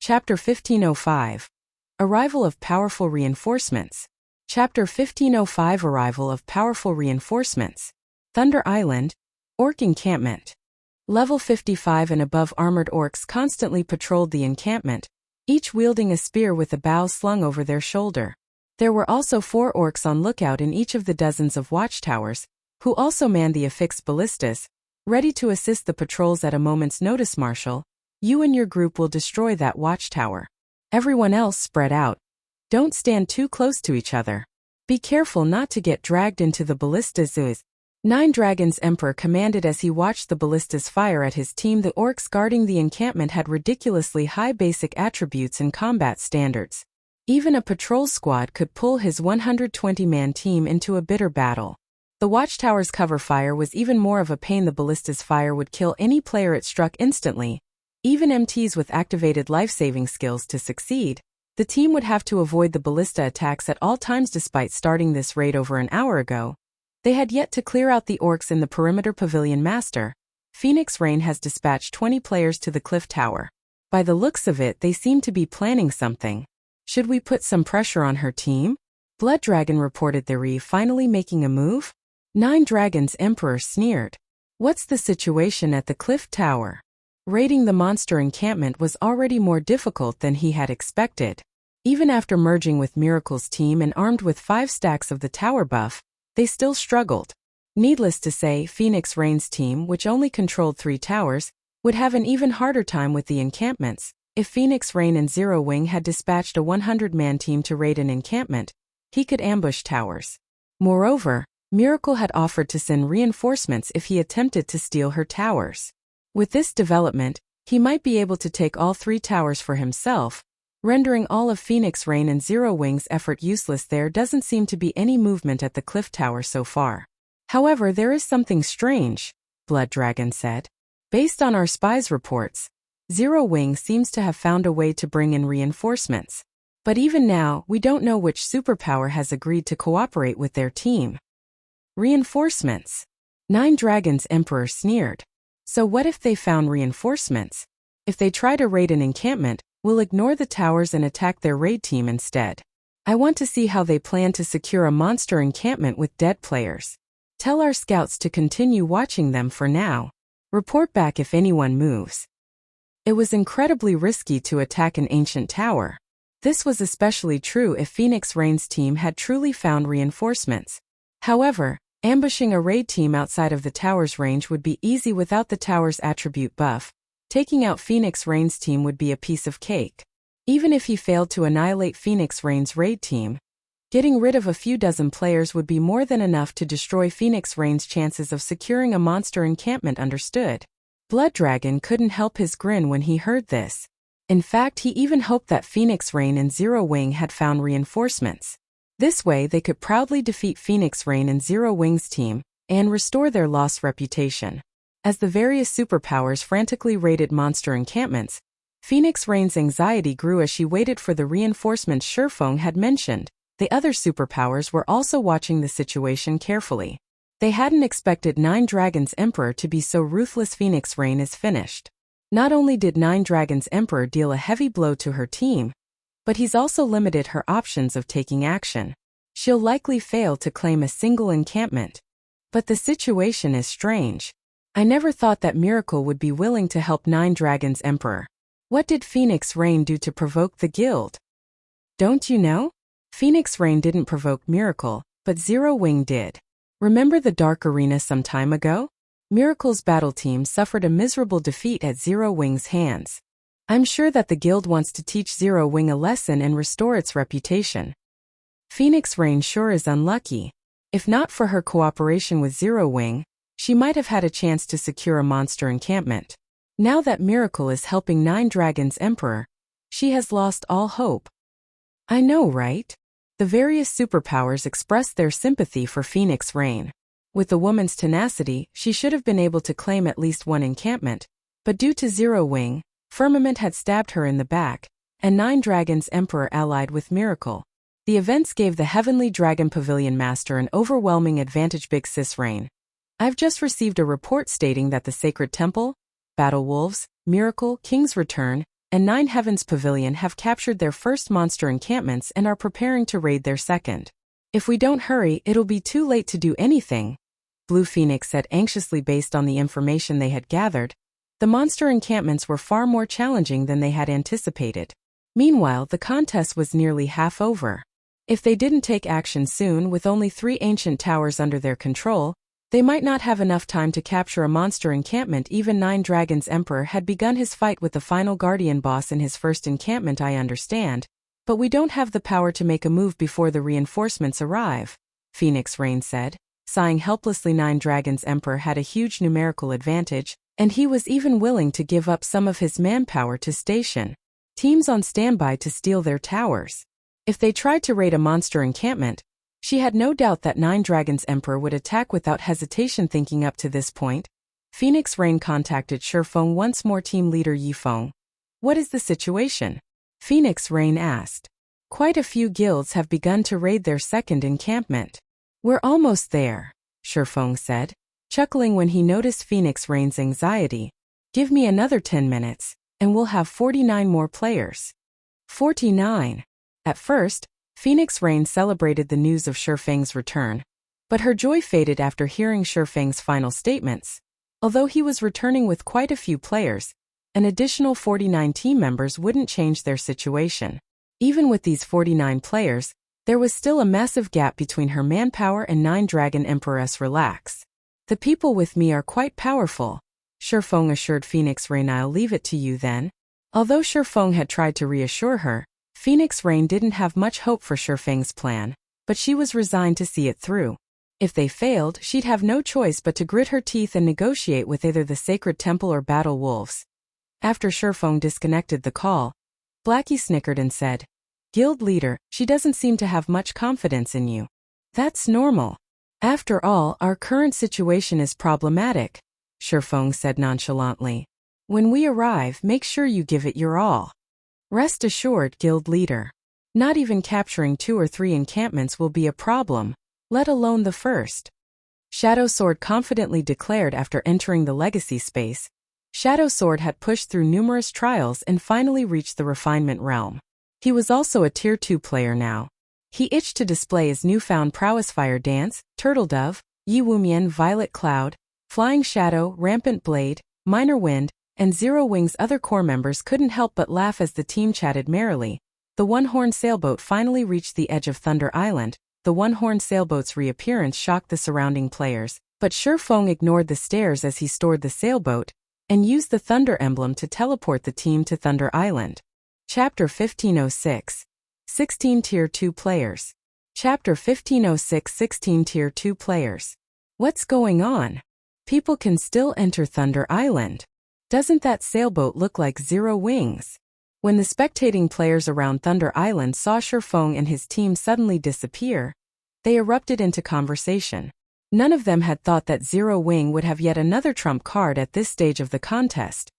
Chapter 1505. Arrival of Powerful Reinforcements. Chapter 1505. Arrival of Powerful Reinforcements. Thunder Island, Orc Encampment. Level 55 and above armored orcs constantly patrolled the encampment, each wielding a spear with a bow slung over their shoulder. There were also 4 orcs on lookout in each of the dozens of watchtowers, who also manned the affixed ballistas, ready to assist the patrols at a moment's notice. Marshal, you and your group will destroy that watchtower. Everyone else spread out. Don't stand too close to each other. Be careful not to get dragged into the ballistas. 9 Dragons Emperor commanded as he watched the ballistas fire at his team. The orcs guarding the encampment had ridiculously high basic attributes and combat standards. Even a patrol squad could pull his 120-man team into a bitter battle. The watchtower's cover fire was even more of a pain. The ballista's fire would kill any player it struck instantly. Even MTs with activated life-saving skills to succeed, the team would have to avoid the ballista attacks at all times. Despite starting this raid over an hour ago, they had yet to clear out the orcs in the perimeter pavilion. Master, Phoenix Rain has dispatched 20 players to the cliff tower. By the looks of it, they seem to be planning something. Should we put some pressure on her team? Blood Dragon reported. They're finally making a move? 9 Dragons Emperor sneered. What's the situation at the cliff tower? Raiding the monster encampment was already more difficult than he had expected. Even after merging with Miracle's team and armed with 5 stacks of the tower buff, they still struggled. Needless to say, Phoenix Rain's team, which only controlled 3 towers, would have an even harder time with the encampments. If Phoenix Rain and Zero Wing had dispatched a 100-man team to raid an encampment, he could ambush towers. Moreover, Miracle had offered to send reinforcements if he attempted to steal her towers. With this development, he might be able to take all 3 towers for himself, rendering all of Phoenix Rain and Zero Wing's effort useless. There doesn't seem to be any movement at the cliff tower so far. However, there is something strange, Blood Dragon said. Based on our spies' reports, Zero Wing seems to have found a way to bring in reinforcements. But even now, we don't know which superpower has agreed to cooperate with their team. Reinforcements. 9 Dragons Emperor sneered. So what if they found reinforcements? If they try to raid an encampment, we'll ignore the towers and attack their raid team instead. I want to see how they plan to secure a monster encampment with dead players. Tell our scouts to continue watching them for now. Report back if anyone moves. It was incredibly risky to attack an ancient tower. This was especially true if Phoenix Rain's team had truly found reinforcements. However, ambushing a raid team outside of the tower's range would be easy without the tower's attribute buff. Taking out Phoenix Rain's team would be a piece of cake. Even if he failed to annihilate Phoenix Rain's raid team, getting rid of a few dozen players would be more than enough to destroy Phoenix Rain's chances of securing a monster encampment. Understood? Blood Dragon couldn't help his grin when he heard this. In fact, he even hoped that Phoenix Rain and Zero Wing had found reinforcements. This way they could proudly defeat Phoenix Rain and Zero Wing's team, and restore their lost reputation. As the various superpowers frantically raided monster encampments, Phoenix Rain's anxiety grew as she waited for the reinforcements Feng had mentioned. The other superpowers were also watching the situation carefully. They hadn't expected 9 Dragons Emperor to be so ruthless. Phoenix Rain is finished. Not only did 9 Dragons Emperor deal a heavy blow to her team, but he's also limited her options of taking action. She'll likely fail to claim a single encampment. But the situation is strange. I never thought that Miracle would be willing to help 9 Dragons Emperor. What did Phoenix Rain do to provoke the guild? Don't you know? Phoenix Rain didn't provoke Miracle, but Zero Wing did. Remember the Dark Arena some time ago? Miracle's battle team suffered a miserable defeat at Zero Wing's hands. I'm sure that the guild wants to teach Zero Wing a lesson and restore its reputation. Phoenix Rain sure is unlucky. If not for her cooperation with Zero Wing, she might have had a chance to secure a monster encampment. Now that Miracle is helping 9 Dragons Emperor, she has lost all hope. I know, right? The various superpowers expressed their sympathy for Phoenix Rain. With the woman's tenacity, she should have been able to claim at least one encampment, but due to Zero Wing, Firmament had stabbed her in the back, and 9 Dragons Emperor allied with Miracle. The events gave the Heavenly Dragon Pavilion Master an overwhelming advantage. Big Sis Rain. I've just received a report stating that the Sacred Temple, Battle Wolves, Miracle, King's Return, and 9 Heavens Pavilion have captured their first monster encampments and are preparing to raid their second. If we don't hurry, it'll be too late to do anything, Blue Phoenix said anxiously. Based on the information they had gathered, the monster encampments were far more challenging than they had anticipated. Meanwhile, the contest was nearly half over. If they didn't take action soon, with only 3 ancient towers under their control, they might not have enough time to capture a monster encampment. Even 9 Dragons Emperor had begun his fight with the final guardian boss in his first encampment. I understand, but we don't have the power to make a move before the reinforcements arrive, Phoenix Rain said, sighing helplessly. 9 Dragons Emperor had a huge numerical advantage, and he was even willing to give up some of his manpower to station teams on standby to steal their towers. If they tried to raid a monster encampment, she had no doubt that 9 Dragons Emperor would attack without hesitation. Thinking up to this point, Phoenix Rain contacted Feng once more. Team leader Feng, what is the situation? Phoenix Rain asked. Quite a few guilds have begun to raid their second encampment. We're almost there, Feng said, chuckling when he noticed Phoenix Rain's anxiety. Give me another 10 minutes, and we'll have 49 more players. 49. At first, Phoenix Rain celebrated the news of Feng's return, but her joy faded after hearing Feng's final statements. Although he was returning with quite a few players, an additional 49 team members wouldn't change their situation. Even with these 49 players, there was still a massive gap between her manpower and 9 Dragon Empress. Relax. The people with me are quite powerful, Feng assured Phoenix Rain. I'll leave it to you then. Although Feng had tried to reassure her, Phoenix Rain didn't have much hope for Feng's plan, but she was resigned to see it through. If they failed, she'd have no choice but to grit her teeth and negotiate with either the Sacred Temple or Battle Wolves. After Feng disconnected the call, Blackie snickered and said, Guild leader, she doesn't seem to have much confidence in you. That's normal. After all, our current situation is problematic, Feng said nonchalantly. When we arrive, make sure you give it your all. Rest assured, Guild leader. Not even capturing 2 or 3 encampments will be a problem, let alone the first. Shadow Sword confidently declared after entering the legacy space. Shadow Sword had pushed through numerous trials and finally reached the refinement realm. He was also a Tier 2 player now. He itched to display his newfound prowess. Fire Dance, Turtle Dove, Yi Wumian, Violet Cloud, Flying Shadow, Rampant Blade, Minor Wind, and Zero Wings. Other core members couldn't help but laugh as the team chatted merrily. The one-horned sailboat finally reached the edge of Thunder Island. The one-horned sailboat's reappearance shocked the surrounding players, but Feng ignored the stares as he stored the sailboat and used the Thunder emblem to teleport the team to Thunder Island. Chapter 1506. 16 Tier 2 players. Chapter 1506. 16 Tier 2 players. What's going on? People can still enter Thunder Island. Doesn't that sailboat look like Zero Wings? When the spectating players around Thunder Island saw Feng and his team suddenly disappear, they erupted into conversation. None of them had thought that Zero Wing would have yet another trump card at this stage of the contest.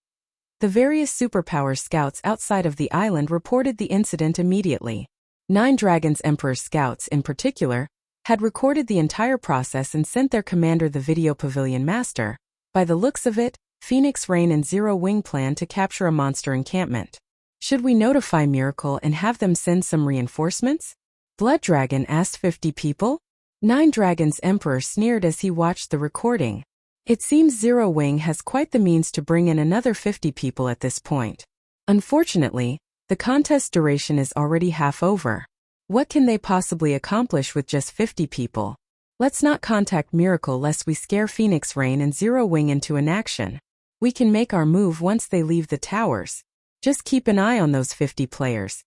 The various superpower scouts outside of the island reported the incident immediately. 9 Dragons Emperor scouts, in particular, had recorded the entire process and sent their commander, the Video Pavilion Master. By the looks of it, Phoenix Rain and Zero Wing plan to capture a monster encampment. Should we notify Miracle and have them send some reinforcements? Blood Dragon asked 50 people. 9 Dragons Emperor sneered as he watched the recording. It seems Zero Wing has quite the means to bring in another 50 people at this point. Unfortunately, the contest duration is already half over. What can they possibly accomplish with just 50 people? Let's not contact Miracle lest we scare Phoenix Rain and Zero Wing into inaction. We can make our move once they leave the towers. Just keep an eye on those 50 players.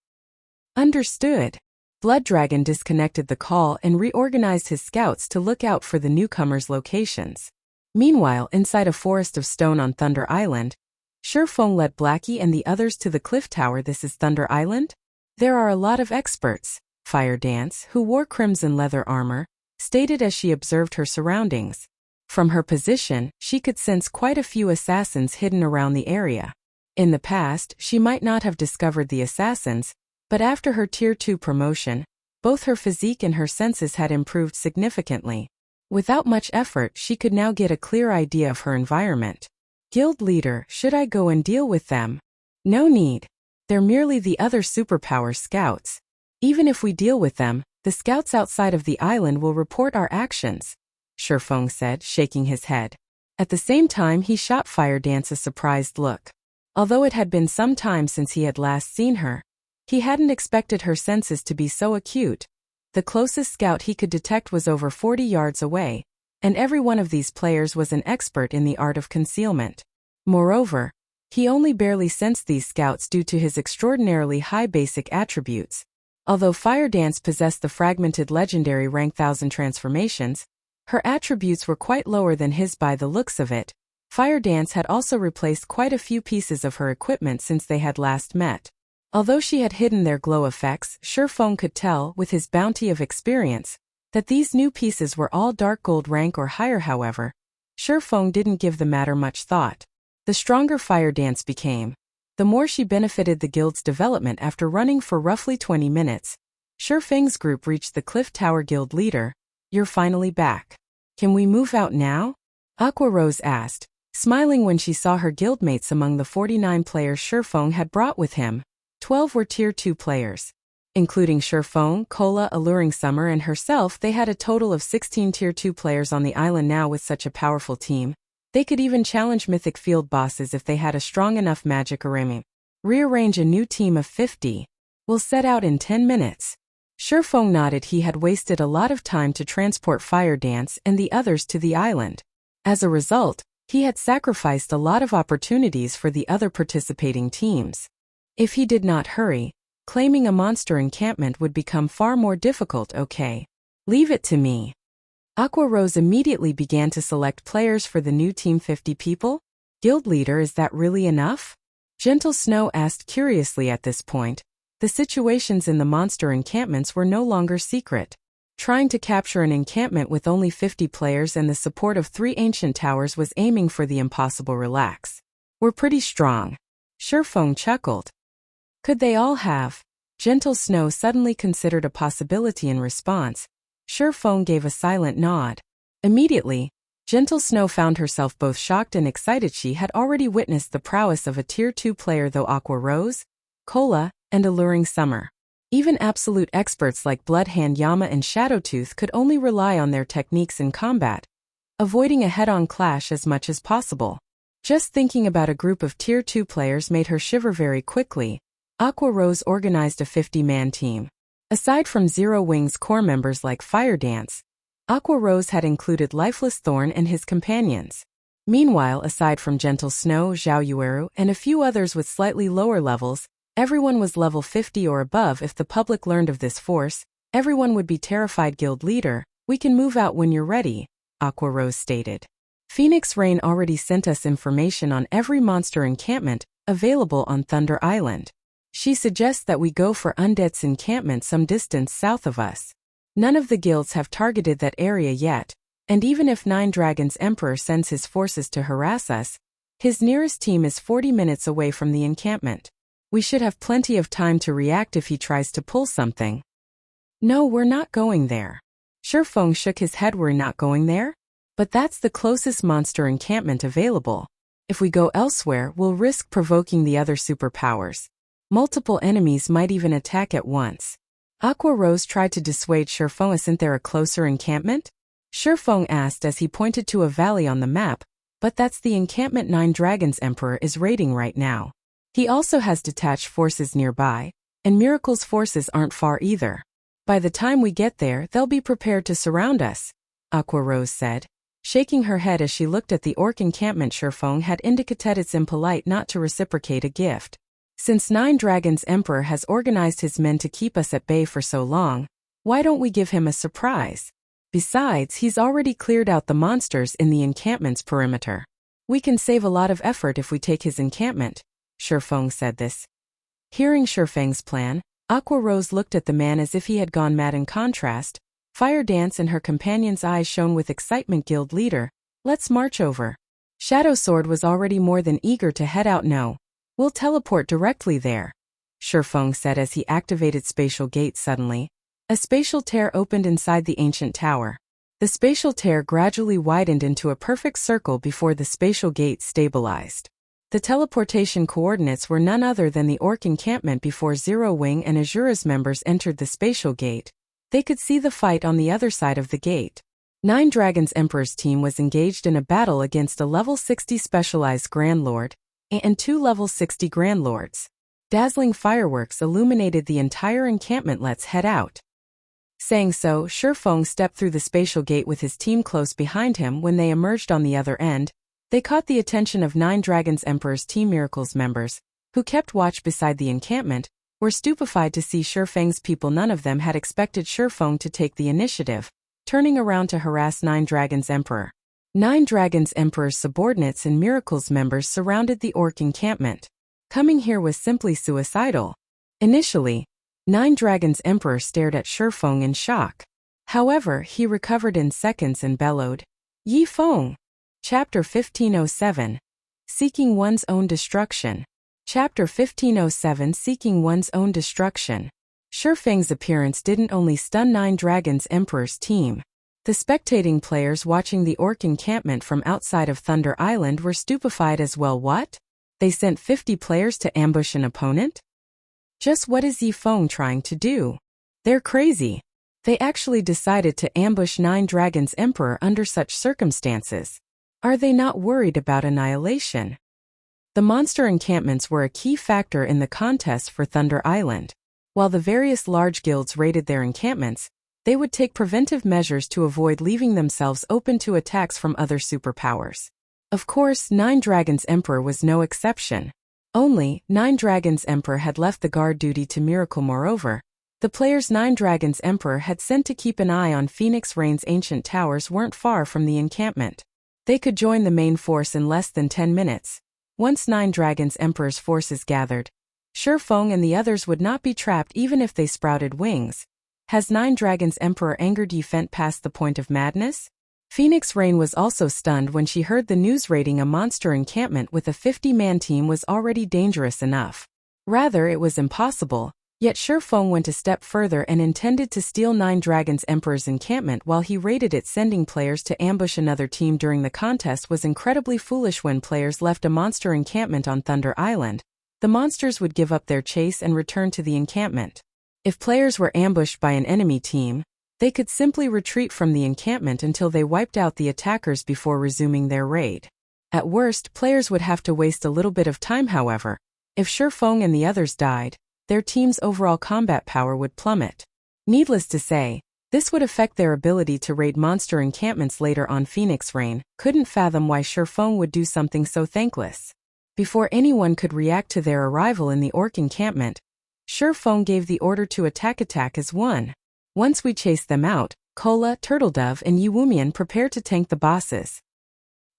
Understood. Blood Dragon disconnected the call and reorganized his scouts to look out for the newcomers' locations. Meanwhile, inside a forest of stone on Thunder Island, Feng led Blackie and the others to the cliff tower. This is Thunder Island? There are a lot of experts, Fire Dance, who wore crimson leather armor, stated as she observed her surroundings. From her position, she could sense quite a few assassins hidden around the area. In the past, she might not have discovered the assassins, but after her Tier 2 promotion, both her physique and her senses had improved significantly. Without much effort, she could now get a clear idea of her environment. Guild leader, should I go and deal with them? No need. They're merely the other superpower scouts. Even if we deal with them, the scouts outside of the island will report our actions, Feng said, shaking his head. At the same time, he shot Fire Dance a surprised look. Although it had been some time since he had last seen her, he hadn't expected her senses to be so acute. The closest scout he could detect was over 40 yards away, and every one of these players was an expert in the art of concealment. Moreover, he only barely sensed these scouts due to his extraordinarily high basic attributes. Although Fire Dance possessed the fragmented legendary rank 1000 transformations, her attributes were quite lower than his by the looks of it. Fire Dance had also replaced quite a few pieces of her equipment since they had last met. Although she had hidden their glow effects, Feng could tell, with his bounty of experience, that these new pieces were all dark gold rank or higher. However, Feng didn't give the matter much thought. The stronger Fire Dance became, the more she benefited the guild's development. After running for roughly 20 minutes, Feng's group reached the Cliff Tower Guild leader. You're finally back. Can we move out now? Aqua Rose asked, smiling when she saw her guildmates. Among the 49 players Feng had brought with him, 12 were Tier 2 players. Including Feng, Cola, Alluring Summer, and herself, they had a total of 16 Tier 2 players on the island. Now with such a powerful team, they could even challenge mythic field bosses if they had a strong enough magic array. Rearrange a new team of 50. We'll set out in 10 minutes. Feng nodded. He had wasted a lot of time to transport Fire Dance and the others to the island. As a result, he had sacrificed a lot of opportunities for the other participating teams. If he did not hurry, claiming a monster encampment would become far more difficult. Okay. Leave it to me. Aqua Rose immediately began to select players for the new team. 50 people? Guild leader, is that really enough? Gentle Snow asked curiously. At this point, the situations in the monster encampments were no longer secret. Trying to capture an encampment with only 50 players and the support of 3 ancient towers was aiming for the impossible. Relax. We're pretty strong. Feng chuckled. Could they all have? Gentle Snow suddenly considered a possibility. In response, Feng gave a silent nod. Immediately, Gentle Snow found herself both shocked and excited. She had already witnessed the prowess of a Tier 2 player, though Aqua Rose, Cola, and Alluring Summer. Even absolute experts like Bloodhand Yama and Shadowtooth could only rely on their techniques in combat, avoiding a head-on clash as much as possible. Just thinking about a group of Tier 2 players made her shiver. Very quickly, Aqua Rose organized a 50-man team. Aside from Zero Wing's core members like Fire Dance, Aqua Rose had included Lifeless Thorn and his companions. Meanwhile, aside from Gentle Snow, Zhao Yueru, and a few others with slightly lower levels, everyone was level 50 or above. If the public learned of this force, everyone would be terrified. Guild leader, we can move out when you're ready, Aqua Rose stated. Phoenix Rain already sent us information on every monster encampment available on Thunder Island. She suggests that we go for Undead's encampment some distance south of us. None of the guilds have targeted that area yet, and even if Nine Dragons Emperor sends his forces to harass us, his nearest team is 40 minutes away from the encampment. We should have plenty of time to react if he tries to pull something. No, we're not going there. Feng shook his head. We're not going there? But that's the closest monster encampment available. If we go elsewhere, we'll risk provoking the other superpowers. Multiple enemies might even attack at once. Aqua Rose tried to dissuade Feng. Isn't there a closer encampment? Feng asked as he pointed to a valley on the map, but that's the encampment Nine Dragons Emperor is raiding right now. He also has detached forces nearby, and Miracle's forces aren't far either. By the time we get there, they'll be prepared to surround us, Aqua Rose said, shaking her head as she looked at the orc encampment. Feng had indicated it's impolite not to reciprocate a gift. Since Nine Dragons Emperor has organized his men to keep us at bay for so long, why don't we give him a surprise? Besides, he's already cleared out the monsters in the encampment's perimeter. We can save a lot of effort if we take his encampment. Feng said this. Hearing Feng's plan, Aqua Rose looked at the man as if he had gone mad. In contrast, Fire Dance and her companion's eyes shone with excitement. Guild leader, let's march over. Shadow Sword was already more than eager to head out. No, we'll teleport directly there, Feng said as he activated spatial gates. Suddenly, a spatial tear opened inside the ancient tower. The spatial tear gradually widened into a perfect circle before the spatial gate stabilized. The teleportation coordinates were none other than the Orc encampment before Zero Wing and Azura's members entered the spatial gate. They could see the fight on the other side of the gate. Nine Dragons Emperor's team was engaged in a battle against a level 60 specialized Grand Lord and two level 60 Grand Lords. Dazzling fireworks illuminated the entire encampment. Let's head out. Saying so, Feng stepped through the spatial gate with his team close behind him. When they emerged on the other end, they caught the attention of Nine Dragons Emperor's Team Miracles members, who kept watch beside the encampment, were stupefied to see Feng's people. None of them had expected Feng to take the initiative, turning around to harass Nine Dragons Emperor. Nine Dragons Emperor's subordinates and Miracles members surrounded the Orc encampment. Coming here was simply suicidal. Initially, Nine Dragons Emperor stared at Feng in shock. However, he recovered in seconds and bellowed, "Yi Feng!" Chapter 1507. Seeking One's Own Destruction. Chapter 1507. Seeking One's Own Destruction. Feng's appearance didn't only stun Nine Dragons Emperor's team. The spectating players watching the Orc encampment from outside of Thunder Island were stupefied as well. What? They sent 50 players to ambush an opponent? Just what is Yi Feng trying to do? They're crazy. They actually decided to ambush Nine Dragons Emperor under such circumstances. Are they not worried about annihilation? The monster encampments were a key factor in the contest for Thunder Island. While the various large guilds raided their encampments, they would take preventive measures to avoid leaving themselves open to attacks from other superpowers. Of course, Nine Dragons Emperor was no exception. Only, Nine Dragons Emperor had left the guard duty to Miracle. Moreover, the players Nine Dragons Emperor had sent to keep an eye on Phoenix Rain's ancient towers weren't far from the encampment. They could join the main force in less than 10 minutes. Once Nine Dragons Emperor's forces gathered, Feng and the others would not be trapped even if they sprouted wings. Has Nine Dragons Emperor angered Yi Feng past the point of madness? Phoenix Rain was also stunned when she heard the news. Raiding a monster encampment with a 50-man team was already dangerous enough. Rather, it was impossible. Yet Feng went a step further and intended to steal Nine Dragons Emperor's encampment while he raided it. Sending players to ambush another team during the contest was incredibly foolish. When players left a monster encampment on Thunder Island, the monsters would give up their chase and return to the encampment. If players were ambushed by an enemy team, they could simply retreat from the encampment until they wiped out the attackers before resuming their raid. At worst, players would have to waste a little bit of time. However, if Feng and the others died, their team's overall combat power would plummet. Needless to say, this would affect their ability to raid monster encampments later on. Phoenix Rain couldn't fathom why Feng would do something so thankless. Before anyone could react to their arrival in the Orc encampment, Feng gave the order to attack as one. Once we chase them out, Kola, Turtledove and Yiwumian prepare to tank the bosses.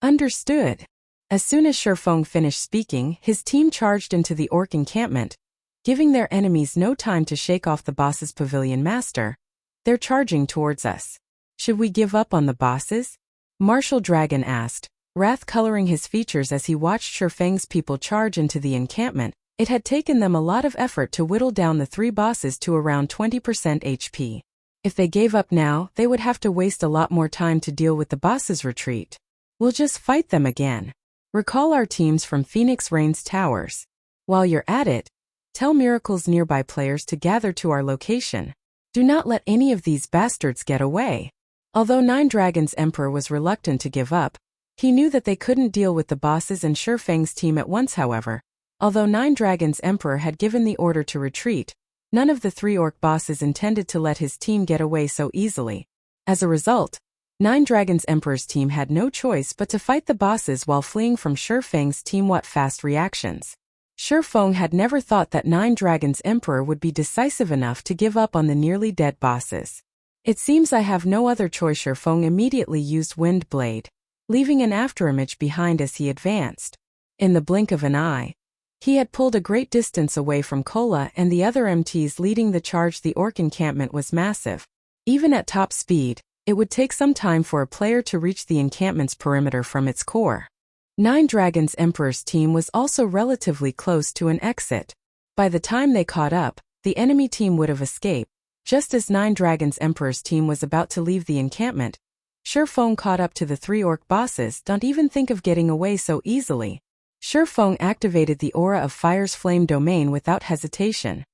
Understood. As soon as Feng finished speaking, his team charged into the Orc encampment, giving their enemies no time to shake off the bosses. Pavilion Master, they're charging towards us. Should we give up on the bosses? Martial Dragon asked, wrath coloring his features as he watched Feng's people charge into the encampment. It had taken them a lot of effort to whittle down the 3 bosses to around 20% HP. If they gave up now, they would have to waste a lot more time to deal with the bosses' retreat. We'll just fight them again. Recall our teams from Phoenix Rain's towers. While you're at it, tell Miracle's nearby players to gather to our location. Do not let any of these bastards get away. Although Nine Dragons Emperor was reluctant to give up, he knew that they couldn't deal with the bosses and Feng's team at once. However, although Nine Dragons Emperor had given the order to retreat, none of the 3 Orc bosses intended to let his team get away so easily. As a result, Nine Dragons Emperor's team had no choice but to fight the bosses while fleeing from Feng's team. What fast reactions! Feng had never thought that Nine Dragons Emperor would be decisive enough to give up on the nearly dead bosses. It seems I have no other choice. Feng immediately used Wind Blade, leaving an afterimage behind as he advanced. In the blink of an eye, he had pulled a great distance away from Kola and the other MTs leading the charge. The Orc encampment was massive. Even at top speed, it would take some time for a player to reach the encampment's perimeter from its core. Nine Dragons Emperor's team was also relatively close to an exit. By the time they caught up, the enemy team would have escaped. Just as Nine Dragons Emperor's team was about to leave the encampment, Feng caught up to the 3 Orc bosses. Don't even think of getting away so easily. Feng activated the aura of Fire's flame domain without hesitation.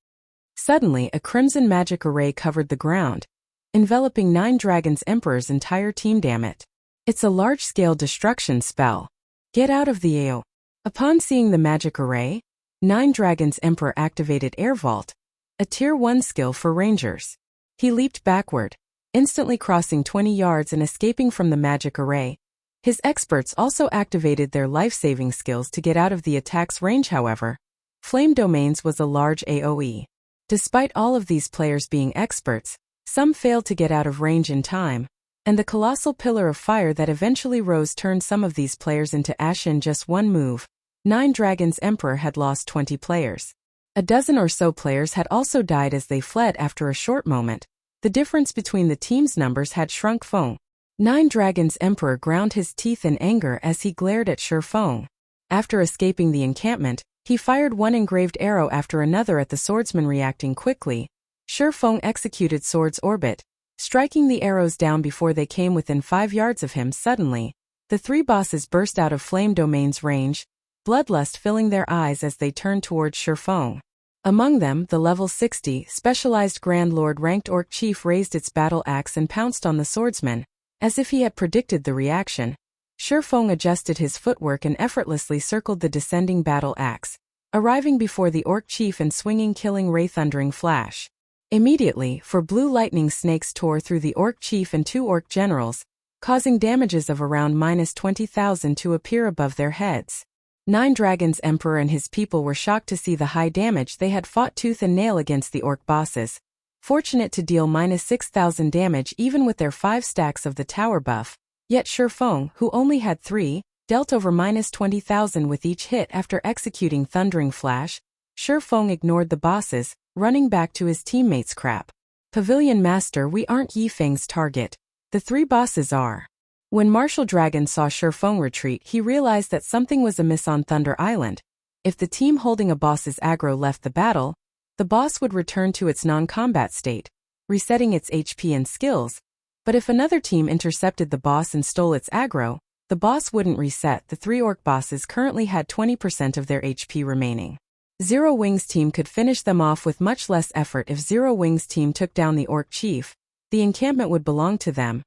Suddenly, a crimson magic array covered the ground, enveloping 9 Dragons Emperor's entire team. Damn it. It's a large-scale destruction spell. Get out of the AO. Upon seeing the magic array, 9 Dragons Emperor activated Air Vault, a Tier 1 skill for rangers. He leaped backward, instantly crossing 20 yards and escaping from the magic array. His experts also activated their life-saving skills to get out of the attack's range. However, Flame Domains was a large AoE. Despite all of these players being experts, some failed to get out of range in time, and the colossal pillar of fire that eventually rose turned some of these players into ash in just one move. 9 Dragons Emperor had lost 20 players. A dozen or so players had also died as they fled after a short moment. The difference between the team's numbers had shrunk. Feng. 9 Dragons Emperor ground his teeth in anger as he glared at Feng. After escaping the encampment, he fired one engraved arrow after another at the swordsman. Reacting quickly, Feng executed Sword's Orbit, striking the arrows down before they came within 5 yards of him. Suddenly, the 3 bosses burst out of Flame Domain's range, bloodlust filling their eyes as they turned towards Feng. Among them, the level 60 specialized Grand Lord ranked Orc Chief raised its battle axe and pounced on the swordsman. As if he had predicted the reaction, Feng adjusted his footwork and effortlessly circled the descending battle axe, arriving before the Orc Chief and swinging Killing Ray Thundering Flash. Immediately, blue lightning snakes tore through the Orc Chief and 2 Orc generals, causing damages of around -20,000 to appear above their heads. 9 Dragons Emperor and his people were shocked to see the high damage they had fought tooth and nail against the Orc bosses, fortunate to deal -6,000 damage even with their 5 stacks of the tower buff. Yet Feng, who only had 3, dealt over -20,000 with each hit after executing Thundering Flash. Feng ignored the bosses, running back to his teammates. Crap. Pavilion Master, we aren't Yifeng's target. The 3 bosses are. When Martial Dragon saw Feng retreat, he realized that something was amiss on Thunder Island. If the team holding a boss's aggro left the battle, the boss would return to its non-combat state, resetting its HP and skills. But if another team intercepted the boss and stole its aggro, the boss wouldn't reset. The 3 Orc bosses currently had 20% of their HP remaining. Zero Wings team could finish them off with much less effort. If Zero Wings team took down the Orc Chief, the encampment would belong to them.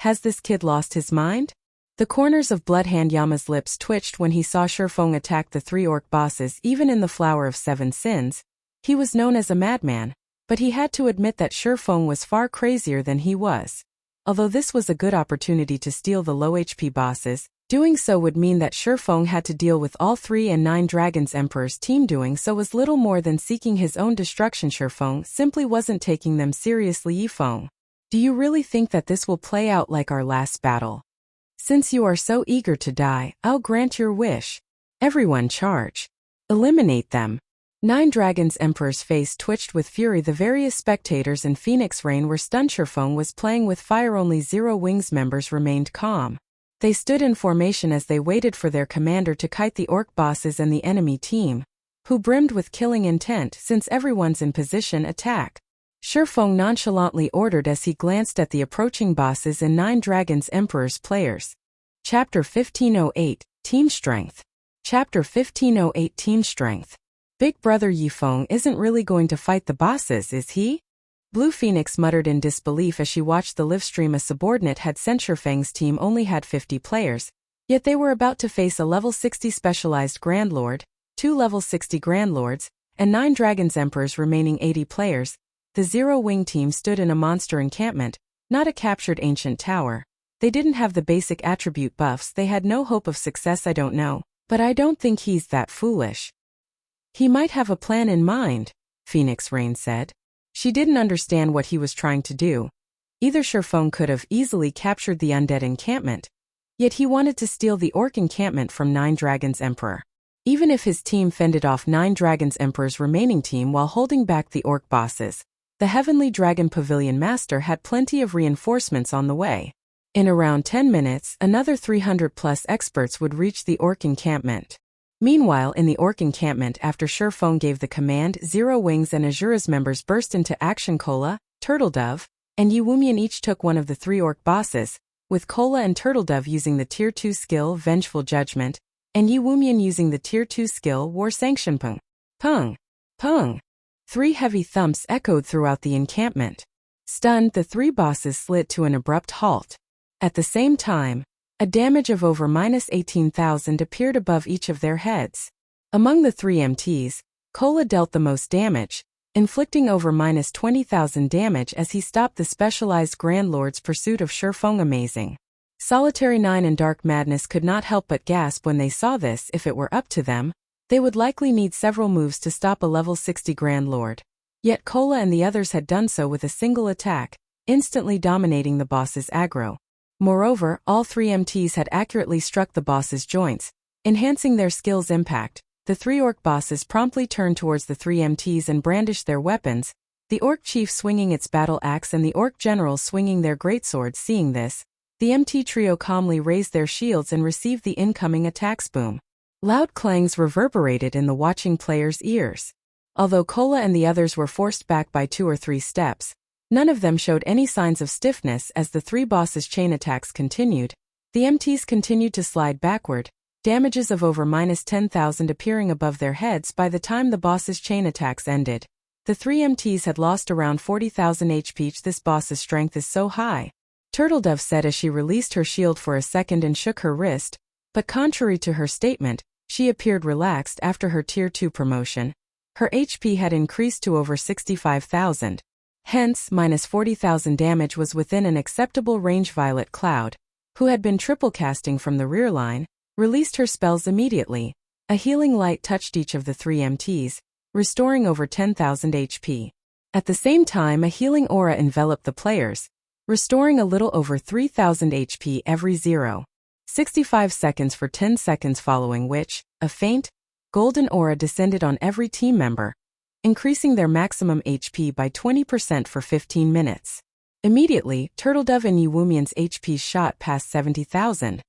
Has this kid lost his mind? The corners of Bloodhand Yama's lips twitched when he saw Feng attack the 3 Orc bosses. Even in the Flower of 7 Sins, he was known as a madman, but he had to admit that Feng was far crazier than he was. Although this was a good opportunity to steal the low HP bosses, doing so would mean that Feng had to deal with all 3 and 9 Dragons Emperor's team. Doing so was little more than seeking his own destruction. Feng simply wasn't taking them seriously. Yifeng, do you really think that this will play out like our last battle? Since you are so eager to die, I'll grant your wish. Everyone charge. Eliminate them. 9 Dragons Emperor's face twitched with fury. The various spectators in Phoenix Rain were stunned. Feng was playing with fire. Only Zero Wings members remained calm. They stood in formation as they waited for their commander to kite the Orc bosses and the enemy team, who brimmed with killing intent. Since everyone's in position, attack. Feng nonchalantly ordered as he glanced at the approaching bosses and 9 Dragons Emperor's players. Chapter 1508, Team Strength. Chapter 1508, Team Strength. Big Brother Yifeng isn't really going to fight the bosses, is he? Blue Phoenix muttered in disbelief as she watched the live stream. A subordinate had sent Feng's team only had 50 players, yet they were about to face a level 60 specialized Grand Lord, 2 level 60 Grand Lords, and 9 Dragons Emperors remaining 80 players. The Zero Wing team stood in a monster encampment, not a captured ancient tower. They didn't have the basic attribute buffs. They had no hope of success. I don't know, but I don't think he's that foolish. He might have a plan in mind, Phoenix Rain said. She didn't understand what he was trying to do. Either Feng could have easily captured the undead encampment, yet he wanted to steal the Orc encampment from 9 Dragons Emperor. Even if his team fended off 9 Dragons Emperor's remaining team while holding back the Orc bosses, the Heavenly Dragon Pavilion Master had plenty of reinforcements on the way. In around 10 minutes, another 300+ experts would reach the Orc encampment. Meanwhile, in the Orc encampment, after Feng gave the command, Zero Wings and Azura's members burst into action. Cola, Turtledove, and Yiwumian each took one of the 3 Orc bosses, with Cola and Turtledove using the Tier 2 skill Vengeful Judgment, and Yi Wumian using the Tier 2 skill War Sanction Peng. Peng. Peng. 3 heavy thumps echoed throughout the encampment. Stunned, the 3 bosses slid to an abrupt halt. At the same time, a damage of over -18,000 appeared above each of their heads. Among the 3 MTs, Cola dealt the most damage, inflicting over -20,000 damage as he stopped the specialized Grand Lord's pursuit of Feng. Amazing. Solitary 9 and Dark Madness could not help but gasp when they saw this. If it were up to them, they would likely need several moves to stop a level 60 Grand Lord. Yet Cola and the others had done so with a single attack, instantly dominating the boss's aggro. Moreover, all 3 MTs had accurately struck the boss's joints, enhancing their skill's impact. The 3 orc bosses promptly turned towards the 3 MTs and brandished their weapons, the orc chief swinging its battle axe and the orc generals swinging their greatswords. Seeing this, the MT trio calmly raised their shields and received the incoming attacks. Boom. Loud clangs reverberated in the watching players' ears. Although Cola and the others were forced back by 2 or 3 steps, none of them showed any signs of stiffness as the 3 bosses' chain attacks continued. The MTs continued to slide backward, damages of over -10,000 appearing above their heads by the time the boss's chain attacks ended. The 3 MTs had lost around 40,000 HP. This boss's strength is so high, Turtledove said as she released her shield for a second and shook her wrist, but contrary to her statement, she appeared relaxed after her Tier 2 promotion. Her HP had increased to over 65,000. Hence, -40,000 damage was within an acceptable range. Violet Cloud, who had been triple casting from the rear line, released her spells immediately. A healing light touched each of the 3 MTs, restoring over 10,000 HP. At the same time, a healing aura enveloped the players, restoring a little over 3,000 HP every 0.65 seconds for 10 seconds, following which, a faint, golden aura descended on every team member, increasing their maximum HP by 20% for 15 minutes. Immediately, Turtledove and Yi Wumian's HP shot past 70,000.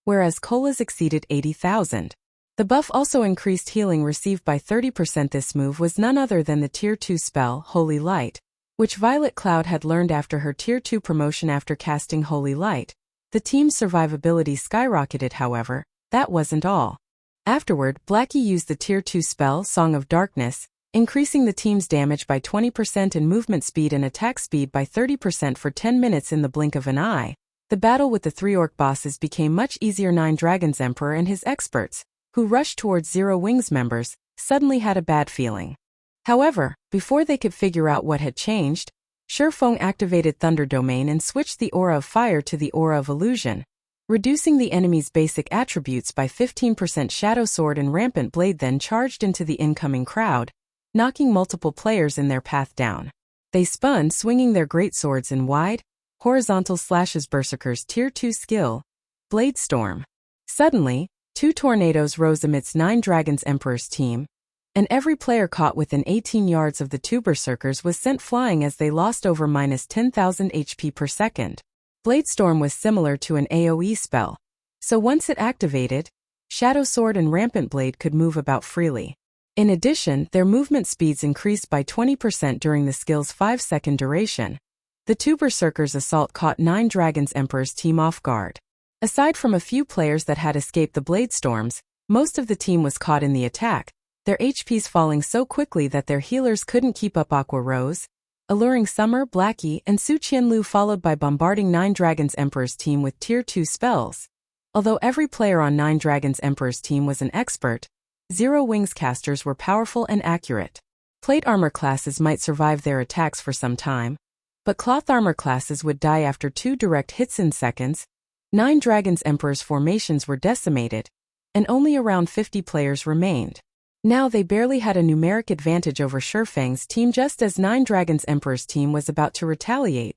Whereas Cola's exceeded 80,000. The buff also increased healing received by 30%. This move was none other than the Tier 2 spell, Holy Light, which Violet Cloud had learned after her Tier 2 promotion. After casting Holy Light, the team's survivability skyrocketed. However, that wasn't all. Afterward, Blackie used the Tier 2 spell, Song of Darkness, increasing the team's damage by 20% and movement speed and attack speed by 30% for 10 minutes. In the blink of an eye, the battle with the 3 orc bosses became much easier. 9 Dragons Emperor and his experts, who rushed towards Zero Wings members, suddenly had a bad feeling. However, before they could figure out what had changed, Feng activated Thunder Domain and switched the Aura of Fire to the Aura of Illusion, reducing the enemy's basic attributes by 15%. Shadow Sword and Rampant Blade then charged into the incoming crowd, knocking multiple players in their path down. They spun, swinging their greatswords in wide, horizontal slashes. Berserker's Tier 2 skill, Blade Storm. Suddenly, 2 tornadoes rose amidst 9 Dragons Emperor's team, and every player caught within 18 yards of the 2 berserkers was sent flying as they lost over -10,000 HP per second. Blade Storm was similar to an AoE spell, so once it activated, Shadow Sword and Rampant Blade could move about freely. In addition, their movement speeds increased by 20% during the skill's 5-second duration. The 2 berserkers' assault caught 9 Dragons Emperor's team off guard. Aside from a few players that had escaped the blade storms, most of the team was caught in the attack, their HPs falling so quickly that their healers couldn't keep up. Aqua Rose, Alluring Summer, Blackie, and Su Qianlu followed by bombarding 9 Dragons Emperor's team with Tier 2 spells. Although every player on 9 Dragons Emperor's team was an expert, Zero Wings casters were powerful and accurate. Plate armor classes might survive their attacks for some time, but cloth armor classes would die after 2 direct hits in seconds. 9 Dragons Emperor's formations were decimated, and only around 50 players remained. Now they barely had a numeric advantage over Feng's team. Just as 9 Dragons Emperor's team was about to retaliate,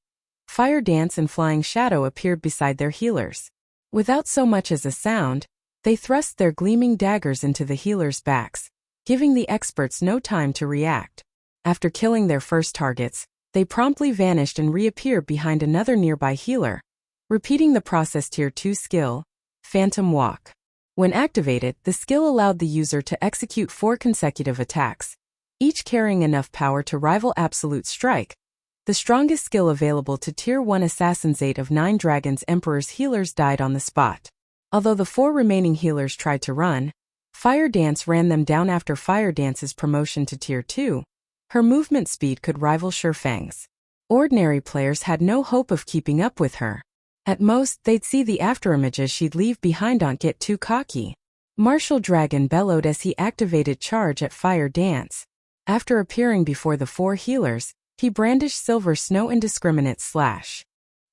Fire Dance and Flying Shadow appeared beside their healers. Without so much as a sound, they thrust their gleaming daggers into the healers' backs, giving the experts no time to react. After killing their first targets, they promptly vanished and reappeared behind another nearby healer, repeating the process. Tier 2 skill, Phantom Walk. When activated, the skill allowed the user to execute 4 consecutive attacks, each carrying enough power to rival Absolute Strike, the strongest skill available to Tier 1 assassins. 8 of 9 Dragons Emperor's healers died on the spot. Although the 4 remaining healers tried to run, Fire Dance ran them down after Fire Dance's promotion to Tier 2. Her movement speed could rival Feng's. Ordinary players had no hope of keeping up with her. At most, they'd see the afterimages she'd leave behind on get too cocky. Martial Dragon bellowed as he activated Charge at Fire Dance. After appearing before the 4 healers, he brandished Silver Snow Indiscriminate Slash.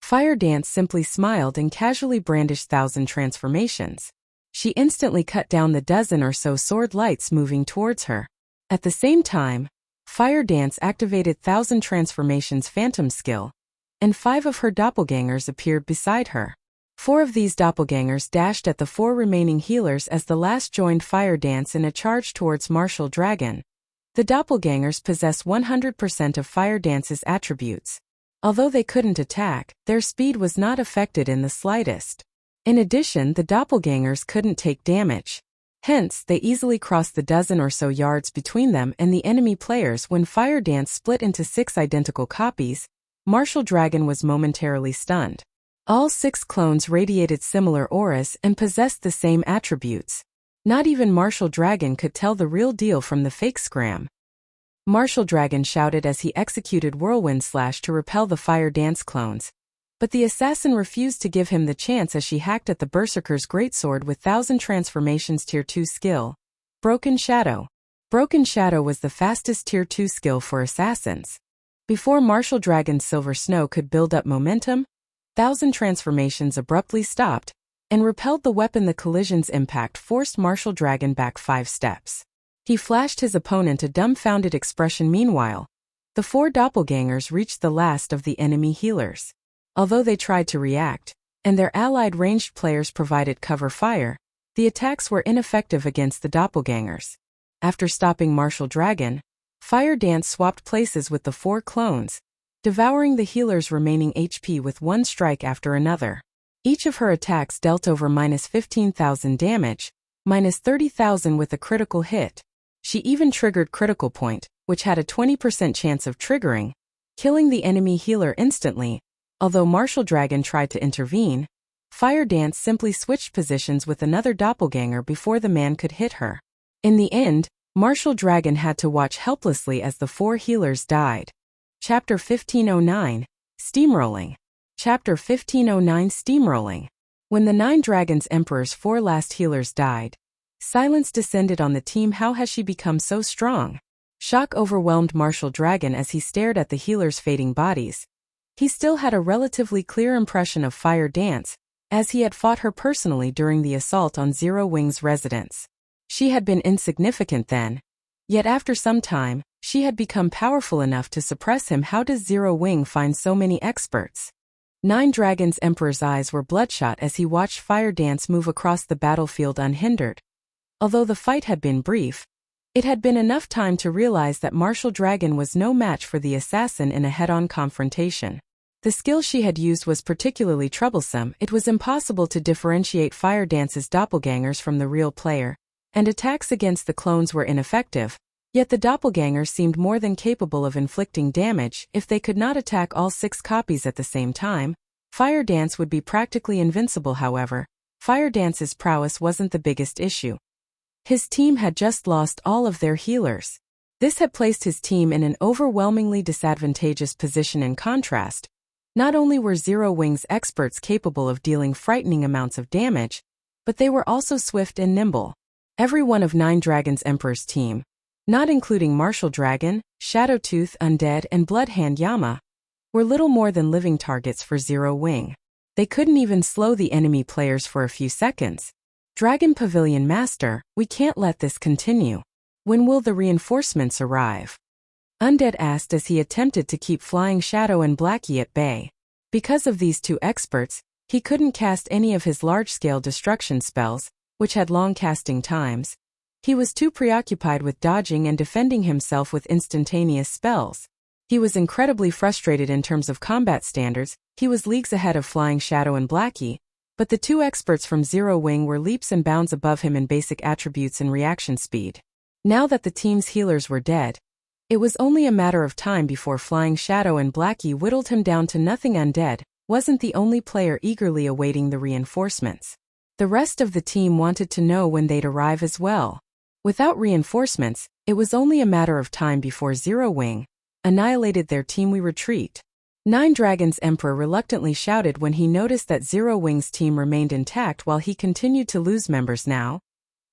Fire Dance simply smiled and casually brandished 1,000 transformations. She instantly cut down the dozen or so sword lights moving towards her. At the same time, Fire Dance activated 1,000 transformations Phantom skill, and 5 of her doppelgangers appeared beside her. 4 of these doppelgangers dashed at the 4 remaining healers as the last joined Fire Dance in a charge towards Martial Dragon. The doppelgangers possess 100% of Fire Dance's attributes. Although they couldn't attack, their speed was not affected in the slightest. In addition, the doppelgangers couldn't take damage. Hence, they easily crossed the dozen or so yards between them and the enemy players when Fire Dance split into 6 identical copies. Martial Dragon was momentarily stunned. All 6 clones radiated similar auras and possessed the same attributes. Not even Martial Dragon could tell the real deal from the fake scram. Martial Dragon shouted as he executed Whirlwind Slash to repel the Fire Dance clones. But the assassin refused to give him the chance as she hacked at the Berserker's greatsword with 1,000 transformations Tier 2 skill. Broken Shadow. Broken Shadow was the fastest Tier 2 skill for assassins. Before Martial Dragon's Silver Snow could build up momentum, 1,000 transformations abruptly stopped and repelled the weapon. The collision's impact forced Martial Dragon back 5 steps. He flashed his opponent a dumbfounded expression. Meanwhile, the 4 doppelgangers reached the last of the enemy healers. Although they tried to react, and their allied ranged players provided cover fire, the attacks were ineffective against the doppelgangers. After stopping Martial Dragon, Fire Dance swapped places with the 4 clones, devouring the healer's remaining HP with one strike after another. Each of her attacks dealt over -15,000 damage, -30,000 with a critical hit. She even triggered Critical Point, which had a 20% chance of triggering, killing the enemy healer instantly. Although Martial Dragon tried to intervene, Fire Dance simply switched positions with another doppelganger before the man could hit her. In the end, Martial Dragon had to watch helplessly as the 4 healers died. Chapter 1509, Steamrolling. Chapter 1509, Steamrolling. When the 9 Dragons Emperor's 4 last healers died, silence descended on the team. How has she become so strong? Shock overwhelmed Martial Dragon as he stared at the healers' fading bodies. He still had a relatively clear impression of Fire Dance, as he had fought her personally during the assault on Zero Wing's residence. She had been insignificant then, yet after some time, she had become powerful enough to suppress him. How does Zero Wing find so many experts? 9 Dragons Emperor's eyes were bloodshot as he watched Fire Dance move across the battlefield unhindered. Although the fight had been brief, it had been enough time to realize that Martial Dragon was no match for the assassin in a head-on confrontation. The skill she had used was particularly troublesome. It was impossible to differentiate Fire Dance's doppelgangers from the real player, and attacks against the clones were ineffective. Yet the doppelgangers seemed more than capable of inflicting damage. If they could not attack all 6 copies at the same time, Fire Dance would be practically invincible. However, Fire Dance's prowess wasn't the biggest issue. His team had just lost all of their healers. This had placed his team in an overwhelmingly disadvantageous position. In contrast, not only were Zero Wing's experts capable of dealing frightening amounts of damage, but they were also swift and nimble. Every one of 9 Dragons Emperor's team, not including Martial Dragon, Shadowtooth, Undead, and Bloodhand Yama, were little more than living targets for Zero Wing. They couldn't even slow the enemy players for a few seconds. Dragon Pavilion Master, we can't let this continue. When will the reinforcements arrive? Undead asked as he attempted to keep Flying Shadow and Blackie at bay. Because of these 2 experts, he couldn't cast any of his large-scale destruction spells, which had long casting times. He was too preoccupied with dodging and defending himself with instantaneous spells. He was incredibly frustrated in terms of combat standards. He was leagues ahead of Flying Shadow and Blackie, but the 2 experts from Zero Wing were leaps and bounds above him in basic attributes and reaction speed. Now that the team's healers were dead, it was only a matter of time before Flying Shadow and Blackie whittled him down to nothing. Undead wasn't the only player eagerly awaiting the reinforcements. The rest of the team wanted to know when they'd arrive as well. Without reinforcements, it was only a matter of time before Zero Wing annihilated their team. We retreat. Nine Dragons Emperor reluctantly shouted when he noticed that Zero Wing's team remained intact while he continued to lose members now.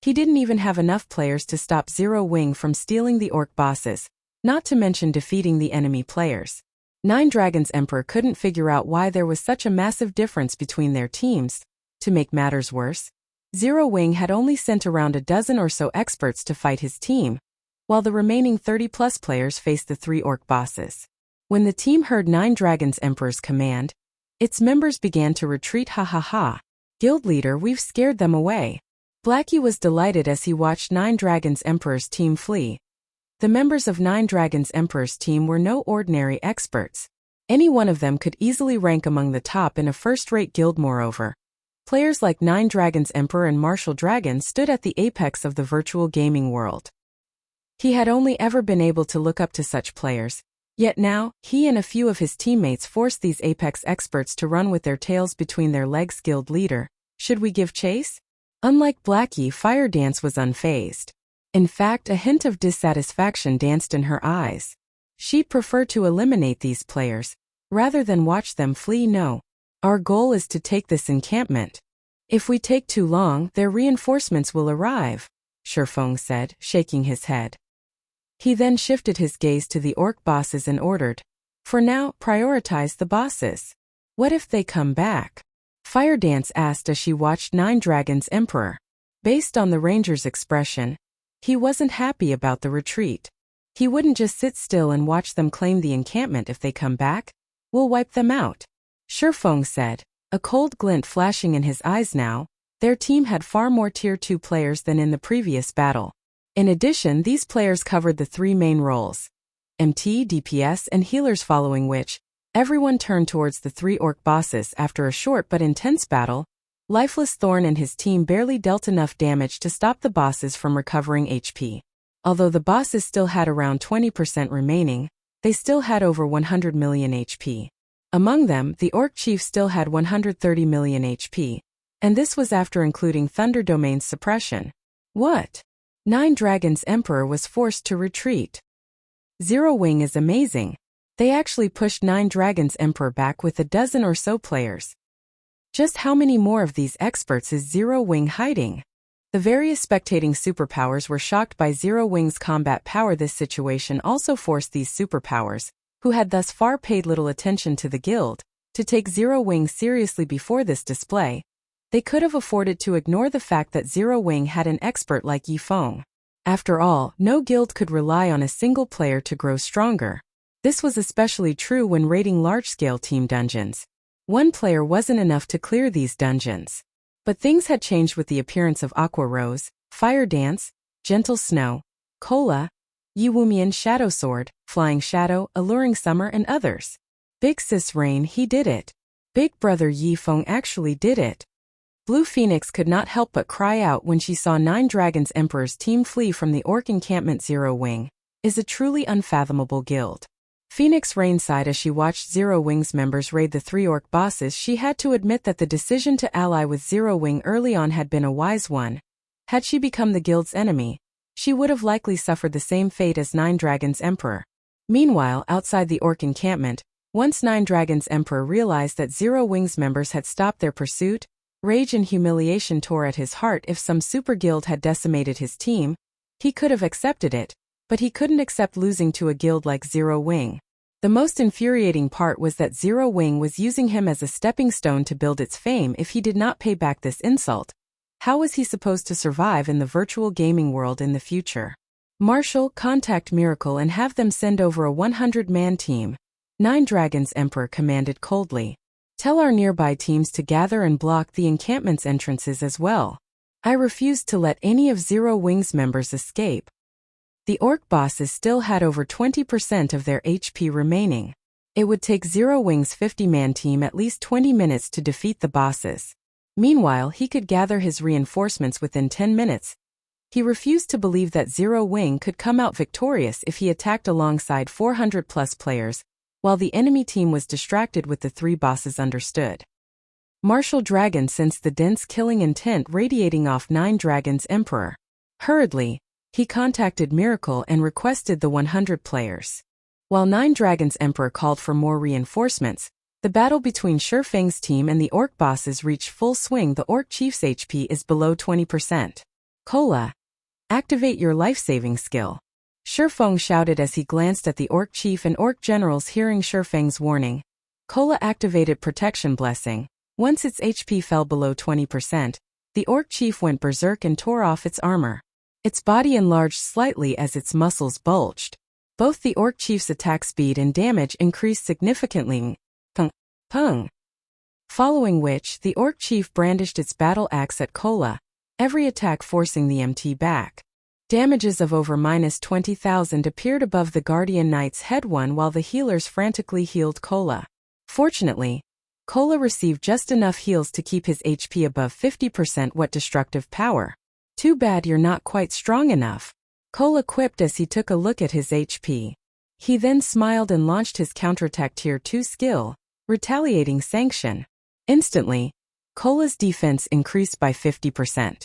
He didn't even have enough players to stop Zero Wing from stealing the orc bosses, not to mention defeating the enemy players. Nine Dragons Emperor couldn't figure out why there was such a massive difference between their teams. To make matters worse, Zero Wing had only sent around a dozen or so experts to fight his team, while the remaining 30+ players faced the 3 orc bosses. When the team heard Nine Dragons Emperor's command, its members began to retreat. Ha ha ha. Guild leader, we've scared them away. Blackie was delighted as he watched Nine Dragons Emperor's team flee. The members of Nine Dragons Emperor's team were no ordinary experts. Any one of them could easily rank among the top in a first-rate guild. Moreover, players like Nine Dragons Emperor and Martial Dragon stood at the apex of the virtual gaming world. He had only ever been able to look up to such players, yet now, he and a few of his teammates forced these apex experts to run with their tails between their legs. Guild leader, should we give chase? Unlike Blackie, Fire Dance was unfazed. In fact, a hint of dissatisfaction danced in her eyes. She'd prefer to eliminate these players, rather than watch them flee. No. Our goal is to take this encampment. If we take too long, their reinforcements will arrive, Feng said, shaking his head. He then shifted his gaze to the orc bosses and ordered, for now, prioritize the bosses. What if they come back? Fire Dance asked as she watched Nine Dragons Emperor. Based on the ranger's expression, he wasn't happy about the retreat. He wouldn't just sit still and watch them claim the encampment. If they come back, we'll wipe them out, Feng said, a cold glint flashing in his eyes now. Their team had far more Tier 2 players than in the previous battle. In addition, these players covered the 3 main roles, MT, DPS, and healers, following which, everyone turned towards the 3 orc bosses. After a short but intense battle, Lifeless Thorn and his team barely dealt enough damage to stop the bosses from recovering HP. Although the bosses still had around 20% remaining, they still had over 100 million HP. Among them, the Orc Chief still had 130 million HP, and this was after including Thunder Domain's suppression. What? Nine Dragons Emperor was forced to retreat. Zero Wing is amazing. They actually pushed Nine Dragons Emperor back with a dozen or so players. Just how many more of these experts is Zero Wing hiding? The various spectating superpowers were shocked by Zero Wing's combat power. This situation also forced these superpowers, who had thus far paid little attention to the guild, to take Zero Wing seriously. Before this display, they could have afforded to ignore the fact that Zero Wing had an expert like Feng. After all, no guild could rely on a single player to grow stronger. This was especially true when raiding large-scale team dungeons. One player wasn't enough to clear these dungeons. But things had changed with the appearance of Aqua Rose, Fire Dance, Gentle Snow, Cola, Yiwumian Shadow Sword, Flying Shadow, Alluring Summer, and others. Big Sis Rain, he did it. Big Brother Feng actually did it. Blue Phoenix could not help but cry out when she saw Nine Dragons Emperor's team flee from the orc encampment. Zero Wing is a truly unfathomable guild. Phoenix Rain sighed as she watched Zero Wing's members raid the 3 orc bosses. She had to admit that the decision to ally with Zero Wing early on had been a wise one. Had she become the guild's enemy, she would have likely suffered the same fate as Nine Dragons Emperor. Meanwhile, outside the orc encampment, once Nine Dragons Emperor realized that Zero Wing's members had stopped their pursuit, rage and humiliation tore at his heart. If some super guild had decimated his team, he could have accepted it, but he couldn't accept losing to a guild like Zero Wing. The most infuriating part was that Zero Wing was using him as a stepping stone to build its fame. If he did not pay back this insult, how was he supposed to survive in the virtual gaming world in the future? Marshall, contact Miracle and have them send over a 100-man team, Nine Dragons Emperor commanded coldly. Tell our nearby teams to gather and block the encampment's entrances as well. I refused to let any of Zero Wing's members escape. The orc bosses still had over 20% of their HP remaining. It would take Zero Wing's 50-man team at least 20 minutes to defeat the bosses. Meanwhile, he could gather his reinforcements within 10 minutes. He refused to believe that Zero Wing could come out victorious if he attacked alongside 400+ players, while the enemy team was distracted with the 3 bosses. Understood. Martial Dragon sensed the dense killing intent radiating off Nine Dragons Emperor. Hurriedly, he contacted Miracle and requested the 100 players. While Nine Dragons Emperor called for more reinforcements, the battle between Feng's team and the Orc bosses reached full swing. The Orc Chief's HP is below 20%. Cola, activate your life-saving skill. Feng shouted as he glanced at the Orc Chief and Orc generals. Hearing Feng's warning, Cola activated Protection Blessing. Once its HP fell below 20%, the Orc Chief went berserk and tore off its armor. Its body enlarged slightly as its muscles bulged. Both the Orc Chief's attack speed and damage increased significantly. Pung. Following which, the Orc Chief brandished its battle axe at Cola, every attack forcing the MT back. Damages of over -20,000 appeared above the Guardian Knight's head while the healers frantically healed Cola. Fortunately, Cola received just enough heals to keep his HP above 50%. What destructive power. Too bad you're not quite strong enough, Cola quipped as he took a look at his HP. He then smiled and launched his counterattack Tier 2 skill, Retaliating Sanction. Instantly, Cola's defense increased by 50%.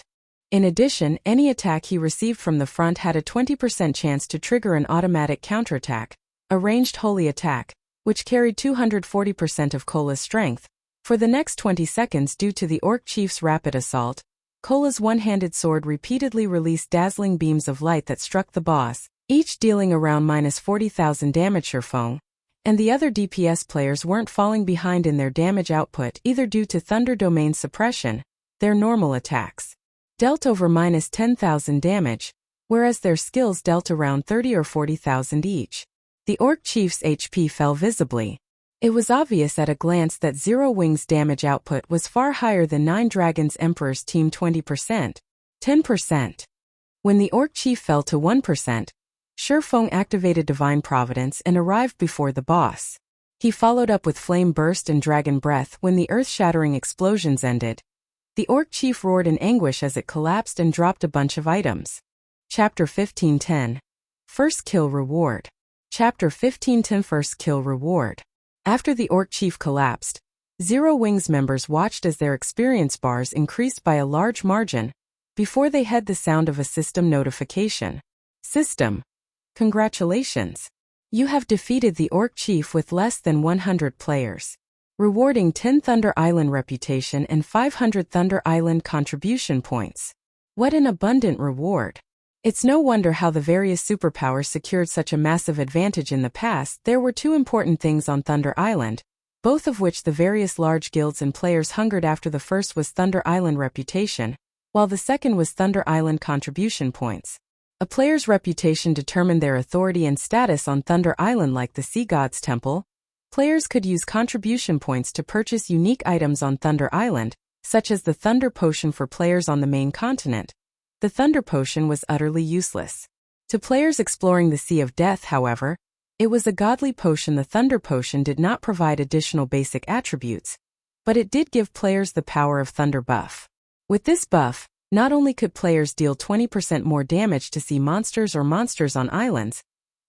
In addition, any attack he received from the front had a 20% chance to trigger an automatic counterattack, a ranged holy attack, which carried 240% of Cola's strength. For the next 20 seconds due to the Orc Chief's rapid assault, Cola's one-handed sword repeatedly released dazzling beams of light that struck the boss, each dealing around -40,000 damage. Feng and the other DPS players weren't falling behind in their damage output either due to Thunder Domain suppression. Their normal attacks dealt over -10,000 damage, whereas their skills dealt around 30 or 40,000 each. The Orc Chief's HP fell visibly. It was obvious at a glance that Zero Wing's damage output was far higher than Nine Dragons Emperor's team 20%, 10%. When the Orc Chief fell to 1%, Feng activated Divine Providence and arrived before the boss. He followed up with Flame Burst and Dragon Breath. When the earth-shattering explosions ended, the Orc Chief roared in anguish as it collapsed and dropped a bunch of items. Chapter 1510. First Kill Reward. Chapter 1510 First Kill Reward. After the Orc Chief collapsed, Zero Wing's members watched as their experience bars increased by a large margin. Before they had the sound of a system notification. System. Congratulations. You have defeated the Orc Chief with less than 100 players. Rewarding 10 Thunder Island reputation and 500 Thunder Island contribution points. What an abundant reward. It's no wonder how the various superpowers secured such a massive advantage in the past. There were two important things on Thunder Island, both of which the various large guilds and players hungered after. The first was Thunder Island reputation, while the second was Thunder Island contribution points. A player's reputation determined their authority and status on Thunder Island. Like the Sea God's Temple, players could use contribution points to purchase unique items on Thunder Island, such as the Thunder Potion for players on the main continent. The Thunder Potion was utterly useless to players exploring the Sea of Death. However, it was a godly potion. The Thunder Potion did not provide additional basic attributes, but it did give players the power of Thunder buff. With this buff, not only could players deal 20% more damage to sea monsters or monsters on islands,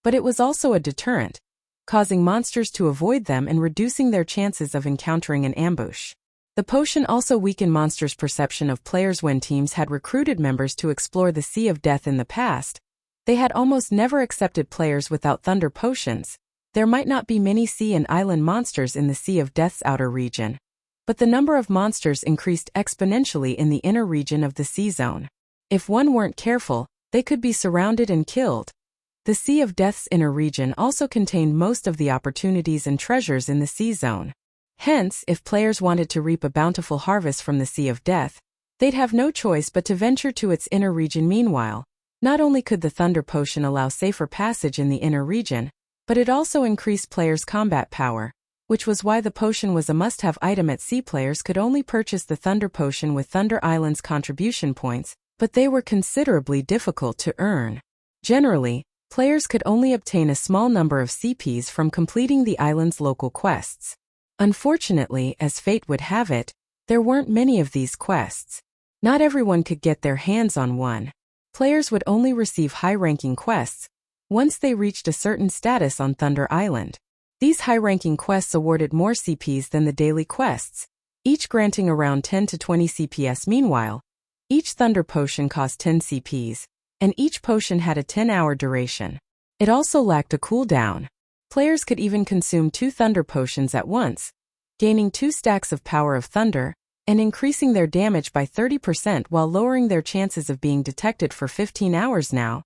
but it was also a deterrent, causing monsters to avoid them and reducing their chances of encountering an ambush. The potion also weakened monsters' perception of players. When teams had recruited members to explore the Sea of Death in the past, they had almost never accepted players without Thunder Potions. There might not be many sea and island monsters in the Sea of Death's outer region, but the number of monsters increased exponentially in the inner region of the Sea Zone. If one weren't careful, they could be surrounded and killed. The Sea of Death's inner region also contained most of the opportunities and treasures in the Sea Zone. Hence, if players wanted to reap a bountiful harvest from the Sea of Death, they'd have no choice but to venture to its inner region. Meanwhile, not only could the Thunder Potion allow safer passage in the inner region, but it also increased players' combat power, which was why the potion was a must-have item at sea. Players could only purchase the Thunder Potion with Thunder Island's contribution points, but they were considerably difficult to earn. Generally, players could only obtain a small number of CPs from completing the island's local quests. Unfortunately, as fate would have it, there weren't many of these quests. Not everyone could get their hands on one. Players would only receive high-ranking quests once they reached a certain status on Thunder Island. These high-ranking quests awarded more CPs than the daily quests, each granting around 10 to 20 CPS. Meanwhile, each Thunder potion cost 10 CPs, and each potion had a 10-hour duration. It also lacked a cooldown. Players could even consume 2 Thunder potions at once, gaining 2 stacks of Power of Thunder, and increasing their damage by 30% while lowering their chances of being detected for 15 hours now.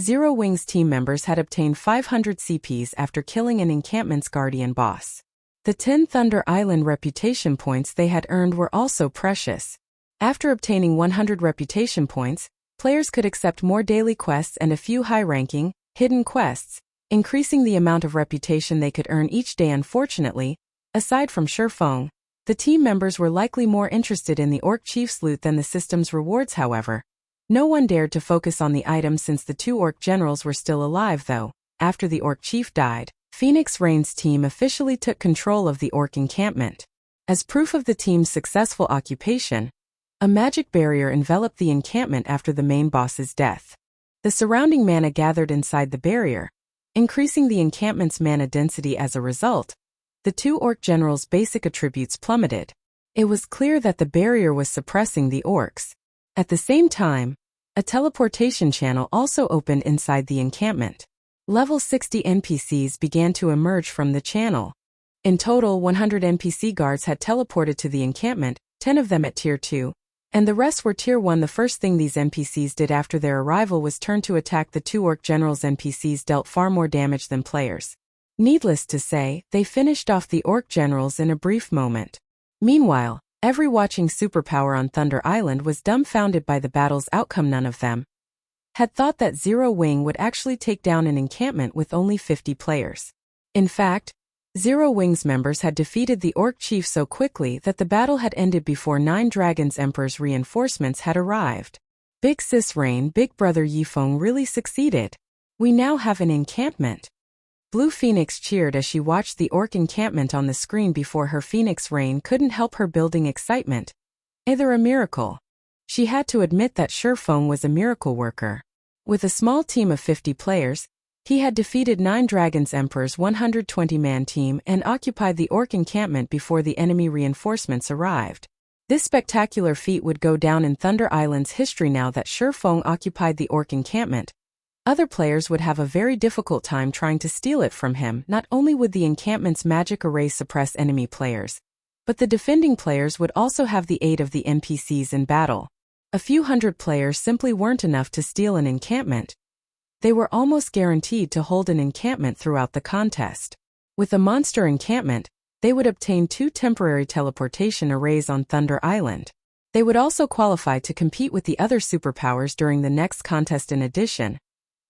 Zero Wings team members had obtained 500 CPs after killing an encampment's guardian boss. The 10 Thunder Island reputation points they had earned were also precious. After obtaining 100 reputation points, players could accept more daily quests and a few high-ranking, hidden quests, increasing the amount of reputation they could earn each day. Unfortunately, aside from Feng, the team members were likely more interested in the Orc Chief's loot than the system's rewards. However, no one dared to focus on the items since the 2 Orc generals were still alive. Though, after the Orc Chief died, Phoenix Rain's team officially took control of the Orc encampment. As proof of the team's successful occupation, a magic barrier enveloped the encampment after the main boss's death. The surrounding mana gathered inside the barrier, increasing the encampment's mana density. As a result, the 2 Orc generals' basic attributes plummeted. It was clear that the barrier was suppressing the orcs. At the same time, a teleportation channel also opened inside the encampment. Level 60 NPCs began to emerge from the channel. In total, 100 NPC guards had teleported to the encampment, 10 of them at Tier 2, and the rest were Tier 1. The first thing these NPCs did after their arrival was turn to attack the 2 Orc generals. NPCs dealt far more damage than players. Needless to say, they finished off the Orc generals in a brief moment. Meanwhile, every watching superpower on Thunder Island was dumbfounded by the battle's outcome. None of them had thought that Zero Wing would actually take down an encampment with only 50 players. In fact, Zero Wing's members had defeated the Orc Chief so quickly that the battle had ended before 9 Dragons Emperor's reinforcements had arrived. Big Sis Rain, Big Brother Yifeng really succeeded. We now have an encampment. Blue Phoenix cheered as she watched the Orc encampment on the screen before her. Phoenix Rain couldn't help her building excitement. Either a miracle. She had to admit that Feng was a miracle worker. With a small team of 50 players, he had defeated 9 Dragons Emperor's 120-man team and occupied the Orc encampment before the enemy reinforcements arrived. This spectacular feat would go down in Thunder Island's history. Now that Feng occupied the Orc encampment, other players would have a very difficult time trying to steal it from him. Not only would the encampment's magic array suppress enemy players, but the defending players would also have the aid of the NPCs in battle. A few hundred players simply weren't enough to steal an encampment. They were almost guaranteed to hold an encampment throughout the contest. With a monster encampment, they would obtain 2 temporary teleportation arrays on Thunder Island. They would also qualify to compete with the other superpowers during the next contest. In addition,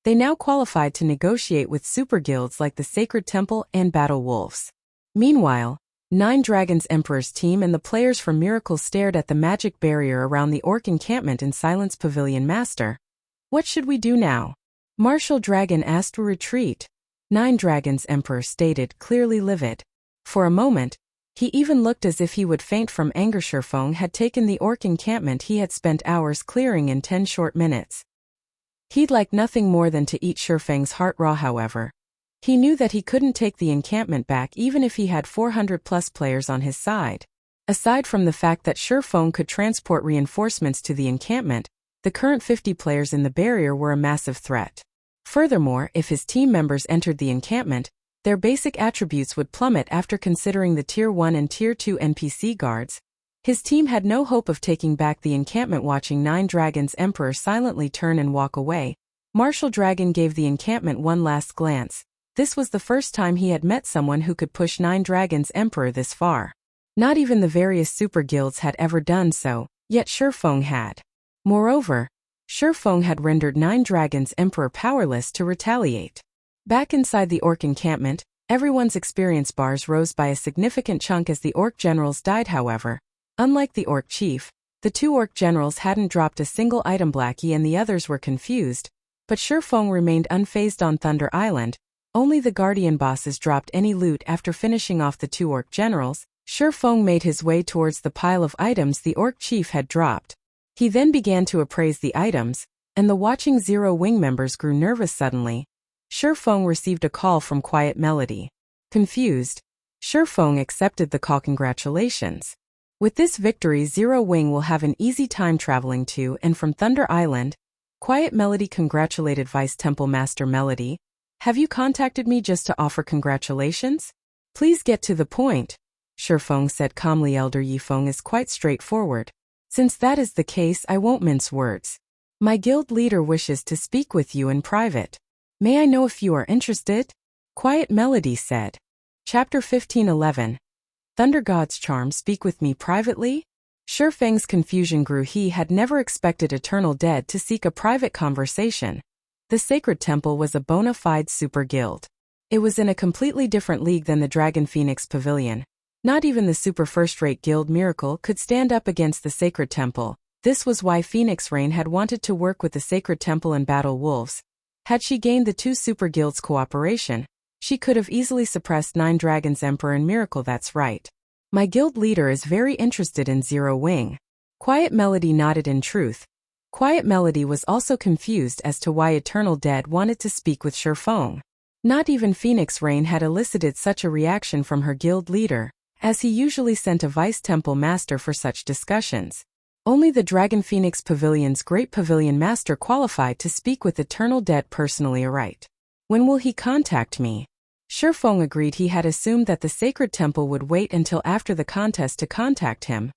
they now qualified to negotiate with super guilds like the Sacred Temple and Battle Wolves. Meanwhile, 9 Dragons Emperor's team and the players from Miracle stared at the magic barrier around the Orc encampment in silence. Pavilion Master, what should we do now? Martial Dragon asked. Retreat. 9 Dragons Emperor stated, clearly livid. For a moment, he even looked as if he would faint from anger. Feng had taken the Orc encampment he had spent hours clearing in 10 short minutes. He'd like nothing more than to eat Feng's heart raw. However, he knew that he couldn't take the encampment back even if he had 400+ players on his side. Aside from the fact that Feng could transport reinforcements to the encampment, the current 50 players in the barrier were a massive threat. Furthermore, if his team members entered the encampment, their basic attributes would plummet. After considering the Tier 1 and Tier 2 NPC guards, his team had no hope of taking back the encampment. Watching 9 Dragons Emperor silently turn and walk away, Martial Dragon gave the encampment one last glance. This was the first time he had met someone who could push 9 Dragons Emperor this far. Not even the various super guilds had ever done so, yet Feng had. Moreover, Feng had rendered 9 Dragons Emperor powerless to retaliate. Back inside the Orc encampment, everyone's experience bars rose by a significant chunk as the Orc generals died. However, unlike the Orc Chief, the 2 Orc generals hadn't dropped a single item. Blackie and the others were confused, but Feng remained unfazed on Thunder Island. Only the Guardian bosses dropped any loot. After finishing off the 2 Orc generals, Feng made his way towards the pile of items the Orc Chief had dropped. He then began to appraise the items, and the watching Zero Wing members grew nervous. Suddenly, Feng received a call from Quiet Melody. Confused, Feng accepted the call. Congratulations. With this victory, Zero Wing will have an easy time traveling to and from Thunder Island. Quiet Melody congratulated Vice Temple Master Melody. Have you contacted me just to offer congratulations? Please get to the point. Sure, Feng said calmly. Elder Yi Feng is quite straightforward. Since that is the case, I won't mince words. My guild leader wishes to speak with you in private. May I know if you are interested? Quiet Melody said. Chapter 15:11. Thunder God's Charm. Speak with me privately? Sure, Feng's confusion grew. He had never expected Eternal Dead to seek a private conversation. The Sacred Temple was a bona fide super guild. It was in a completely different league than the Dragon Phoenix Pavilion. Not even the super first-rate guild Miracle could stand up against the Sacred Temple. This was why Phoenix Rain had wanted to work with the Sacred Temple and battle wolves. Had she gained the two super guilds' cooperation, she could have easily suppressed Nine Dragons Emperor and Miracle. That's right. My guild leader is very interested in Zero Wing. Quiet Melody nodded. In truth, Quiet Melody was also confused as to why Eternal Dead wanted to speak with Sure Feng. Not even Phoenix Rain had elicited such a reaction from her guild leader, as he usually sent a Vice Temple Master for such discussions. Only the Dragon Phoenix Pavilion's Great Pavilion Master qualified to speak with Eternal Dead personally. Right. When will he contact me? Sure Feng agreed. He had assumed that the Sacred Temple would wait until after the contest to contact him.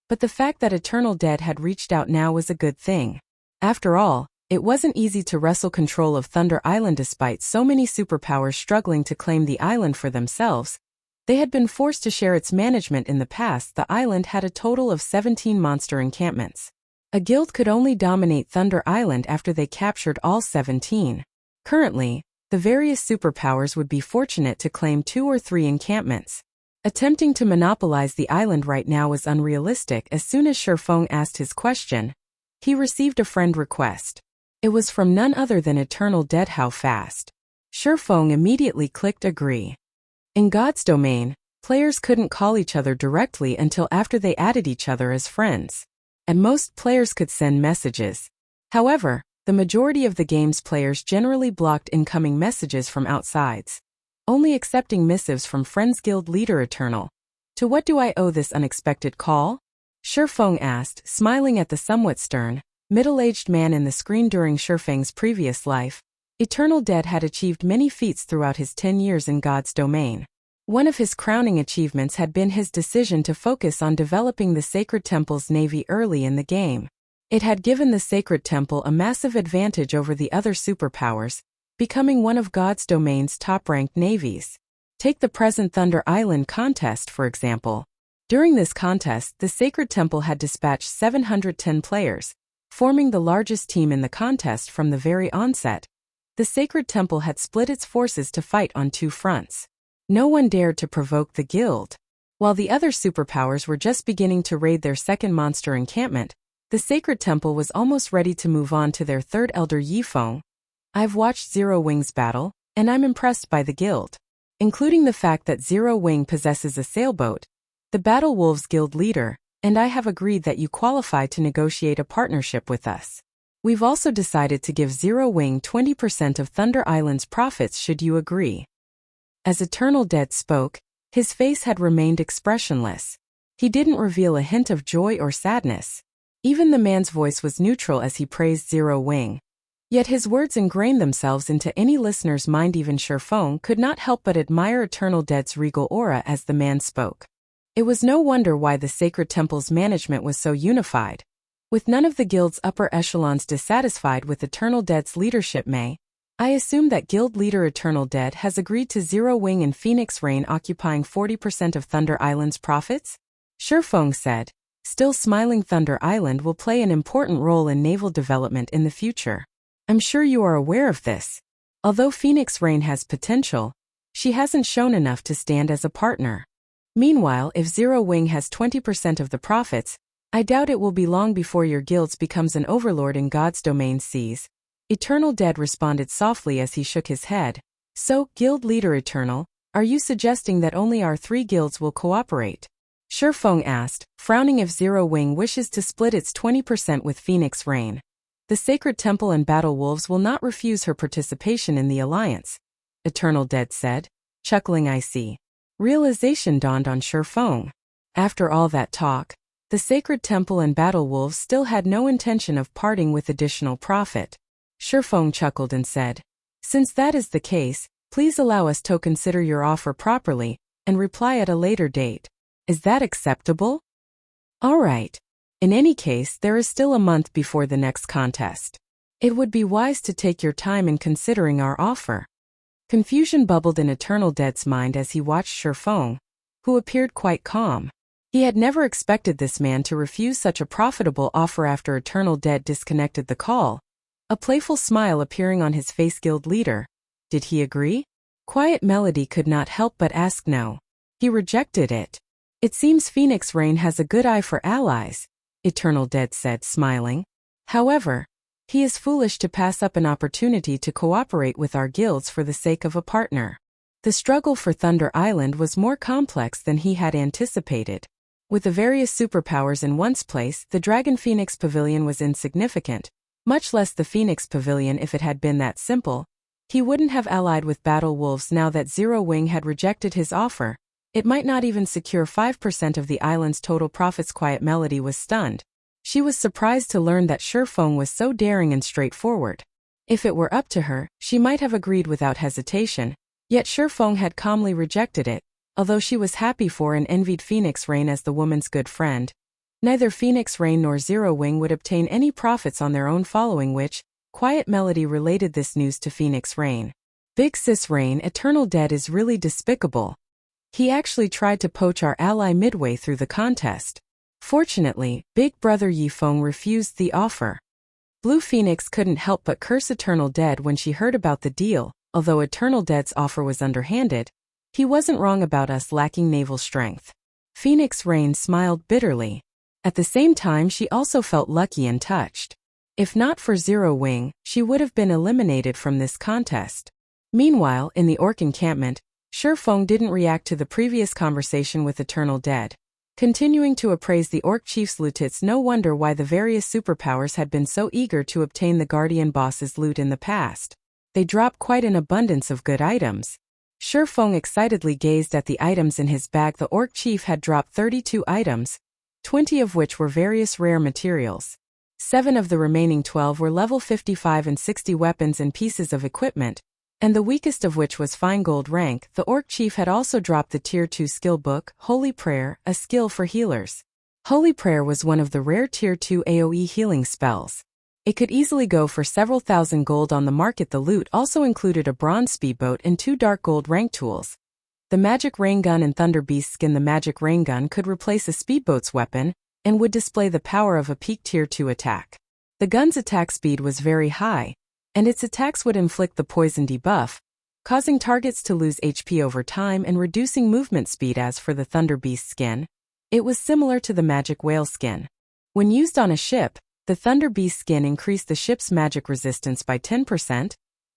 But the fact that Eternal Dead had reached out now was a good thing. After all, it wasn't easy to wrestle control of Thunder Island despite so many superpowers struggling to claim the island for themselves. They had been forced to share its management in the past. The island had a total of 17 monster encampments. A guild could only dominate Thunder Island after they captured all 17. Currently, the various superpowers would be fortunate to claim 2 or 3 encampments. Attempting to monopolize the island right now was unrealistic. As soon as Sure Feng asked his question, he received a friend request. It was from none other than Eternal Dead. How fast? Sure Feng immediately clicked agree. In God's domain, players couldn't call each other directly until after they added each other as friends. And most players could send messages. However, the majority of the game's players generally blocked incoming messages from outsides, only accepting missives from friends. Guild leader Eternal. To what do I owe this unexpected call? Sure Feng asked, smiling at the somewhat stern, middle-aged man in the screen. During Sure Feng's previous life, Eternal Dead had achieved many feats throughout his 10 years in God's domain. One of his crowning achievements had been his decision to focus on developing the Sacred Temple's navy early in the game. It had given the Sacred Temple a massive advantage over the other superpowers, becoming one of God's domain's top-ranked navies. Take the present Thunder Island contest, for example. During this contest, the Sacred Temple had dispatched 710 players, forming the largest team in the contest from the very onset. The Sacred Temple had split its forces to fight on 2 fronts. No one dared to provoke the guild. While the other superpowers were just beginning to raid their second monster encampment, the Sacred Temple was almost ready to move on to their third. Elder Yi Feng. I've watched Zero Wing's battle, and I'm impressed by the guild. Including the fact that Zero Wing possesses a sailboat, the Battle Wolves Guild leader, and I have agreed that you qualify to negotiate a partnership with us. We've also decided to give Zero Wing 20% of Thunder Island's profits should you agree. As Eternal Dead spoke, his face had remained expressionless. He didn't reveal a hint of joy or sadness. Even the man's voice was neutral as he praised Zero Wing. Yet his words ingrained themselves into any listener's mind. Even Sure Feng could not help but admire Eternal Dead's regal aura as the man spoke. It was no wonder why the Sacred Temple's management was so unified. With none of the guild's upper echelons dissatisfied with Eternal Dead's leadership, I assume that guild leader Eternal Dead has agreed to Zero Wing and Phoenix Rain occupying 40% of Thunder Island's profits? Sure Feng said, still smiling. Thunder Island will play an important role in naval development in the future. I'm sure you are aware of this. Although Phoenix Rain has potential, she hasn't shown enough to stand as a partner. Meanwhile, if Zero Wing has 20% of the profits, I doubt it will be long before your guilds becomes an overlord in God's domain seas. Eternal Dead responded softly as he shook his head. So, guild leader Eternal, are you suggesting that only our 3 guilds will cooperate? Sure Feng asked, frowning. If Zero Wing wishes to split its 20% with Phoenix Rain, the Sacred Temple and Battle Wolves will not refuse her participation in the alliance. Eternal Dead said, chuckling. I see. Realization dawned on Sure Feng. After all that talk, The Sacred Temple and Battle Wolves still had no intention of parting with additional profit. Feng chuckled and said, "Since that is the case, please allow us to consider your offer properly and reply at a later date. Is that acceptable?" "All right. In any case, there is still a month before the next contest. It would be wise to take your time in considering our offer." Confusion bubbled in Eternal Dead's mind as he watched Feng, who appeared quite calm. He had never expected this man to refuse such a profitable offer after Eternal Dead disconnected the call, a playful smile appearing on his face. Guild leader. Did he agree? Quiet Melody could not help but ask. No. He rejected it. "It seems Phoenix Rain has a good eye for allies," Eternal Dead said, smiling. "However, he is foolish to pass up an opportunity to cooperate with our guilds for the sake of a partner." The struggle for Thunder Island was more complex than he had anticipated. With the various superpowers in one's place, the Dragon Phoenix Pavilion was insignificant, much less the Phoenix Pavilion. If it had been that simple, he wouldn't have allied with Battle Wolves. Now that Zero Wing had rejected his offer, it might not even secure 5% of the island's total profits. Quiet Melody was stunned. She was surprised to learn that Feng was so daring and straightforward. If it were up to her, she might have agreed without hesitation, yet Feng had calmly rejected it. Although she was happy for and envied Phoenix Rain as the woman's good friend, neither Phoenix Rain nor Zero Wing would obtain any profits on their own. Following which, Quiet Melody related this news to Phoenix Rain. "Big Sis Rain, Eternal Dead is really despicable. He actually tried to poach our ally midway through the contest. Fortunately, Big Brother Feng refused the offer." Blue Phoenix couldn't help but curse Eternal Dead when she heard about the deal. Although Eternal Dead's offer was underhanded, he wasn't wrong about us lacking naval strength. Phoenix Rain smiled bitterly. At the same time, she also felt lucky and touched. If not for Zero Wing, she would have been eliminated from this contest. Meanwhile, in the Orc encampment, Feng didn't react to the previous conversation with Eternal Dead. Continuing to appraise the Orc chief's loot, it's no wonder why the various superpowers had been so eager to obtain the Guardian boss's loot in the past. They dropped quite an abundance of good items. Feng excitedly gazed at the items in his bag. The Orc chief had dropped 32 items, 20 of which were various rare materials. 7 of the remaining 12 were level 55 and 60 weapons and pieces of equipment, and the weakest of which was fine gold rank. The Orc chief had also dropped the Tier 2 skill book, Holy Prayer, a skill for healers. Holy Prayer was one of the rare Tier 2 AoE healing spells. It could easily go for several thousand gold on the market. The loot also included a bronze speedboat and 2 dark gold rank tools. The magic rain gun and Thunder Beast skin. The magic rain gun could replace a speedboat's weapon and would display the power of a peak Tier 2 attack. The gun's attack speed was very high, and its attacks would inflict the poison debuff, causing targets to lose HP over time and reducing movement speed. As for the Thunder Beast skin, it was similar to the magic whale skin. When used on a ship, the Thunder Beast skin increased the ship's magic resistance by 10%,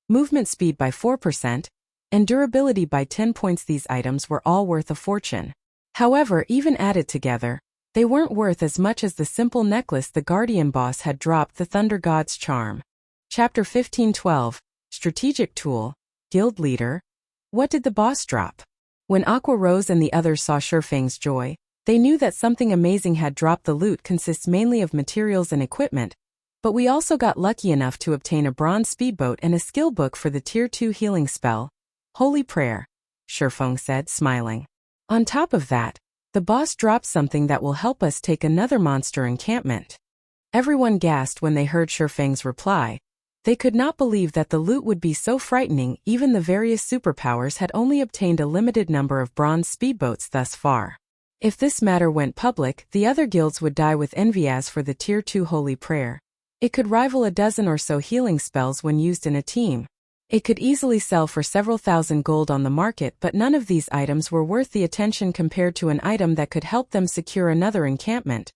movement speed by 4%, and durability by 10 points. These items were all worth a fortune. However, even added together, they weren't worth as much as the simple necklace the Guardian boss had dropped. The Thunder God's Charm. Chapter 15:12, Strategic Tool, Guild Leader. What did the boss drop? When Aqua Rose and the others saw Feng's joy, they knew that something amazing had dropped. The loot consists mainly of materials and equipment, but we also got lucky enough to obtain a bronze speedboat and a skill book for the Tier 2 healing spell, Holy Prayer, Feng said, smiling. On top of that, the boss dropped something that will help us take another monster encampment. Everyone gasped when they heard Feng's reply. They could not believe that the loot would be so frightening. Even the various superpowers had only obtained a limited number of bronze speedboats thus far. If this matter went public, the other guilds would die with envy. As for the Tier 2 Holy Prayer, it could rival a dozen or so healing spells when used in a team. It could easily sell for several thousand gold on the market, but none of these items were worth the attention compared to an item that could help them secure another encampment.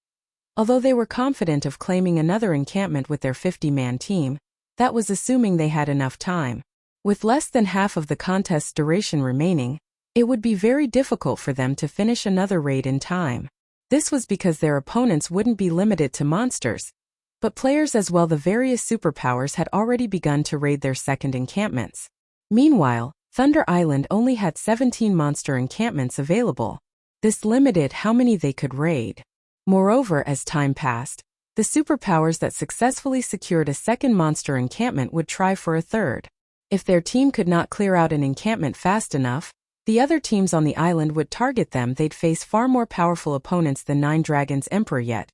Although they were confident of claiming another encampment with their 50-man team, that was assuming they had enough time. With less than half of the contest's duration remaining, it would be very difficult for them to finish another raid in time. This was because their opponents wouldn't be limited to monsters, but players as well. The various superpowers had already begun to raid their second encampments. Meanwhile, Thunder Island only had 17 monster encampments available. This limited how many they could raid. Moreover, as time passed, the superpowers that successfully secured a second monster encampment would try for a third. If their team could not clear out an encampment fast enough, the other teams on the island would target them. They'd face far more powerful opponents than Nine Dragons Emperor yet.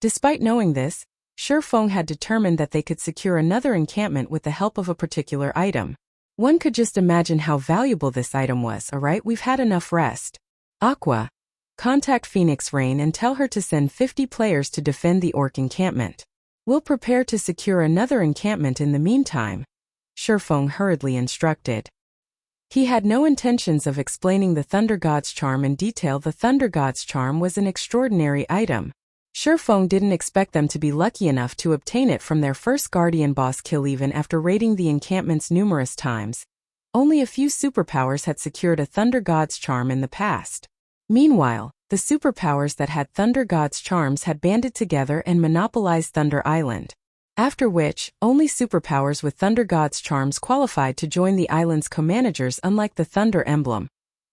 Despite knowing this, Feng had determined that they could secure another encampment with the help of a particular item. One could just imagine how valuable this item was. Alright, we've had enough rest. Aqua, contact Phoenix Rain and tell her to send 50 players to defend the orc encampment. We'll prepare to secure another encampment in the meantime, Feng hurriedly instructed. He had no intentions of explaining the Thunder God's Charm in detail. The Thunder God's Charm was an extraordinary item. Feng didn't expect them to be lucky enough to obtain it from their first Guardian boss kill. Even after raiding the encampments numerous times, only a few superpowers had secured a Thunder God's Charm in the past. Meanwhile, the superpowers that had Thunder God's Charms had banded together and monopolized Thunder Island. After which, only superpowers with Thunder God's Charms qualified to join the island's co-managers. Unlike the Thunder Emblem,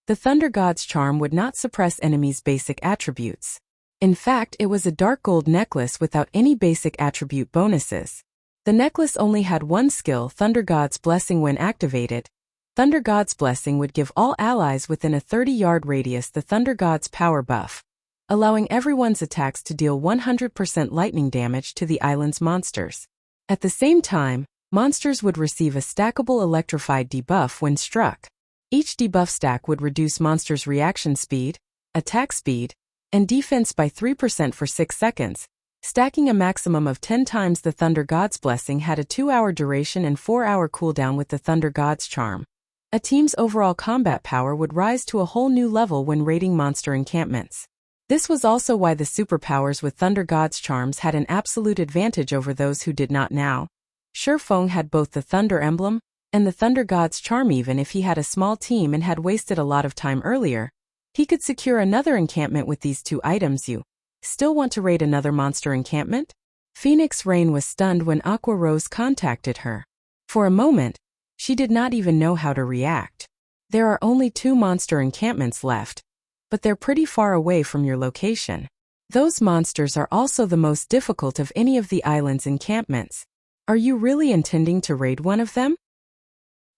the Thunder God's Charm would not suppress enemies' basic attributes. In fact, it was a dark gold necklace without any basic attribute bonuses. The necklace only had one skill, Thunder God's Blessing. When activated, Thunder God's Blessing would give all allies within a 30-yard radius the Thunder God's power buff, allowing everyone's attacks to deal 100% lightning damage to the island's monsters. At the same time, monsters would receive a stackable electrified debuff when struck. Each debuff stack would reduce monsters' reaction speed, attack speed, and defense by 3% for 6 seconds, stacking a maximum of 10 times. The Thunder God's Blessing had a 2-hour duration and 4-hour cooldown. With the Thunder God's Charm, a team's overall combat power would rise to a whole new level when raiding monster encampments. This was also why the superpowers with Thunder God's Charms had an absolute advantage over those who did not. Now, Feng had both the Thunder Emblem and the Thunder God's Charm. Even if he had a small team and had wasted a lot of time earlier, he could secure another encampment with these two items. You still want to raid another monster encampment? Phoenix Rain was stunned when Aqua Rose contacted her. For a moment, she did not even know how to react. There are only 2 monster encampments left, but they're pretty far away from your location. Those monsters are also the most difficult of any of the island's encampments. Are you really intending to raid one of them?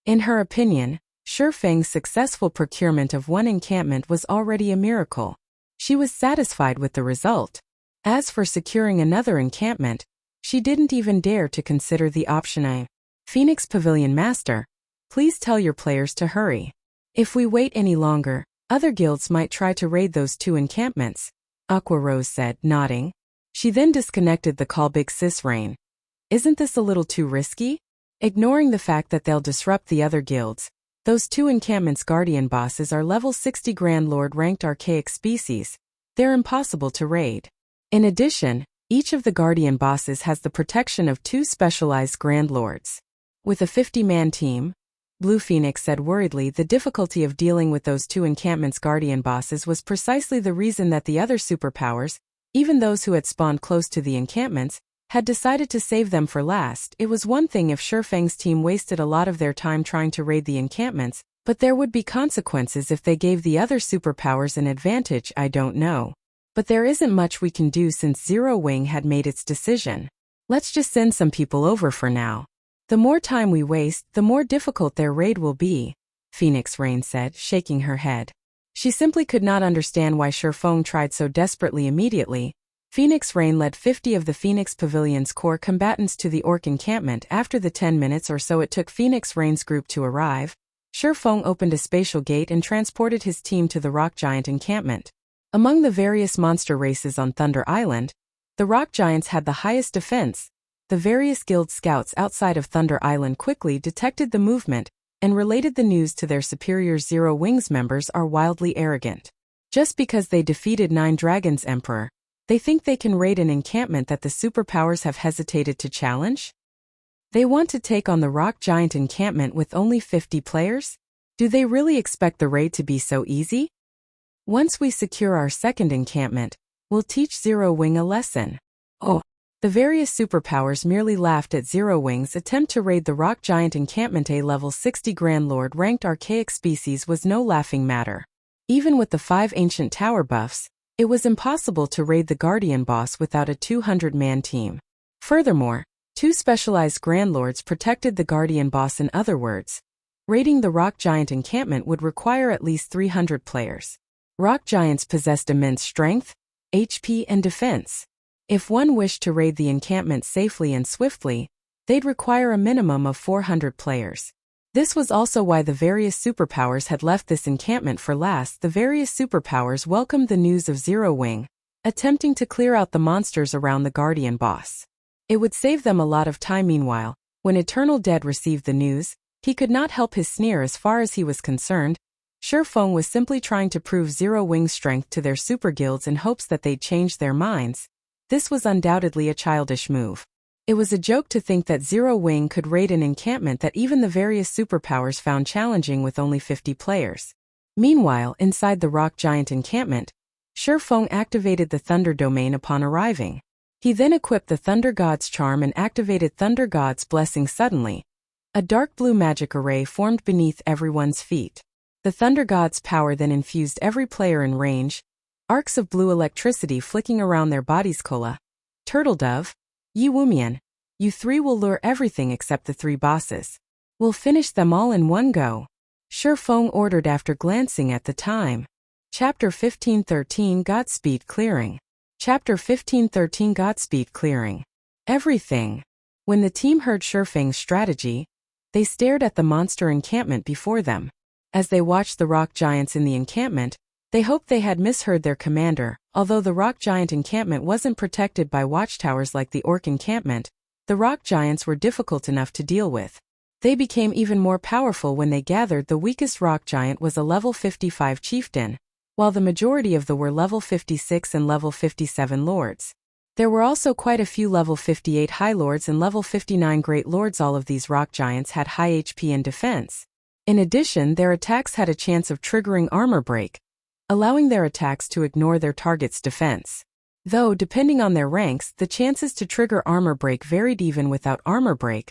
In her opinion, Feng's successful procurement of one encampment was already a miracle. She was satisfied with the result. As for securing another encampment, she didn't even dare to consider the option. Phoenix Pavilion Master, please tell your players to hurry. If we wait any longer, other guilds might try to raid those 2 encampments, Aqua Rose said, nodding. She then disconnected the call. Big Sis Rain, isn't this a little too risky? Ignoring the fact that they'll disrupt the other guilds, those 2 encampments' guardian bosses are level 60 Grand Lord ranked archaic species. They're impossible to raid. In addition, each of the guardian bosses has the protection of 2 specialized Grand Lords. With a 50-man team, Blue Phoenix said worriedly, the difficulty of dealing with those 2 encampments' guardian bosses was precisely the reason that the other superpowers, even those who had spawned close to the encampments, had decided to save them for last. It was one thing if Feng's team wasted a lot of their time trying to raid the encampments, but there would be consequences if they gave the other superpowers an advantage. I don't know. But there isn't much we can do since Zero Wing had made its decision. Let's just send some people over for now. The more time we waste, the more difficult their raid will be, Phoenix Rain said, shaking her head. She simply could not understand why Feng tried so desperately. Immediately, Phoenix Rain led 50 of the Phoenix Pavilion's core combatants to the orc encampment. After the 10 minutes or so it took Phoenix Rain's group to arrive, Feng opened a spatial gate and transported his team to the rock giant encampment. Among the various monster races on Thunder Island, the rock giants had the highest defense. The various guild scouts outside of Thunder Island quickly detected the movement and related the news to their superiors. Zero Wings members are wildly arrogant. Just because they defeated 9 Dragons Emperor, they think they can raid an encampment that the superpowers have hesitated to challenge? They want to take on the rock giant encampment with only 50 players? Do they really expect the raid to be so easy? Once we secure our second encampment, we'll teach Zero Wing a lesson. Oh. The various superpowers merely laughed at Zero Wing's attempt to raid the rock giant encampment. A level 60 Grand Lord ranked archaic species was no laughing matter. Even with the 5 ancient tower buffs, It was impossible to raid the Guardian boss without a 200-man team. Furthermore, 2 specialized Grandlords protected the Guardian boss. In other words, raiding the Rock Giant encampment would require at least 300 players. Rock Giants possessed immense strength, HP, and defense. If one wished to raid the encampment safely and swiftly, they'd require a minimum of 400 players. This was also why the various superpowers had left this encampment for last. The various superpowers welcomed the news of Zero Wing, attempting to clear out the monsters around the Guardian boss. It would save them a lot of time. Meanwhile, when Eternal Dead received the news, he could not help his sneer. As far as he was concerned, Feng was simply trying to prove Zero Wing's strength to their super guilds in hopes that they'd change their minds. This was undoubtedly a childish move. It was a joke to think that Zero Wing could raid an encampment that even the various superpowers found challenging with only 50 players. Meanwhile, inside the Rock Giant encampment, Feng activated the Thunder Domain upon arriving. He then equipped the Thunder God's Charm and activated Thunder God's Blessing. Suddenly, a dark blue magic array formed beneath everyone's feet. The Thunder God's power then infused every player in range, arcs of blue electricity flicking around their bodies. Kola, Turtledove, Yi Wumian, you 3 will lure everything except the 3 bosses. We'll finish them all in one go. Feng ordered after glancing at the time. Chapter 15:13 Godspeed Clearing. Chapter 15:13 Godspeed Clearing. Everything. When the team heard Feng's strategy, they stared at the monster encampment before them. As they watched the rock giants in the encampment, they hoped they had misheard their commander. Although the rock giant encampment wasn't protected by watchtowers like the orc encampment, the rock giants were difficult enough to deal with. They became even more powerful when they gathered. The weakest rock giant was a level 55 chieftain, while the majority of them were level 56 and level 57 lords. There were also quite a few level 58 high lords and level 59 great lords. All of these rock giants had high HP and defense. In addition, their attacks had a chance of triggering armor break, allowing their attacks to ignore their target's defense. Though, depending on their ranks, the chances to trigger armor break varied. Even without armor break,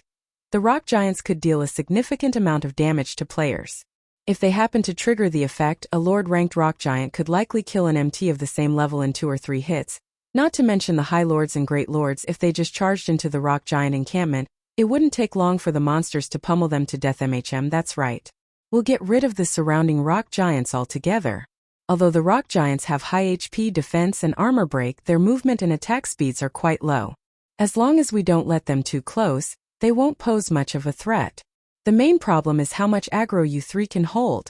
the rock giants could deal a significant amount of damage to players. If they happened to trigger the effect, a lord-ranked rock giant could likely kill an MT of the same level in 2 or 3 hits, not to mention the high lords and great lords. If they just charged into the rock giant encampment, it wouldn't take long for the monsters to pummel them to death. That's right. We'll get rid of the surrounding rock giants altogether. Although the rock giants have high HP, defense, and armor break, their movement and attack speeds are quite low. As long as we don't let them too close, they won't pose much of a threat. The main problem is how much aggro you 3 can hold,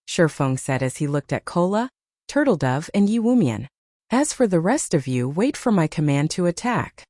Feng said as he looked at Kola, Turtledove, and Yi Wumian. As for the rest of you, wait for my command to attack.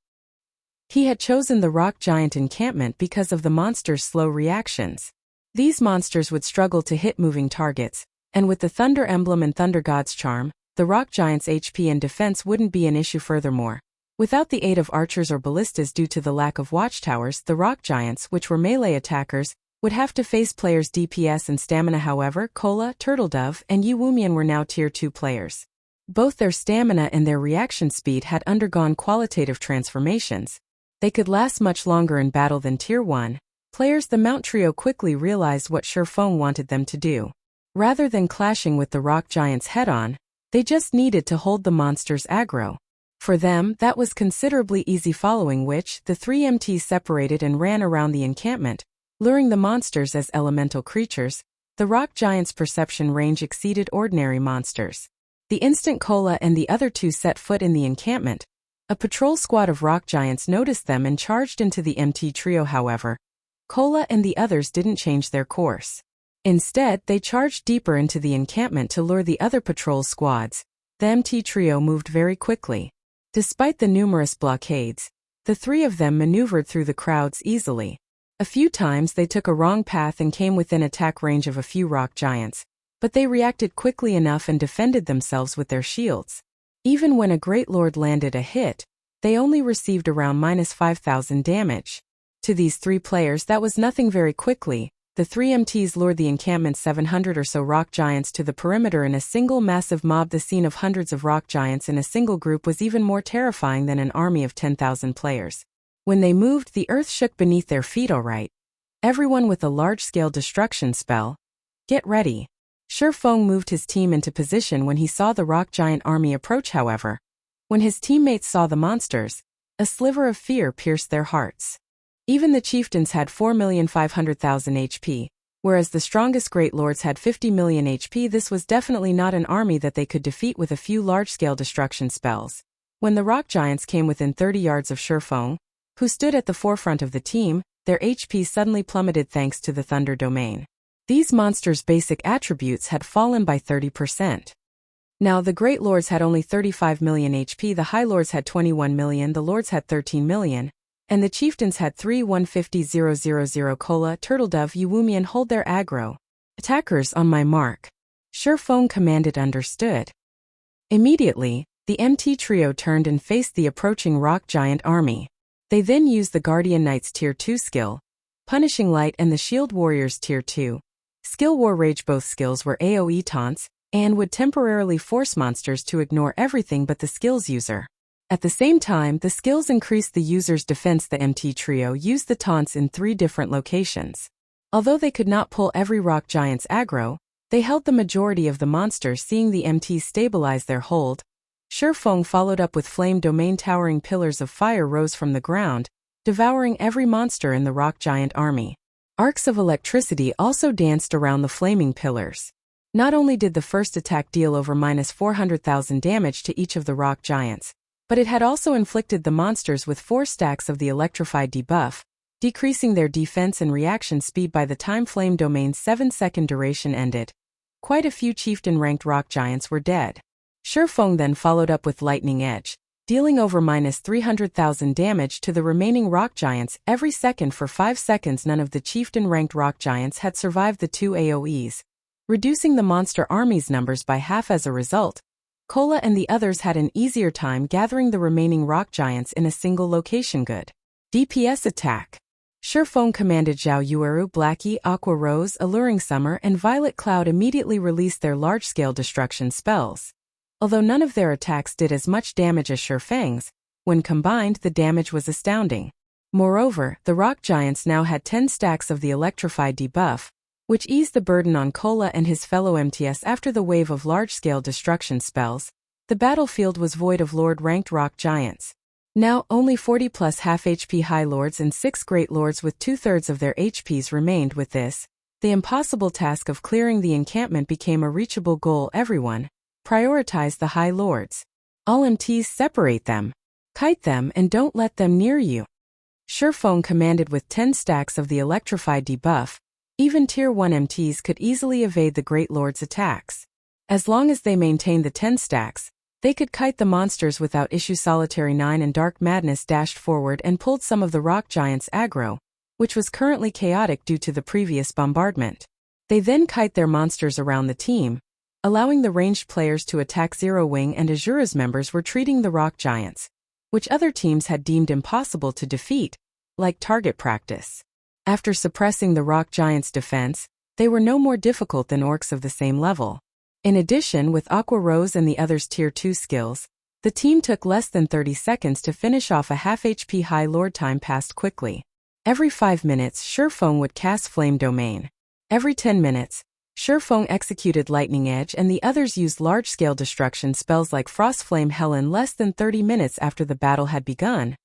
He had chosen the rock giant encampment because of the monsters' slow reactions. These monsters would struggle to hit moving targets, and with the Thunder Emblem and Thunder God's Charm, the rock giant's HP and defense wouldn't be an issue. Furthermore, without the aid of archers or ballistas due to the lack of watchtowers, the rock giants, which were melee attackers, would have to face players' DPS and stamina. However, Kola, Turtledove, and Yi Wumian were now tier 2 players. Both their stamina and their reaction speed had undergone qualitative transformations. They could last much longer in battle than tier 1 players. The Mount Trio quickly realized what Feng wanted them to do. Rather than clashing with the rock giants head-on, they just needed to hold the monsters' aggro. For them, that was considerably easy, following which, the 3 MTs separated and ran around the encampment, luring the monsters as elemental creatures. The rock giants' perception range exceeded ordinary monsters. The instant Kola and the other 2 set foot in the encampment, a patrol squad of rock giants noticed them and charged into the MT trio. However, Kola and the others didn't change their course. Instead, they charged deeper into the encampment to lure the other patrol squads. The MT trio moved very quickly. Despite the numerous blockades, the 3 of them maneuvered through the crowds easily. A few times they took a wrong path and came within attack range of a few rock giants, but they reacted quickly enough and defended themselves with their shields. Even when a great lord landed a hit, they only received around -5,000 damage. To these 3 players, that was nothing. Very quickly, the 3 MTs lured the encampment's 700 or so rock giants to the perimeter in a single massive mob. The scene of hundreds of rock giants in a single group was even more terrifying than an army of 10,000 players. When they moved, the earth shook beneath their feet. Alright. Everyone with a large-scale destruction spell, get ready. Feng moved his team into position when he saw the rock giant army approach. However, when his teammates saw the monsters, a sliver of fear pierced their hearts. Even the chieftains had 4,500,000 HP, whereas the strongest great lords had 50 million HP. This was definitely not an army that they could defeat with a few large-scale destruction spells. When the rock giants came within 30 yards of Feng, who stood at the forefront of the team, their HP suddenly plummeted thanks to the Thunder Domain. These monsters' basic attributes had fallen by 30%. Now the Great Lords had only 35 million HP, the High Lords had 21 million, the Lords had 13 million, and the Chieftains had 3,150,000. Kola, Turtledove, Uwumian, hold their aggro. Attackers on my mark. Feng commanded. Understood. Immediately, the MT trio turned and faced the approaching rock giant army. They then used the Guardian Knight's Tier 2 skill, Punishing Light, and the Shield Warrior's Tier 2 skill, War Rage. Both skills were AoE taunts, and would temporarily force monsters to ignore everything but the skill's user. At the same time, the skills increased the user's defense. The MT trio used the taunts in 3 different locations. Although they could not pull every rock giant's aggro, they held the majority of the monsters. Seeing the MTs stabilize their hold, Feng followed up with Flame Domain. Towering pillars of fire rose from the ground, devouring every monster in the rock giant army. Arcs of electricity also danced around the flaming pillars. Not only did the first attack deal over -400,000 damage to each of the rock giants, but it had also inflicted the monsters with 4 stacks of the electrified debuff, decreasing their defense and reaction speed by the time Flame Domain's 7-second duration ended. Quite a few chieftain-ranked rock giants were dead. Feng then followed up with Lightning Edge, dealing over -300,000 damage to the remaining rock giants every second for 5 seconds. None of the chieftain-ranked rock giants had survived the 2 AoEs, reducing the monster army's numbers by half. As a result, Kola and the others had an easier time gathering the remaining rock giants in a single location. Good DPS attack. Feng commanded. Zhao Yueru, Blackie, Aqua Rose, Alluring Summer, and Violet Cloud immediately released their large-scale destruction spells. Although none of their attacks did as much damage as Feng's, when combined the damage was astounding. Moreover, the rock giants now had 10 stacks of the electrified debuff, which eased the burden on Kola and his fellow MTs. After the wave of large-scale destruction spells, the battlefield was void of Lord-ranked rock giants. Now, only 40 plus half HP High Lords and 6 Great Lords with 2/3 of their HPs remained. With this, the impossible task of clearing the encampment became a reachable goal. Everyone, prioritize the High Lords. All MTs, separate them. Kite them and don't let them near you. Feng commanded. With 10 stacks of the electrified debuff, even Tier 1 MTs could easily evade the Great Lord's attacks. As long as they maintained the 10 stacks, they could kite the monsters without issue. Solitary 9 and Dark Madness dashed forward and pulled some of the rock giants' aggro, which was currently chaotic due to the previous bombardment. They then kite their monsters around the team, allowing the ranged players to attack. Zero Wing and Azura's members were treating the rock giants, which other teams had deemed impossible to defeat, like target practice. After suppressing the rock giants' defense, they were no more difficult than orcs of the same level. In addition, with Aqua Rose and the others' Tier 2 skills, the team took less than 30 seconds to finish off a half HP High Lord. Time passed quickly. Every 5 minutes, Feng would cast Flame Domain. Every 10 minutes, Feng executed Lightning Edge, and the others used large-scale destruction spells like Frost Flame. Hell, in less than 30 minutes after the battle had begun,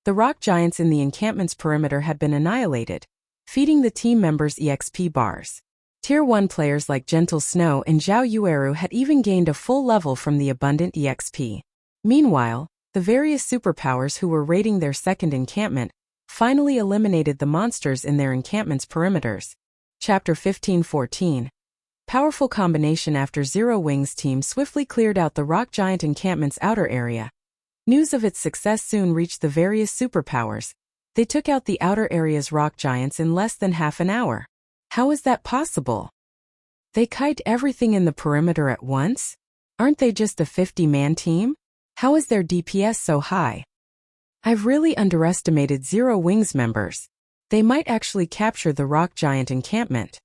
the rock giants in the encampment's perimeter had been annihilated, feeding the team members EXP bars. Tier 1 players like Gentle Snow and Zhao Yueru had even gained a full level from the abundant EXP. Meanwhile, the various superpowers who were raiding their second encampment finally eliminated the monsters in their encampment's perimeters. Chapter 15-14. Powerful combination. After Zero Wing's team swiftly cleared out the rock giant encampment's outer area, news of its success soon reached the various superpowers. They took out the outer area's rock giants in less than half an hour. How is that possible? They kite everything in the perimeter at once? Aren't they just a 50-man team? How is their DPS so high? I've really underestimated Zero Wing's members. They might actually capture the rock giant encampment.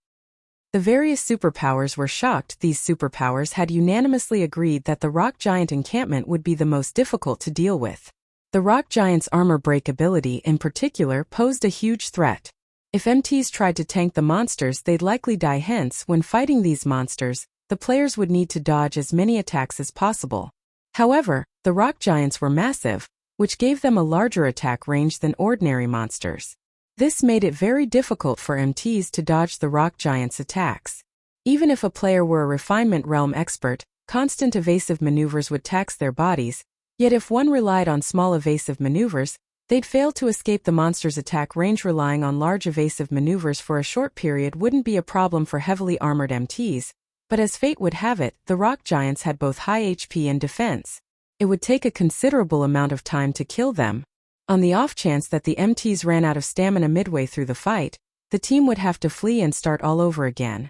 The various superpowers were shocked. These superpowers had unanimously agreed that the rock giant encampment would be the most difficult to deal with. The rock giant's armor break ability in particular posed a huge threat. If MTs tried to tank the monsters, they'd likely die. Hence, when fighting these monsters, the players would need to dodge as many attacks as possible. However, the rock giants were massive, which gave them a larger attack range than ordinary monsters. This made it very difficult for MTs to dodge the rock giants' attacks. Even if a player were a refinement realm expert, constant evasive maneuvers would tax their bodies, yet if one relied on small evasive maneuvers, they'd fail to escape the monster's attack range. Relying on large evasive maneuvers for a short period wouldn't be a problem for heavily armored MTs, but as fate would have it, the rock giants had both high HP and defense. It would take a considerable amount of time to kill them. On the off chance that the MTs ran out of stamina midway through the fight, the team would have to flee and start all over again.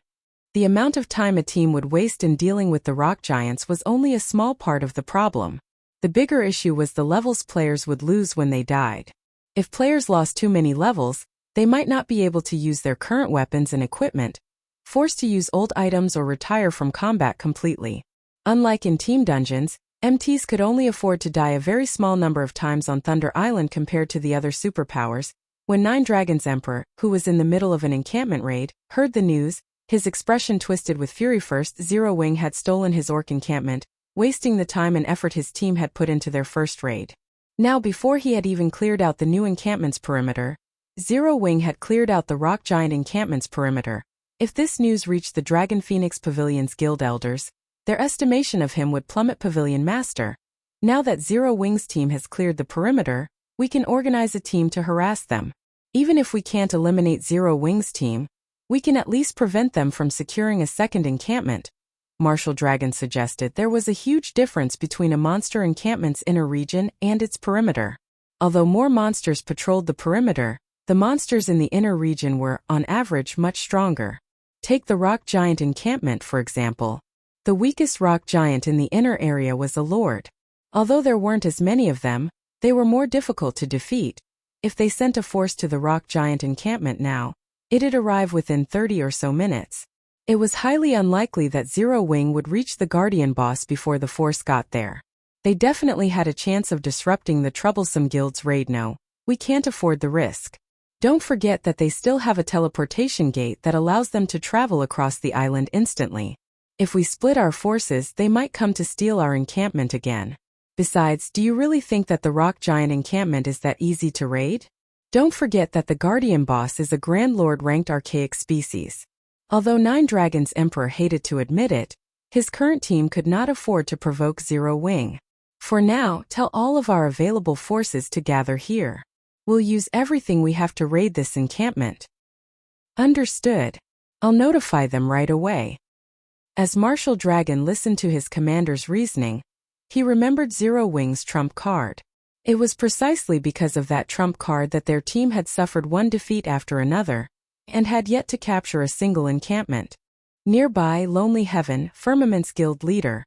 The amount of time a team would waste in dealing with the rock giants was only a small part of the problem. The bigger issue was the levels players would lose when they died. If players lost too many levels, they might not be able to use their current weapons and equipment, forced to use old items or retire from combat completely. Unlike in team dungeons, MTs could only afford to die a very small number of times on Thunder Island compared to the other superpowers. When Nine Dragons Emperor, who was in the middle of an encampment raid, heard the news, his expression twisted with fury. First, Zero Wing had stolen his orc encampment, wasting the time and effort his team had put into their first raid. Now, before he had even cleared out the new encampment's perimeter, Zero Wing had cleared out the rock giant encampment's perimeter. If this news reached the Dragon Phoenix Pavilion's guild elders, their estimation of him would plummet. Pavilion Master, now that Zero Wing's team has cleared the perimeter, we can organize a team to harass them. Even if we can't eliminate Zero Wing's team, we can at least prevent them from securing a second encampment. Martial Dragon suggested. There was a huge difference between a monster encampment's inner region and its perimeter. Although more monsters patrolled the perimeter, the monsters in the inner region were, on average, much stronger. Take the rock giant encampment, for example. The weakest rock giant in the inner area was a lord. Although there weren't as many of them, they were more difficult to defeat. If they sent a force to the rock giant encampment now, it'd arrive within 30 or so minutes. It was highly unlikely that Zero Wing would reach the Guardian boss before the force got there. They definitely had a chance of disrupting the troublesome guild's raid. No, we can't afford the risk. Don't forget that they still have a teleportation gate that allows them to travel across the island instantly. If we split our forces, they might come to steal our encampment again. Besides, do you really think that the rock giant encampment is that easy to raid? Don't forget that the Guardian boss is a Grand Lord ranked archaic species. Although Nine Dragons Emperor hated to admit it, his current team could not afford to provoke Zero Wing. For now, tell all of our available forces to gather here. We'll use everything we have to raid this encampment. Understood. I'll notify them right away. As Martial Dragon listened to his commander's reasoning, he remembered Zero Wing's trump card. It was precisely because of that trump card that their team had suffered one defeat after another, and had yet to capture a single encampment. Nearby, Lonely Heaven, Firmament's guild leader,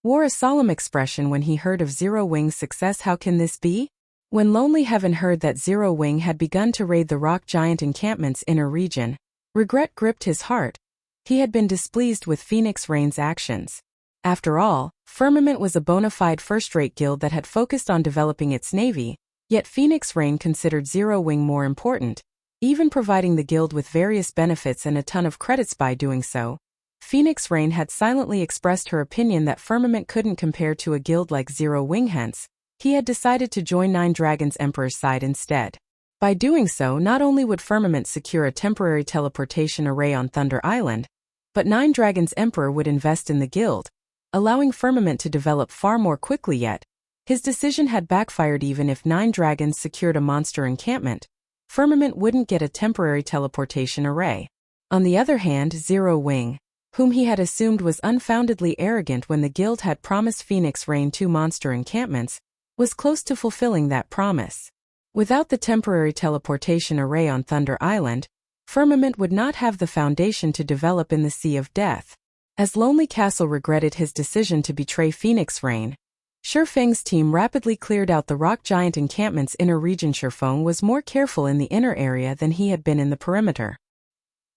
wore a solemn expression when he heard of Zero Wing's success. How can this be? When Lonely Heaven heard that Zero Wing had begun to raid the rock giant encampment's inner region, regret gripped his heart. He had been displeased with Phoenix Rain's actions. After all, Firmament was a bona fide first-rate guild that had focused on developing its navy, yet Phoenix Rain considered Zero Wing more important, even providing the guild with various benefits and a ton of credits by doing so. Phoenix Rain had silently expressed her opinion that Firmament couldn't compare to a guild like Zero Wing. Hence, he had decided to join Nine Dragons Emperor's side instead. By doing so, not only would Firmament secure a temporary teleportation array on Thunder Island, but Nine Dragons Emperor would invest in the guild, allowing Firmament to develop far more quickly. Yet, his decision had backfired. Even if Nine Dragons secured a monster encampment, Firmament wouldn't get a temporary teleportation array. On the other hand, Zero Wing, whom he had assumed was unfoundedly arrogant when the guild had promised Phoenix Rain 2 monster encampments, was close to fulfilling that promise. Without the temporary teleportation array on Thunder Island, Firmament would not have the foundation to develop in the Sea of Death. As Lonely Castle regretted his decision to betray Phoenix Rain, Feng's team rapidly cleared out the rock giant encampment's inner region. Feng was more careful in the inner area than he had been in the perimeter.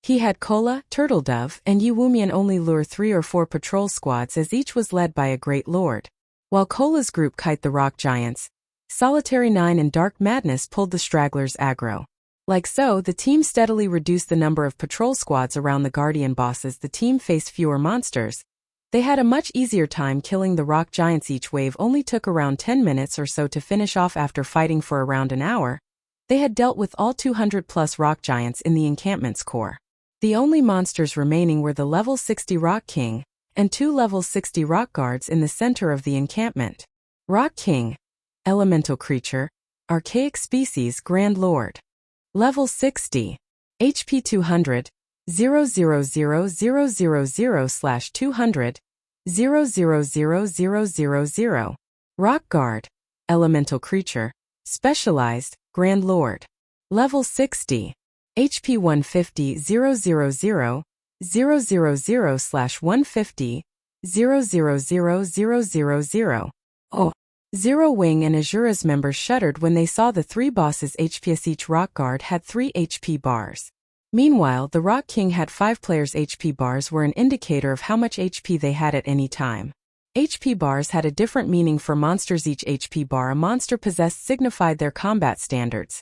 He had Kola, Turtledove, and Yuwumian only lure 3 or 4 patrol squads, as each was led by a great lord. While Kola's group kite the rock giants, Solitary 9 and Dark Madness pulled the stragglers aggro. Like so, the team steadily reduced the number of patrol squads around the Guardian bosses. The team faced fewer monsters. They had a much easier time killing the rock giants. Each wave only took around 10 minutes or so to finish off after fighting for around an hour. They had dealt with all 200+ rock giants in the encampment's core. The only monsters remaining were the level 60 Rock King and 2 level 60 rock guards in the center of the encampment. Rock King, elemental creature, archaic species, Grand Lord. Level 60. HP 200, 000000/200, 000000. Rock Guard, elemental creature, specialized, Grand Lord. Level 60. HP 150, 000, 000/150, 000000. Oh. Zero Wing and Azura's members shuddered when they saw the 3 bosses' HPs. Each rock guard had 3 HP bars. Meanwhile, the Rock King had 5 players' HP bars were an indicator of how much HP they had at any time. HP bars had a different meaning for monsters. Each HP bar a monster possessed signified their combat standards.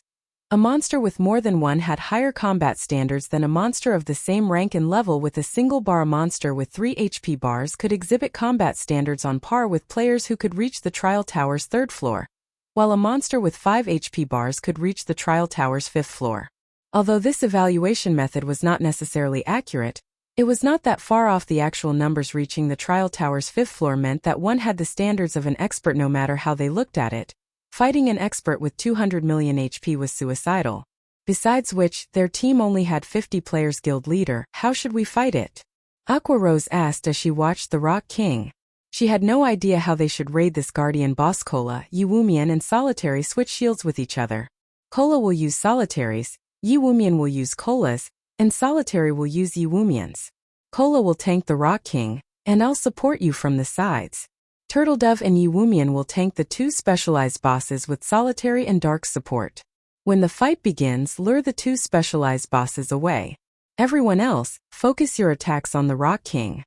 A monster with more than one had higher combat standards than a monster of the same rank and level with a single bar. A monster with 3 HP bars could exhibit combat standards on par with players who could reach the Trial Tower's 3rd floor, while a monster with 5 HP bars could reach the Trial Tower's 5th floor. Although this evaluation method was not necessarily accurate, it was not that far off. The actual numbers reaching the Trial Tower's 5th floor meant that one had the standards of an expert no matter how they looked at it. Fighting an expert with 200 million HP was suicidal. Besides which, their team only had 50 players. Guild leader, how should we fight it? Aqua Rose asked as she watched the Rock King. She had no idea how they should raid this guardian boss. Cola, Yiwumian and Solitary switch shields with each other. Cola will use Solitaries, Yiwumian will use Colas, and Solitary will use Yiwumians. Cola will tank the Rock King, and I'll support you from the sides. Turtledove and Yiwumian will tank the 2 specialized bosses with Solitary and Dark support. When the fight begins, lure the 2 specialized bosses away. Everyone else, focus your attacks on the Rock King.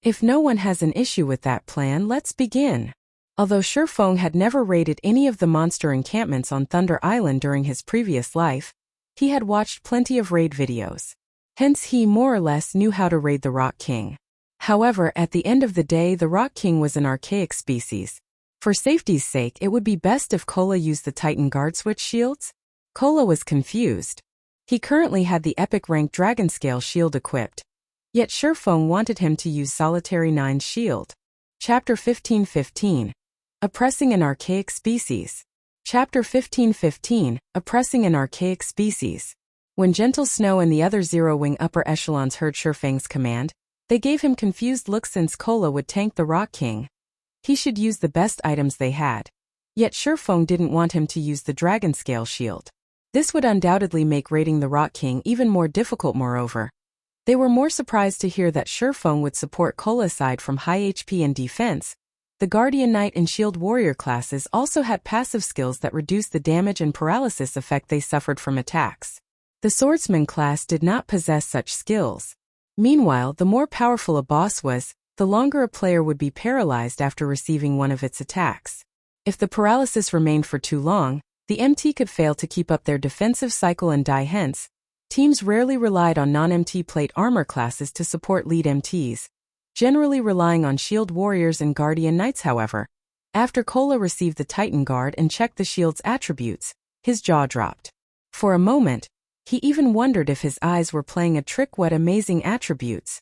If no one has an issue with that plan, let's begin. Although Feng had never raided any of the monster encampments on Thunder Island during his previous life, he had watched plenty of raid videos. Hence he more or less knew how to raid the Rock King. However, at the end of the day, the Rock King was an archaic species. For safety's sake, it would be best if Cola used the Titan Guard switch shields. Cola was confused. He currently had the epic rank Dragon Scale shield equipped. Yet Feng wanted him to use Solitary 9's shield. Chapter 15:15. Oppressing an archaic species. Chapter 15:15. Oppressing an archaic species. When Gentle Snow and the other Zero-Wing upper echelons heard Feng's command, they gave him confused looks. Since Cola would tank the Rock King, he should use the best items they had. Yet Feng didn't want him to use the Dragon Scale shield. This would undoubtedly make raiding the Rock King even more difficult. Moreover, they were more surprised to hear that Feng would support Cola. Aside from high HP and defense, the Guardian Knight and Shield Warrior classes also had passive skills that reduced the damage and paralysis effect they suffered from attacks. The Swordsman class did not possess such skills. Meanwhile, the more powerful a boss was, the longer a player would be paralyzed after receiving one of its attacks. If the paralysis remained for too long, the MT could fail to keep up their defensive cycle and die. Hence, teams rarely relied on non-MT plate armor classes to support lead MTs, generally relying on Shield Warriors and Guardian Knights. However, after Cola received the Titan Guard and checked the shield's attributes, his jaw dropped. For a moment, he even wondered if his eyes were playing a trick. What amazing attributes!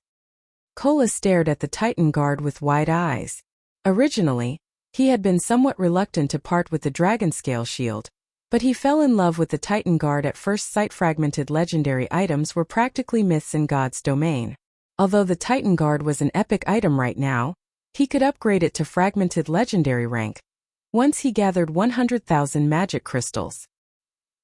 Cola stared at the Titan Guard with wide eyes. Originally, he had been somewhat reluctant to part with the Dragon Scale shield, but he fell in love with the Titan Guard at first sight. Fragmented legendary items were practically myths in God's domain. Although the Titan Guard was an epic item right now, he could upgrade it to fragmented legendary rank once he gathered 100,000 magic crystals.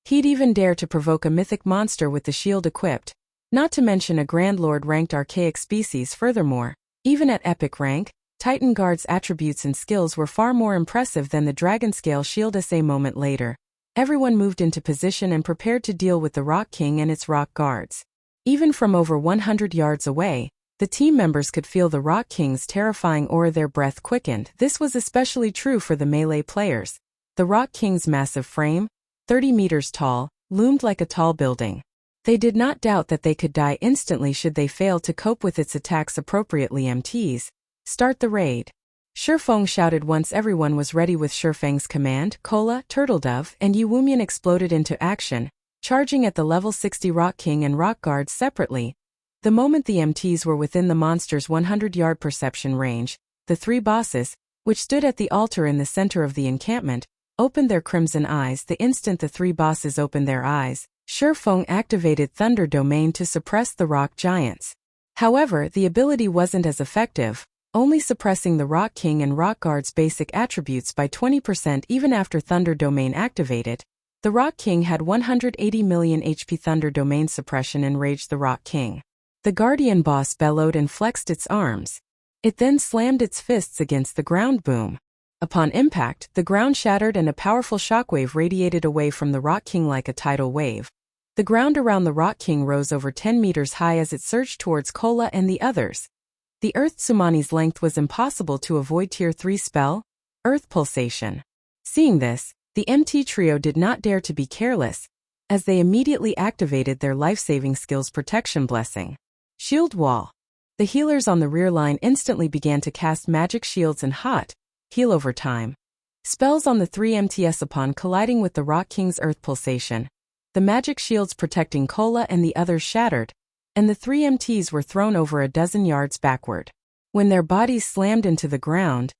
He'd even dare to provoke a mythic monster with the shield equipped, not to mention a Grand Lord ranked archaic species. Furthermore, even at epic rank, Titan Guard's attributes and skills were far more impressive than the Dragon Scale shield. A moment later, everyone moved into position and prepared to deal with the Rock King and its rock guards. Even from over 100 yards away, the team members could feel the Rock King's terrifying aura. Their breath quickened. This was especially true for the melee players. The Rock King's massive frame, 30 meters tall, loomed like a tall building. They did not doubt that they could die instantly should they fail to cope with its attacks appropriately. MTs, start the raid. Feng shouted once everyone was ready with Feng's command. Kola, Turtledove, and Yuwumian exploded into action, charging at the level 60 Rock King and Rock Guards separately. The moment the MTs were within the monster's 100-yard perception range, the three bosses, which stood at the altar in the center of the encampment, opened their crimson eyes. The instant the three bosses opened their eyes, Feng activated Thunder Domain to suppress the rock giants. However, the ability wasn't as effective, only suppressing the Rock King and Rock Guard's basic attributes by 20% even after Thunder Domain activated. The Rock King had 180 million HP. Thunder Domain suppression enraged the Rock King. The Guardian boss bellowed and flexed its arms. It then slammed its fists against the ground. Boom. Upon impact, the ground shattered and a powerful shockwave radiated away from the Rock King like a tidal wave. The ground around the Rock King rose over 10 meters high as it surged towards Kola and the others. The Earth Tsunami's length was impossible to avoid. Tier 3 spell, Earth Pulsation. Seeing this, the MT trio did not dare to be careless, as they immediately activated their life-saving skills. Protection Blessing. Shield Wall. The healers on the rear line instantly began to cast magic shields and heal over time. Spells on the three MTs. Upon colliding with the Rock King's Earth Pulsation, the magic shields protecting Kola and the others shattered, and the three MTs were thrown over a dozen yards backward. When their bodies slammed into the ground,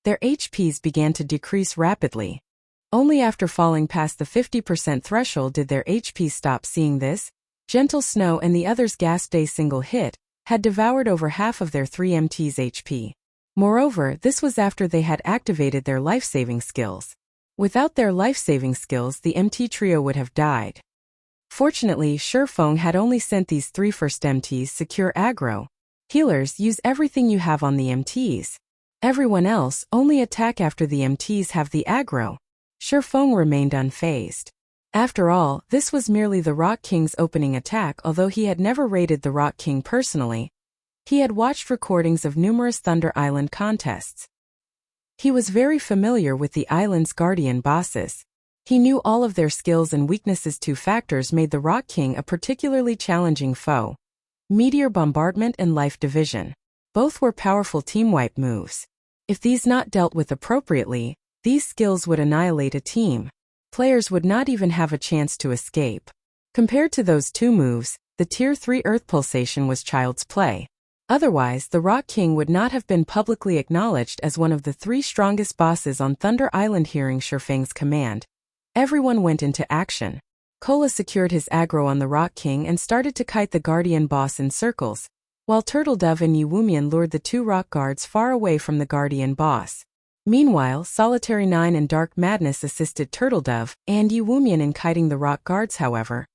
their HPs began to decrease rapidly. Only after falling past the 50% threshold did their HP stop. Seeing this, Gentle Snow and the others gasped. A single hit had devoured over half of their three MTs' HP. Moreover, this was after they had activated their life-saving skills. Without their life-saving skills, the MT trio would have died. Fortunately, Feng had only sent these three first MTs. Secure aggro. Healers, use everything you have on the MTs. Everyone else, only attack after the MTs have the aggro. Feng remained unfazed. After all, this was merely the Rock King's opening attack. Although he had never raided the Rock King personally, he had watched recordings of numerous Thunder Island contests. He was very familiar with the island's guardian bosses. He knew all of their skills and weaknesses. Two factors made the Rock King a particularly challenging foe: Meteor Bombardment and Life Division. Both were powerful team-wipe moves. If these not dealt with appropriately, these skills would annihilate a team. Players would not even have a chance to escape. Compared to those two moves, the Tier 3 Earth Pulsation was child's play. Otherwise, the Rock King would not have been publicly acknowledged as one of the three strongest bosses on Thunder Island. Hearing Feng's command, everyone went into action. Kola secured his aggro on the Rock King and started to kite the Guardian boss in circles, while Turtledove and Yuwumian lured the two Rock Guards far away from the Guardian boss. Meanwhile, Solitary 9 and Dark Madness assisted Turtledove and Yuwumian in kiting the Rock Guards. However,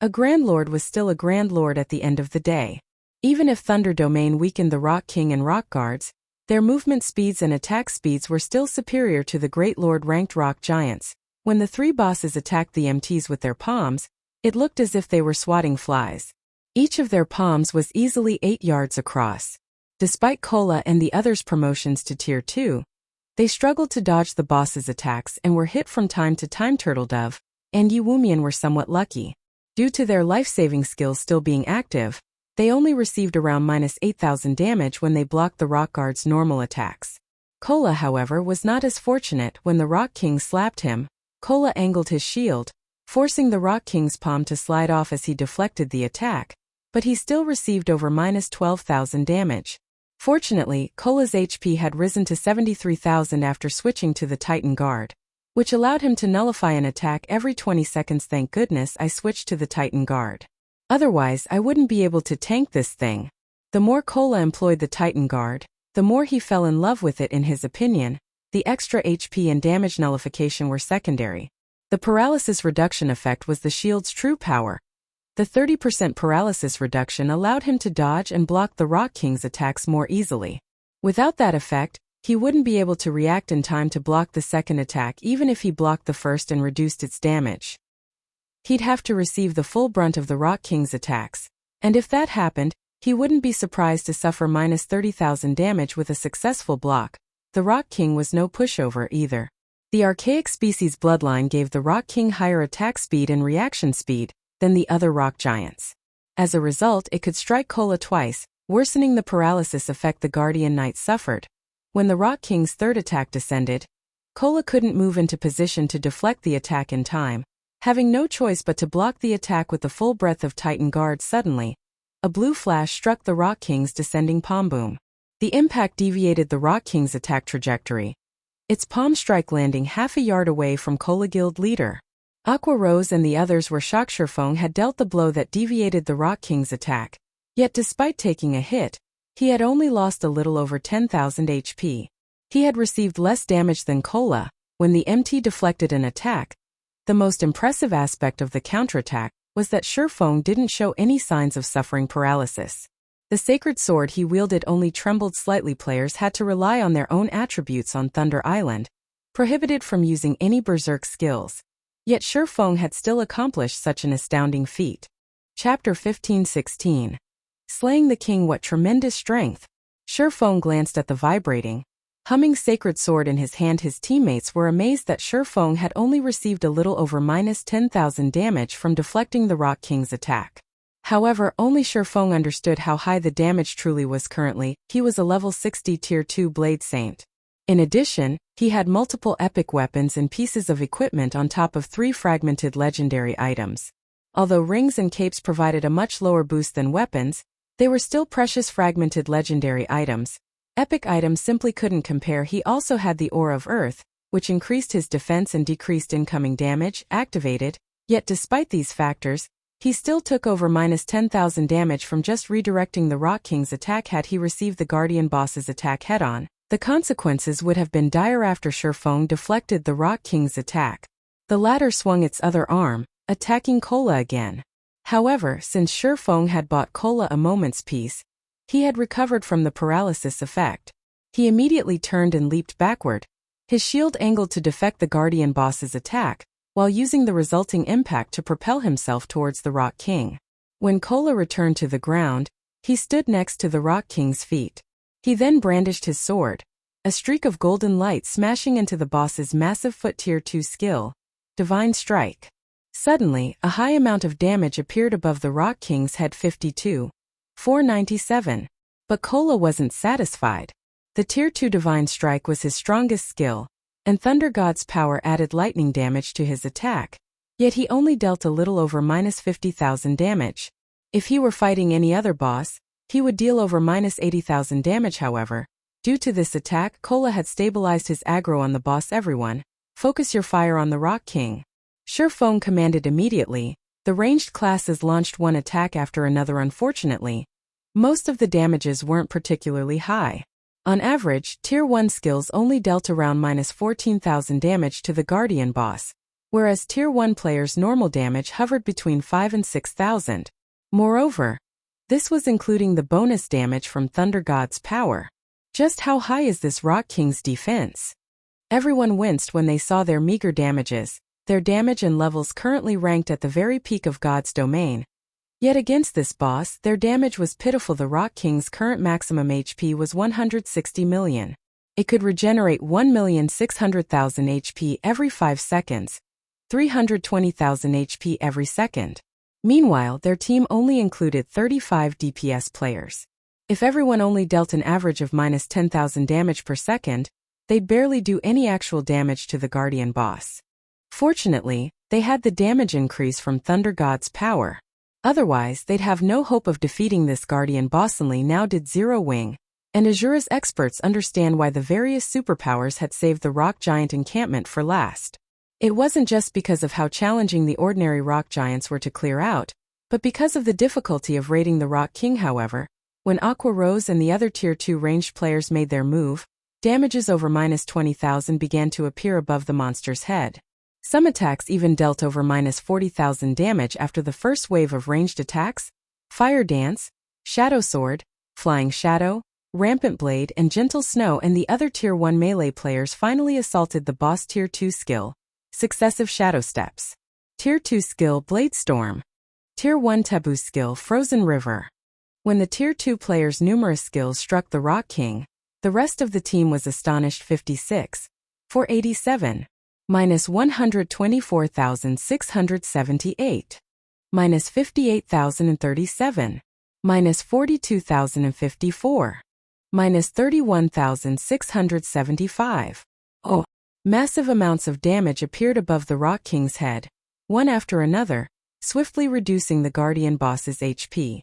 a Grand Lord was still a Grand Lord at the end of the day. Even if Thunder Domain weakened the Rock King and Rock Guards, their movement speeds and attack speeds were still superior to the Great Lord-ranked rock giants. When the three bosses attacked the MTs with their palms, it looked as if they were swatting flies. Each of their palms was easily 8 yards across. Despite Kola and the others' promotions to Tier 2, they struggled to dodge the boss's attacks and were hit from time to time. Turtledove and Yuwumian were somewhat lucky. Due to their life-saving skills still being active, they only received around -8,000 damage when they blocked the Rock Guard's normal attacks. Kola, however, was not as fortunate. When the Rock King slapped him, Kola angled his shield, forcing the Rock King's palm to slide off as he deflected the attack, but he still received over -12,000 damage. Fortunately, Kola's HP had risen to 73,000 after switching to the Titan Guard, which allowed him to nullify an attack every 20 seconds. Thank goodness I switched to the Titan Guard. Otherwise, I wouldn't be able to tank this thing. The more Kola employed the Titan Guard, the more he fell in love with it. In his opinion, the extra HP and damage nullification were secondary. The paralysis reduction effect was the shield's true power. The 30% paralysis reduction allowed him to dodge and block the Rock King's attacks more easily. Without that effect, he wouldn't be able to react in time to block the second attack. Even if he blocked the first and reduced its damage, he'd have to receive the full brunt of the Rock King's attacks. And if that happened, he wouldn't be surprised to suffer -30,000 damage with a successful block. The Rock King was no pushover either. The Archaic species bloodline gave the Rock King higher attack speed and reaction speed than the other rock giants. As a result, it could strike Kola twice, worsening the paralysis effect the Guardian Knight suffered. When the Rock King's third attack descended, Kola couldn't move into position to deflect the attack in time, having no choice but to block the attack with the full breadth of Titan Guard. Suddenly, a blue flash struck the Rock King's descending palm boom. The impact deviated the Rock King's attack trajectory, its palm strike landing half a yard away from Kola Guild leader. Aqua Rose and the others were shocked Feng had dealt the blow that deviated the Rock King's attack. Yet despite taking a hit, he had only lost a little over 10,000 HP. He had received less damage than Kola when the MT deflected an attack. The most impressive aspect of the counterattack was that Feng didn't show any signs of suffering paralysis. The sacred sword he wielded only trembled slightly. Players had to rely on their own attributes on Thunder Island, prohibited from using any berserk skills. Yet Feng had still accomplished such an astounding feat. Chapter 15-16. Slaying the King. What tremendous strength! Feng glanced at the vibrating, humming sacred sword in his hand. His teammates were amazed that Feng had only received a little over -10,000 damage from deflecting the Rock King's attack. However, only Feng understood how high the damage truly was. Currently, he was a level 60 Tier 2 Blade Saint. In addition, he had multiple epic weapons and pieces of equipment on top of 3 fragmented legendary items. Although rings and capes provided a much lower boost than weapons, they were still precious fragmented legendary items. Epic items simply couldn't compare. He also had the Aura of Earth, which increased his defense and decreased incoming damage, activated. Yet despite these factors, he still took over -10,000 damage from just redirecting the Rock King's attack. Had he received the Guardian boss's attack head-on, the consequences would have been dire. After Feng deflected the Rock King's attack, the latter swung its other arm, attacking Kola again. However, since Feng had bought Kola a moment's peace, he had recovered from the paralysis effect. He immediately turned and leaped backward, his shield angled to deflect the Guardian boss's attack, while using the resulting impact to propel himself towards the Rock King. When Kola returned to the ground, he stood next to the Rock King's feet. He then brandished his sword, a streak of golden light smashing into the boss's massive foot Tier 2 skill, Divine Strike. Suddenly, a high amount of damage appeared above the Rock King's head. 497. But Kola wasn't satisfied. The Tier 2 Divine Strike was his strongest skill, and Thunder God's power added lightning damage to his attack. Yet he only dealt a little over -50,000 damage. If he were fighting any other boss, he would deal over -80,000 damage. However, due to this attack, Kola had stabilized his aggro on the boss. Everyone, focus your fire on the Rock King. Feng commanded immediately. The ranged classes launched one attack after another. Unfortunately, most of the damages weren't particularly high. On average, Tier 1 skills only dealt around -14,000 damage to the Guardian boss, whereas Tier 1 players' normal damage hovered between 5,000 and 6,000. Moreover, this was including the bonus damage from Thunder God's power. Just how high is this Rock King's defense? Everyone winced when they saw their meager damages, their damage and levels currently ranked at the very peak of God's domain. Yet against this boss, their damage was pitiful. The Rock King's current maximum HP was 160 million. It could regenerate 1,600,000 HP every 5 seconds, 320,000 HP every second. Meanwhile, their team only included 35 DPS players. If everyone only dealt an average of -10,000 damage per second, they'd barely do any actual damage to the Guardian boss. Fortunately, they had the damage increase from Thunder God's power. Otherwise, they'd have no hope of defeating this Guardian boss. Only now did Zero Wing and Azura's experts understand why the various superpowers had saved the rock giant encampment for last. It wasn't just because of how challenging the ordinary rock giants were to clear out, but because of the difficulty of raiding the Rock King. However, when Aqua Rose and the other Tier 2 ranged players made their move, damages over -20,000 began to appear above the monster's head. Some attacks even dealt over -40,000 damage after the first wave of ranged attacks. Fire Dance, Shadow Sword, Flying Shadow, Rampant Blade and Gentle Snow and the other Tier 1 melee players finally assaulted the boss. Tier 2 skill, Successive Shadow Steps. Tier 2 skill, Blade Storm. Tier 1 taboo skill, Frozen River. When the Tier 2 players' numerous skills struck the Rock King, the rest of the team was astonished. 56. 487. minus 124,678, minus 58,037, minus 42,054, minus 31,675. Oh! Massive amounts of damage appeared above the Rock King's head, one after another, swiftly reducing the Guardian boss's HP.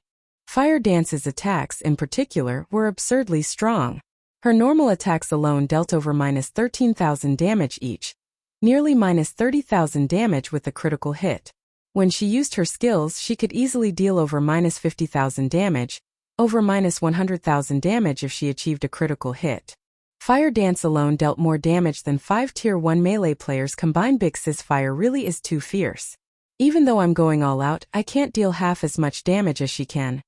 Fire Dance's attacks, in particular, were absurdly strong. Her normal attacks alone dealt over minus 13,000 damage each, nearly minus 30,000 damage with a critical hit. When she used her skills, she could easily deal over minus 50,000 damage, over minus 100,000 damage if she achieved a critical hit. Fire Dance alone dealt more damage than 5 Tier 1 melee players combined. Bix's fire really is too fierce. Even though I'm going all out, I can't deal half as much damage as she can.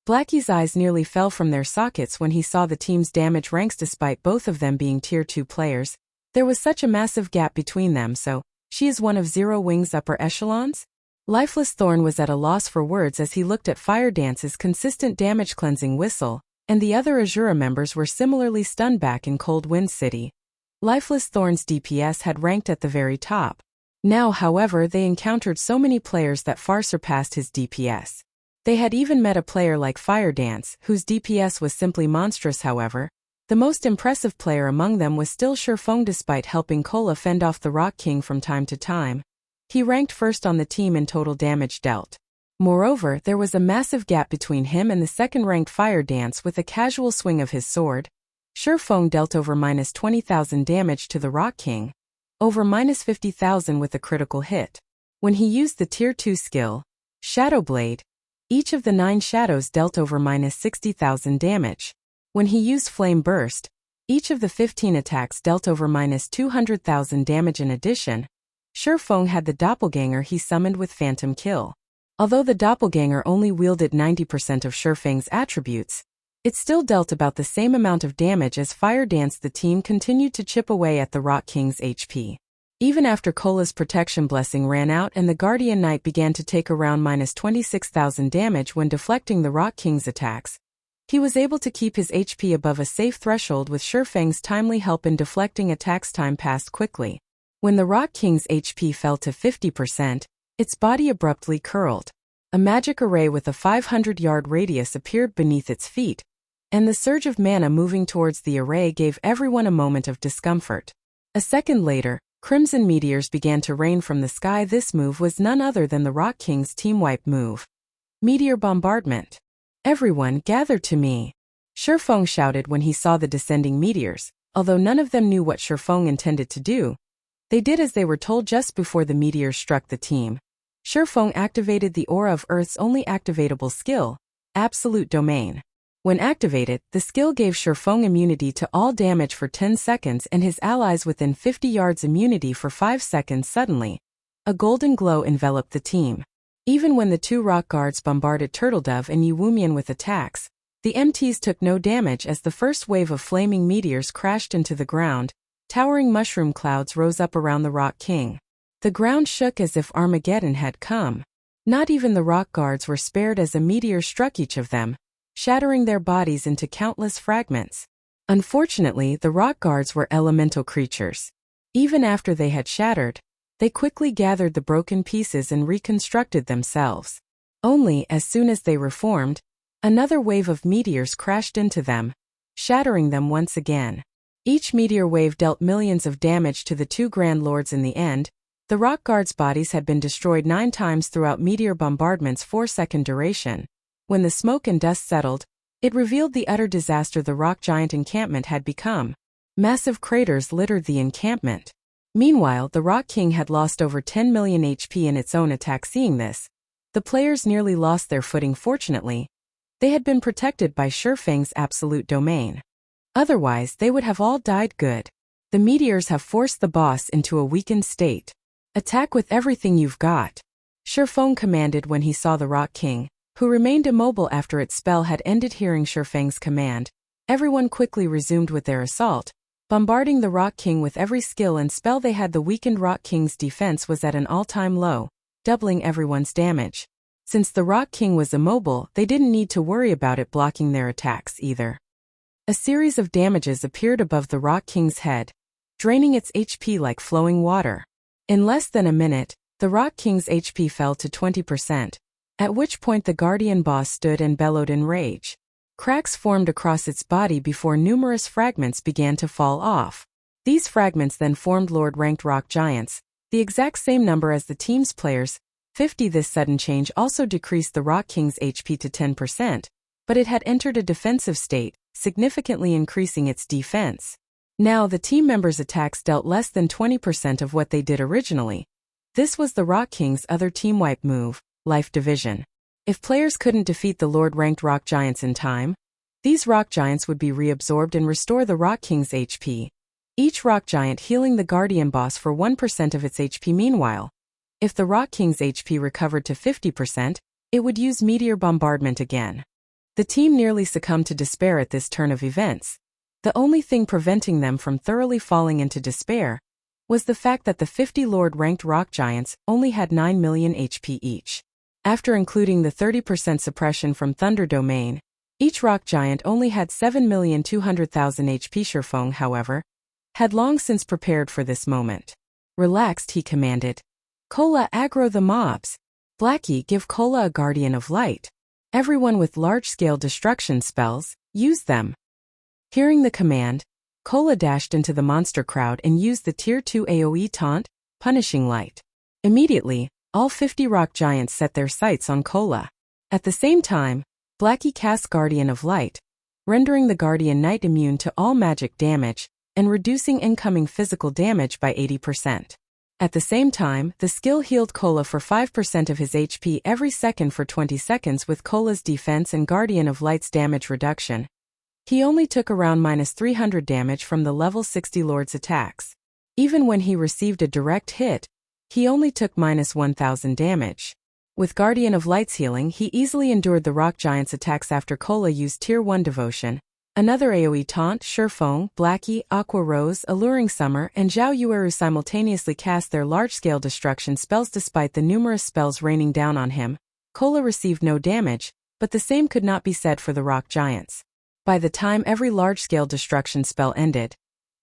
Blackie's eyes nearly fell from their sockets when he saw the team's damage ranks despite both of them being Tier 2 players. There was such a massive gap between them, so she is one of Zero Wing's upper echelons? Lifeless Thorn was at a loss for words as he looked at Fire Dance's consistent damage-cleansing whistle, and the other Azura members were similarly stunned back in Cold Wind City. Lifeless Thorn's DPS had ranked at the very top. Now, however, they encountered so many players that far surpassed his DPS. They had even met a player like Fire Dance, whose DPS was simply monstrous. However, the most impressive player among them was still Feng. Despite helping Kola fend off the Rock King from time to time, he ranked first on the team in total damage dealt. Moreover, there was a massive gap between him and the second-ranked Fire Dance. With a casual swing of his sword, Feng dealt over minus 20,000 damage to the Rock King, over minus 50,000 with a critical hit. When he used the Tier 2 skill, Shadow Blade, each of the 9 shadows dealt over minus 60,000 damage. When he used Flame Burst, each of the 15 attacks dealt over minus 200,000 damage. In addition, Feng had the doppelganger he summoned with Phantom Kill. Although the doppelganger only wielded 90% of Feng's attributes, it still dealt about the same amount of damage as Fire Dance. The team continued to chip away at the Rock King's HP. Even after Kola's protection blessing ran out and the Guardian Knight began to take around minus 26,000 damage when deflecting the Rock King's attacks, he was able to keep his HP above a safe threshold with Feng's timely help in deflecting attacks. Time passed quickly. When the Rock King's HP fell to 50%, its body abruptly curled. A magic array with a 500-yard radius appeared beneath its feet, and the surge of mana moving towards the array gave everyone a moment of discomfort. A second later, crimson meteors began to rain from the sky. This move was none other than the Rock King's team wipe move. Meteor Bombardment. Everyone, gather to me! Feng shouted when he saw the descending meteors. Although none of them knew what Feng intended to do, they did as they were told. Just before the meteors struck the team, Feng activated the aura of Earth's only activatable skill, Absolute Domain. When activated, the skill gave Feng immunity to all damage for 10 seconds and his allies within 50 yards immunity for 5 seconds. Suddenly, a golden glow enveloped the team. Even when the 2 rock guards bombarded Turtledove and Yuwumian with attacks, the MTs took no damage as the first wave of flaming meteors crashed into the ground. Towering mushroom clouds rose up around the Rock King. The ground shook as if Armageddon had come. Not even the rock guards were spared as a meteor struck each of them, shattering their bodies into countless fragments. Unfortunately, the rock guards were elemental creatures. Even after they had shattered, they quickly gathered the broken pieces and reconstructed themselves. Only, as soon as they reformed, another wave of meteors crashed into them, shattering them once again. Each meteor wave dealt millions of damage to the 2 Grand Lords. In the end, the rock guards' bodies had been destroyed 9 times throughout Meteor Bombardment's 4-second duration. When the smoke and dust settled, it revealed the utter disaster the rock giant encampment had become. Massive craters littered the encampment. Meanwhile, the Rock King had lost over 10 million HP in its own attack. Seeing this, the players nearly lost their footing. Fortunately, they had been protected by Feng's Absolute Domain. Otherwise, they would have all died. Good. The meteors have forced the boss into a weakened state. Attack with everything you've got, Feng commanded when he saw the Rock King, who remained immobile after its spell had ended. Hearing Feng's command, everyone quickly resumed with their assault, bombarding the Rock King with every skill and spell they had. The weakened Rock King's defense was at an all-time low, doubling everyone's damage. Since the Rock King was immobile, they didn't need to worry about it blocking their attacks either. A series of damages appeared above the Rock King's head. draining its HP like flowing water. In less than a minute, the Rock King's HP fell to 20%, at which point the Guardian boss stood and bellowed in rage. Cracks formed across its body before numerous fragments began to fall off. These fragments then formed Lord-ranked rock giants, the exact same number as the team's players, 50. This sudden change also decreased the Rock King's HP to 10%, but it had entered a defensive state, significantly increasing its defense. Now the team members' attacks dealt less than 20% of what they did originally. This was the Rock King's other team wipe move, Life Division. If players couldn't defeat the Lord-ranked rock giants in time, these rock giants would be reabsorbed and restore the Rock King's HP. Each rock giant healing the Guardian boss for 1% of its HP. Meanwhile, if the Rock King's HP recovered to 50%, it would use Meteor Bombardment again. The team nearly succumbed to despair at this turn of events. The only thing preventing them from thoroughly falling into despair was the fact that the 50 Lord-ranked rock giants only had 9 million HP each. After including the 30% suppression from Thunder Domain, each rock giant only had 7,200,000 HP. Feng, however, had long since prepared for this moment. Relaxed, he commanded. Cola, aggro the mobs. Blackie, give Cola a Guardian of Light. Everyone with large-scale destruction spells, use them. Hearing the command, Cola dashed into the monster crowd and used the Tier 2 AoE taunt, Punishing Light. Immediately, all 50 rock giants set their sights on Cola. At the same time, Blackie cast Guardian of Light, rendering the Guardian Knight immune to all magic damage, and reducing incoming physical damage by 80%. At the same time, the skill healed Cola for 5% of his HP every second for 20 seconds. With Cola's defense and Guardian of Light's damage reduction, he only took around -300 damage from the level 60 Lord's attacks. Even when he received a direct hit, he only took -1000 damage. With Guardian of Light's healing, he easily endured the rock giant's attacks after Cola used Tier 1 Devotion. Another AoE taunt, Feng, Blackie, Aqua Rose, Alluring Summer, and Zhao Yueru simultaneously cast their large-scale destruction spells. Despite the numerous spells raining down on him, Cola received no damage, but the same could not be said for the rock giants. By the time every large-scale destruction spell ended,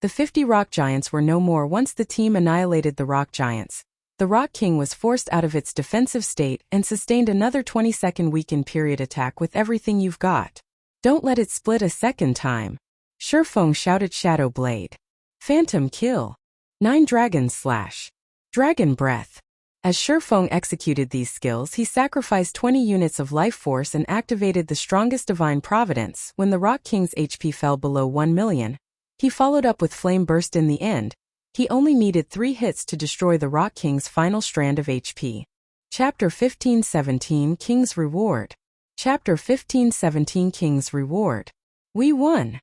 the 50 rock giants were no more. Once the team annihilated the rock giants, the Rock King was forced out of its defensive state and sustained another 20-second weakened period attack with everything you've got. Don't let it split a second time. Feng shouted. Shadow Blade. Phantom Kill. 9 Dragon Slash. Dragon Breath. As Feng executed these skills, he sacrificed 20 units of life force and activated the strongest Divine Providence. When the Rock King's HP fell below 1 million, he followed up with Flame Burst. In the end, he only needed 3 hits to destroy the Rock King's final strand of HP. Chapter 15-17 King's Reward. Chapter 15-17 King's Reward. We won.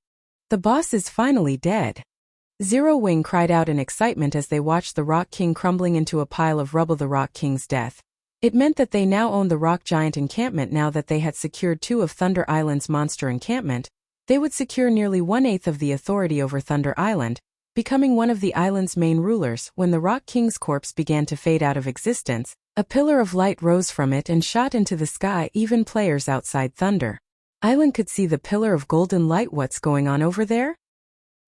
The boss is finally dead. Zero Wing cried out in excitement as they watched the Rock King crumbling into a pile of rubble. The Rock King's death. It meant that they now owned the Rock Giant encampment. Now that they had secured 2 of Thunder Island's monster encampment, they would secure nearly 1/8 of the authority over Thunder Island, becoming one of the island's main rulers. When the Rock King's corpse began to fade out of existence, a pillar of light rose from it and shot into the sky. Even players outside Thunder Island could see the pillar of golden light. What's going on over there?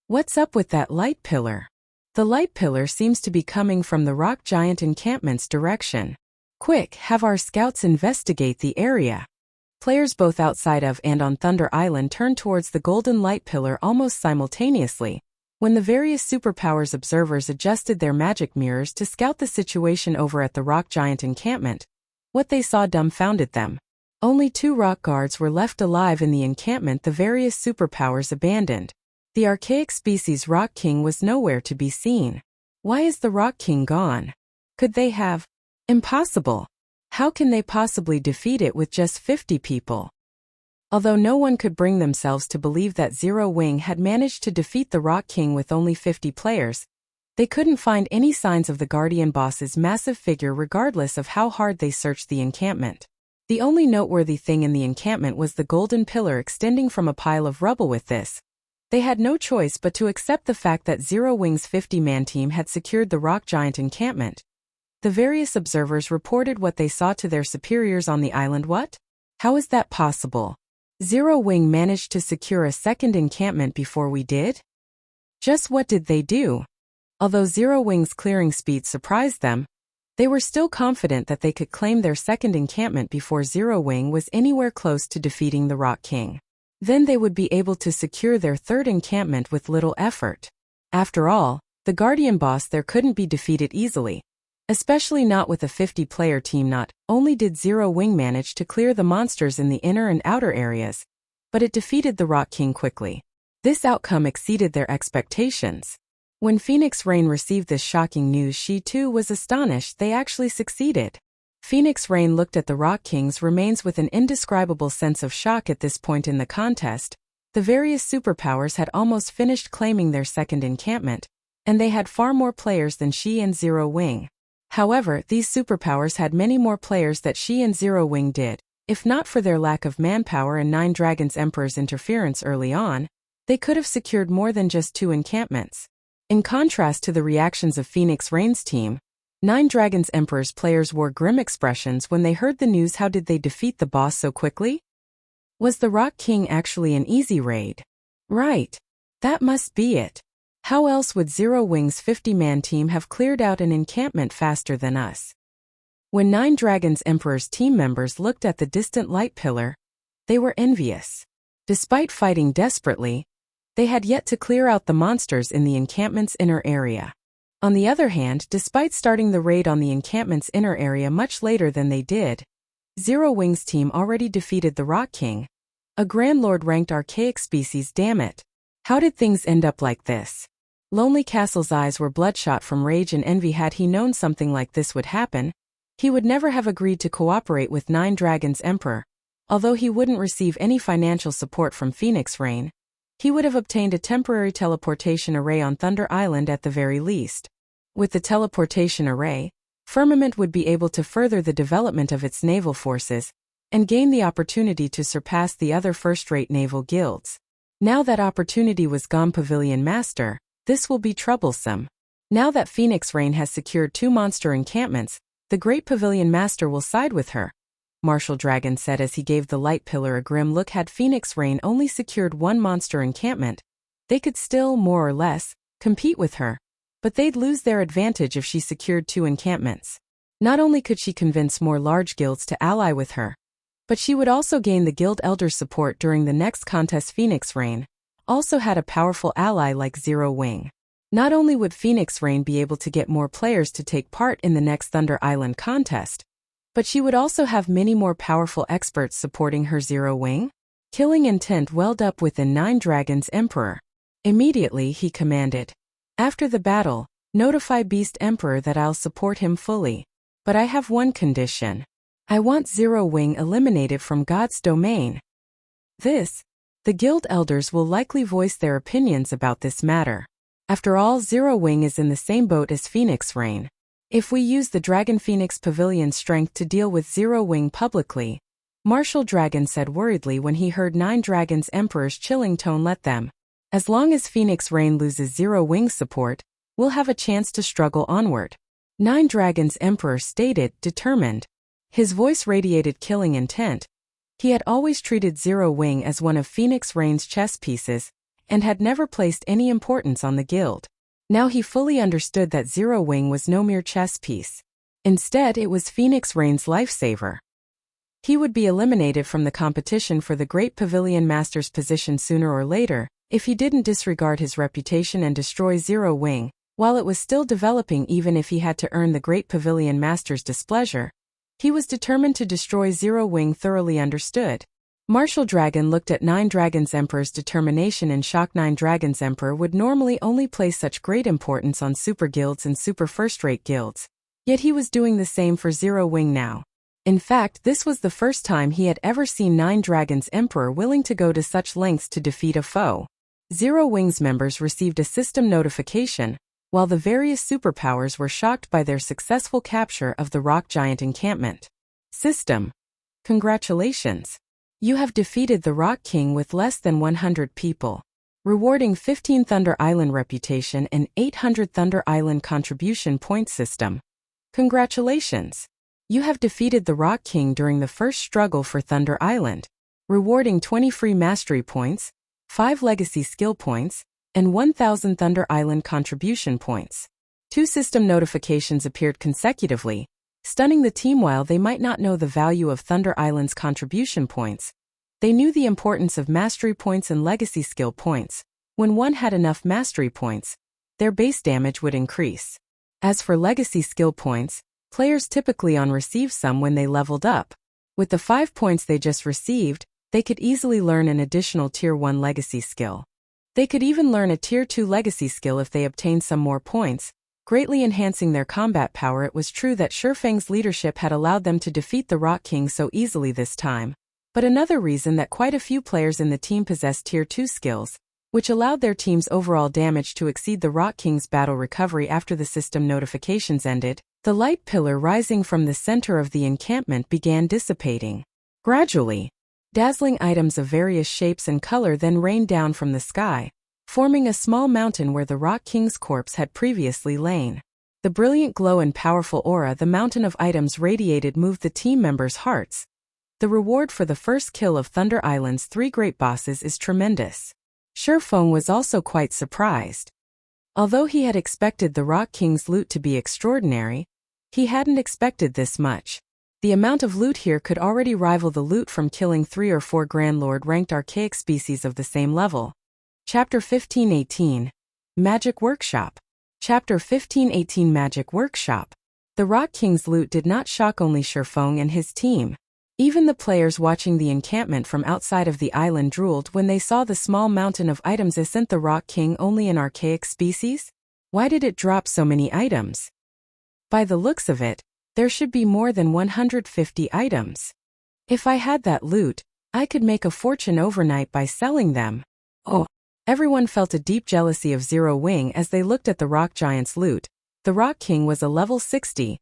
What's up with that light pillar? The light pillar seems to be coming from the Rock Giant encampment's direction. Quick, have our scouts investigate the area. Players both outside of and on Thunder Island turned towards the golden light pillar almost simultaneously. When the various superpowers observers adjusted their magic mirrors to scout the situation over at the Rock Giant encampment, what they saw dumbfounded them. Only 2 rock guards were left alive in the encampment. The various superpowers abandoned. The archaic species Rock King was nowhere to be seen. Why is the Rock King gone? Could they have? Impossible. How can they possibly defeat it with just 50 people? Although no one could bring themselves to believe that Zero Wing had managed to defeat the Rock King with only 50 players, they couldn't find any signs of the Guardian boss's massive figure regardless of how hard they searched the encampment. The only noteworthy thing in the encampment was the golden pillar extending from a pile of rubble. With this, they had no choice but to accept the fact that Zero Wing's 50-man team had secured the Rock Giant encampment. The various observers reported what they saw to their superiors on the island. What? How is that possible? Zero Wing managed to secure a second encampment before we did? Just what did they do? Although Zero Wing's clearing speed surprised them, they were still confident that they could claim their second encampment before Zero Wing was anywhere close to defeating the Rock King. Then they would be able to secure their third encampment with little effort. After all, the Guardian boss there couldn't be defeated easily. Especially not with a 50-player team. Not only did Zero Wing manage to clear the monsters in the inner and outer areas, but it defeated the Rock King quickly. This outcome exceeded their expectations. When Phoenix Rain received this shocking news, she too was astonished they actually succeeded. Phoenix Rain looked at the Rock King's remains with an indescribable sense of shock. At this point in the contest, the various superpowers had almost finished claiming their second encampment, and they had far more players than she and Zero Wing. However, these superpowers had many more players that she and Zero Wing did. If not for their lack of manpower and Nine Dragons Emperor's interference early on, they could have secured more than just 2 encampments. In contrast to the reactions of Phoenix Rain's team, Nine Dragons Emperor's players wore grim expressions when they heard the news. How did they defeat the boss so quickly? Was the Rock King actually an easy raid? Right. That must be it. How else would Zero Wing's 50-man team have cleared out an encampment faster than us? When Nine Dragons Emperor's team members looked at the distant light pillar, they were envious. Despite fighting desperately, they had yet to clear out the monsters in the encampment's inner area. On the other hand, despite starting the raid on the encampment's inner area much later than they did, Zero Wing's team already defeated the Rock King, a Grand Lord-ranked archaic species. Damn it. How did things end up like this? Lonely Castle's eyes were bloodshot from rage and envy. Had he known something like this would happen, he would never have agreed to cooperate with Nine Dragons Emperor. Although he wouldn't receive any financial support from Phoenix Rain, he would have obtained a temporary teleportation array on Thunder Island at the very least. With the teleportation array, Firmament would be able to further the development of its naval forces and gain the opportunity to surpass the other first-rate naval guilds. Now that opportunity was gone. Pavilion Master, this will be troublesome. Now that Phoenix Rain has secured 2 monster encampments, the Great Pavilion Master will side with her, Martial Dragon said as he gave the light pillar a grim look. Had Phoenix Rain only secured 1 monster encampment, they could still, more or less, compete with her, but they'd lose their advantage if she secured 2 encampments. Not only could she convince more large guilds to ally with her, but she would also gain the Guild Elder's support during the next contest. Phoenix Rain also had a powerful ally like Zero Wing. Not only would Phoenix Rain be able to get more players to take part in the next Thunder Island contest, but she would also have many more powerful experts supporting her. Zero Wing? Killing intent welled up within Nine Dragons Emperor. Immediately he commanded, "After the battle, notify Beast Emperor that I'll support him fully. But I have one condition. I want Zero Wing eliminated from God's domain." The Guild Elders will likely voice their opinions about this matter. After all, Zero Wing is in the same boat as Phoenix Rain. If we use the Dragon Phoenix Pavilion's strength to deal with Zero Wing publicly, Martial Dragon said worriedly when he heard Nine Dragons Emperor's chilling tone. Let them. As long as Phoenix Rain loses Zero Wing's support, we'll have a chance to struggle onward. Nine Dragons Emperor stated, determined. His voice radiated killing intent. He had always treated Zero Wing as one of Phoenix Rain's chess pieces, and had never placed any importance on the guild. Now he fully understood that Zero Wing was no mere chess piece. Instead, it was Phoenix Rain's lifesaver. He would be eliminated from the competition for the Great Pavilion Master's position sooner or later, if he didn't disregard his reputation and destroy Zero Wing, while it was still developing. Even if he had to earn the Great Pavilion Master's displeasure, he was determined to destroy Zero Wing. Thoroughly understood. Martial Dragon looked at Nine Dragons Emperor's determination in shock. Nine Dragons Emperor would normally only place such great importance on super guilds and super first-rate guilds, yet he was doing the same for Zero Wing now. In fact, this was the first time he had ever seen Nine Dragons Emperor willing to go to such lengths to defeat a foe. Zero Wing's members received a system notification, while the various superpowers were shocked by their successful capture of the rock giant encampment. System. Congratulations. You have defeated the Rock King with less than 100 people, rewarding 15 Thunder Island reputation and 800 Thunder Island contribution point system. Congratulations. You have defeated the Rock King during the first struggle for Thunder Island, rewarding 20 free mastery points, 5 legacy skill points, and 1,000 Thunder Island contribution points. 2 system notifications appeared consecutively, stunning the team. While they might not know the value of Thunder Island's contribution points, they knew the importance of mastery points and legacy skill points. When one had enough mastery points, their base damage would increase. As for legacy skill points, players typically receive some when they leveled up. With the 5 points they just received, they could easily learn an additional Tier 1 legacy skill. They could even learn a Tier 2 legacy skill if they obtained some more points, greatly enhancing their combat power. It was true that Feng's leadership had allowed them to defeat the Rock King so easily this time, but another reason that quite a few players in the team possessed Tier 2 skills, which allowed their team's overall damage to exceed the Rock King's battle recovery. After the system notifications ended, the light pillar rising from the center of the encampment began dissipating. Gradually, dazzling items of various shapes and color then rained down from the sky, forming a small mountain where the Rock King's corpse had previously lain. The brilliant glow and powerful aura the mountain of items radiated moved the team members' hearts. The reward for the first kill of Thunder Island's 3 great bosses is tremendous. Feng was also quite surprised. Although he had expected the Rock King's loot to be extraordinary, he hadn't expected this much. The amount of loot here could already rival the loot from killing 3 or 4 Grand Lord-ranked archaic species of the same level. Chapter 1518. Magic Workshop. Chapter 1518 Magic Workshop. The Rock King's loot did not shock only Feng and his team. Even the players watching the encampment from outside of the island drooled when they saw the small mountain of items. Isn't the Rock King only an archaic species? Why did it drop so many items? By the looks of it, there should be more than 150 items. If I had that loot, I could make a fortune overnight by selling them. Oh! Everyone felt a deep jealousy of Zero Wing as they looked at the Rock Giant's loot. The Rock King was a level 60,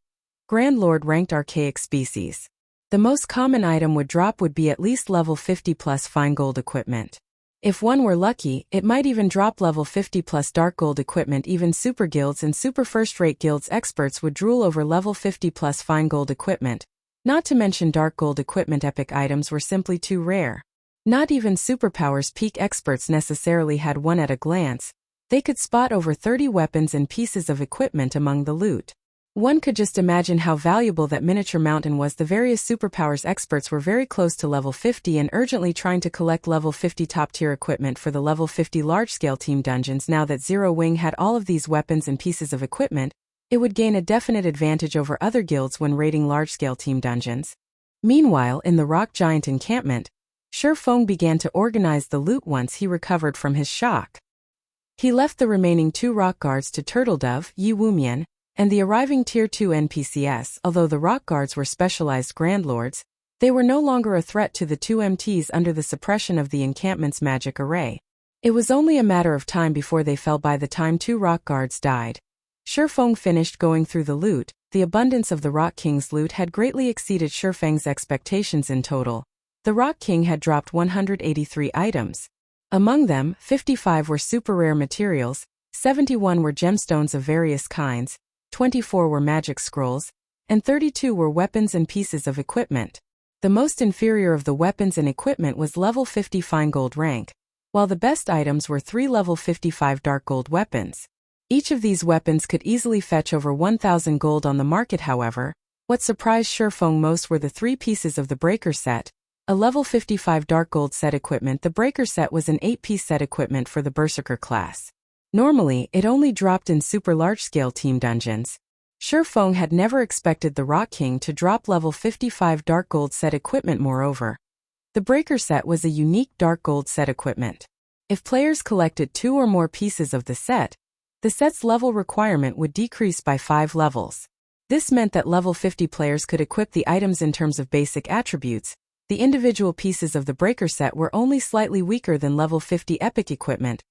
Grand Lord ranked archaic species. The most common item would drop would be at least level 50 plus fine gold equipment. If one were lucky, it might even drop level 50 plus dark gold equipment. Even super guilds and super first-rate guilds experts would drool over level 50 plus fine gold equipment. Not to mention dark gold equipment. Epic items were simply too rare. Not even superpowers peak experts necessarily had one at a glance. They could spot over 30 weapons and pieces of equipment among the loot. One could just imagine how valuable that miniature mountain was. The various superpowers experts were very close to level 50 and urgently trying to collect level 50 top-tier equipment for the level 50 large-scale team dungeons. Now that Zero Wing had all of these weapons and pieces of equipment, it would gain a definite advantage over other guilds when raiding large-scale team dungeons. Meanwhile, in the Rock Giant encampment, Feng began to organize the loot once he recovered from his shock. He left the remaining 2 rock guards to Turtledove, Yi Wumian, and the arriving Tier 2 NPCs. Although the rock guards were specialized Grand Lords, they were no longer a threat to the 2 MTs under the suppression of the encampment's magic array. It was only a matter of time before they fell. By the time 2 rock guards died, Feng finished going through the loot. The abundance of the Rock King's loot had greatly exceeded Feng's expectations. In total, the Rock King had dropped 183 items. Among them, 55 were super rare materials, 71 were gemstones of various kinds, 24 were magic scrolls, and 32 were weapons and pieces of equipment. The most inferior of the weapons and equipment was level 50 fine gold rank, while the best items were 3 level 55 dark gold weapons. Each of these weapons could easily fetch over 1,000 gold on the market. However, what surprised Feng most were the 3 pieces of the Breaker set, a level 55 dark gold set equipment. The Breaker set was an 8-piece set equipment for the Berserker class. Normally, it only dropped in super large-scale team dungeons. Feng had never expected the Rock King to drop level 55 dark gold set equipment. Moreover, the Breaker set was a unique dark gold set equipment. If players collected 2 or more pieces of the set's level requirement would decrease by 5 levels. This meant that level 50 players could equip the items in terms of basic attributes. The individual pieces of the Breaker set were only slightly weaker than level 50 epic equipment.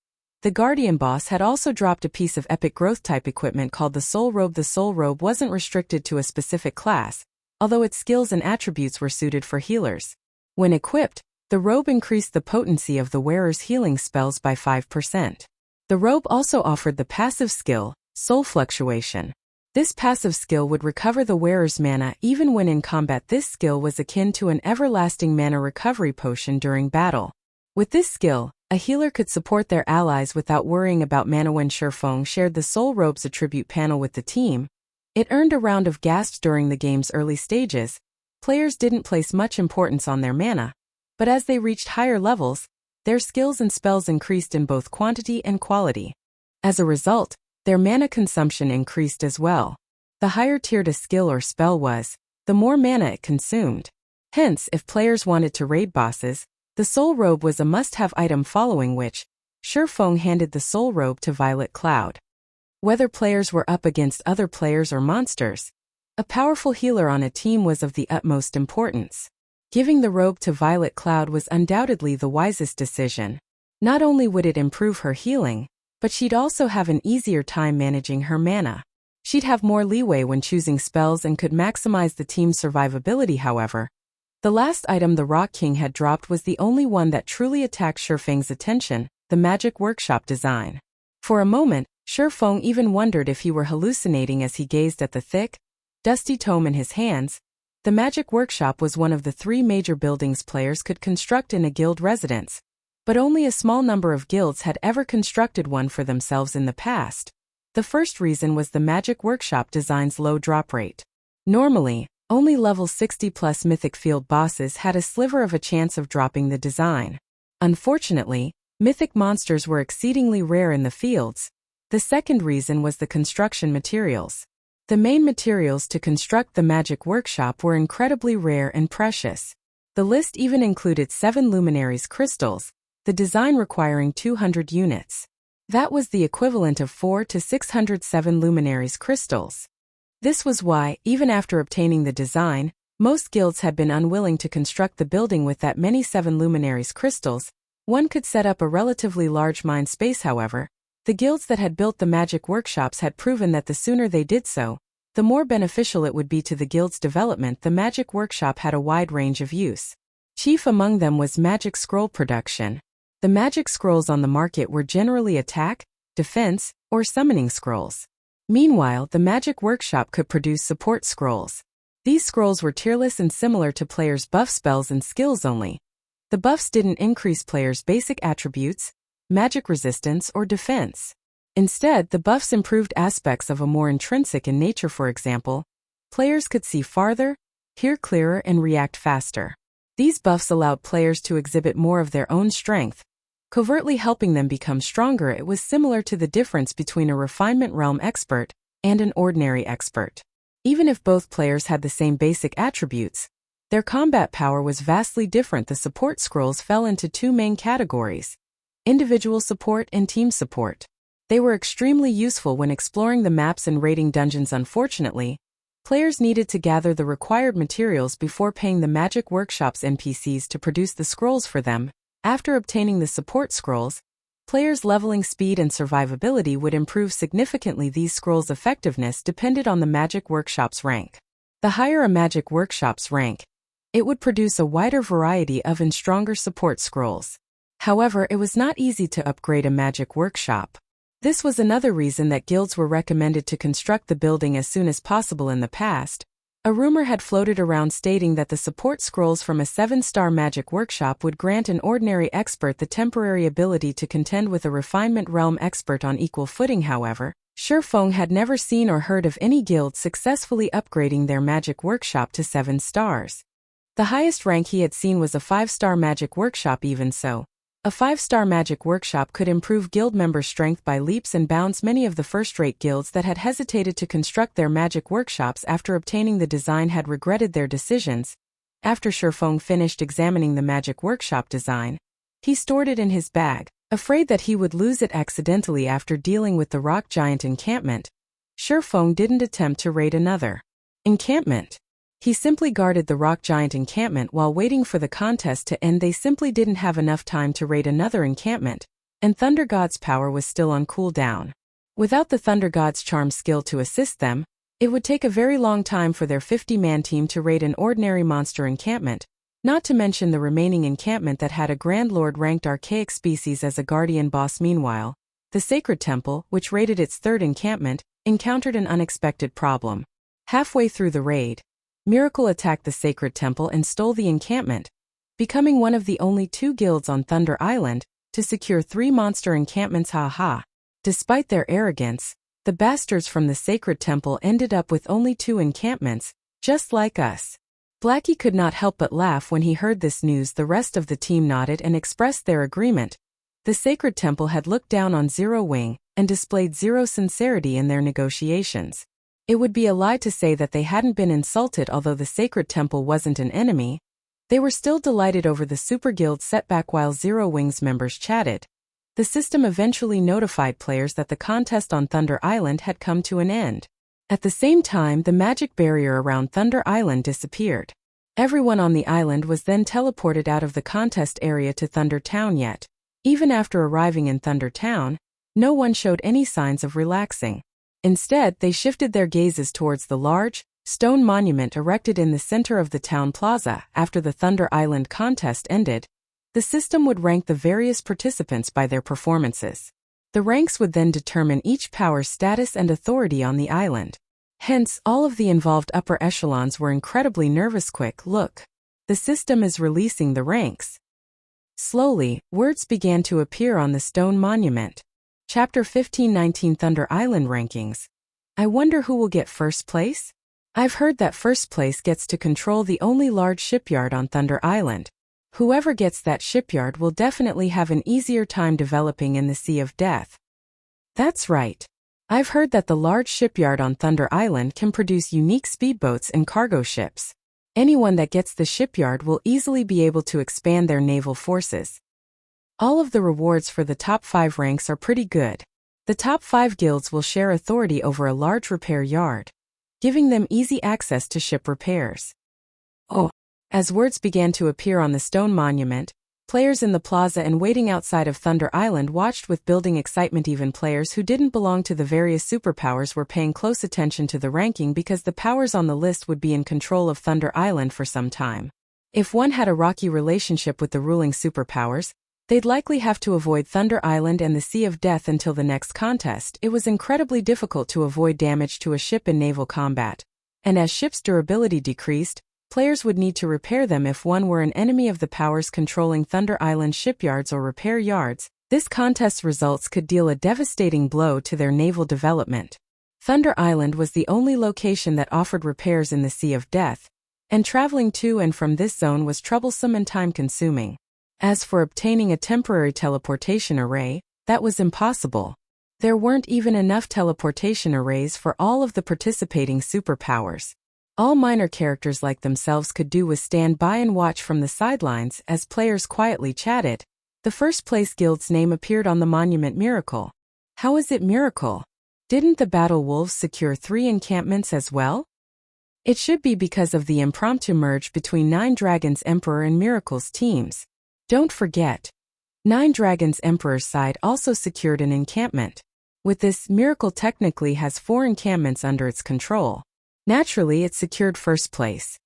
The Guardian boss had also dropped a piece of epic growth type equipment called the Soul Robe. The Soul Robe wasn't restricted to a specific class, although its skills and attributes were suited for healers. When equipped, the robe increased the potency of the wearer's healing spells by 5%. The robe also offered the passive skill, Soul Fluctuation. This passive skill would recover the wearer's mana even when in combat. This skill was akin to an everlasting mana recovery potion during battle. With this skill, A healer could support their allies without worrying about mana. When Feng shared the Soul Robes attribute panel with the team, it earned a round of gasps. During the game's early stages, players didn't place much importance on their mana, but as they reached higher levels, their skills and spells increased in both quantity and quality. As a result, their mana consumption increased as well. The higher tiered a skill or spell was, the more mana it consumed. Hence, if players wanted to raid bosses, the Soul Robe was a must-have item, following which, Feng handed the Soul Robe to Violet Cloud. Whether players were up against other players or monsters, a powerful healer on a team was of the utmost importance. Giving the robe to Violet Cloud was undoubtedly the wisest decision. Not only would it improve her healing, but she'd also have an easier time managing her mana. She'd have more leeway when choosing spells and could maximize the team's survivability. However, the last item the Rock King had dropped was the only one that truly attacked Feng's attention, the Magic Workshop design. For a moment, Feng even wondered if he were hallucinating as he gazed at the thick, dusty tome in his hands. The Magic Workshop was one of the 3 major buildings players could construct in a guild residence, but only a small number of guilds had ever constructed one for themselves in the past. The first reason was the Magic Workshop design's low drop rate. Normally, only level 60+ Mythic field bosses had a sliver of a chance of dropping the design. Unfortunately, Mythic monsters were exceedingly rare in the fields. The second reason was the construction materials. The main materials to construct the Magic Workshop were incredibly rare and precious. The list even included 7 Luminaries crystals, the design requiring 200 units. That was the equivalent of 4 to 607 Luminaries crystals. This was why, even after obtaining the design, most guilds had been unwilling to construct the building with that many 7 Luminaries crystals. One could set up a relatively large mine space. However, the guilds that had built the Magic Workshops had proven that the sooner they did so, the more beneficial it would be to the guild's development. The Magic Workshop had a wide range of use. Chief among them was magic scroll production. The magic scrolls on the market were generally attack, defense, or summoning scrolls. Meanwhile, the Magic Workshop could produce support scrolls. These scrolls were tierless and similar to players' buff spells and skills only. The buffs didn't increase players' basic attributes, magic resistance, or defense. Instead, the buffs improved aspects of a more intrinsic in nature. For example, players could see farther, hear clearer, and react faster. These buffs allowed players to exhibit more of their own strength, covertly helping them become stronger. It was similar to the difference between a refinement realm expert and an ordinary expert. Even if both players had the same basic attributes, their combat power was vastly different. The support scrolls fell into 2 main categories: individual support and team support. They were extremely useful when exploring the maps and raiding dungeons. Unfortunately, players needed to gather the required materials before paying the Magic Workshop's NPCs to produce the scrolls for them. After obtaining the support scrolls, players' leveling speed and survivability would improve significantly. These scrolls' effectiveness depended on the Magic Workshop's rank. The higher a Magic Workshop's rank, it would produce a wider variety of and stronger support scrolls. However, it was not easy to upgrade a Magic Workshop. This was another reason that guilds were recommended to construct the building as soon as possible. In the past, a rumor had floated around stating that the support scrolls from a 7-star Magic Workshop would grant an ordinary expert the temporary ability to contend with a refinement realm expert on equal footing. However, Feng had never seen or heard of any guild successfully upgrading their Magic Workshop to 7 stars. The highest rank he had seen was a 5-star Magic Workshop. Even so, a 5-star Magic Workshop could improve guild member strength by leaps and bounds. Many of the first-rate guilds that had hesitated to construct their Magic Workshops after obtaining the design had regretted their decisions. After Feng finished examining the Magic Workshop design, he stored it in his bag, afraid that he would lose it accidentally. After dealing with the rock giant encampment, Feng didn't attempt to raid another encampment. He simply guarded the rock giant encampment while waiting for the contest to end. They simply didn't have enough time to raid another encampment, and Thunder God's power was still on cooldown. Without the Thunder God's charm skill to assist them, it would take a very long time for their 50-man team to raid an ordinary monster encampment, not to mention the remaining encampment that had a Grand Lord ranked Archaic species as a guardian boss. Meanwhile, the Sacred Temple, which raided its 3rd encampment, encountered an unexpected problem. Halfway through the raid, Miracle attacked the Sacred Temple and stole the encampment, becoming one of the only 2 guilds on Thunder Island to secure 3 monster encampments. Despite their arrogance, the bastards from the Sacred Temple ended up with only 2 encampments, just like us. Blackie could not help but laugh when he heard this news. The rest of the team nodded and expressed their agreement. The Sacred Temple had looked down on Zero Wing and displayed zero sincerity in their negotiations. It would be a lie to say that they hadn't been insulted. Although the Sacred Temple wasn't an enemy, they were still delighted over the Super Guild setback. While Zero Wing's members chatted, the system eventually notified players that the contest on Thunder Island had come to an end. At the same time, the magic barrier around Thunder Island disappeared. Everyone on the island was then teleported out of the contest area to Thunder Town. Yet, even after arriving in Thunder Town, no one showed any signs of relaxing. Instead, they shifted their gazes towards the large, stone monument erected in the center of the town plaza. After the Thunder Island contest ended, the system would rank the various participants by their performances. The ranks would then determine each power's status and authority on the island. Hence, all of the involved upper echelons were incredibly nervous. Quick look. The system is releasing the ranks. Slowly, words began to appear on the stone monument. Chapter 1519 Thunder Island Rankings. I wonder who will get first place? I've heard that first place gets to control the only large shipyard on Thunder Island. Whoever gets that shipyard will definitely have an easier time developing in the Sea of Death. That's right. I've heard that the large shipyard on Thunder Island can produce unique speedboats and cargo ships. Anyone that gets the shipyard will easily be able to expand their naval forces. All of the rewards for the top 5 ranks are pretty good. The top 5 guilds will share authority over a large repair yard, giving them easy access to ship repairs. Oh. As words began to appear on the stone monument, players in the plaza and waiting outside of Thunder Island watched with building excitement. Even players who didn't belong to the various superpowers were paying close attention to the ranking because the powers on the list would be in control of Thunder Island for some time. If one had a rocky relationship with the ruling superpowers, they'd likely have to avoid Thunder Island and the Sea of Death until the next contest. It was incredibly difficult to avoid damage to a ship in naval combat, and as ships' durability decreased, players would need to repair them. If one were an enemy of the powers controlling Thunder Island shipyards or repair yards, this contest's results could deal a devastating blow to their naval development. Thunder Island was the only location that offered repairs in the Sea of Death, and traveling to and from this zone was troublesome and time-consuming. As for obtaining a temporary teleportation array, that was impossible. There weren't even enough teleportation arrays for all of the participating superpowers. All minor characters like themselves could do was stand by and watch from the sidelines as players quietly chatted. The first place guild's name appeared on the monument. Miracle. How is it Miracle? Didn't the Battle Wolves secure 3 encampments as well? It should be because of the impromptu merge between Nine Dragons Emperor and Miracle's teams. Don't forget, Nine Dragons Emperor's side also secured an encampment. With this, Miracle technically has 4 encampments under its control. Naturally, it secured first place.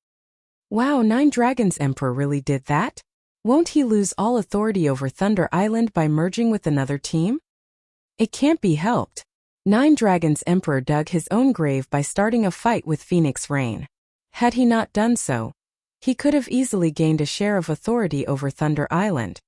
Wow, Nine Dragons Emperor really did that? Won't he lose all authority over Thunder Island by merging with another team? It can't be helped. Nine Dragons Emperor dug his own grave by starting a fight with Phoenix Rain. Had he not done so, he could have easily gained a share of authority over Thunder Island.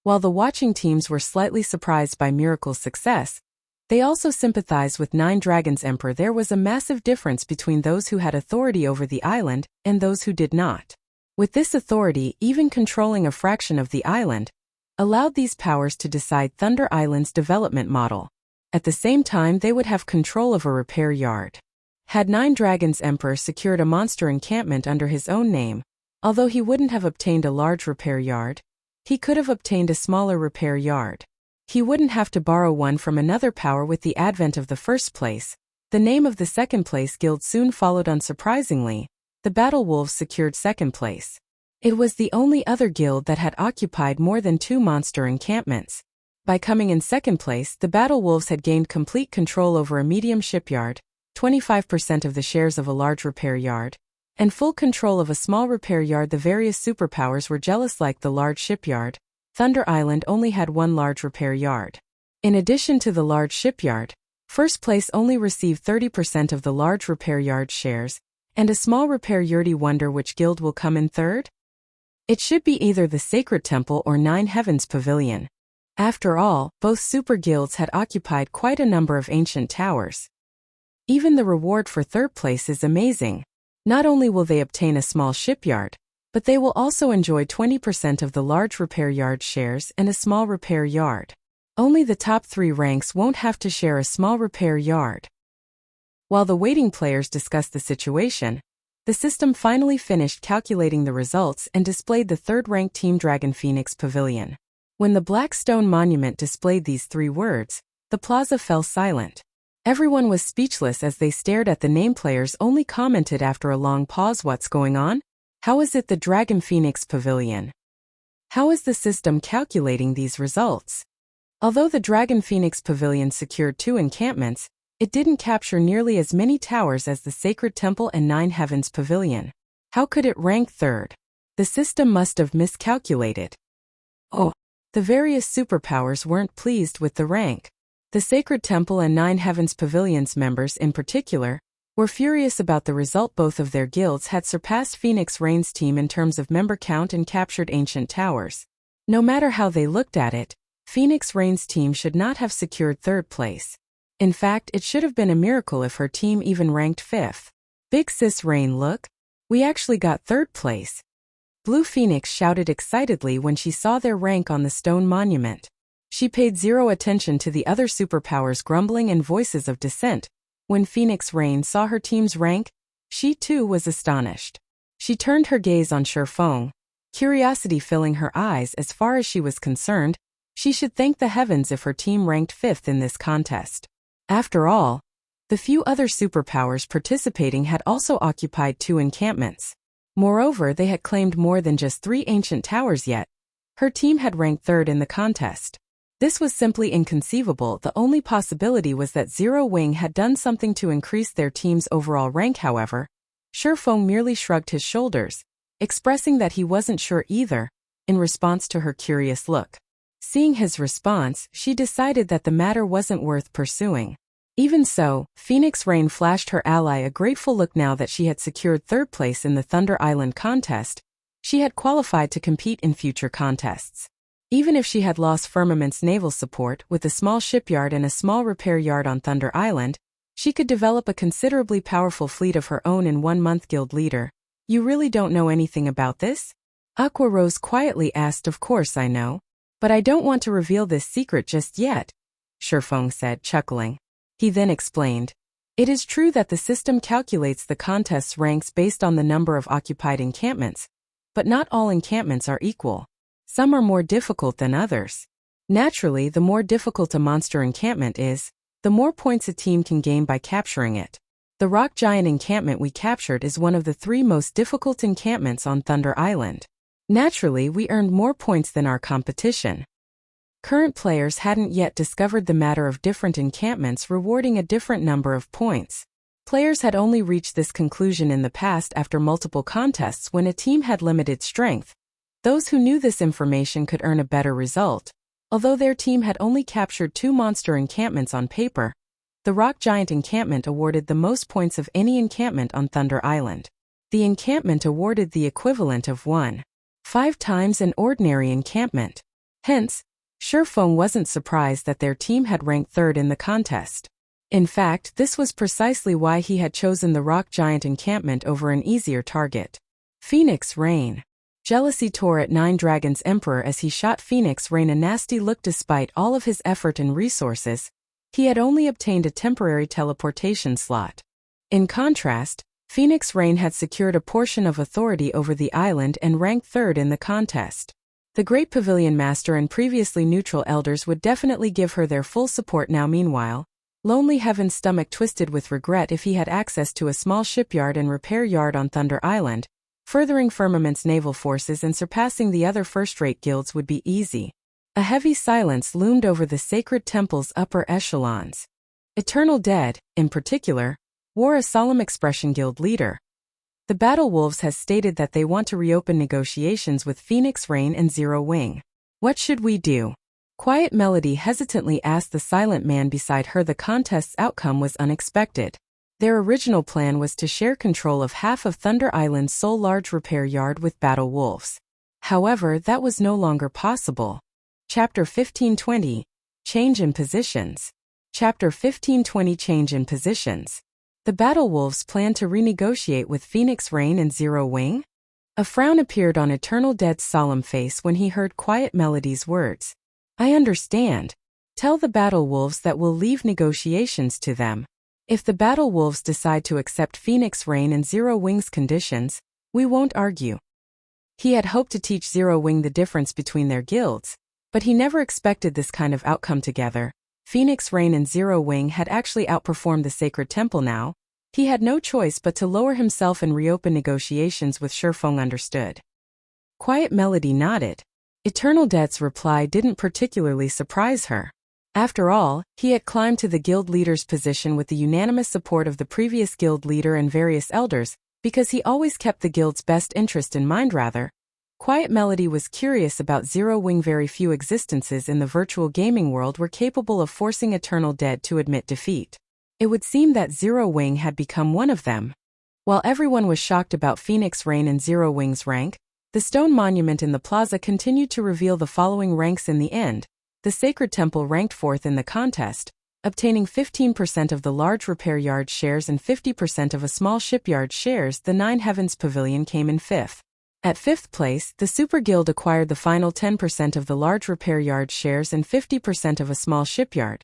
While the watching teams were slightly surprised by Miracle's success, they also sympathized with Nine Dragons Emperor. There was a massive difference between those who had authority over the island and those who did not. With this authority, even controlling a fraction of the island allowed these powers to decide Thunder Island's development model. At the same time, they would have control of a repair yard. Had Nine Dragons Emperor secured a monster encampment under his own name, although he wouldn't have obtained a large repair yard, he could have obtained a smaller repair yard. He wouldn't have to borrow one from another power. With the advent of the first place, the name of the second place guild soon followed. Unsurprisingly, the Battle Wolves secured second place. It was the only other guild that had occupied more than 2 monster encampments. By coming in second place, the Battle Wolves had gained complete control over a medium shipyard, 25% of the shares of a large repair yard, and full control of a small repair yard. The various superpowers were jealous. Like the large shipyard, Thunder Island only had 1 large repair yard. In addition to the large shipyard, first place only received 30% of the large repair yard shares, and a small repair yard. Wonder which guild will come in third? It should be either the Sacred Temple or Nine Heavens Pavilion. After all, both super guilds had occupied quite a number of ancient towers. Even the reward for third place is amazing. Not only will they obtain a small shipyard, but they will also enjoy 20% of the large repair yard shares and a small repair yard. Only the top 3 ranks won't have to share a small repair yard. While the waiting players discussed the situation, the system finally finished calculating the results and displayed the third-ranked Team Dragon Phoenix Pavilion. When the black stone monument displayed these 3 words, the plaza fell silent. Everyone was speechless as they stared at the name. Players only commented after a long pause, "What's going on? How is it the Dragon Phoenix Pavilion? How is the system calculating these results?" Although the Dragon Phoenix Pavilion secured 2 encampments, it didn't capture nearly as many towers as the Sacred Temple and Nine Heavens Pavilion. How could it rank third? The system must have miscalculated. Oh, the various superpowers weren't pleased with the rank. The Sacred Temple and Nine Heavens Pavilions members in particular were furious about the result. Both of their guilds had surpassed Phoenix Rain's team in terms of member count and captured ancient towers. No matter how they looked at it, Phoenix Rain's team should not have secured third place. In fact, it should have been a miracle if her team even ranked 5th. "Big sis Rain, look! We actually got third place!" Blue Phoenix shouted excitedly when she saw their rank on the stone monument. She paid zero attention to the other superpowers' grumbling and voices of dissent. When Phoenix Rain saw her team's rank, she too was astonished. She turned her gaze on Feng, curiosity filling her eyes. As far as she was concerned, she should thank the heavens if her team ranked 5th in this contest. After all, the few other superpowers participating had also occupied 2 encampments. Moreover, they had claimed more than just 3 ancient towers yet. Her team had ranked 3rd in the contest. This was simply inconceivable. The only possibility was that Zero Wing had done something to increase their team's overall rank. However, Feng merely shrugged his shoulders, expressing that he wasn't sure either, in response to her curious look. Seeing his response, she decided that the matter wasn't worth pursuing. Even so, Phoenix Rain flashed her ally a grateful look. Now that she had secured third place in the Thunder Island contest, she had qualified to compete in future contests. Even if she had lost Firmament's naval support, with a small shipyard and a small repair yard on Thunder Island, she could develop a considerably powerful fleet of her own in 1 month. Guild leader, you really don't know anything about this? Aqua Rose quietly asked. Of course I know. But I don't want to reveal this secret just yet, Feng said, chuckling. He then explained. It is true that the system calculates the contest's ranks based on the number of occupied encampments, but not all encampments are equal. Some are more difficult than others. Naturally, the more difficult a monster encampment is, the more points a team can gain by capturing it. The Rock Giant encampment we captured is one of the 3 most difficult encampments on Thunder Island. Naturally, we earned more points than our competition. Current players hadn't yet discovered the matter of different encampments rewarding a different number of points. Players had only reached this conclusion in the past after multiple contests when a team had limited strength. Those who knew this information could earn a better result. Although their team had only captured 2 monster encampments on paper, the Rock Giant encampment awarded the most points of any encampment on Thunder Island. The encampment awarded the equivalent of 1.5 times an ordinary encampment. Hence, Feng wasn't surprised that their team had ranked 3rd in the contest. In fact, this was precisely why he had chosen the Rock Giant encampment over an easier target. Phoenix Rain. Jealousy tore at Nine Dragons' Emperor as he shot Phoenix Rain a nasty look. Despite all of his effort and resources, he had only obtained a temporary teleportation slot. In contrast, Phoenix Rain had secured a portion of authority over the island and ranked 3rd in the contest. The Great Pavilion Master and previously neutral elders would definitely give her their full support now. Meanwhile, Lonely Heaven's stomach twisted with regret. If he had access to a small shipyard and repair yard on Thunder Island, furthering Firmament's naval forces and surpassing the other first-rate guilds would be easy. A heavy silence loomed over the sacred temple's upper echelons. Eternal Dead, in particular, wore a solemn expression. Guild leader. The Battle Wolves has stated that they want to reopen negotiations with Phoenix Rain and Zero Wing. What should we do? Quiet Melody hesitantly asked the silent man beside her. The contest's outcome was unexpected. Their original plan was to share control of half of Thunder Island's sole large repair yard with Battle Wolves. However, that was no longer possible. Chapter 1520, Change in Positions. Chapter 1520, Change in Positions. The Battle Wolves plan to renegotiate with Phoenix Rain and Zero Wing? A frown appeared on Eternal Dead's solemn face when he heard Quiet Melody's words. I understand. Tell the Battle Wolves that we'll leave negotiations to them. If the Battle Wolves decide to accept Phoenix Rain and Zero Wing's conditions, we won't argue. He had hoped to teach Zero Wing the difference between their guilds, but he never expected this kind of outcome together. Phoenix Rain and Zero Wing had actually outperformed the Sacred Temple now. He had no choice but to lower himself and reopen negotiations with Feng understood. Quiet Melody nodded. Eternal Dead's reply didn't particularly surprise her. After all, he had climbed to the guild leader's position with the unanimous support of the previous guild leader and various elders, because he always kept the guild's best interest in mind rather. Quiet Melody was curious about Zero Wing. Very few existences in the virtual gaming world were capable of forcing Eternal Dead to admit defeat. It would seem that Zero Wing had become one of them. While everyone was shocked about Phoenix Rain and Zero Wing's rank, the stone monument in the plaza continued to reveal the following ranks in the end. The Sacred Temple ranked 4th in the contest, obtaining 15% of the large repair yard shares and 50% of a small shipyard shares. The Nine Heavens Pavilion came in 5th. At 5th place, the Super Guild acquired the final 10% of the large repair yard shares and 50% of a small shipyard.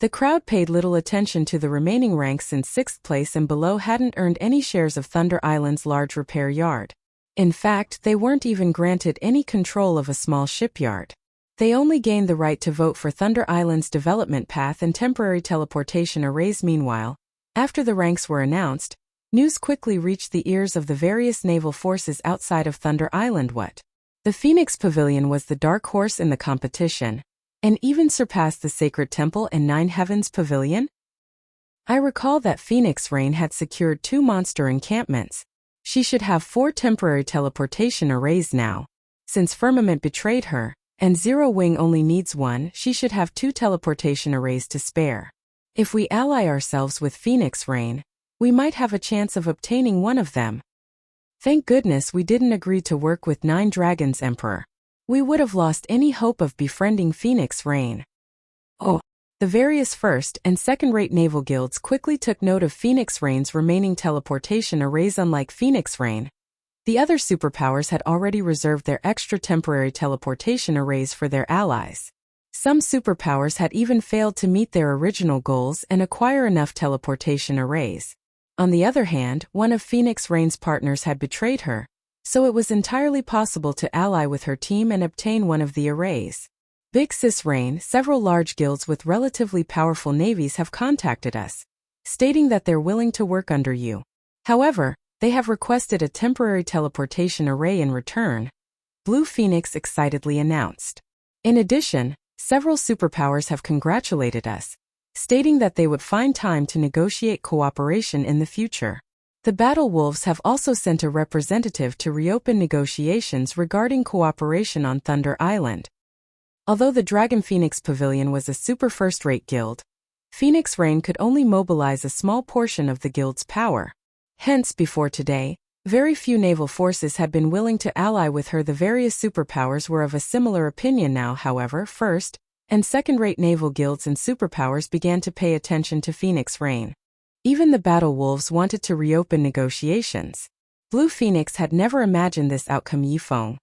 The crowd paid little attention to the remaining ranks in 6th place and below hadn't earned any shares of Thunder Island's large repair yard. In fact, they weren't even granted any control of a small shipyard. They only gained the right to vote for Thunder Island's development path and temporary teleportation arrays. Meanwhile, after the ranks were announced, news quickly reached the ears of the various naval forces outside of Thunder Island. What? The Phoenix Pavilion was the dark horse in the competition, and even surpassed the Sacred Temple and Nine Heavens Pavilion? I recall that Phoenix Rain had secured 2 monster encampments. She should have 4 temporary teleportation arrays now. Since Firmament betrayed her, and Zero Wing only needs 1, she should have 2 teleportation arrays to spare. If we ally ourselves with Phoenix Rain, we might have a chance of obtaining one of them. Thank goodness we didn't agree to work with 9 Dragons Emperor. We would have lost any hope of befriending Phoenix Rain. Oh, the various first and second-rate naval guilds quickly took note of Phoenix Rain's remaining teleportation arrays. Unlike Phoenix Rain, the other superpowers had already reserved their extra temporary teleportation arrays for their allies. Some superpowers had even failed to meet their original goals and acquire enough teleportation arrays. On the other hand, one of Phoenix Rain's partners had betrayed her, so it was entirely possible to ally with her team and obtain one of the arrays. Big Sis Rain, several large guilds with relatively powerful navies have contacted us, stating that they're willing to work under you. However, they have requested a temporary teleportation array in return, Blue Phoenix excitedly announced. In addition, several superpowers have congratulated us, stating that they would find time to negotiate cooperation in the future. The Battle Wolves have also sent a representative to reopen negotiations regarding cooperation on Thunder Island. Although the Dragon Phoenix Pavilion was a super first-rate guild, Phoenix Rain could only mobilize a small portion of the guild's power. Hence, before today, very few naval forces had been willing to ally with her. The various superpowers were of a similar opinion now. However, first and second-rate naval guilds and superpowers began to pay attention to Phoenix Rain. Even the Battle Wolves wanted to reopen negotiations. Blue Phoenix had never imagined this outcome. Feng,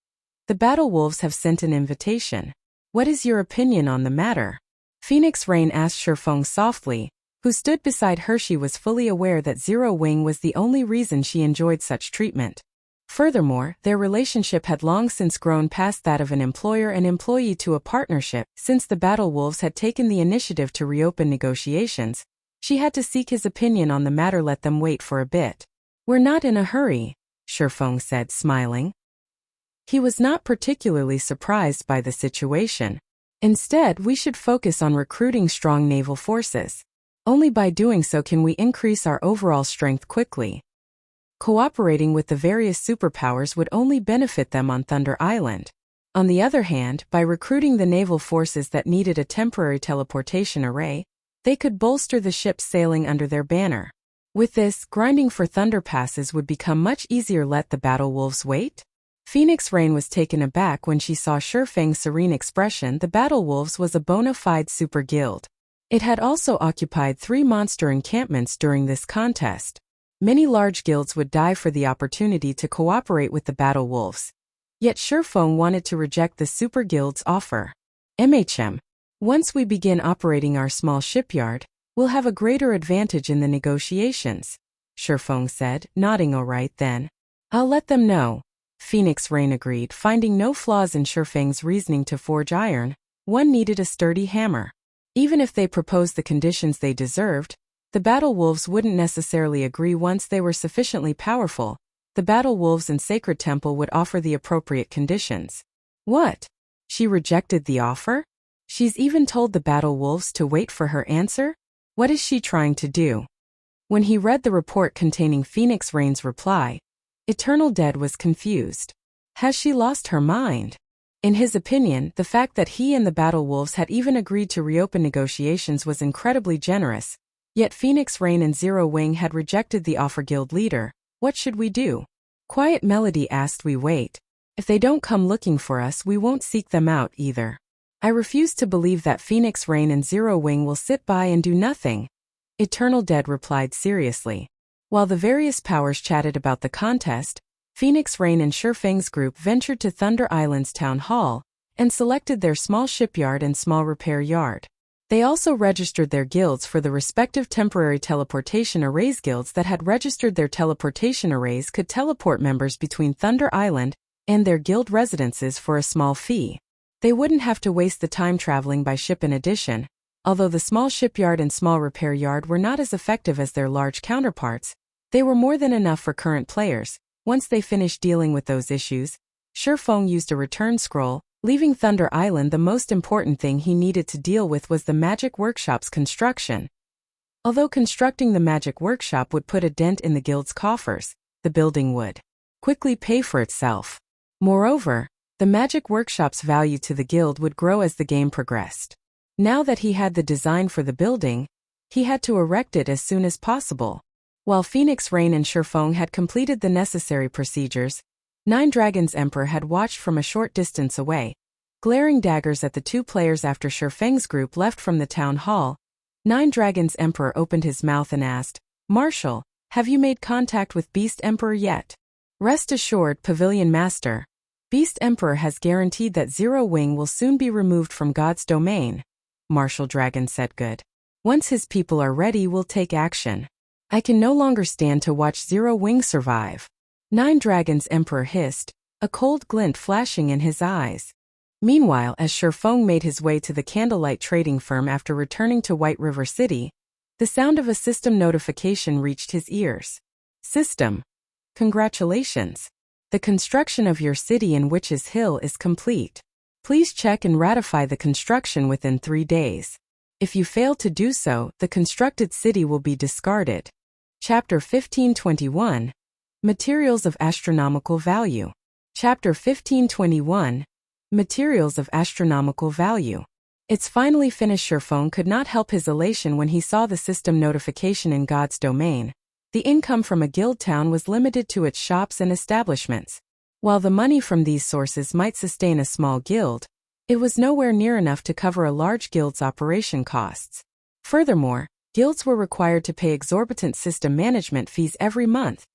the Battle Wolves have sent an invitation. What is your opinion on the matter? Phoenix Rain asked Feng softly, who stood beside her. She was fully aware that Zero Wing was the only reason she enjoyed such treatment. Furthermore, their relationship had long since grown past that of an employer and employee to a partnership. Since the Battle Wolves had taken the initiative to reopen negotiations, she had to seek his opinion on the matter. Let them wait for a bit. We're not in a hurry, Feng said, smiling. He was not particularly surprised by the situation. Instead, we should focus on recruiting strong naval forces. Only by doing so can we increase our overall strength quickly. Cooperating with the various superpowers would only benefit them on Thunder Island. On the other hand, by recruiting the naval forces that needed a temporary teleportation array, they could bolster the ships sailing under their banner. With this, grinding for Thunder passes would become much easier. Let the Battle Wolves wait? Phoenix Rain was taken aback when she saw Feng's serene expression. The Battle Wolves was a bona fide super guild. It had also occupied 3 monster encampments during this contest. Many large guilds would die for the opportunity to cooperate with the Battle Wolves. Yet Feng wanted to reject the super guild's offer. Once we begin operating our small shipyard, we'll have a greater advantage in the negotiations, Feng said, nodding. All right then. I'll let them know. Phoenix Rain agreed, finding no flaws in Feng's reasoning to forge iron. One needed a sturdy hammer. Even if they proposed the conditions they deserved, the Battle Wolves wouldn't necessarily agree. Once they were sufficiently powerful, the Battle Wolves and Sacred Temple would offer the appropriate conditions. What? She rejected the offer? She's even told the Battle Wolves to wait for her answer? What is she trying to do? When he read the report containing Phoenix Rain's reply, Eternal Dead was confused. Has she lost her mind? In his opinion, the fact that he and the Battle Wolves had even agreed to reopen negotiations was incredibly generous. Yet Phoenix Rain and Zero Wing had rejected the offer. Guild leader, what should we do? Quiet Melody asked. We wait. If they don't come looking for us, we won't seek them out either. I refuse to believe that Phoenix Rain and Zero Wing will sit by and do nothing. Eternal Dead replied seriously. While the various powers chatted about the contest, Phoenix Rain and Feng's group ventured to Thunder Island's town hall and selected their small shipyard and small repair yard. They also registered their guilds for the respective temporary teleportation arrays. Guilds that had registered their teleportation arrays could teleport members between Thunder Island and their guild residences for a small fee. They wouldn't have to waste the time traveling by ship. In addition, although the small shipyard and small repair yard were not as effective as their large counterparts, they were more than enough for current players. Once they finished dealing with those issues, Feng used a return scroll, leaving Thunder Island. The most important thing he needed to deal with was the Magic Workshop's construction. Although constructing the Magic Workshop would put a dent in the guild's coffers, the building would quickly pay for itself. Moreover, the Magic Workshop's value to the guild would grow as the game progressed. Now that he had the design for the building, he had to erect it as soon as possible. While Phoenix Rain and Feng had completed the necessary procedures, Nine Dragons Emperor had watched from a short distance away, glaring daggers at the two players. After Feng's group left from the town hall, Nine Dragons Emperor opened his mouth and asked, Marshal, have you made contact with Beast Emperor yet? Rest assured, Pavilion Master. Beast Emperor has guaranteed that Zero Wing will soon be removed from God's domain. Marshal Dragon said. Good. Once his people are ready, we'll take action. I can no longer stand to watch Zero Wing survive. Nine Dragons Emperor hissed, a cold glint flashing in his eyes. Meanwhile, as Feng made his way to the Candlelight Trading Firm after returning to White River City, the sound of a system notification reached his ears. System. Congratulations. The construction of your city in Witch's Hill is complete. Please check and ratify the construction within 3 days. If you fail to do so, the constructed city will be discarded. Chapter 1521. Materials of Astronomical Value. Chapter 1521. Materials of Astronomical Value. It's finally finished. Feng could not help his elation when he saw the system notification in God's domain. The income from a guild town was limited to its shops and establishments. While the money from these sources might sustain a small guild, it was nowhere near enough to cover a large guild's operation costs. Furthermore, guilds were required to pay exorbitant system management fees every month.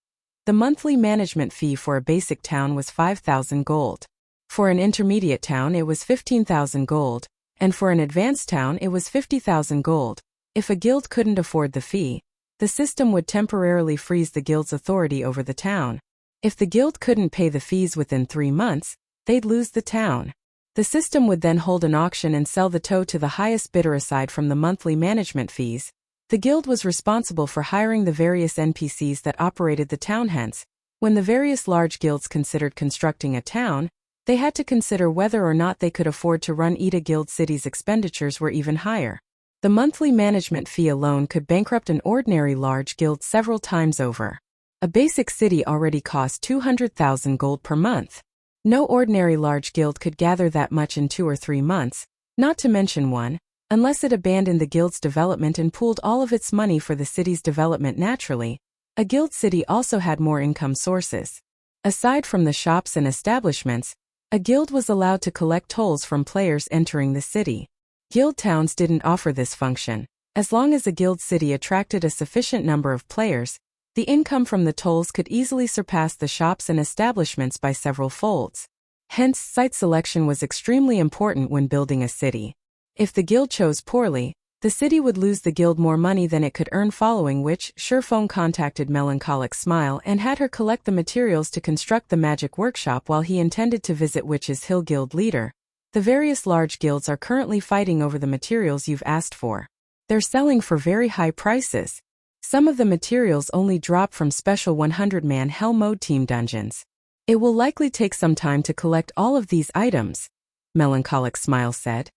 The monthly management fee for a basic town was 5,000 gold. For an intermediate town it was 15,000 gold, and for an advanced town it was 50,000 gold. If a guild couldn't afford the fee, the system would temporarily freeze the guild's authority over the town. If the guild couldn't pay the fees within 3 months, they'd lose the town. The system would then hold an auction and sell the toe to the highest bidder. Aside from the monthly management fees, the guild was responsible for hiring the various NPCs that operated the town. Hence, when the various large guilds considered constructing a town, they had to consider whether or not they could afford to run it. A guild city's expenditures were even higher. The monthly management fee alone could bankrupt an ordinary large guild several times over. A basic city already cost 200,000 gold per month. No ordinary large guild could gather that much in 2 or 3 months, not to mention one, unless it abandoned the guild's development and pooled all of its money for the city's development. Naturally, a guild city also had more income sources. Aside from the shops and establishments, a guild was allowed to collect tolls from players entering the city. Guild towns didn't offer this function. As long as a guild city attracted a sufficient number of players, the income from the tolls could easily surpass the shops and establishments by several folds. Hence, site selection was extremely important when building a city. If the guild chose poorly, the city would lose the guild more money than it could earn, following which, Feng contacted Melancholic Smile and had her collect the materials to construct the magic workshop while he intended to visit Witch's Hill guild leader. The various large guilds are currently fighting over the materials you've asked for. They're selling for very high prices. Some of the materials only drop from special 100-man Hell Mode team dungeons. It will likely take some time to collect all of these items, Melancholic Smile said.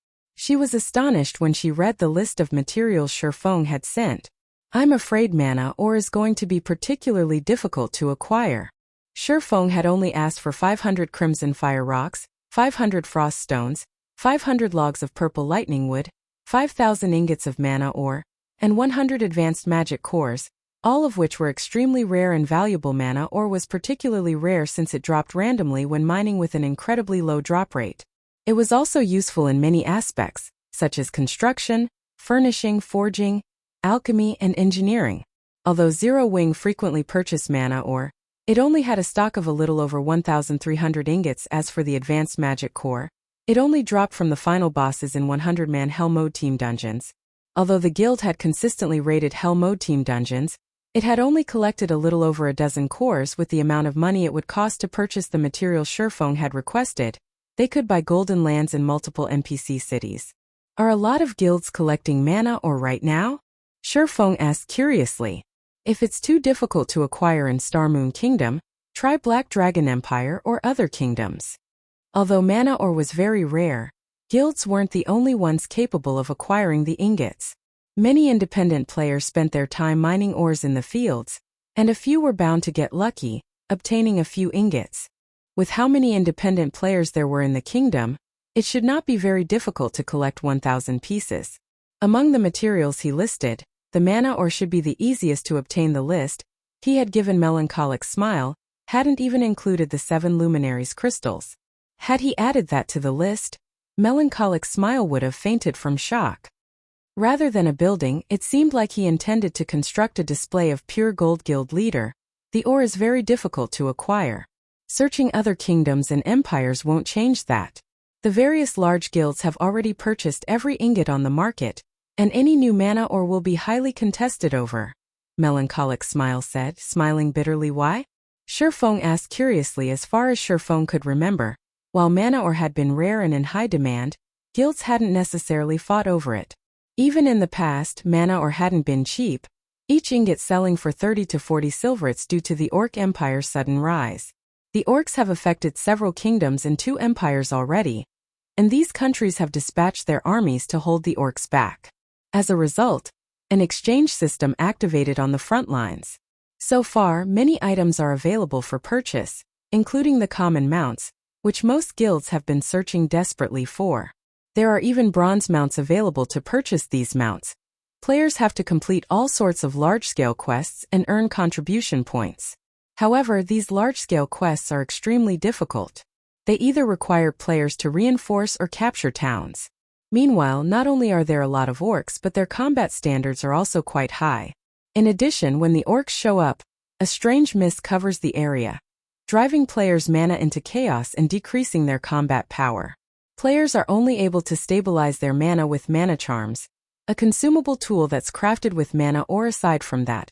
She was astonished when she read the list of materials Feng had sent. I'm afraid mana ore is going to be particularly difficult to acquire. Feng had only asked for 500 crimson fire rocks, 500 frost stones, 500 logs of purple lightning wood, 5,000 ingots of mana ore, and 100 advanced magic cores, all of which were extremely rare and valuable. Mana ore was particularly rare since it dropped randomly when mining with an incredibly low drop rate. It was also useful in many aspects, such as construction, furnishing, forging, alchemy, and engineering. Although Zero Wing frequently purchased mana ore, it only had a stock of a little over 1,300 ingots. As for the advanced magic core, it only dropped from the final bosses in 100-man Hell Mode team dungeons. Although the guild had consistently raided Hell Mode team dungeons, it had only collected a little over a dozen cores. With the amount of money it would cost to purchase the materials Feng had requested, they could buy golden lands in multiple NPC cities. Are a lot of guilds collecting mana ore right now? Feng asked curiously. If it's too difficult to acquire in Star Moon Kingdom, try Black Dragon Empire or other kingdoms. Although mana ore was very rare, guilds weren't the only ones capable of acquiring the ingots. Many independent players spent their time mining ores in the fields, and a few were bound to get lucky, obtaining a few ingots. With how many independent players there were in the kingdom, it should not be very difficult to collect 1,000 pieces. Among the materials he listed, the mana ore should be the easiest to obtain. The list he had given Melancholic Smile hadn't even included the 7 luminaries crystals. Had he added that to the list, Melancholic Smile would have fainted from shock. Rather than a building, it seemed like he intended to construct a display of pure gold. Guild leader, the ore is very difficult to acquire. Searching other kingdoms and empires won't change that. The various large guilds have already purchased every ingot on the market, and any new mana ore will be highly contested over. Melancholic Smile said, smiling bitterly. Why? Feng asked curiously. As far as Feng could remember, while mana ore had been rare and in high demand, guilds hadn't necessarily fought over it. Even in the past, mana ore hadn't been cheap, each ingot selling for 30 to 40 silverets due to the Orc Empire's sudden rise. The Orcs have affected several kingdoms and 2 empires already, and these countries have dispatched their armies to hold the Orcs back. As a result, an exchange system activated on the front lines. So far, many items are available for purchase, including the common mounts, which most guilds have been searching desperately for. There are even bronze mounts available to purchase these mounts. Players have to complete all sorts of large-scale quests and earn contribution points. However, these large-scale quests are extremely difficult. They either require players to reinforce or capture towns. Meanwhile, not only are there a lot of orcs, but their combat standards are also quite high. In addition, when the orcs show up, a strange mist covers the area, driving players' mana into chaos and decreasing their combat power. Players are only able to stabilize their mana with mana charms, a consumable tool that's crafted with mana ore. Aside from that,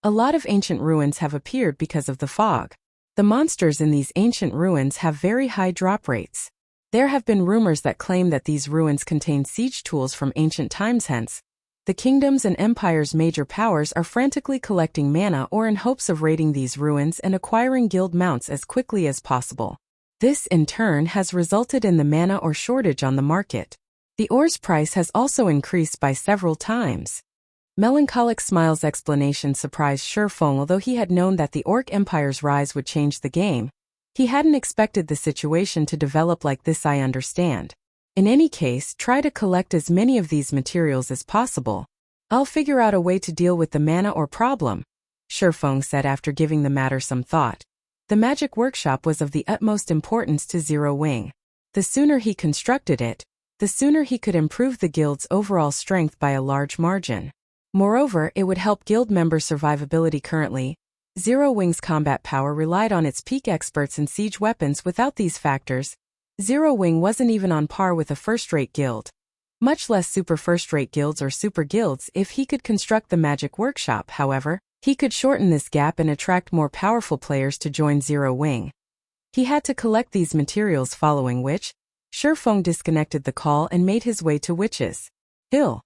a lot of ancient ruins have appeared because of the fog. The monsters in these ancient ruins have very high drop rates. There have been rumors that claim that these ruins contain siege tools from ancient times. Hence, the kingdoms and empires' major powers are frantically collecting mana ore in hopes of raiding these ruins and acquiring guild mounts as quickly as possible. This, in turn, has resulted in the mana ore shortage on the market. The ore's price has also increased by several times. Melancholic Smile's explanation surprised Feng. Although he had known that the Orc Empire's rise would change the game, he hadn't expected the situation to develop like this. I understand. In any case, try to collect as many of these materials as possible. I'll figure out a way to deal with the mana ore problem, Feng said after giving the matter some thought. The magic workshop was of the utmost importance to Zero Wing. The sooner he constructed it, the sooner he could improve the guild's overall strength by a large margin. Moreover, it would help guild member survivability. Currently, Zero Wing's combat power relied on its peak experts in siege weapons. Without these factors, Zero Wing wasn't even on par with a first-rate guild, much less super first-rate guilds or super guilds. If he could construct the magic workshop, however, he could shorten this gap and attract more powerful players to join Zero Wing. He had to collect these materials, following which, Feng disconnected the call and made his way to Witch's Hill.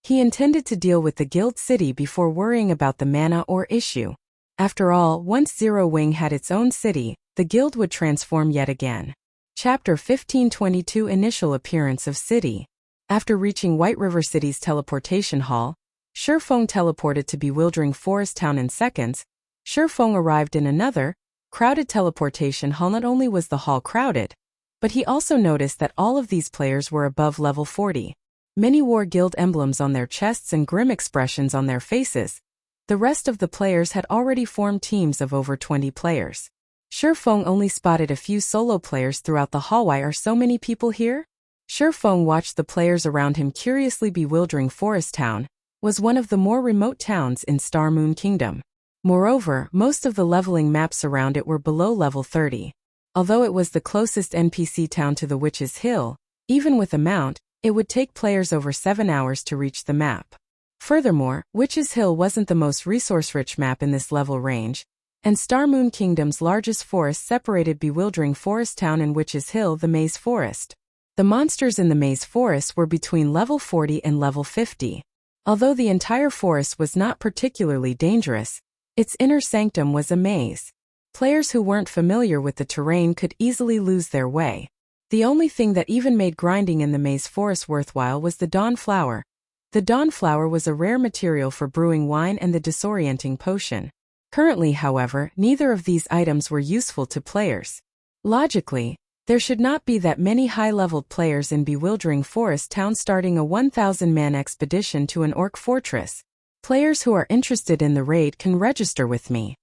He intended to deal with the guild city before worrying about the mana ore issue. After all, once Zero Wing had its own city, the guild would transform yet again. Chapter 1522 Initial Appearance of City. After reaching White River City's teleportation hall, Feng teleported to Bewildering Forest Town in seconds. Feng arrived in another, crowded teleportation hall. Not only was the hall crowded, but he also noticed that all of these players were above level 40. Many wore guild emblems on their chests and grim expressions on their faces. The rest of the players had already formed teams of over 20 players. Feng only spotted a few solo players throughout the hall. Why are so many people here? Feng watched the players around him curiously. Bewildering Forest Town was one of the more remote towns in Star Moon Kingdom. Moreover, most of the leveling maps around it were below level 30. Although it was the closest NPC town to the Witch's Hill, even with a mount, it would take players over 7 hours to reach the map. Furthermore, Witch's Hill wasn't the most resource-rich map in this level range, and Star Moon Kingdom's largest forest separated Bewildering Forest Town and Witch's Hill, the Maze Forest. The monsters in the Maze Forest were between level 40 and level 50. Although the entire forest was not particularly dangerous, its inner sanctum was a maze. Players who weren't familiar with the terrain could easily lose their way. The only thing that even made grinding in the Maze Forest worthwhile was the Dawn Flower. The Dawn Flower was a rare material for brewing wine and the disorienting potion. Currently, however, neither of these items were useful to players. Logically, there should not be that many high-leveled players in Bewildering Forest Town. Starting a 1,000-man expedition to an orc fortress. Players who are interested in the raid can register with me.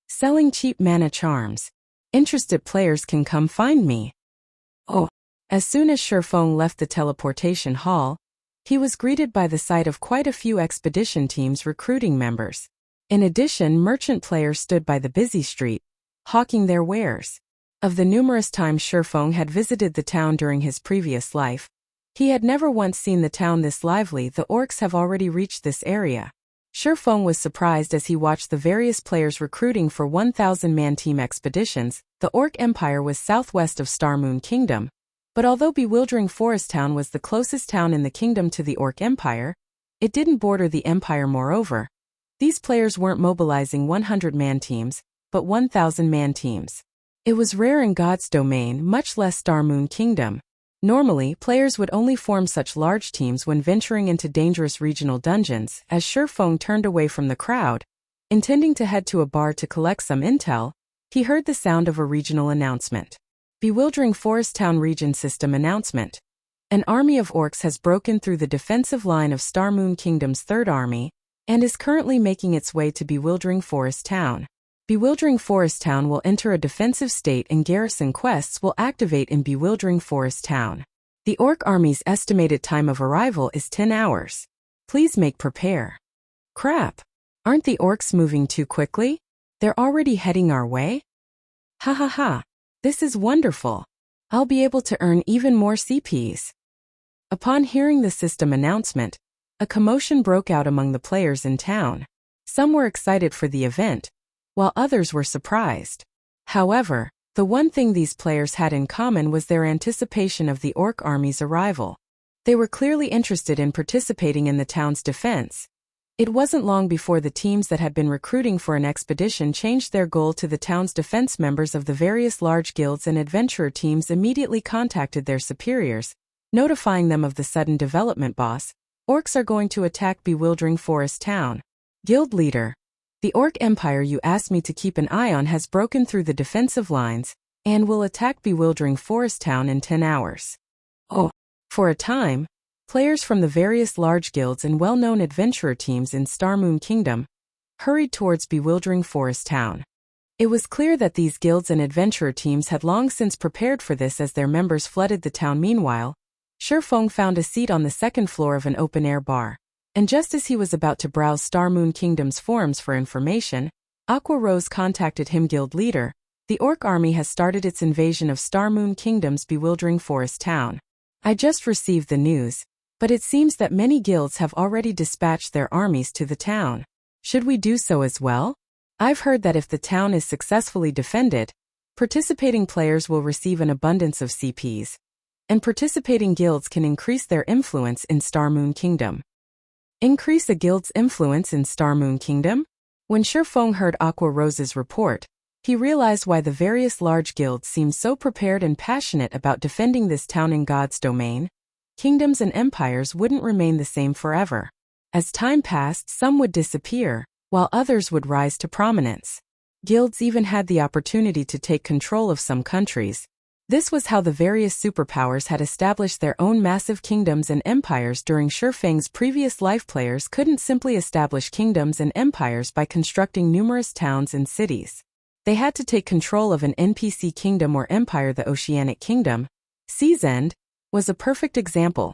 Selling cheap mana charms. Interested players can come find me. Oh. As soon as Feng left the teleportation hall, he was greeted by the sight of quite a few expedition teams recruiting members. In addition, merchant players stood by the busy street, hawking their wares. Of the numerous times Feng had visited the town during his previous life, he had never once seen the town this lively. The orcs have already reached this area. Feng was surprised as he watched the various players recruiting for 1,000-man team expeditions. The Orc Empire was southwest of Star Moon Kingdom, but although Bewildering Forest Town was the closest town in the kingdom to the Orc Empire, it didn't border the empire. Moreover, these players weren't mobilizing 100-man teams, but 1,000-man teams. It was rare in God's domain, much less Star Moon Kingdom. Normally, players would only form such large teams when venturing into dangerous regional dungeons. As Feng turned away from the crowd, intending to head to a bar to collect some intel, he heard the sound of a regional announcement. Bewildering Forest Town Region System Announcement. An army of orcs has broken through the defensive line of Star Moon Kingdom's Third Army, and is currently making its way to Bewildering Forest Town. Bewildering Forest Town will enter a defensive state and garrison quests will activate in Bewildering Forest Town. The orc army's estimated time of arrival is 10 hours. Please make prepare. Crap! Aren't the orcs moving too quickly? They're already heading our way? Ha ha ha! This is wonderful. I'll be able to earn even more CPs. Upon hearing the system announcement, a commotion broke out among the players in town. Some were excited for the event, while others were surprised. However, the one thing these players had in common was their anticipation of the orc army's arrival. They were clearly interested in participating in the town's defense. It wasn't long before the teams that had been recruiting for an expedition changed their goal to the town's defense. Members of the various large guilds and adventurer teams immediately contacted their superiors, notifying them of the sudden development. Boss, orcs are going to attack Bewildering Forest Town. Guild leader, the Orc Empire you asked me to keep an eye on has broken through the defensive lines, and will attack Bewildering Forest Town in 10 hours. Oh. For a time, players from the various large guilds and well-known adventurer teams in Star Moon Kingdom hurried towards Bewildering Forest Town. It was clear that these guilds and adventurer teams had long since prepared for this as their members flooded the town. Meanwhile, Feng found a seat on the second floor of an open-air bar. And just as he was about to browse Star Moon Kingdom's forums for information, Aqua Rose contacted him. Guild leader, the Orc army has started its invasion of Star Moon Kingdom's bewildering forest town. I just received the news, but it seems that many guilds have already dispatched their armies to the town. Should we do so as well? I've heard that if the town is successfully defended, participating players will receive an abundance of CPs, and participating guilds can increase their influence in Star Moon Kingdom. Increase a guild's influence in Star Moon Kingdom? When Feng heard Aqua Rose's report, he realized why the various large guilds seemed so prepared and passionate about defending this town in God's domain. Kingdoms and empires wouldn't remain the same forever. As time passed, some would disappear, while others would rise to prominence. Guilds even had the opportunity to take control of some countries. This was how the various superpowers had established their own massive kingdoms and empires during Feng's previous life. Players couldn't simply establish kingdoms and empires by constructing numerous towns and cities. They had to take control of an NPC kingdom or empire. The Oceanic Kingdom, Sea's End, was a perfect example,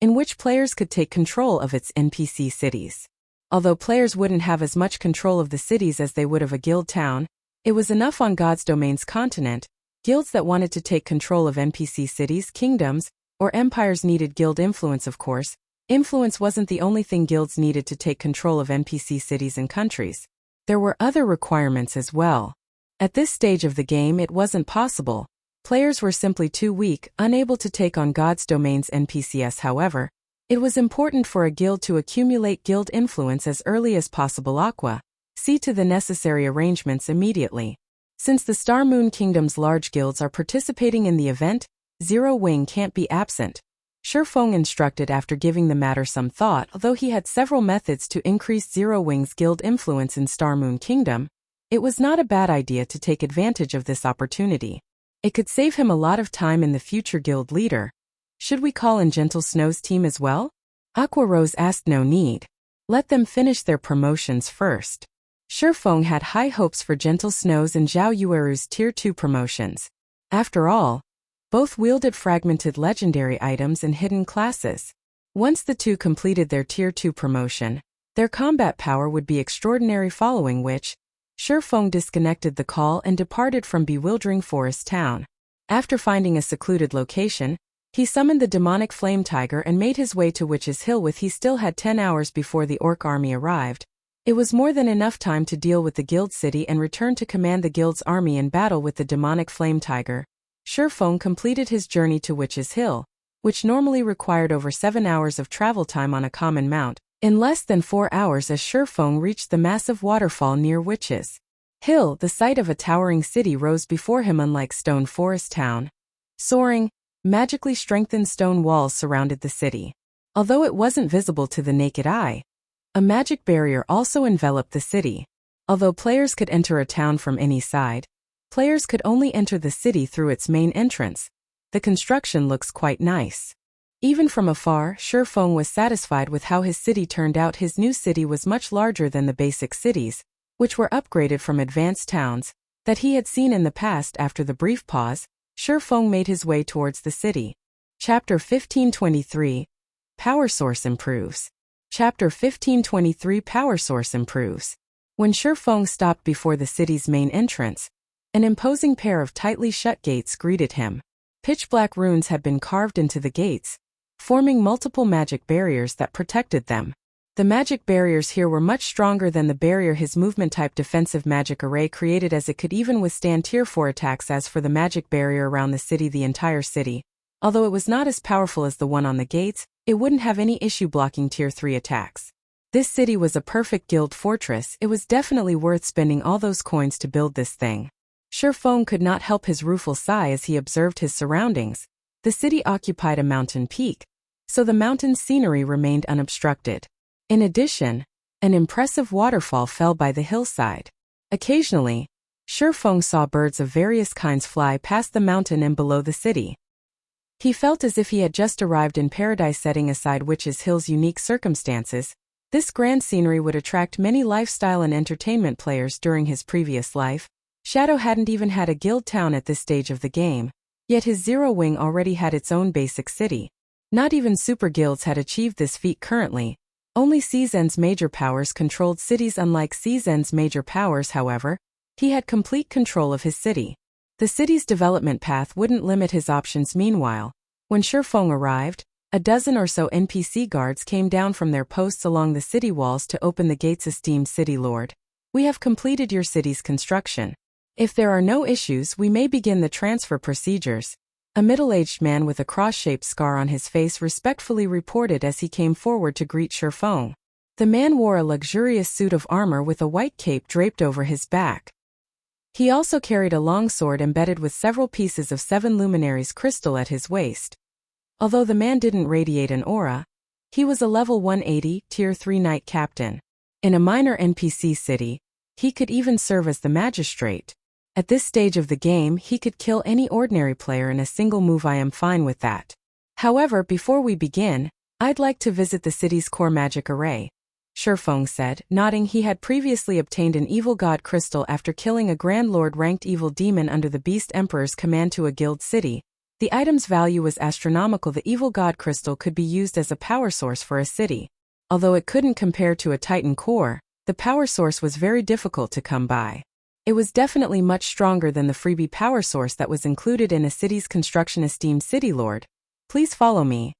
in which players could take control of its NPC cities. Although players wouldn't have as much control of the cities as they would of a guild town, it was enough on God's domain's continent. Guilds that wanted to take control of NPC cities, kingdoms, or empires needed guild influence. Of course, influence wasn't the only thing guilds needed to take control of NPC cities and countries. There were other requirements as well. At this stage of the game, it wasn't possible. Players were simply too weak, unable to take on God's domain's NPCs. However, it was important for a guild to accumulate guild influence as early as possible. Aqua, see to the necessary arrangements immediately. Since the Star Moon Kingdom's large guilds are participating in the event, Zero Wing can't be absent. Feng instructed after giving the matter some thought. Although he had several methods to increase Zero Wing's guild influence in Star Moon Kingdom, it was not a bad idea to take advantage of this opportunity. It could save him a lot of time in the future. Guild leader, should we call in Gentle Snow's team as well? Aqua Rose asked. No need. Let them finish their promotions first. Feng had high hopes for Gentle Snow's and Zhao Yueru's Tier 2 promotions. After all, both wielded fragmented legendary items and hidden classes. Once the two completed their Tier 2 promotion, their combat power would be extraordinary, following which, Feng disconnected the call and departed from bewildering forest town. After finding a secluded location, he summoned the demonic flame tiger and made his way to Witch's Hill. He still had 10 hours before the Orc army arrived. It was more than enough time to deal with the guild city and return to command the guild's army in battle with the demonic flame tiger. Feng completed his journey to Witch's Hill, which normally required over 7 hours of travel time on a common mount, in less than 4 hours as Feng reached the massive waterfall near Witch's Hill. The sight of a towering city rose before him. Unlike Stone Forest Town, soaring, magically strengthened stone walls surrounded the city. Although it wasn't visible to the naked eye, a magic barrier also enveloped the city. Although players could enter a town from any side, players could only enter the city through its main entrance. The construction looks quite nice. Even from afar, Feng was satisfied with how his city turned out. His new city was much larger than the basic cities, which were upgraded from advanced towns that he had seen in the past. After the brief pause, Feng made his way towards the city. Chapter 1523, Power Source Improves. Chapter 1523, Power Source Improves. When Feng stopped before the city's main entrance, an imposing pair of tightly shut gates greeted him. Pitch-black runes had been carved into the gates, forming multiple magic barriers that protected them. The magic barriers here were much stronger than the barrier his movement-type defensive magic array created, as it could even withstand Tier 4 attacks. As for the magic barrier around the city, the entire city, although it was not as powerful as the one on the gates, it wouldn't have any issue blocking Tier 3 attacks. This city was a perfect guild fortress. It was definitely worth spending all those coins to build this thing. Feng could not help his rueful sigh as he observed his surroundings. The city occupied a mountain peak, so the mountain's scenery remained unobstructed. In addition, an impressive waterfall fell by the hillside. Occasionally, Feng saw birds of various kinds fly past the mountain and below the city. He felt as if he had just arrived in paradise. Setting aside Witch's Hill's unique circumstances, this grand scenery would attract many lifestyle and entertainment players. During his previous life, Shadow hadn't even had a guild town at this stage of the game, yet his Zero Wing already had its own basic city. Not even super guilds had achieved this feat currently. Only Season's major powers controlled cities. Unlike Season's major powers, however, he had complete control of his city. The city's development path wouldn't limit his options. Meanwhile, when Feng arrived, a dozen or so NPC guards came down from their posts along the city walls to open the gates. Esteemed City Lord, we have completed your city's construction. If there are no issues, we may begin the transfer procedures. A middle-aged man with a cross-shaped scar on his face respectfully reported as he came forward to greet Feng. The man wore a luxurious suit of armor with a white cape draped over his back. He also carried a long sword embedded with several pieces of 7 luminaries crystal at his waist. Although the man didn't radiate an aura, he was a level 180, Tier 3 Knight Captain. In a minor NPC city, he could even serve as the magistrate. At this stage of the game, he could kill any ordinary player in a single move. I am fine with that. However, before we begin, I'd like to visit the city's core magic array, Feng said, nodding. He had previously obtained an evil god crystal after killing a Grand Lord-ranked evil demon under the Beast Emperor's command to a guild city. The item's value was astronomical. The evil god crystal could be used as a power source for a city. Although it couldn't compare to a Titan core, the power source was very difficult to come by. It was definitely much stronger than the freebie power source that was included in a city's construction. Esteemed City Lord, please follow me,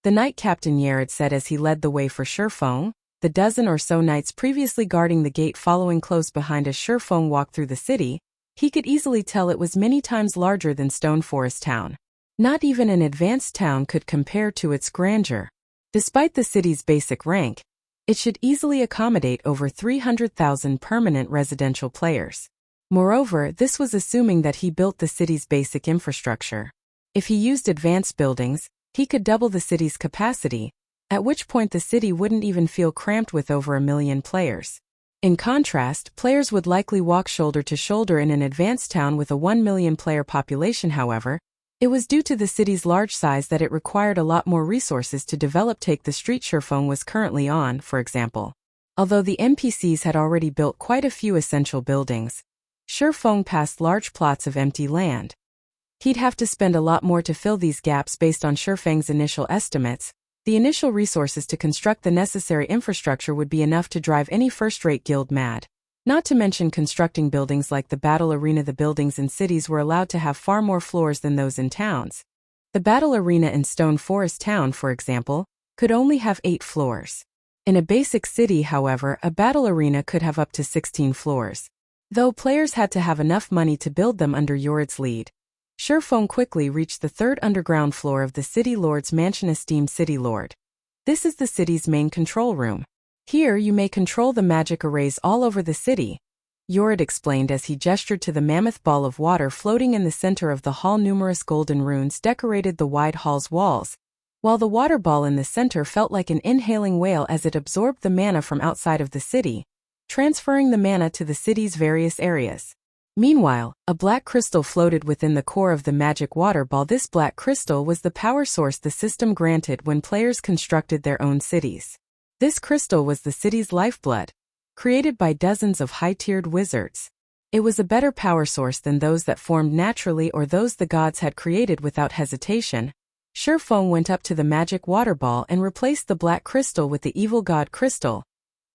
the Knight Captain Yared said as he led the way for Feng. The dozen or so knights previously guarding the gate following close behind as Feng walked through the city. He could easily tell it was many times larger than Stone Forest Town. Not even an advanced town could compare to its grandeur. Despite the city's basic rank, it should easily accommodate over 300,000 permanent residential players. Moreover, this was assuming that he built the city's basic infrastructure. If he used advanced buildings, he could double the city's capacity, at which point the city wouldn't even feel cramped with over 1 million players. In contrast, players would likely walk shoulder to shoulder in an advanced town with a 1 million player population. However, it was due to the city's large size that it required a lot more resources to develop. Take the street Feng was currently on, for example. Although the NPCs had already built quite a few essential buildings, Feng passed large plots of empty land. He'd have to spend a lot more to fill these gaps based on Feng's initial estimates. The initial resources to construct the necessary infrastructure would be enough to drive any first-rate guild mad. Not to mention constructing buildings like the battle arena. The buildings in cities were allowed to have far more floors than those in towns. The battle arena in Stone Forest Town, for example, could only have 8 floors. In a basic city, however, a battle arena could have up to 16 floors. Though players had to have enough money to build them under Yored's lead. Feng quickly reached the 3rd underground floor of the City Lord's mansion. Esteemed City Lord, this is the city's main control room. Here you may control the magic arrays all over the city, Yored explained as he gestured to the mammoth ball of water floating in the center of the hall. Numerous golden runes decorated the wide hall's walls, while the water ball in the center felt like an inhaling whale as it absorbed the mana from outside of the city, transferring the mana to the city's various areas. Meanwhile, a black crystal floated within the core of the magic water ball. This black crystal was the power source the system granted when players constructed their own cities. This crystal was the city's lifeblood, created by dozens of high-tiered wizards. It was a better power source than those that formed naturally or those the gods had created without hesitation. Feng went up to the magic water ball and replaced the black crystal with the evil god crystal.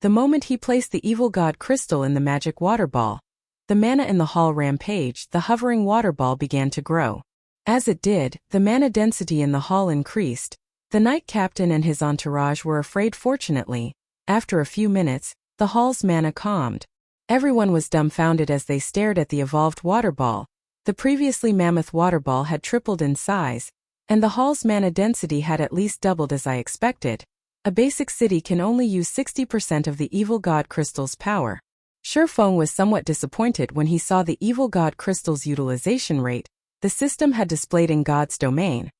The moment he placed the evil god crystal in the magic water ball, the mana in the hall rampaged. The hovering water ball began to grow. As it did, the mana density in the hall increased. The Knight Captain and his entourage were afraid. Fortunately, after a few minutes, the hall's mana calmed. Everyone was dumbfounded as they stared at the evolved water ball. The previously mammoth water ball had tripled in size, and the hall's mana density had at least doubled. As I expected, a basic city can only use 60% of the evil god crystal's power. Feng was somewhat disappointed when he saw the evil god crystal's utilization rate. The system had displayed in God's domain.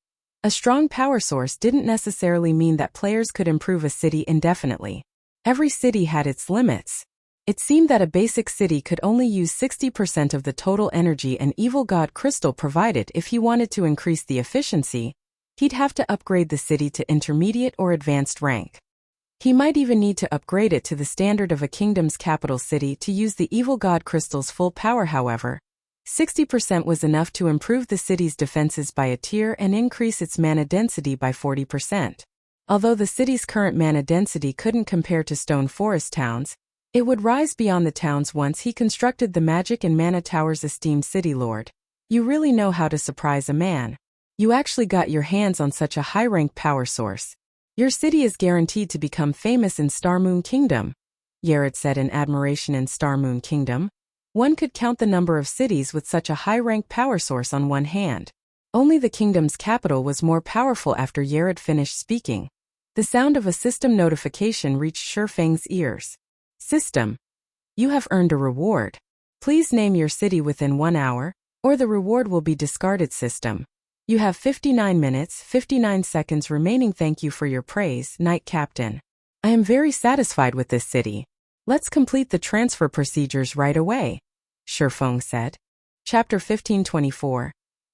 A strong power source didn't necessarily mean that players could improve a city indefinitely. Every city had its limits. It seemed that a basic city could only use 60% of the total energy an evil god crystal provided. If he wanted to increase the efficiency, he'd have to upgrade the city to intermediate or advanced rank. He might even need to upgrade it to the standard of a kingdom's capital city to use the evil god crystal's full power. However, 60% was enough to improve the city's defenses by a tier and increase its mana density by 40%. Although the city's current mana density couldn't compare to Stone Forest towns, it would rise beyond the towns once he constructed the magic and mana towers. Esteemed city lord, you really know how to surprise a man. You actually got your hands on such a high-ranked power source. Your city is guaranteed to become famous in Starmoon Kingdom, Yared said in admiration. In Starmoon Kingdom, one could count the number of cities with such a high-ranked power source on one hand. Only the kingdom's capital was more powerful. After Yared finished speaking, the sound of a system notification reached Feng's ears. System, you have earned a reward. Please name your city within 1 hour, or the reward will be discarded. System, you have 59 minutes, 59 seconds remaining. Thank you for your praise, Knight Captain. I am very satisfied with this city. Let's complete the transfer procedures right away, Feng said. Chapter 1524.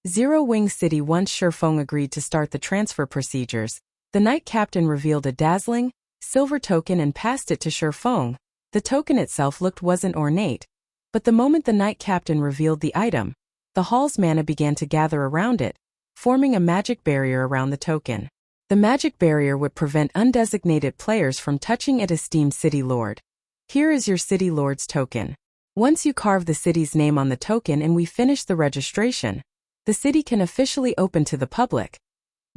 Zero Wing City. Once Feng agreed to start the transfer procedures, the Knight Captain revealed a dazzling silver token and passed it to Feng. The token itself wasn't ornate, but the moment the Knight Captain revealed the item, the hall's mana began to gather around it, forming a magic barrier around the token. The magic barrier would prevent undesignated players from touching it. Esteemed city lord, here is your city lord's token. Once you carve the city's name on the token and we finish the registration, the city can officially open to the public.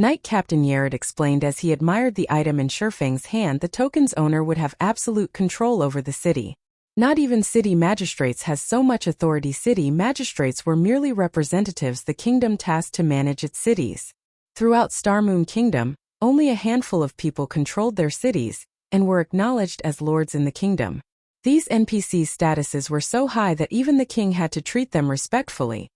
Knight Captain Yared explained as he admired the item in Feng's hand. The token's owner would have absolute control over the city. Not even city magistrates has so much authority. City magistrates were merely representatives the kingdom tasked to manage its cities. Throughout Starmoon Kingdom, only a handful of people controlled their cities and were acknowledged as lords in the kingdom. These NPCs' statuses were so high that even the king had to treat them respectfully.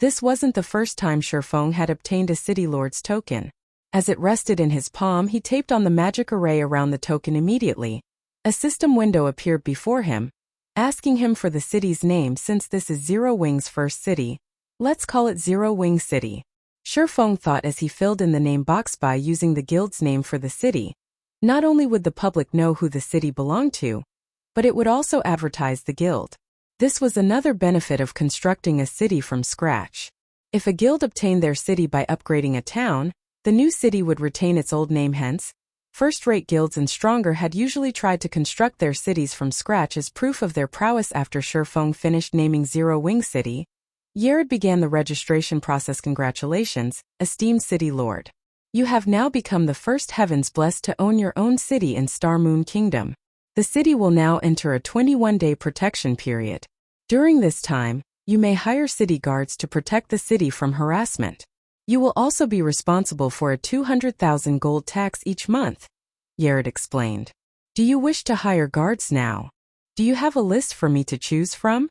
This wasn't the first time Feng had obtained a city lord's token. As it rested in his palm, he taped on the magic array around the token. Immediately, a system window appeared before him, asking him for the city's name. Since this is Zero Wing's first city, let's call it Zero Wing City, Feng thought as he filled in the name box. By using the guild's name for the city, not only would the public know who the city belonged to, but it would also advertise the guild. This was another benefit of constructing a city from scratch. If a guild obtained their city by upgrading a town, the new city would retain its old name. Hence, first-rate guilds and stronger had usually tried to construct their cities from scratch as proof of their prowess. After Feng finished naming Zero Wing City, Yared began the registration process. Congratulations, esteemed city lord. You have now become the first heavens blessed to own your own city in Starmoon Kingdom. The city will now enter a 21-day protection period. During this time, you may hire city guards to protect the city from harassment. You will also be responsible for a 200,000 gold tax each month, Yared explained. Do you wish to hire guards now? Do you have a list for me to choose from?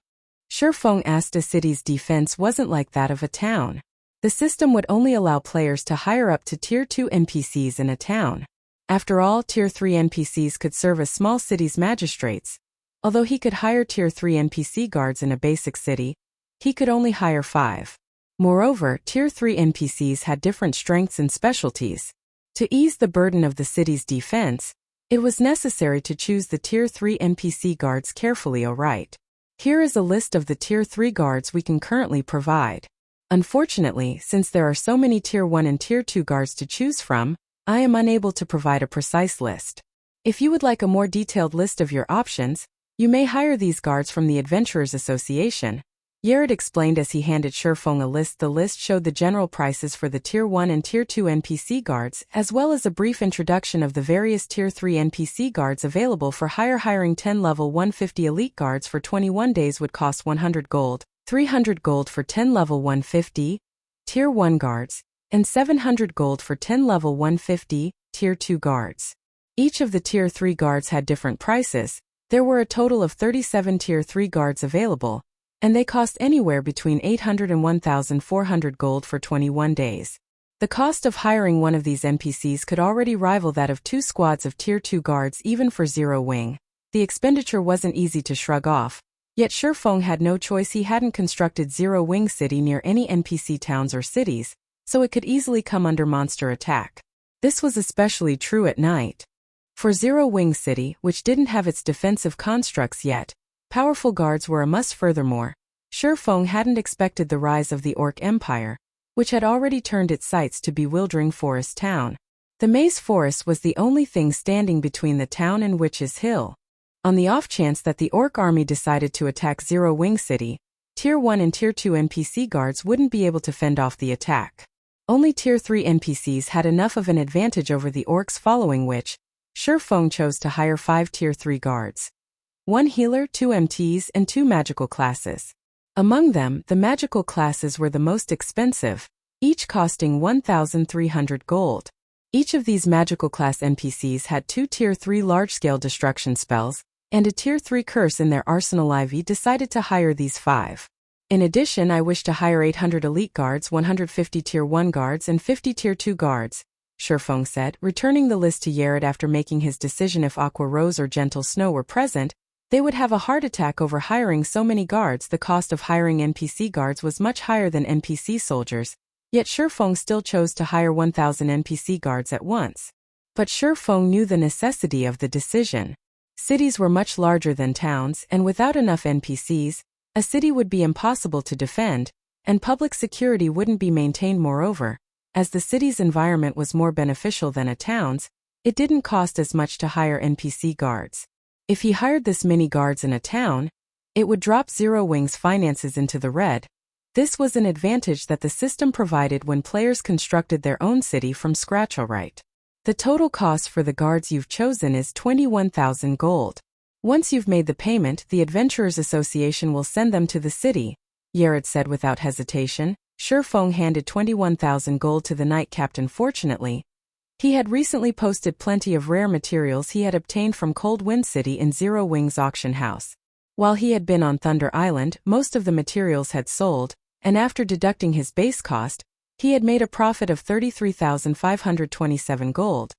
Feng asked. A city's defense wasn't like that of a town. The system would only allow players to hire up to Tier 2 NPCs in a town. After all, Tier 3 NPCs could serve as small cities' magistrates. Although he could hire Tier 3 NPC guards in a basic city, he could only hire 5. Moreover, Tier 3 NPCs had different strengths and specialties. To ease the burden of the city's defense, it was necessary to choose the Tier 3 NPC guards carefully. Alright. Here is a list of the Tier 3 guards we can currently provide. Unfortunately, since there are so many Tier 1 and Tier 2 guards to choose from, I am unable to provide a precise list. If you would like a more detailed list of your options, you may hire these guards from the Adventurers Association, Yared explained as he handed Feng a list. The list showed the general prices for the Tier 1 and Tier 2 NPC guards, as well as a brief introduction of the various Tier 3 NPC guards available for hire. Hiring 10 level 150 elite guards for 21 days would cost 100 gold, 300 gold for 10 level 150 Tier 1 guards, and 700 gold for 10 level 150 Tier 2 guards. Each of the Tier 3 guards had different prices. There were a total of 37 Tier 3 guards available, and they cost anywhere between 800 and 1,400 gold for 21 days. The cost of hiring one of these NPCs could already rival that of 2 squads of Tier 2 guards even for Zero Wing. The expenditure wasn't easy to shrug off, yet Feng had no choice. He hadn't constructed Zero Wing City near any NPC towns or cities, so it could easily come under monster attack. This was especially true at night. For Zero Wing City, which didn't have its defensive constructs yet, powerful guards were a must. Furthermore, Feng hadn't expected the rise of the Orc Empire, which had already turned its sights to bewildering Forest Town. The Maze Forest was the only thing standing between the town and Witch's Hill. On the off chance that the Orc army decided to attack Zero Wing City, Tier 1 and Tier 2 NPC guards wouldn't be able to fend off the attack. Only Tier 3 NPCs had enough of an advantage over the Orcs, following which, Feng chose to hire 5 Tier 3 guards. 1 healer, 2 MTs, and 2 magical classes. Among them, the magical classes were the most expensive, each costing 1,300 gold. Each of these magical class NPCs had 2 Tier 3 large-scale destruction spells, and a Tier 3 curse in their arsenal. IV decided to hire these 5. In addition, I wish to hire 800 elite guards, 150 Tier 1 guards, and 50 Tier 2 guards, Feng said, returning the list to Yared after making his decision. If Aqua Rose or Gentle Snow were present, they would have a heart attack over hiring so many guards. The cost of hiring NPC guards was much higher than NPC soldiers, yet Feng still chose to hire 1,000 NPC guards at once. But Feng knew the necessity of the decision. Cities were much larger than towns, and without enough NPCs, a city would be impossible to defend, and public security wouldn't be maintained. Moreover, as the city's environment was more beneficial than a town's, it didn't cost as much to hire NPC guards. If he hired this many guards in a town, it would drop Zero Wing's finances into the red. This was an advantage that the system provided when players constructed their own city from scratch. Alright. The total cost for the guards you've chosen is 21,000 gold. Once you've made the payment, the Adventurers Association will send them to the city, Yared said without hesitation. Feng handed 21,000 gold to the Knight Captain. Fortunately, he had recently posted plenty of rare materials he had obtained from Cold Wind City in Zero Wing's auction house. While he had been on Thunder Island, most of the materials had sold, and after deducting his base cost, he had made a profit of 33,527 gold.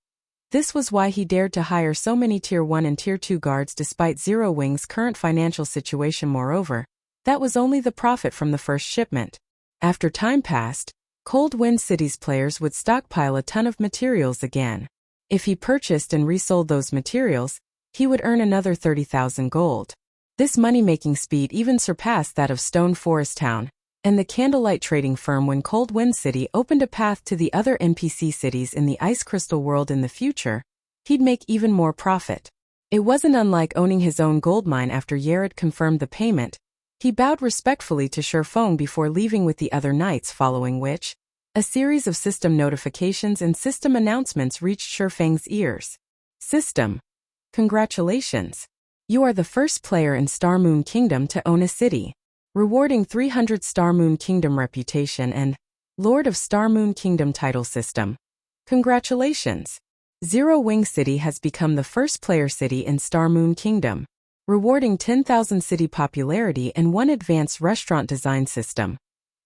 This was why he dared to hire so many Tier 1 and Tier 2 guards despite Zero Wing's current financial situation. Moreover, that was only the profit from the first shipment. After time passed, Cold Wind City's players would stockpile a ton of materials again. If he purchased and resold those materials, he would earn another 30,000 gold. This money-making speed even surpassed that of Stone Forest Town and the Candlelight Trading Firm when Cold Wind City opened a path to the other NPC cities in the Ice Crystal world. In the future, he'd make even more profit. It wasn't unlike owning his own gold mine. After Yared confirmed the payment, he bowed respectfully to Feng before leaving with the other knights, following which, a series of system notifications and system announcements reached Feng's ears. System. Congratulations. You are the first player in Star Moon Kingdom to own a city, rewarding 300 Star Moon Kingdom reputation and Lord of Star Moon Kingdom title system. Congratulations. Zero Wing City has become the first player city in Star Moon Kingdom, rewarding 10,000 city popularity and 1 advanced restaurant design system.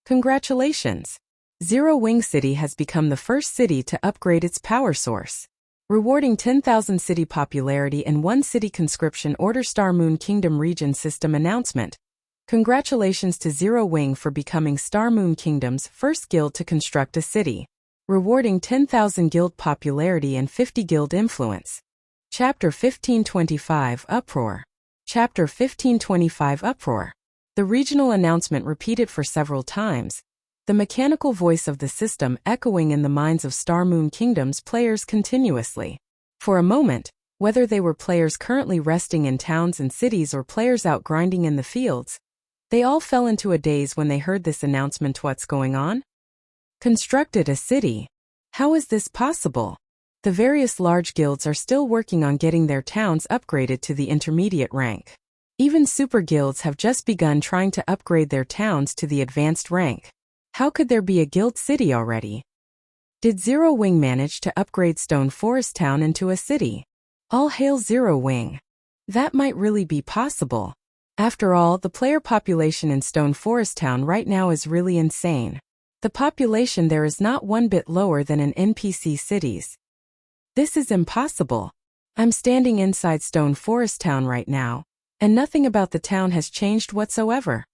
Congratulations. Zero Wing City has become the first city to upgrade its power source, rewarding 10,000 city popularity and 1 city conscription order. Star Moon Kingdom region system announcement. Congratulations to Zero Wing for becoming Star Moon Kingdom's first guild to construct a city, rewarding 10,000 guild popularity and 50 guild influence. Chapter 1525 Uproar. Chapter 1525 Uproar. The regional announcement repeated for several times, the mechanical voice of the system echoing in the minds of Star Moon Kingdom's players continuously. For a moment, whether they were players currently resting in towns and cities or players out grinding in the fields, they all fell into a daze when they heard this announcement. What's going on? Constructed a city? How is this possible? The various large guilds are still working on getting their towns upgraded to the intermediate rank. Even super guilds have just begun trying to upgrade their towns to the advanced rank. How could there be a guild city already? Did Zero Wing manage to upgrade Stone Forest Town into a city? All hail Zero Wing. That might really be possible. After all, the player population in Stone Forest Town right now is really insane. The population there is not one bit lower than in NPC cities. This is impossible. I'm standing inside Stone Forest Town right now, and nothing about the town has changed whatsoever.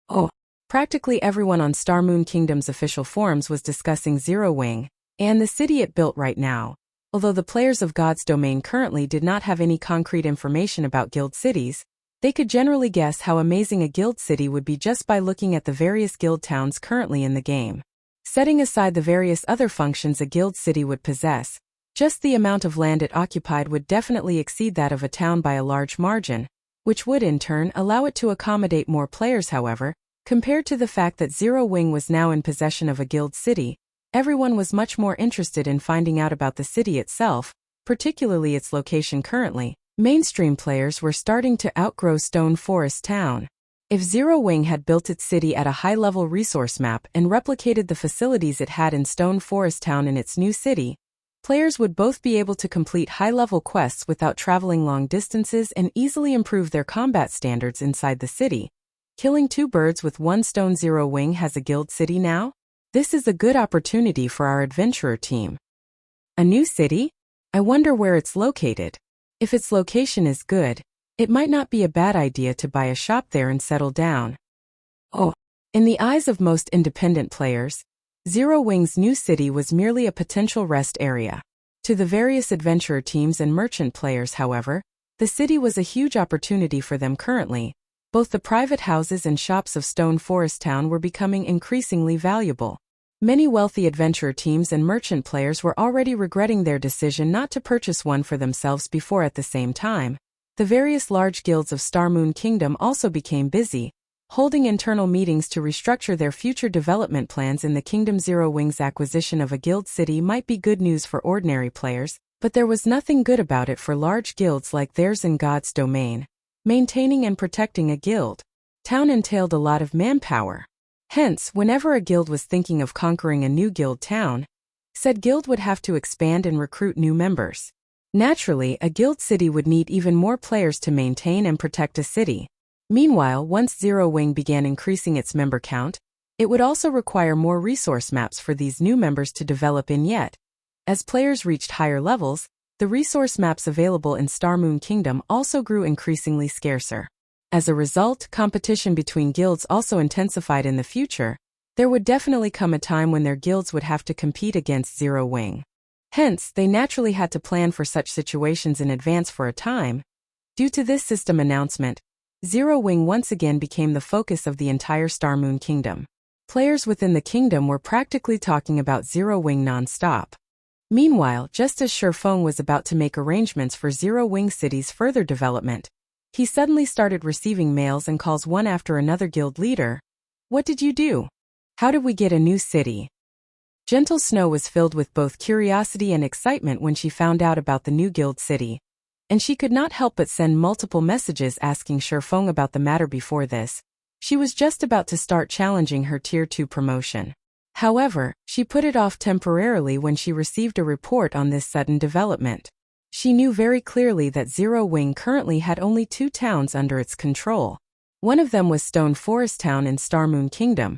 Oh, practically everyone on Star Moon Kingdom's official forums was discussing Zero Wing and the city it built right now. Although the players of God's Domain currently did not have any concrete information about guild cities, they could generally guess how amazing a guild city would be just by looking at the various guild towns currently in the game. Setting aside the various other functions a guild city would possess, just the amount of land it occupied would definitely exceed that of a town by a large margin, which would in turn allow it to accommodate more players. However, compared to the fact that Zero Wing was now in possession of a guild city, everyone was much more interested in finding out about the city itself, particularly its location currently. Mainstream players were starting to outgrow Stone Forest Town. If Zero Wing had built its city at a high-level resource map and replicated the facilities it had in Stone Forest Town in its new city, players would both be able to complete high-level quests without traveling long distances and easily improve their combat standards inside the city. Killing two birds with one stone. Zero Wing has a guild city now? This is a good opportunity for our adventurer team. A new city? I wonder where it's located. If its location is good, it might not be a bad idea to buy a shop there and settle down. Oh, in the eyes of most independent players, Zero Wing's new city was merely a potential rest area. To the various adventurer teams and merchant players, however, the city was a huge opportunity for them currently. Both the private houses and shops of Stone Forest Town were becoming increasingly valuable. Many wealthy adventurer teams and merchant players were already regretting their decision not to purchase one for themselves before. At the same time, the various large guilds of Star Moon Kingdom also became busy, holding internal meetings to restructure their future development plans in the kingdom. Zero Wing's acquisition of a guild city might be good news for ordinary players, but there was nothing good about it for large guilds like theirs in God's Domain. Maintaining and protecting a guild town entailed a lot of manpower. Hence, whenever a guild was thinking of conquering a new guild town, said guild would have to expand and recruit new members. Naturally, a guild city would need even more players to maintain and protect a city. Meanwhile, once Zero Wing began increasing its member count, it would also require more resource maps for these new members to develop in. Yet, as players reached higher levels, the resource maps available in Star Moon Kingdom also grew increasingly scarcer. As a result, competition between guilds also intensified. In the future, there would definitely come a time when their guilds would have to compete against Zero Wing. Hence, they naturally had to plan for such situations in advance for a time. Due to this system announcement, Zero Wing once again became the focus of the entire Star Moon Kingdom. Players within the kingdom were practically talking about Zero Wing non-stop. Meanwhile, just as Feng was about to make arrangements for Zero Wing City's further development, he suddenly started receiving mails and calls one after another. Guild leader, what did you do? How did we get a new city? Gentle Snow was filled with both curiosity and excitement when she found out about the new guild city, and she could not help but send multiple messages asking Feng about the matter. Before this, she was just about to start challenging her Tier 2 promotion. However, she put it off temporarily when she received a report on this sudden development. She knew very clearly that Zero Wing currently had only 2 towns under its control. One of them was Stone Forest Town in Star Moon Kingdom,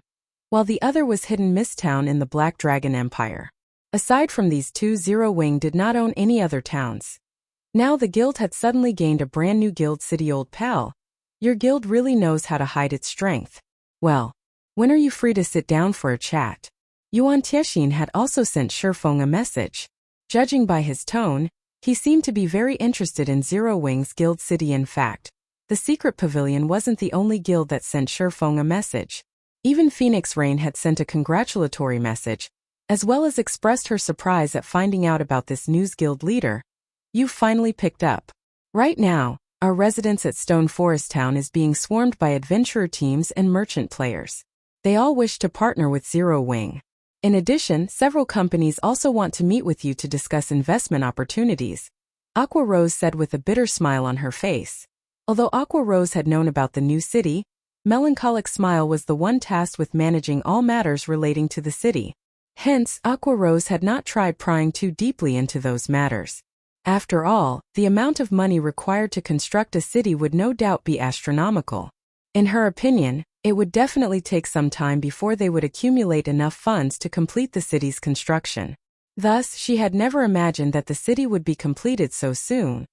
while the other was Hidden Mist Town in the Black Dragon Empire. Aside from these 2, Zero Wing did not own any other towns. Now the guild had suddenly gained a brand new guild city. Old pal, your guild really knows how to hide its strength. Well, when are you free to sit down for a chat? Yuan Tiexin had also sent Feng a message. Judging by his tone, he seemed to be very interested in Zero Wing's guild city. In fact, the Secret Pavilion wasn't the only guild that sent Feng a message. Even Phoenix Rain had sent a congratulatory message, as well as expressed her surprise at finding out about this news. Guild leader, you've finally picked up. Right now, our residence at Stone Forest Town is being swarmed by adventurer teams and merchant players. They all wish to partner with Zero Wing. In addition, several companies also want to meet with you to discuss investment opportunities, Aqua Rose said with a bitter smile on her face. Although Aqua Rose had known about the new city, Melancholic Smile was the one tasked with managing all matters relating to the city. Hence, Aqua Rose had not tried prying too deeply into those matters. After all, the amount of money required to construct a city would no doubt be astronomical. In her opinion, it would definitely take some time before they would accumulate enough funds to complete the city's construction. Thus, she had never imagined that the city would be completed so soon.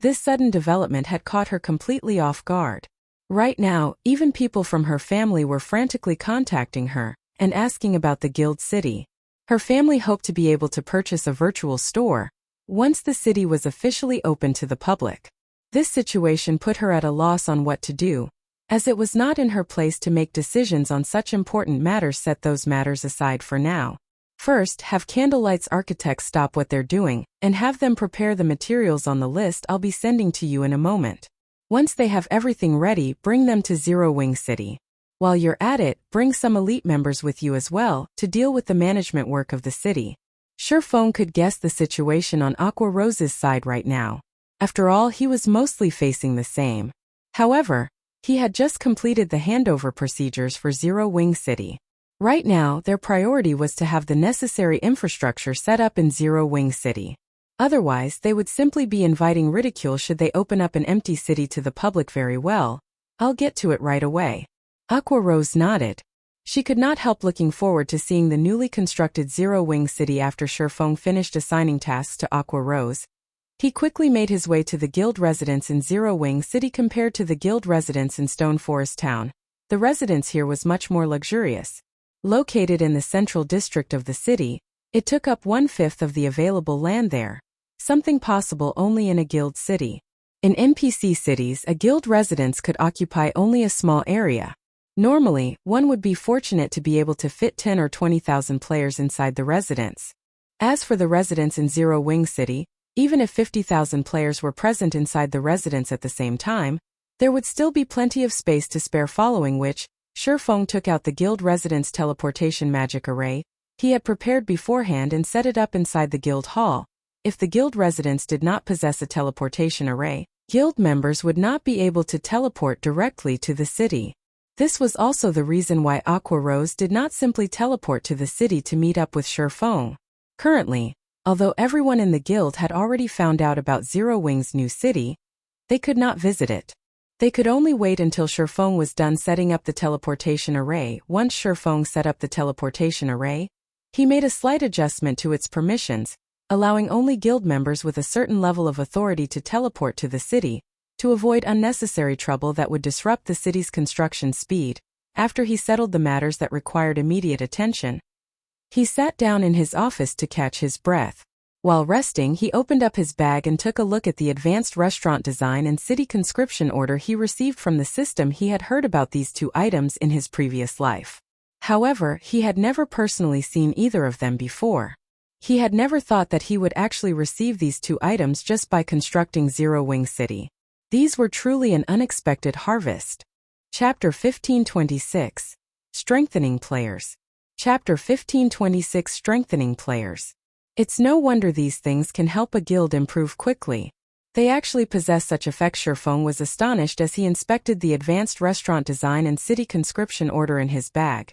This sudden development had caught her completely off guard. Right now, even people from her family were frantically contacting her and asking about the guild city. Her family hoped to be able to purchase a virtual store, once the city was officially open to the public. This situation put her at a loss on what to do, as it was not in her place to make decisions on such important matters. Set those matters aside for now. First, have Candlelight's architects stop what they're doing, and have them prepare the materials on the list I'll be sending to you in a moment. Once they have everything ready, bring them to Zero Wing City. While you're at it, bring some elite members with you as well, to deal with the management work of the city. Sure, Feng could guess the situation on Aqua Rose's side right now. After all, he was mostly facing the same. However, he had just completed the handover procedures for Zero Wing City. Right now, their priority was to have the necessary infrastructure set up in Zero Wing City. Otherwise, they would simply be inviting ridicule should they open up an empty city to the public. Very well. I'll get to it right away. Aqua Rose nodded. She could not help looking forward to seeing the newly constructed Zero Wing City after Sure Feng finished assigning tasks to Aqua Rose. He quickly made his way to the guild residence in Zero Wing City. Compared to the guild residence in Stone Forest Town, the residence here was much more luxurious. Located in the central district of the city, it took up 1/5 of the available land there, something possible only in a guild city. In NPC cities, a guild residence could occupy only a small area. Normally, one would be fortunate to be able to fit 10 or 20,000 players inside the residence. As for the residence in Zero Wing City, even if 50,000 players were present inside the residence at the same time, there would still be plenty of space to spare. Following which, Sure Feng took out the guild residence teleportation magic array he had prepared beforehand and set it up inside the guild hall. If the guild residence did not possess a teleportation array, guild members would not be able to teleport directly to the city. This was also the reason why Aqua Rose did not simply teleport to the city to meet up with Sure Feng. Currently, although everyone in the guild had already found out about Zero Wing's new city, they could not visit it. They could only wait until Sure Feng was done setting up the teleportation array. Once Sure Feng set up the teleportation array, he made a slight adjustment to its permissions, allowing only guild members with a certain level of authority to teleport to the city, to avoid unnecessary trouble that would disrupt the city's construction speed. After he settled the matters that required immediate attention, he sat down in his office to catch his breath. While resting, he opened up his bag and took a look at the advanced restaurant design and city conscription order he received from the system. He had heard about these two items in his previous life. However, he had never personally seen either of them before. He had never thought that he would actually receive these two items just by constructing Zero Wing City. These were truly an unexpected harvest. Chapter 1526. Strengthening Players. Chapter 1526. Strengthening Players. It's no wonder these things can help a guild improve quickly. They actually possess such effects. Sure Feng was astonished as he inspected the advanced restaurant design and city conscription order in his bag.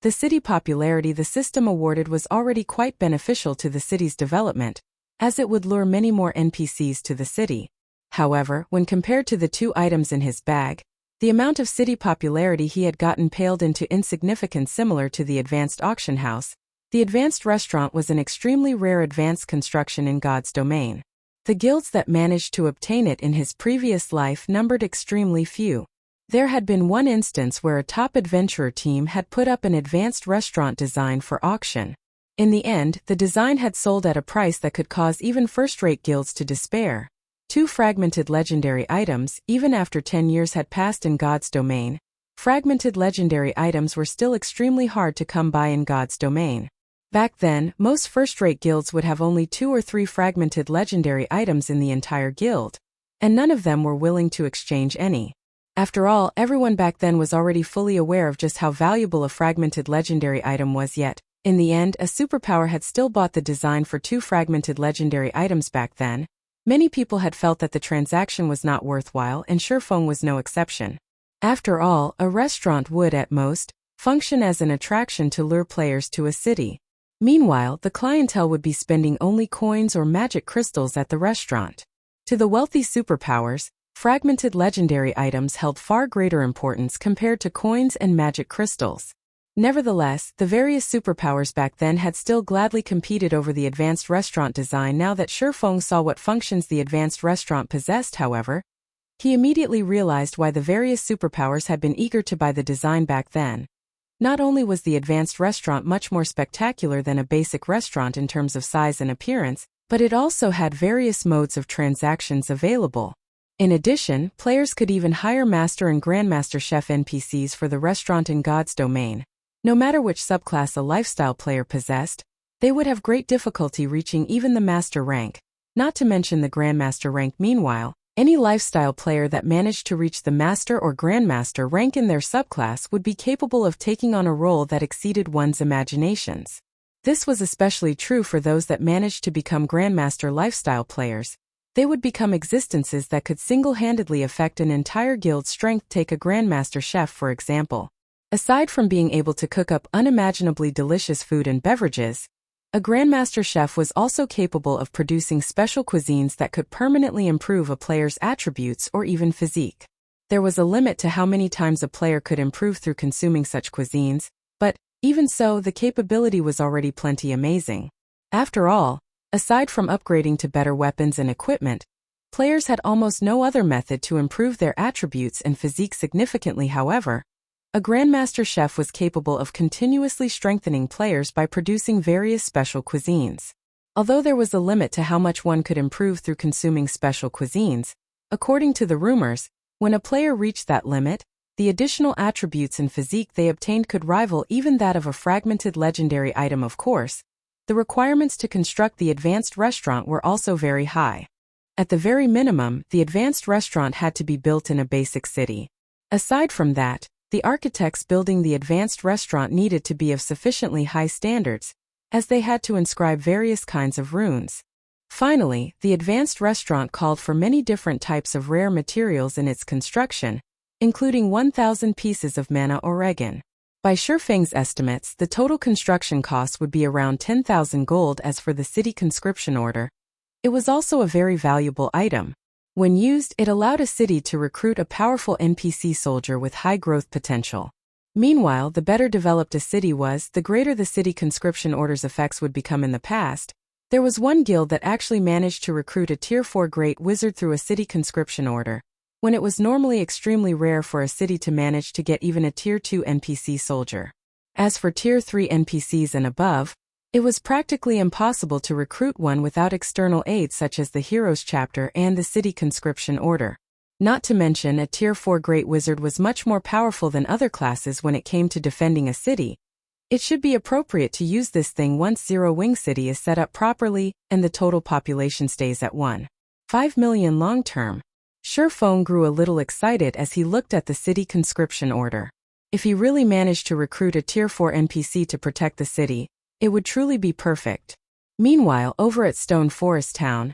The city popularity the system awarded was already quite beneficial to the city's development, as it would lure many more NPCs to the city. However, when compared to the two items in his bag, the amount of city popularity he had gotten paled into insignificance. Similar to the advanced auction house, the advanced restaurant was an extremely rare advanced construction in God's domain. The guilds that managed to obtain it in his previous life numbered extremely few. There had been one instance where a top adventurer team had put up an advanced restaurant design for auction. In the end, the design had sold at a price that could cause even first-rate guilds to despair. Two fragmented legendary items. Even after 10 years had passed in God's domain, fragmented legendary items were still extremely hard to come by in God's domain. Back then, most first-rate guilds would have only 2 or 3 fragmented legendary items in the entire guild, and none of them were willing to exchange any. After all, everyone back then was already fully aware of just how valuable a fragmented legendary item was. Yet, in the end, a superpower had still bought the design for 2 fragmented legendary items. Back then, many people had felt that the transaction was not worthwhile, and Sure Feng was no exception. After all, a restaurant would, at most, function as an attraction to lure players to a city. Meanwhile, the clientele would be spending only coins or magic crystals at the restaurant. To the wealthy superpowers, fragmented legendary items held far greater importance compared to coins and magic crystals. Nevertheless, the various superpowers back then had still gladly competed over the advanced restaurant design. Now that Sure Feng saw what functions the advanced restaurant possessed, however, he immediately realized why the various superpowers had been eager to buy the design back then. Not only was the advanced restaurant much more spectacular than a basic restaurant in terms of size and appearance, but it also had various modes of transactions available. In addition, players could even hire Master and Grandmaster Chef NPCs for the restaurant in God's domain. No matter which subclass a lifestyle player possessed, they would have great difficulty reaching even the Master rank, not to mention the Grandmaster rank. Meanwhile, any lifestyle player that managed to reach the Master or Grandmaster rank in their subclass would be capable of taking on a role that exceeded one's imaginations. This was especially true for those that managed to become Grandmaster lifestyle players. They would become existences that could single-handedly affect an entire guild's strength. Take a Grandmaster Chef, for example. Aside from being able to cook up unimaginably delicious food and beverages, a Grandmaster Chef was also capable of producing special cuisines that could permanently improve a player's attributes or even physique. There was a limit to how many times a player could improve through consuming such cuisines, but, even so, the capability was already plenty amazing. After all, aside from upgrading to better weapons and equipment, players had almost no other method to improve their attributes and physique significantly. However, a Grandmaster Chef was capable of continuously strengthening players by producing various special cuisines. Although there was a limit to how much one could improve through consuming special cuisines, according to the rumors, when a player reached that limit, the additional attributes and physique they obtained could rival even that of a fragmented legendary item. Of course, the requirements to construct the advanced restaurant were also very high. At the very minimum, the advanced restaurant had to be built in a basic city. Aside from that, the architects building the advanced restaurant needed to be of sufficiently high standards, as they had to inscribe various kinds of runes. Finally, the advanced restaurant called for many different types of rare materials in its construction, including 1,000 pieces of mana oregon. By Feng's estimates, the total construction cost would be around 10,000 gold. As for the city conscription order, it was also a very valuable item. When used, it allowed a city to recruit a powerful NPC soldier with high growth potential. Meanwhile, the better developed a city was, the greater the city conscription order's effects would become. In the past, there was one guild that actually managed to recruit a Tier 4 Great Wizard through a city conscription order, when it was normally extremely rare for a city to manage to get even a Tier 2 NPC soldier. As for Tier 3 NPCs and above, it was practically impossible to recruit one without external aid such as the Heroes Chapter and the City Conscription Order. Not to mention, a Tier 4 Great Wizard was much more powerful than other classes when it came to defending a city. It should be appropriate to use this thing once Zero Wing City is set up properly and the total population stays at 1.5 million long term. Feng grew a little excited as he looked at the City Conscription Order. If he really managed to recruit a Tier 4 NPC to protect the city, it would truly be perfect. Meanwhile, over at Stone Forest Town,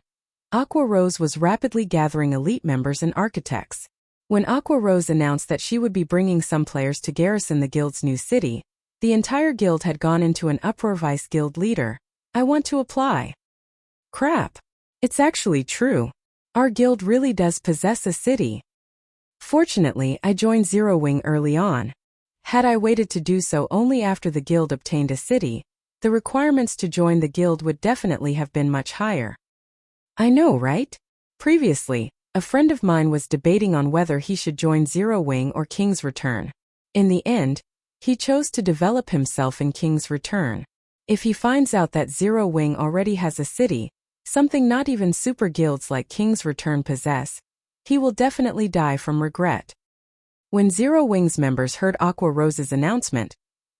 Aqua Rose was rapidly gathering elite members and architects. When Aqua Rose announced that she would be bringing some players to garrison the guild's new city, the entire guild had gone into an uproar. Vice guild leader, I want to apply. Crap. It's actually true. Our guild really does possess a city. Fortunately, I joined Zero Wing early on. Had I waited to do so only after the guild obtained a city, the requirements to join the guild would definitely have been much higher. I know, right? Previously, a friend of mine was debating on whether he should join Zero Wing or King's Return. In the end, he chose to develop himself in King's Return. If he finds out that Zero Wing already has a city, something not even super guilds like King's Return possess, he will definitely die from regret. When Zero Wing's members heard Aqua Rose's announcement,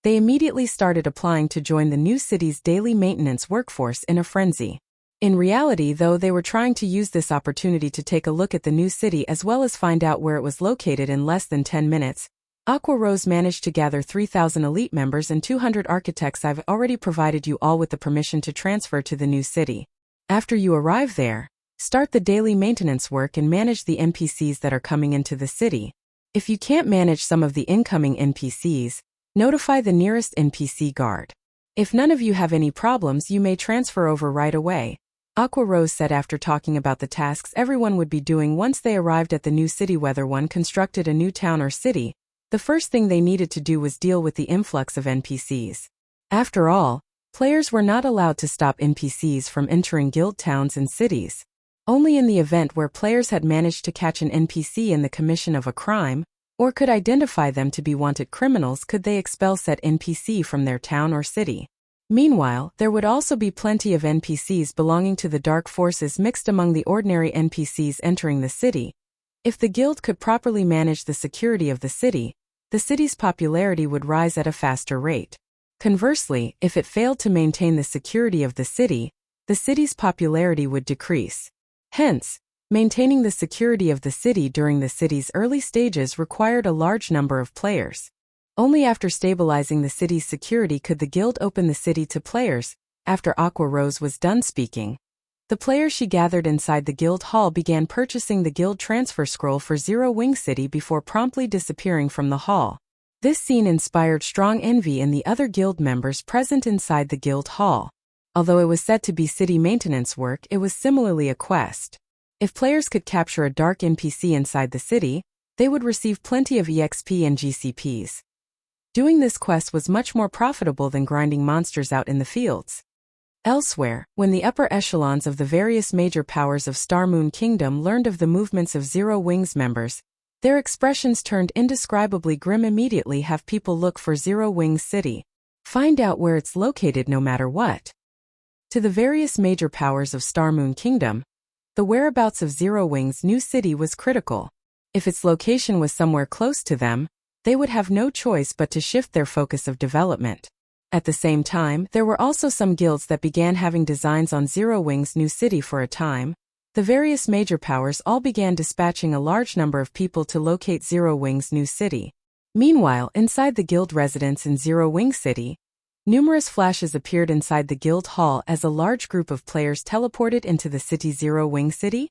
they immediately started applying to join the new city's daily maintenance workforce in a frenzy. In reality, though, they were trying to use this opportunity to take a look at the new city as well as find out where it was located. In less than 10 minutes, Aqua Rose managed to gather 3,000 elite members and 200 architects. I've already provided you all with the permission to transfer to the new city. After you arrive there, start the daily maintenance work and manage the NPCs that are coming into the city. If you can't manage some of the incoming NPCs, notify the nearest NPC guard. If none of you have any problems, you may transfer over right away, Aqua Rose said after talking about the tasks everyone would be doing once they arrived at the new city. Whether one constructed a new town or city, the first thing they needed to do was deal with the influx of NPCs. After all, players were not allowed to stop NPCs from entering guild towns and cities. Only in the event where players had managed to catch an NPC in the commission of a crime, or could identify them to be wanted criminals, could they expel said NPC from their town or city. Meanwhile, there would also be plenty of NPCs belonging to the dark forces mixed among the ordinary NPCs entering the city. If the guild could properly manage the security of the city's popularity would rise at a faster rate. Conversely, if it failed to maintain the security of the city's popularity would decrease. Hence, maintaining the security of the city during the city's early stages required a large number of players. Only after stabilizing the city's security could the guild open the city to players. After Aqua Rose was done speaking, the players she gathered inside the guild hall began purchasing the guild transfer scroll for Zero Wing City before promptly disappearing from the hall. This scene inspired strong envy in the other guild members present inside the guild hall. Although it was said to be city maintenance work, it was similarly a quest. If players could capture a dark NPC inside the city, they would receive plenty of EXP and GCPs. Doing this quest was much more profitable than grinding monsters out in the fields. Elsewhere, when the upper echelons of the various major powers of Star Moon Kingdom learned of the movements of Zero Wings members, their expressions turned indescribably grim. Immediately have people look for Zero Wings City. Find out where it's located no matter what. To the various major powers of Star Moon Kingdom, the whereabouts of Zero Wings' new city was critical. If its location was somewhere close to them, they would have no choice but to shift their focus of development. At the same time, there were also some guilds that began having designs on Zero Wings' new city for a time. The various major powers all began dispatching a large number of people to locate Zero Wings' new city. Meanwhile, inside the guild residence in Zero Wing City, numerous flashes appeared inside the guild hall as a large group of players teleported into the city Zero Wing City.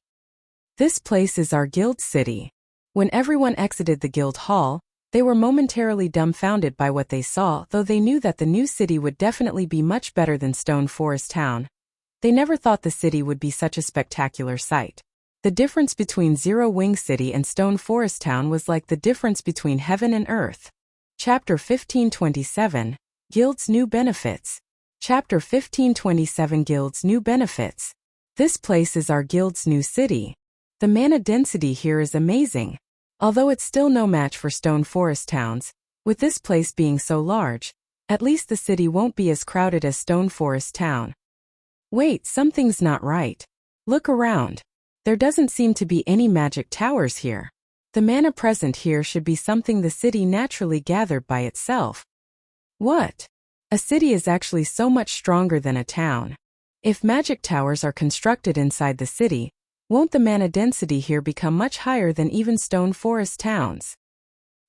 This place is our guild city. When everyone exited the guild hall, they were momentarily dumbfounded by what they saw, though they knew that the new city would definitely be much better than Stone Forest Town. They never thought the city would be such a spectacular sight. The difference between Zero Wing City and Stone Forest Town was like the difference between heaven and earth. Chapter 1527, Guild's New Benefits. Chapter 1527, Guild's New Benefits. This place is our guild's new city. The mana density here is amazing. Although it's still no match for Stone Forest Towns, with this place being so large, at least the city won't be as crowded as Stone Forest Town. Wait, something's not right. Look around. There doesn't seem to be any magic towers here. The mana present here should be something the city naturally gathered by itself. What? A city is actually so much stronger than a town. If magic towers are constructed inside the city, won't the mana density here become much higher than even Stone Forest Towns?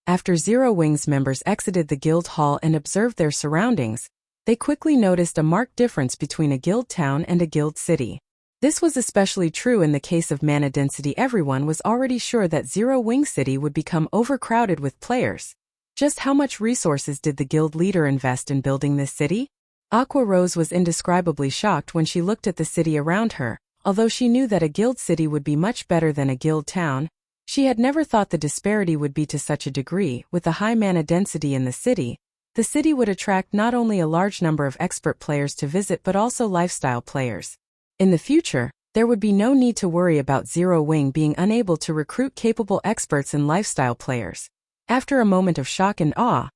After Zero Wings members exited the guild hall and observed their surroundings, they quickly noticed a marked difference between a guild town and a guild city. This was especially true in the case of mana density. Everyone was already sure that Zero Wing City would become overcrowded with players. Just how much resources did the guild leader invest in building this city? Aqua Rose was indescribably shocked when she looked at the city around her. Although she knew that a guild city would be much better than a guild town, she had never thought the disparity would be to such a degree. With the high mana density in the city would attract not only a large number of expert players to visit but also lifestyle players. In the future, there would be no need to worry about Zero Wing being unable to recruit capable experts and lifestyle players. After a moment of shock and awe,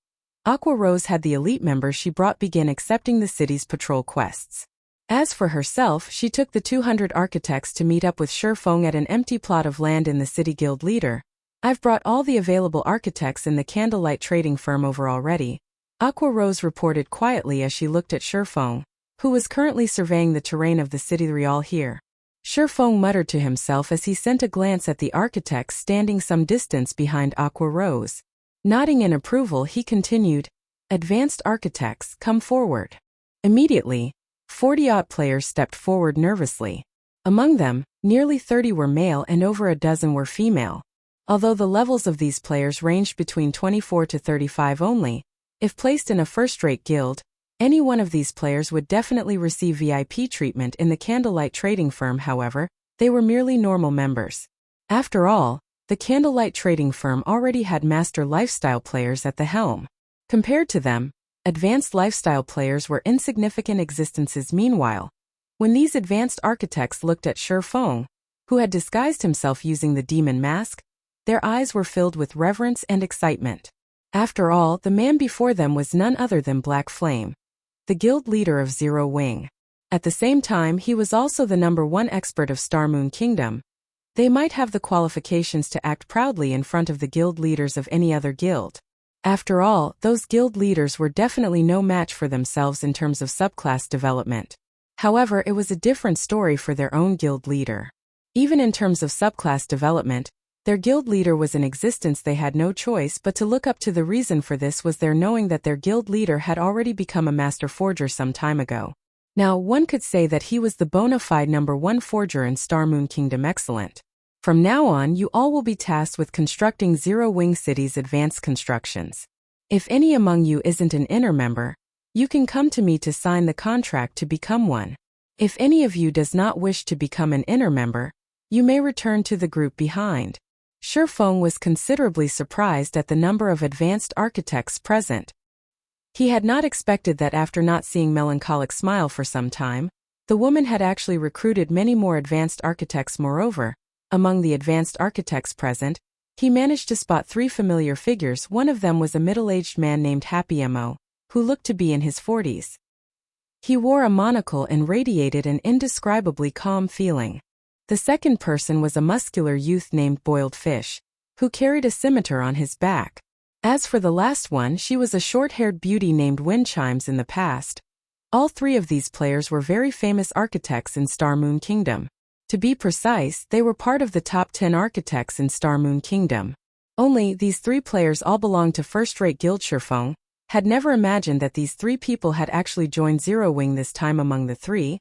Aqua Rose had the elite members she brought begin accepting the city's patrol quests. As for herself, she took the 200 architects to meet up with Feng at an empty plot of land in the city. Guild leader, I've brought all the available architects in the candlelight trading firm over already. Aqua Rose reported quietly as she looked at Feng, who was currently surveying the terrain of the city real here. Feng muttered to himself as he sent a glance at the architects standing some distance behind Aqua Rose. Nodding in approval, he continued, "Advanced architects, come forward." Immediately, 40-odd players stepped forward nervously. Among them, nearly 30 were male and over a dozen were female. Although the levels of these players ranged between 24 to 35 only, if placed in a first-rate guild, any one of these players would definitely receive VIP treatment in the candlelight trading firm. However, they were merely normal members. After all, the candlelight trading firm already had master lifestyle players at the helm. Compared to them, advanced lifestyle players were insignificant existences. Meanwhile, when these advanced architects looked at Feng, who had disguised himself using the demon mask, their eyes were filled with reverence and excitement. After all, the man before them was none other than Black Flame. the guild leader of Zero Wing. At the same time, he was also the #1 expert of Star Moon Kingdom. They might have the qualifications to act proudly in front of the guild leaders of any other guild. After all, those guild leaders were definitely no match for themselves in terms of subclass development. However, it was a different story for their own guild leader. Even in terms of subclass development, their guild leader was in existence. They had no choice but to look up to. The reason for this was their knowing that their guild leader had already become a master forger some time ago. Now, one could say that he was the bona fide #1 forger in Star Moon Kingdom. Excellent. From now on, you all will be tasked with constructing Zero Wing City's advanced constructions. If any among you isn't an inner member, you can come to me to sign the contract to become one. If any of you does not wish to become an inner member, you may return to the group behind. Feng was considerably surprised at the number of advanced architects present. He had not expected that after not seeing Melancholic smile for some time, the woman had actually recruited many more advanced architects. Moreover, among the advanced architects present, he managed to spot 3 familiar figures. One of them was a middle-aged man named Happy Mo, who looked to be in his 40s. He wore a monocle and radiated an indescribably calm feeling. The second person was a muscular youth named Boiled Fish, who carried a scimitar on his back. As for the last one, she was a short-haired beauty named Wind Chimes in the past. All 3 of these players were very famous architects in Star Moon Kingdom. To be precise, they were part of the top 10 architects in Star Moon Kingdom. Only, these 3 players all belonged to first-rate guild. Feng had never imagined that these 3 people had actually joined Zero Wing. This time among the 3,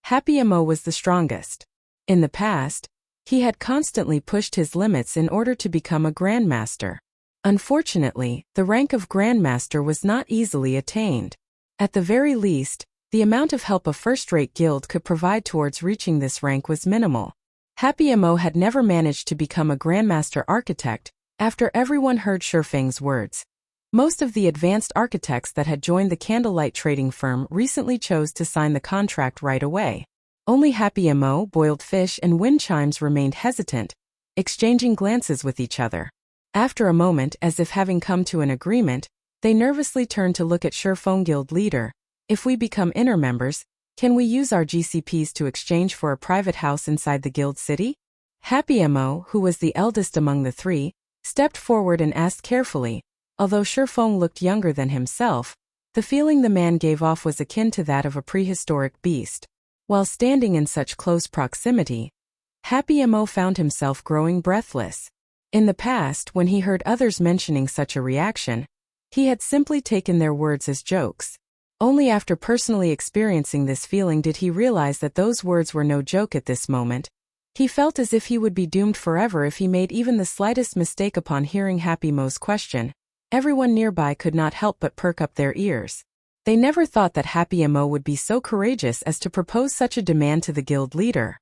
Happy Mo was the strongest. In the past, he had constantly pushed his limits in order to become a Grandmaster. Unfortunately, the rank of Grandmaster was not easily attained. At the very least, the amount of help a first-rate guild could provide towards reaching this rank was minimal. Happy Mo had never managed to become a Grandmaster Architect. After everyone heard Feng's words, most of the advanced architects that had joined the Candlelight trading firm recently chose to sign the contract right away. Only Happy Mo, Boiled Fish, and Wind Chimes remained hesitant, exchanging glances with each other. After a moment, as if having come to an agreement, they nervously turned to look at Feng. Guild leader, if we become inner members, can we use our GCPs to exchange for a private house inside the guild city? Happy Mo, who was the eldest among the 3, stepped forward and asked carefully. Although Feng looked younger than himself, the feeling the man gave off was akin to that of a prehistoric beast. While standing in such close proximity, Happy Mo found himself growing breathless. In the past, when he heard others mentioning such a reaction, he had simply taken their words as jokes. Only after personally experiencing this feeling did he realize that those words were no joke at this moment. He felt as if he would be doomed forever if he made even the slightest mistake. Upon hearing Happy Mo's question, everyone nearby could not help but perk up their ears. They never thought that Happy Mo would be so courageous as to propose such a demand to the guild leader.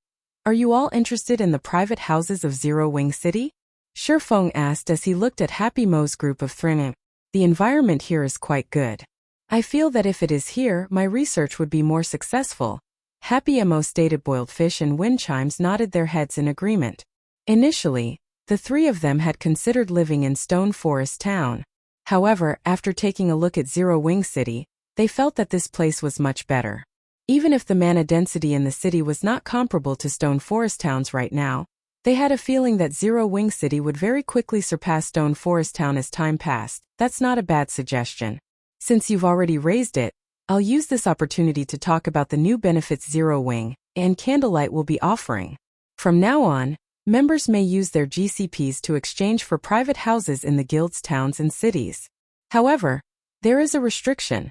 Are you all interested in the private houses of Zero Wing City? Feng asked as he looked at Happy Mo's group of Feng. The environment here is quite good. I feel that if it is here, my research would be more successful. Happy Mo stated. Boiled Fish and Wind Chimes nodded their heads in agreement. Initially, the 3 of them had considered living in Stone Forest Town. However, after taking a look at Zero Wing City, they felt that this place was much better. Even if the mana density in the city was not comparable to Stone Forest Towns right now, they had a feeling that Zero Wing City would very quickly surpass Stone Forest Town as time passed. That's not a bad suggestion. Since you've already raised it, I'll use this opportunity to talk about the new benefits Zero Wing and Candlelight will be offering. From now on, members may use their GCPs to exchange for private houses in the guild's towns and cities. However, there is a restriction,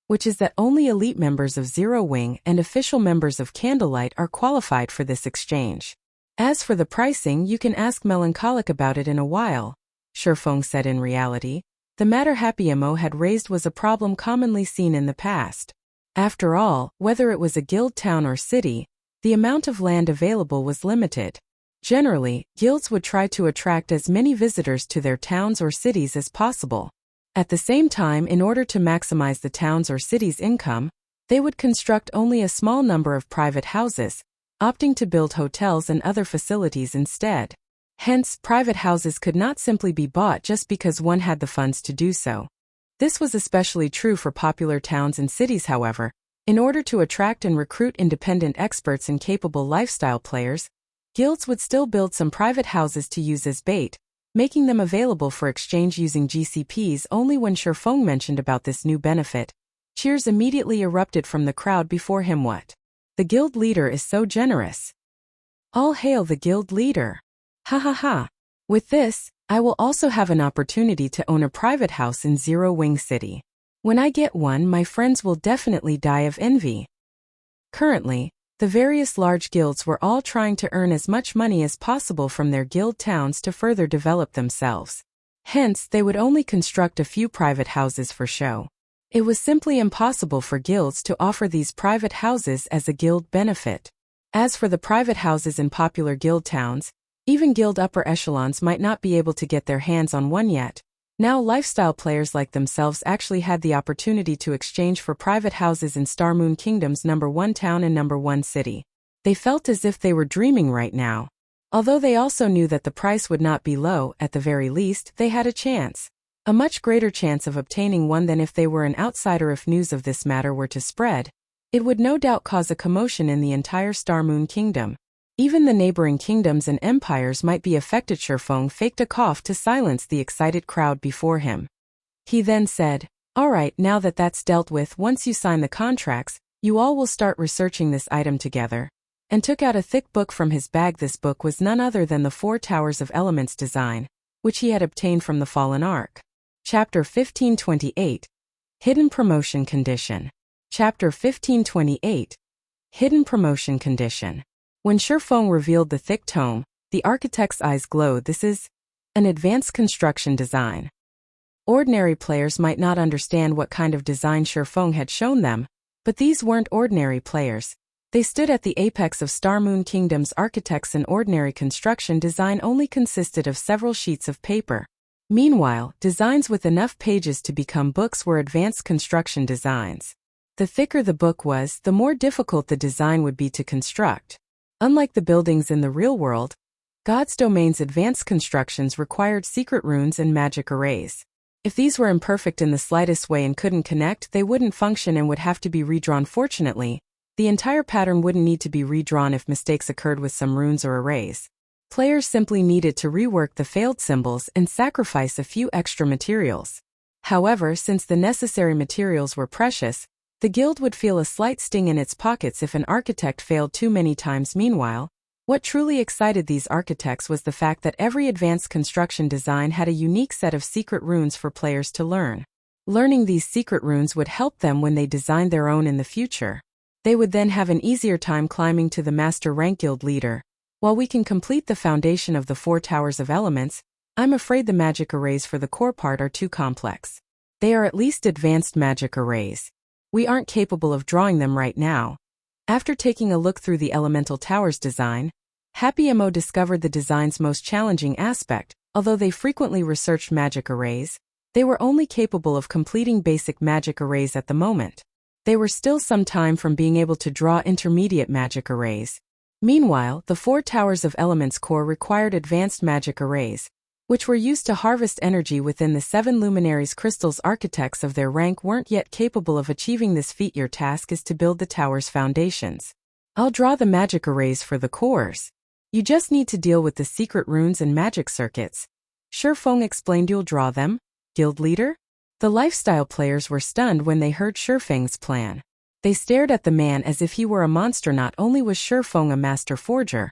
which is that only elite members of Zero Wing and official members of Candlelight are qualified for this exchange. As for the pricing, you can ask Melancholic about it in a while, Feng said. In reality, the matter Happy Mo had raised was a problem commonly seen in the past. After all, whether it was a guild town or city, the amount of land available was limited. Generally, guilds would try to attract as many visitors to their towns or cities as possible. At the same time, in order to maximize the town's or city's income, they would construct only a small number of private houses, opting to build hotels and other facilities instead. Hence, private houses could not simply be bought just because one had the funds to do so. This was especially true for popular towns and cities, however. In order to attract and recruit independent experts and capable lifestyle players, guilds would still build some private houses to use as bait, making them available for exchange using GCPs. Only when Feng mentioned about this new benefit, cheers immediately erupted from the crowd before him. What? The guild leader is so generous. All hail the guild leader. Ha ha ha. With this, I will also have an opportunity to own a private house in Zero Wing City. When I get one, my friends will definitely die of envy. Currently, the various large guilds were all trying to earn as much money as possible from their guild towns to further develop themselves. Hence, they would only construct a few private houses for show. It was simply impossible for guilds to offer these private houses as a guild benefit. As for the private houses in popular guild towns, even guild upper echelons might not be able to get their hands on one yet. Now lifestyle players like themselves actually had the opportunity to exchange for private houses in Star Moon Kingdom's #1 town and #1 city. They felt as if they were dreaming right now. Although they also knew that the price would not be low, at the very least, they had a chance. A much greater chance of obtaining one than if they were an outsider. If news of this matter were to spread, it would no doubt cause a commotion in the entire Star Moon Kingdom. Even the neighboring kingdoms and empires might be affected. Feng faked a cough to silence the excited crowd before him. He then said, "Alright, now that that's dealt with, once you sign the contracts, you all will start researching this item together," and took out a thick book from his bag. This book was none other than the 4 Towers of Elements design, which he had obtained from the Fallen Ark. Chapter 1528. Hidden Promotion Condition. Chapter 1528. Hidden Promotion Condition. When Feng revealed the thick tome, the architect's eyes glowed. This is an advanced construction design. Ordinary players might not understand what kind of design Feng had shown them, but these weren't ordinary players. They stood at the apex of Star Moon Kingdom's architects. An ordinary construction design only consisted of several sheets of paper. Meanwhile, designs with enough pages to become books were advanced construction designs. The thicker the book was, the more difficult the design would be to construct. Unlike the buildings in the real world, God's domain's advanced constructions required secret runes and magic arrays. If these were imperfect in the slightest way and couldn't connect, they wouldn't function and would have to be redrawn. Fortunately, the entire pattern wouldn't need to be redrawn if mistakes occurred with some runes or arrays. Players simply needed to rework the failed symbols and sacrifice a few extra materials. However, since the necessary materials were precious, the guild would feel a slight sting in its pockets if an architect failed too many times. Meanwhile, what truly excited these architects was the fact that every advanced construction design had a unique set of secret runes for players to learn. Learning these secret runes would help them when they designed their own in the future. They would then have an easier time climbing to the master rank. Guild leader, while we can complete the foundation of the 4 Towers of Elements, I'm afraid the magic arrays for the core part are too complex. They are at least advanced magic arrays. We aren't capable of drawing them right now. After taking a look through the Elemental Towers design, Happy Mo discovered the design's most challenging aspect. Although they frequently researched magic arrays, they were only capable of completing basic magic arrays at the moment. They were still some time from being able to draw intermediate magic arrays. Meanwhile, the 4 Towers of Elements core required advanced magic arrays, which were used to harvest energy within the 7 luminaries crystals. Architects of their rank weren't yet capable of achieving this feat. Your task is to build the tower's foundations. I'll draw the magic arrays for the cores. You just need to deal with the secret runes and magic circuits. Feng explained. You'll draw them, guild leader? The lifestyle players were stunned when they heard Feng's plan. They stared at the man as if he were a monster. Not only was Feng a master forger,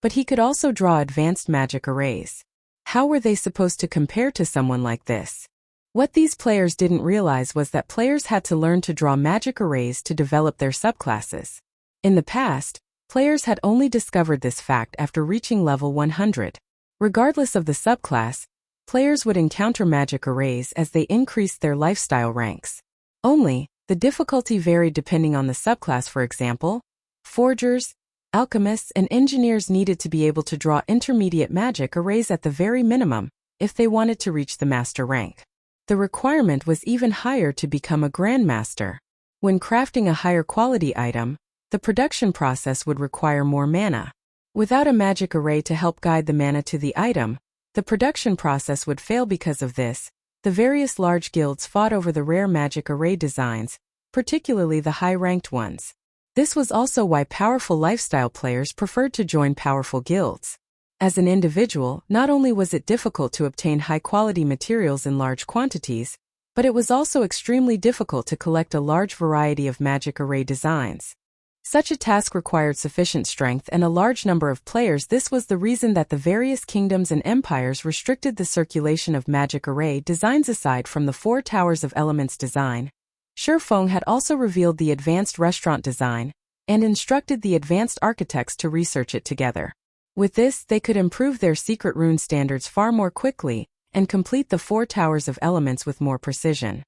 but he could also draw advanced magic arrays. How were they supposed to compare to someone like this? What these players didn't realize was that players had to learn to draw magic arrays to develop their subclasses. In the past, players had only discovered this fact after reaching level 100. Regardless of the subclass, players would encounter magic arrays as they increased their lifestyle ranks. Only, the difficulty varied depending on the subclass. For example, forgers, alchemists, and engineers needed to be able to draw intermediate magic arrays at the very minimum, if they wanted to reach the master rank. The requirement was even higher to become a grandmaster. When crafting a higher quality item, the production process would require more mana. Without a magic array to help guide the mana to the item, the production process would fail. Because of this, the various large guilds fought over the rare magic array designs, particularly the high-ranked ones. This was also why powerful lifestyle players preferred to join powerful guilds. As an individual, not only was it difficult to obtain high-quality materials in large quantities, but it was also extremely difficult to collect a large variety of magic array designs. Such a task required sufficient strength and a large number of players. This was the reason that the various kingdoms and empires restricted the circulation of magic array designs. Aside from the Four Towers of Elements design, Feng had also revealed the advanced restaurant design and instructed the advanced architects to research it together. With this, they could improve their secret rune standards far more quickly and complete the Four Towers of Elements with more precision.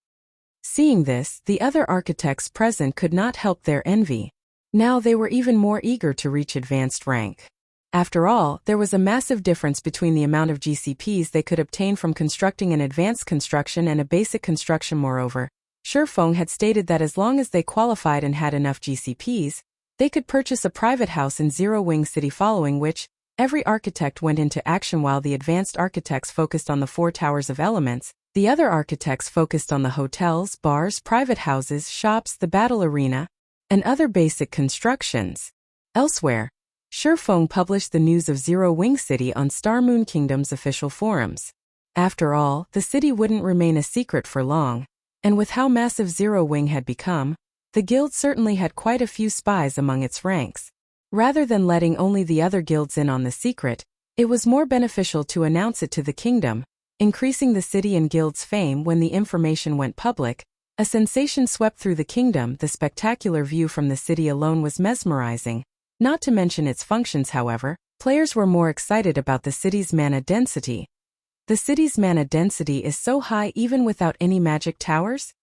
Seeing this, the other architects present could not help their envy. Now they were even more eager to reach advanced rank. After all, there was a massive difference between the amount of GCPs they could obtain from constructing an advanced construction and a basic construction. Moreover, Feng had stated that as long as they qualified and had enough GCPs, they could purchase a private house in Zero Wing City, following which, every architect went into action. While the advanced architects focused on the Four Towers of Elements, the other architects focused on the hotels, bars, private houses, shops, the battle arena, and other basic constructions. Elsewhere, Feng published the news of Zero Wing City on Star Moon Kingdom's official forums. After all, the city wouldn't remain a secret for long, and with how massive Zero Wing had become, the guild certainly had quite a few spies among its ranks. Rather than letting only the other guilds in on the secret, it was more beneficial to announce it to the kingdom, increasing the city and guild's fame. When the information went public, a sensation swept through the kingdom. The spectacular view from the city alone was mesmerizing, not to mention its functions. However, players were more excited about the city's mana density. The city's mana density is so high even without any magic towers?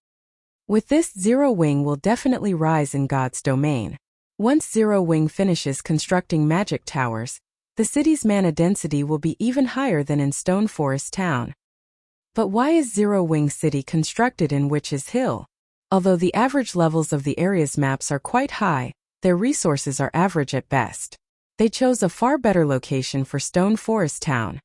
With this, Zero Wing will definitely rise in God's domain. Once Zero Wing finishes constructing magic towers, the city's mana density will be even higher than in Stone Forest Town. But why is Zero Wing City constructed in Witch's Hill? Although the average levels of the area's maps are quite high, their resources are average at best. They chose a far better location for Stone Forest Town.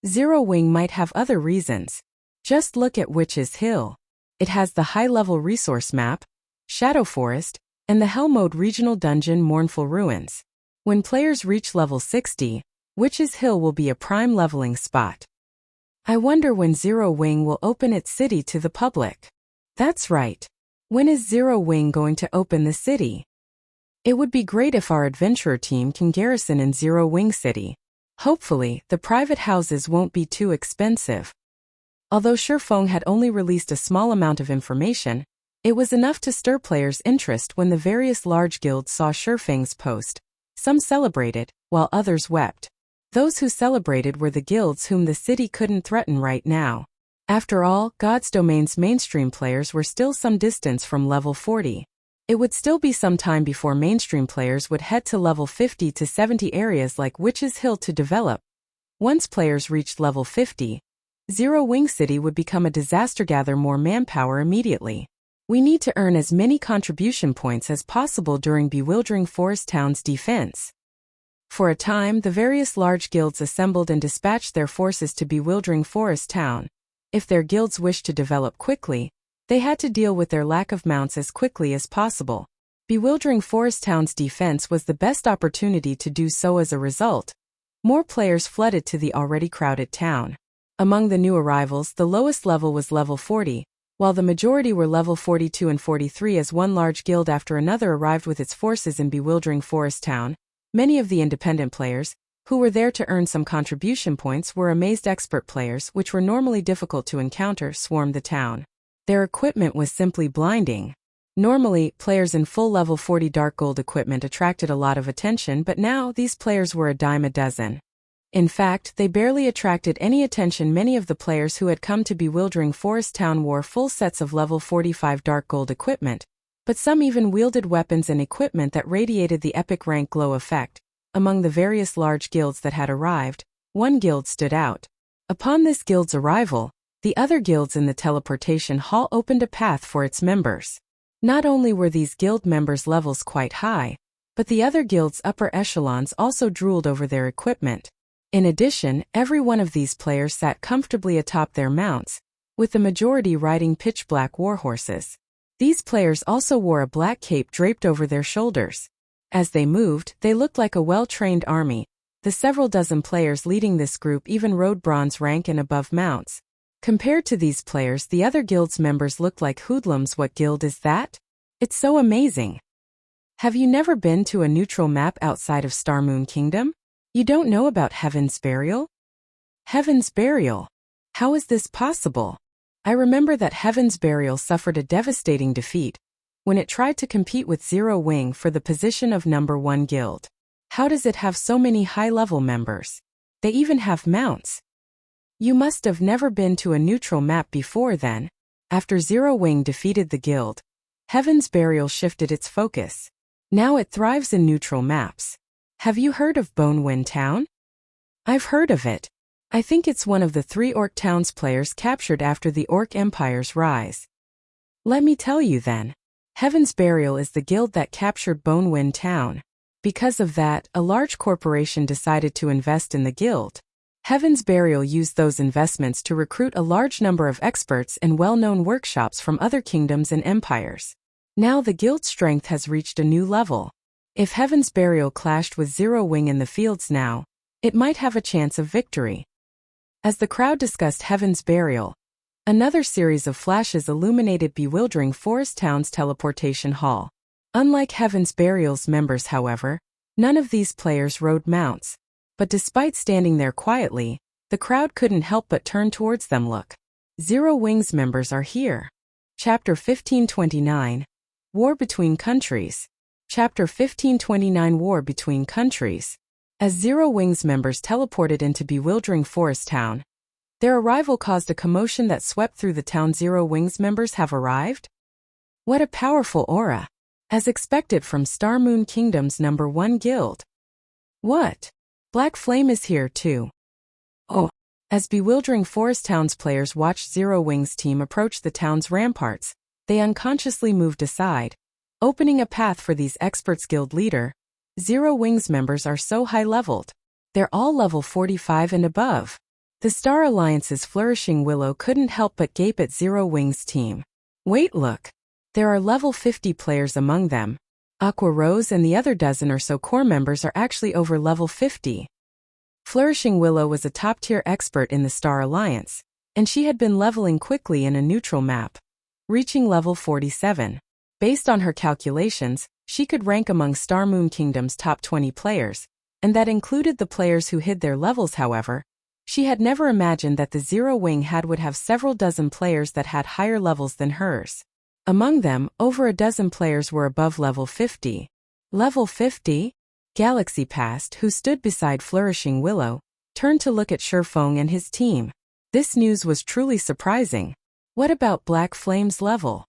Zero Wing might have other reasons. Just look at Witch's Hill. It has the high-level resource map, Shadow Forest, and the Hell Mode regional dungeon Mournful Ruins. When players reach level 60, Witch's Hill will be a prime leveling spot. I wonder when Zero Wing will open its city to the public. That's right. When is Zero Wing going to open the city? It would be great if our adventurer team can garrison in Zero Wing City. Hopefully, the private houses won't be too expensive. Although Feng had only released a small amount of information, it was enough to stir players' interest when the various large guilds saw Feng's post. Some celebrated, while others wept. Those who celebrated were the guilds whom the city couldn't threaten right now. After all, God's Domain's mainstream players were still some distance from level 40. It would still be some time before mainstream players would head to level 50 to 70 areas like Witch's Hill to develop. Once players reached level 50, Zero Wing City would become a disaster. Gather more manpower immediately. We need to earn as many contribution points as possible during Bewildering Forest Town's defense. For a time, the various large guilds assembled and dispatched their forces to Bewildering Forest Town. If their guilds wished to develop quickly, they had to deal with their lack of mounts as quickly as possible. Bewildering Forest Town's defense was the best opportunity to do so. As a result, more players flooded to the already crowded town. Among the new arrivals, the lowest level was level 40, while the majority were level 42 and 43. As one large guild after another arrived with its forces in Bewildering Forest Town, many of the independent players, who were there to earn some contribution points, were amazed. Expert players, which were normally difficult to encounter, swarmed the town. Their equipment was simply blinding. Normally, players in full level 40 dark gold equipment attracted a lot of attention, but now these players were a dime a dozen. In fact, they barely attracted any attention. Many of the players who had come to Bewildering Forest Town wore full sets of level 45 dark gold equipment, but some even wielded weapons and equipment that radiated the epic rank glow effect. Among the various large guilds that had arrived, one guild stood out. Upon this guild's arrival, the other guilds in the teleportation hall opened a path for its members. Not only were these guild members' levels quite high, but the other guilds' upper echelons also drooled over their equipment. In addition, every one of these players sat comfortably atop their mounts, with the majority riding pitch-black warhorses. These players also wore a black cape draped over their shoulders. As they moved, they looked like a well-trained army. The several dozen players leading this group even rode bronze rank and above mounts. Compared to these players, the other guild's members looked like hoodlums. What guild is that? It's so amazing. Have you never been to a neutral map outside of Starmoon Kingdom? You don't know about Heaven's Burial? Heaven's Burial? How is this possible? I remember that Heaven's Burial suffered a devastating defeat when it tried to compete with Zero Wing for the position of number 1 guild. How does it have so many high-level members? They even have mounts. You must have never been to a neutral map before then. After Zero Wing defeated the guild, Heaven's Burial shifted its focus. Now it thrives in neutral maps. Have you heard of Bonewind Town? I've heard of it. I think it's one of the 3 Orc towns players captured after the Orc Empire's rise. Let me tell you then. Heaven's Burial is the guild that captured Bonewind Town. Because of that, a large corporation decided to invest in the guild. Heaven's Burial used those investments to recruit a large number of experts and well-known workshops from other kingdoms and empires. Now the guild's strength has reached a new level. If Heaven's Burial clashed with Zero Wing in the fields now, it might have a chance of victory. As the crowd discussed Heaven's Burial, another series of flashes illuminated bewildering Forest Town's teleportation hall. Unlike Heaven's Burial's members, however, none of these players rode mounts. But despite standing there quietly, the crowd couldn't help but turn towards them. Look. Zero Wing's members are here. Chapter 1529. War Between Countries. Chapter 1529 War Between Countries. As Zero Wing's members teleported into bewildering Forest Town, their arrival caused a commotion that swept through the town. Zero Wing's members have arrived? What a powerful aura. As expected from Starmoon Kingdom's number 1 guild. What? Black Flame is here too. Oh. As bewildering Forest Town's players watched Zero Wing's team approach the town's ramparts, they unconsciously moved aside, opening a path for these experts. Guild leader, Zero Wing's members are so high-leveled. They're all level 45 and above. The Star Alliance's Flourishing Willow couldn't help but gape at Zero Wing's team. Wait, look. There are level 50 players among them. Aqua Rose and the other dozen or so core members are actually over level 50. Flourishing Willow was a top-tier expert in the Star Alliance, and she had been leveling quickly in a neutral map, reaching level 47. Based on her calculations, she could rank among Starmoon Kingdom's top 20 players, and that included the players who hid their levels. However, she had never imagined that the Zero Wing would have several dozen players that had higher levels than hers. Among them, over a dozen players were above level 50. Level 50? Galaxy Past, who stood beside Flourishing Willow, turned to look at Feng and his team. This news was truly surprising. What about Black Flame's level?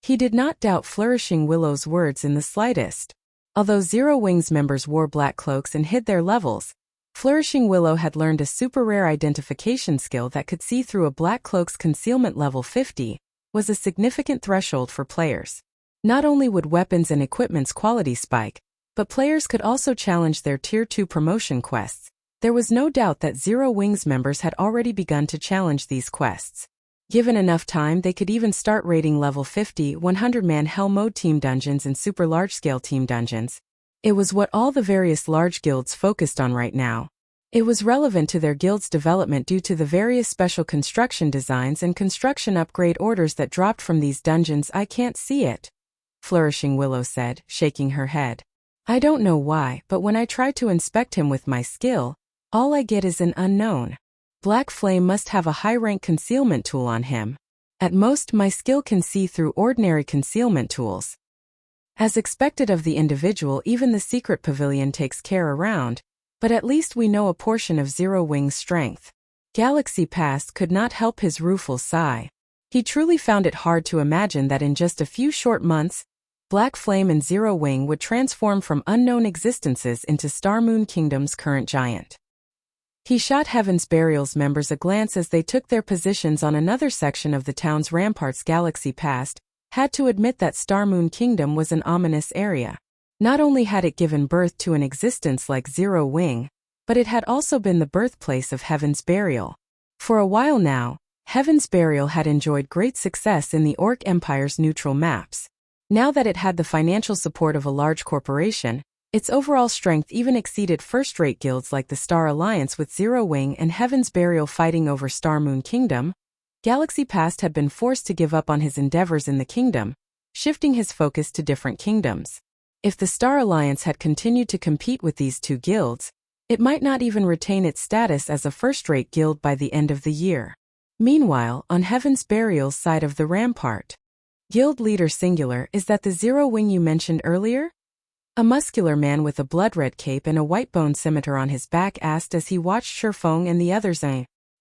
He did not doubt Flourishing Willow's words in the slightest. Although Zero Wing's members wore black cloaks and hid their levels, Flourishing Willow had learned a super rare identification skill that could see through a black cloak's concealment. Level 50 was a significant threshold for players. Not only would weapons and equipment's quality spike, but players could also challenge their Tier 2 promotion quests. There was no doubt that Zero Wing's members had already begun to challenge these quests. Given enough time, they could even start raiding level 50, 100-man Hell Mode team dungeons and super large-scale team dungeons. It was what all the various large guilds focused on right now. It was relevant to their guild's development due to the various special construction designs and construction upgrade orders that dropped from these dungeons. I can't see it, Flourishing Willow said, shaking her head. I don't know why, but when I try to inspect him with my skill, all I get is an unknown. Black Flame must have a high-rank concealment tool on him. At most, my skill can see through ordinary concealment tools. As expected of the individual, even the secret pavilion takes care around, but at least we know a portion of Zero Wing's strength. Galaxy Past could not help his rueful sigh. He truly found it hard to imagine that in just a few short months, Black Flame and Zero Wing would transform from unknown existences into Starmoon Kingdom's current giant. He shot Heaven's Burial's members a glance as they took their positions on another section of the town's ramparts. Galaxy Past had to admit that Starmoon Kingdom was an ominous area. Not only had it given birth to an existence like Zero Wing, but it had also been the birthplace of Heaven's Burial. For a while now, Heaven's Burial had enjoyed great success in the Orc Empire's neutral maps. Now that it had the financial support of a large corporation, its overall strength even exceeded first-rate guilds like the Star Alliance with Zero Wing and Heaven's Burial fighting over Star Moon Kingdom. Galaxy Past had been forced to give up on his endeavors in the kingdom, shifting his focus to different kingdoms. If the Star Alliance had continued to compete with these two guilds, it might not even retain its status as a first-rate guild by the end of the year. Meanwhile, on Heaven's Burial's side of the rampart, Guild Leader Singular, is that the Zero Wing you mentioned earlier? A muscular man with a blood-red cape and a white-bone scimitar on his back asked as he watched Feng and the others.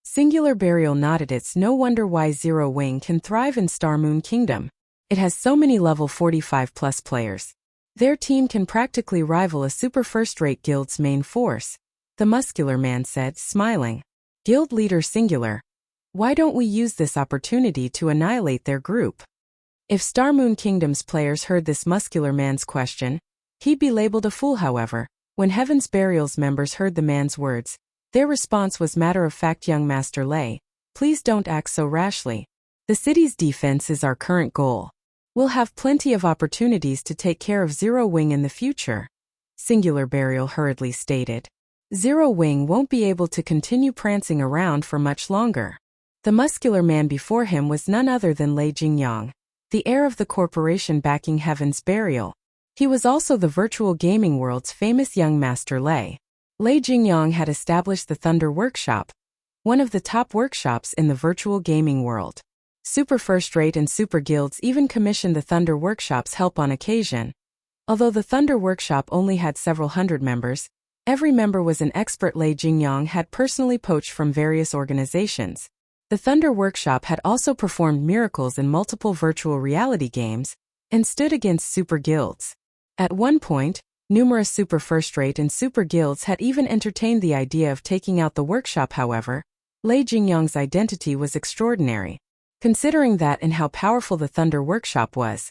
Singular Burial nodded. It's no wonder why Zero Wing can thrive in Star Moon Kingdom. It has so many level 45+ players. Their team can practically rival a super first-rate guild's main force, the muscular man said, smiling. Guild Leader Singular, why don't we use this opportunity to annihilate their group? If Star Moon Kingdom's players heard this muscular man's question, he'd be labeled a fool. However, when Heaven's Burial's members heard the man's words, their response was matter-of-fact. Young Master Lei, please don't act so rashly. The city's defense is our current goal. We'll have plenty of opportunities to take care of Zero Wing in the future, Singular Burial hurriedly stated. Zero Wing won't be able to continue prancing around for much longer. The muscular man before him was none other than Lei Jingyang, the heir of the corporation backing Heaven's Burial. He was also the virtual gaming world's famous young Master Lei. Lei Jingyang had established the Thunder Workshop, one of the top workshops in the virtual gaming world. Super First-Rate and Super Guilds even commissioned the Thunder Workshop's help on occasion. Although the Thunder Workshop only had several hundred members, every member was an expert Lei Jingyang had personally poached from various organizations. The Thunder Workshop had also performed miracles in multiple virtual reality games and stood against super guilds. At one point, numerous Super First-Rate and Super Guilds had even entertained the idea of taking out the workshop. However, Lei Jingyang's identity was extraordinary. Considering that and how powerful the Thunder Workshop was,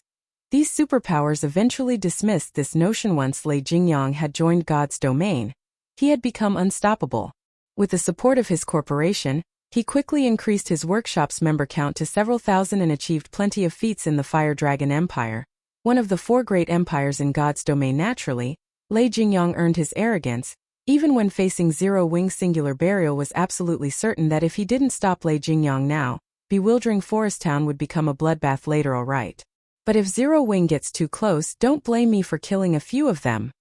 these superpowers eventually dismissed this notion. Once Lei Jingyang had joined God's domain, he had become unstoppable. With the support of his corporation, he quickly increased his workshop's member count to several thousand and achieved plenty of feats in the Fire Dragon Empire, one of the four great empires in God's domain. Naturally, Lei Jingyang earned his arrogance. Even when facing Zero Wing, Singular Burial was absolutely certain that if he didn't stop Lei Jingyang now, bewildering Forest Town would become a bloodbath later. Alright. But if Zero Wing gets too close, don't blame me for killing a few of them,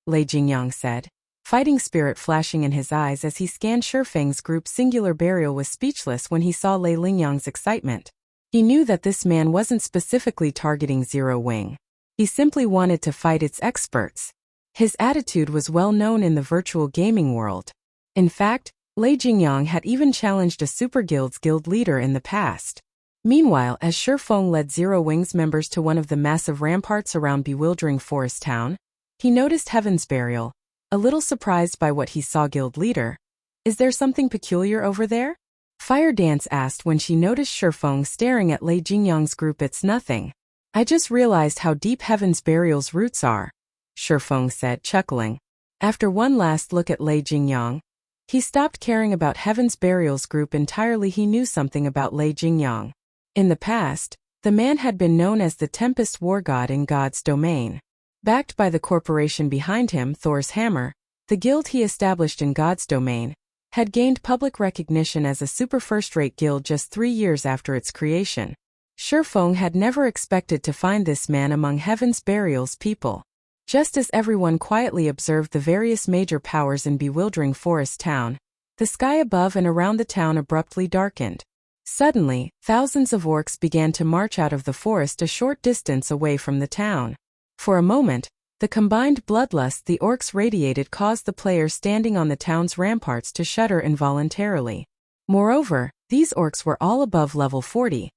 Lei Jingyang said, fighting spirit flashing in his eyes as he scanned Feng's group. Singular Burial was speechless when he saw Lei Jingyang's excitement. He knew that this man wasn't specifically targeting Zero Wing. He simply wanted to fight its experts. His attitude was well known in the virtual gaming world. In fact, Lei Jingyang had even challenged a Super Guild's guild leader in the past. Meanwhile, as Feng led Zero Wing's members to one of the massive ramparts around bewildering Forest Town, he noticed Heaven's Burial, a little surprised by what he saw. Guild leader, is there something peculiar over there? Fire Dance asked when she noticed Feng staring at Lei Jingyang's group. It's nothing. I just realized how deep Heaven's Burial's roots are, Feng said, chuckling. After one last look at Lei Jingyang, he stopped caring about Heaven's Burial's group entirely. He knew something about Lei Jingyang. In the past, the man had been known as the Tempest War God in God's domain. Backed by the corporation behind him, Thor's Hammer, the guild he established in God's domain, had gained public recognition as a super first-rate guild just 3 years after its creation. Feng had never expected to find this man among Heaven's Burial's people. Just as everyone quietly observed the various major powers in bewildering Forest Town, the sky above and around the town abruptly darkened. Suddenly, thousands of orcs began to march out of the forest a short distance away from the town. For a moment, the combined bloodlust the orcs radiated caused the players standing on the town's ramparts to shudder involuntarily. Moreover, these orcs were all above level 40,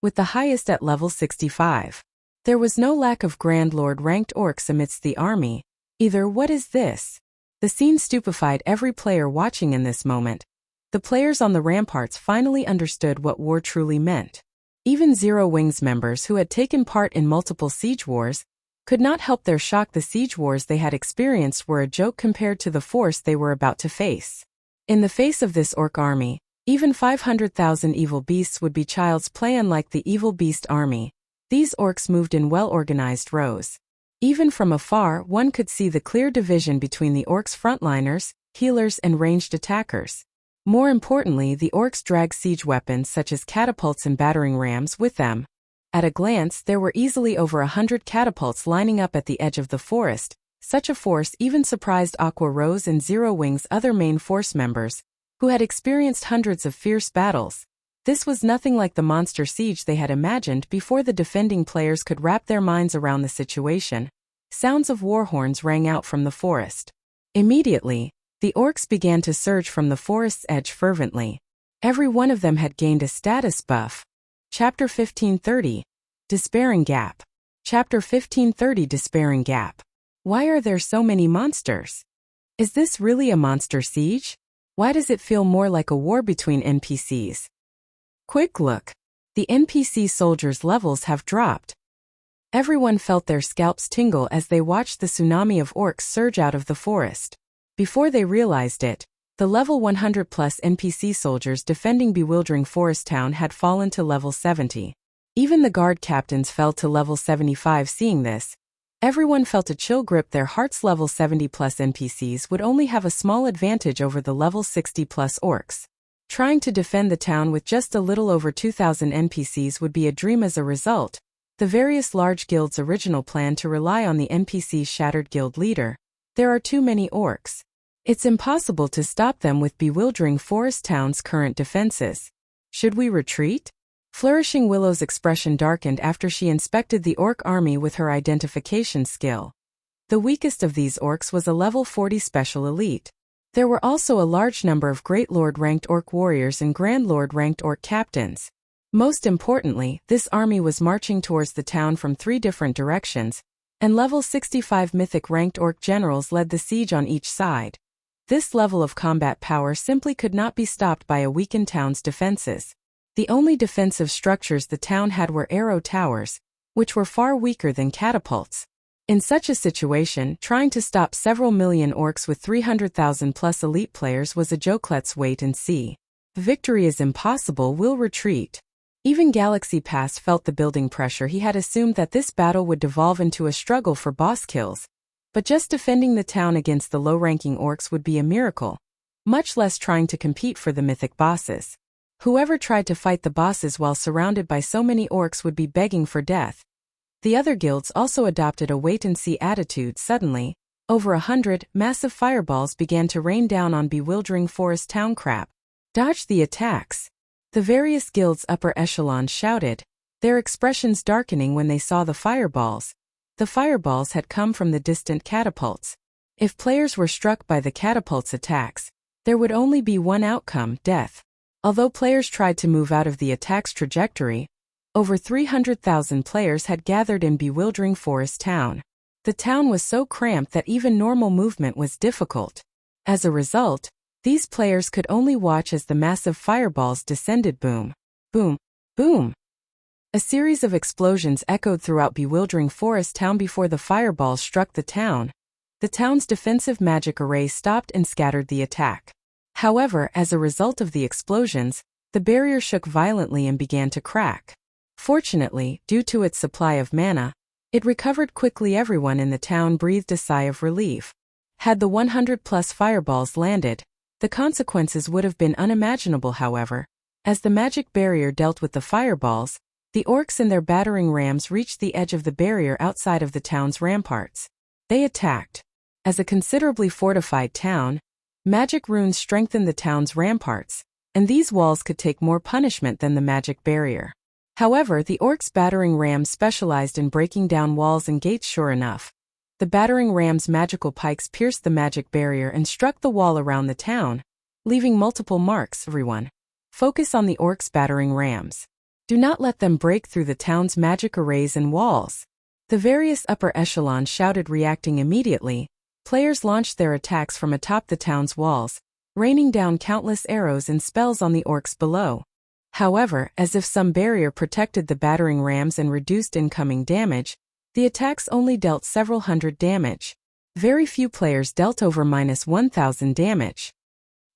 with the highest at level 65. There was no lack of Grand Lord-ranked orcs amidst the army, either. What is this? The scene stupefied every player watching in this moment. The players on the ramparts finally understood what war truly meant. Even Zero Wing's members who had taken part in multiple siege wars could not help their shock. The siege wars they had experienced were a joke compared to the force they were about to face. In the face of this orc army, Even 500,000 evil beasts would be child's play. Unlike the evil beast army, these orcs moved in well-organized rows. Even from afar, one could see the clear division between the orcs' frontliners, healers, and ranged attackers. More importantly, the orcs dragged siege weapons such as catapults and battering rams with them. At a glance, there were easily over 100 catapults lining up at the edge of the forest. Such a force even surprised Aqua Rose and Zero Wing's other main force members, who had experienced hundreds of fierce battles. This was nothing like the monster siege they had imagined before the defending players could wrap their minds around the situation. Sounds of war horns rang out from the forest. Immediately, the orcs began to surge from the forest's edge fervently. Every one of them had gained a status buff. Chapter 1530. Despairing Gap. Chapter 1530 Despairing Gap. Why are there so many monsters? Is this really a monster siege? Why does it feel more like a war between NPCs? Quick look. The NPC soldiers' levels have dropped. Everyone felt their scalps tingle as they watched the tsunami of orcs surge out of the forest. Before they realized it, the level 100 plus NPC soldiers defending Bewildering Forest Town had fallen to level 70. Even the guard captains fell to level 75. Seeing this, everyone felt a chill grip their hearts. Level 70 plus NPCs would only have a small advantage over the level 60 plus orcs. Trying to defend the town with just a little over 2,000 NPCs would be a dream. As a result, the various large guilds' original plan to rely on the NPCs shattered. Guild leader, there are too many orcs. It's impossible to stop them with Bewildering Forest Town's current defenses. Should we retreat? Flourishing Willow's expression darkened after she inspected the orc army with her identification skill. The weakest of these orcs was a level 40 special elite. There were also a large number of Great Lord-ranked orc warriors and Grand Lord-ranked orc captains. Most importantly, this army was marching towards the town from 3 different directions, and level 65 mythic-ranked orc generals led the siege on each side. This level of combat power simply could not be stopped by a weakened town's defenses. The only defensive structures the town had were arrow towers, which were far weaker than catapults. In such a situation, trying to stop several million orcs with 300,000 plus elite players was a joke. Let's wait and see. Victory is impossible. We'll retreat. Even Galaxy Pass felt the building pressure. He had assumed that this battle would devolve into a struggle for boss kills. But just defending the town against the low-ranking orcs would be a miracle, much less trying to compete for the mythic bosses. Whoever tried to fight the bosses while surrounded by so many orcs would be begging for death. The other guilds also adopted a wait-and-see attitude. Suddenly, over 100 massive fireballs began to rain down on Bewildering Forest Town. Crap. Dodge the attacks. The various guilds' upper echelons shouted, their expressions darkening when they saw the fireballs. The fireballs had come from the distant catapults. If players were struck by the catapults' attacks, there would only be one outcome: death. Although players tried to move out of the attack's trajectory, over 300,000 players had gathered in Bewildering Forest Town. The town was so cramped that even normal movement was difficult. As a result, these players could only watch as the massive fireballs descended. Boom, boom, boom. A series of explosions echoed throughout Bewildering Forest Town before the fireballs struck the town. The town's defensive magic array stopped and scattered the attack. However, as a result of the explosions, the barrier shook violently and began to crack. Fortunately, due to its supply of mana, it recovered quickly. Everyone in the town breathed a sigh of relief. Had the 100-plus fireballs landed, the consequences would have been unimaginable. However, as the magic barrier dealt with the fireballs, the orcs and their battering rams reached the edge of the barrier outside of the town's ramparts. They attacked. As a considerably fortified town, magic runes strengthened the town's ramparts, and these walls could take more punishment than the magic barrier. However, the orcs' battering rams specialized in breaking down walls and gates. Sure enough, the battering rams' magical pikes pierced the magic barrier and struck the wall around the town, leaving multiple marks. Everyone, focus on the orcs' battering rams. Do not let them break through the town's magic arrays and walls. The various upper echelons shouted, reacting immediately. Players launched their attacks from atop the town's walls, raining down countless arrows and spells on the orcs below. However, as if some barrier protected the battering rams and reduced incoming damage, the attacks only dealt several hundred damage. Very few players dealt over -1,000 damage.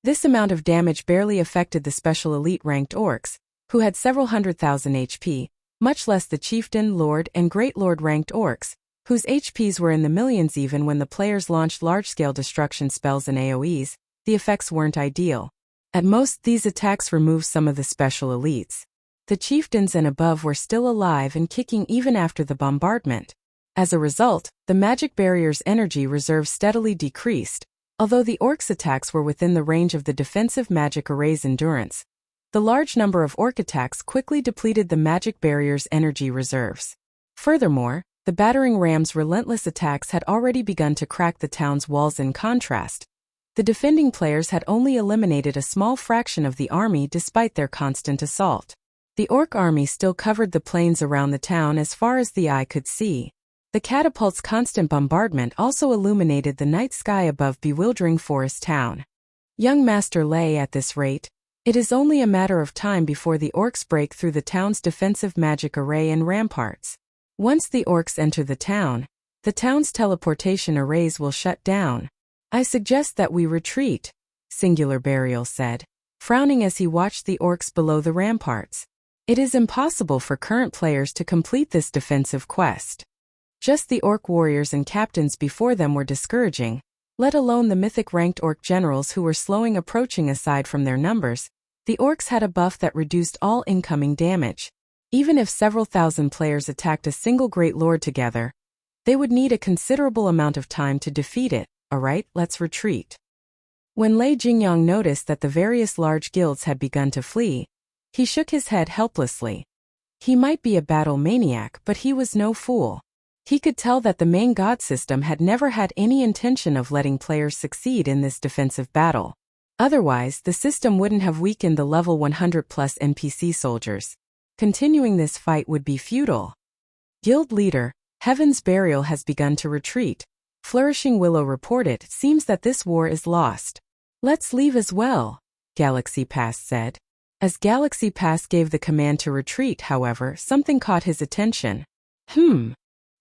This amount of damage barely affected the special elite ranked orcs, who had several 100,000 HP, much less the chieftain, lord, and great lord ranked orcs, whose HPs were in the millions. Even when the players launched large-scale destruction spells and AoEs, the effects weren't ideal. At most, these attacks removed some of the special elites. The chieftains and above were still alive and kicking even after the bombardment. As a result, the magic barrier's energy reserve steadily decreased, although the orcs' attacks were within the range of the defensive magic array's endurance. The large number of orc attacks quickly depleted the magic barrier's energy reserves. Furthermore, the battering ram's relentless attacks had already begun to crack the town's walls. In contrast, the defending players had only eliminated a small fraction of the army despite their constant assault. The orc army still covered the plains around the town as far as the eye could see. The catapult's constant bombardment also illuminated the night sky above bewildering forest town. Young Master lay at this rate. It is only a matter of time before the orcs break through the town's defensive magic array and ramparts. Once the orcs enter the town's teleportation arrays will shut down. I suggest that we retreat, Singular Burial said, frowning as he watched the orcs below the ramparts. It is impossible for current players to complete this defensive quest. Just the orc warriors and captains before them were discouraging, let alone the mythic-ranked orc generals who were slowing approaching. Aside from their numbers, the orcs had a buff that reduced all incoming damage. Even if several thousand players attacked a single great lord together, they would need a considerable amount of time to defeat it. Alright, let's retreat. When Lei Jingyang noticed that the various large guilds had begun to flee, he shook his head helplessly. He might be a battle maniac, but he was no fool. He could tell that the main god system had never had any intention of letting players succeed in this defensive battle. Otherwise, the system wouldn't have weakened the level 100 plus NPC soldiers. Continuing this fight would be futile. Guild leader, Heaven's Burial has begun to retreat. Flourishing Willow reported. It seems that this war is lost. Let's leave as well, Galaxy Pass said. As Galaxy Pass gave the command to retreat, however, something caught his attention.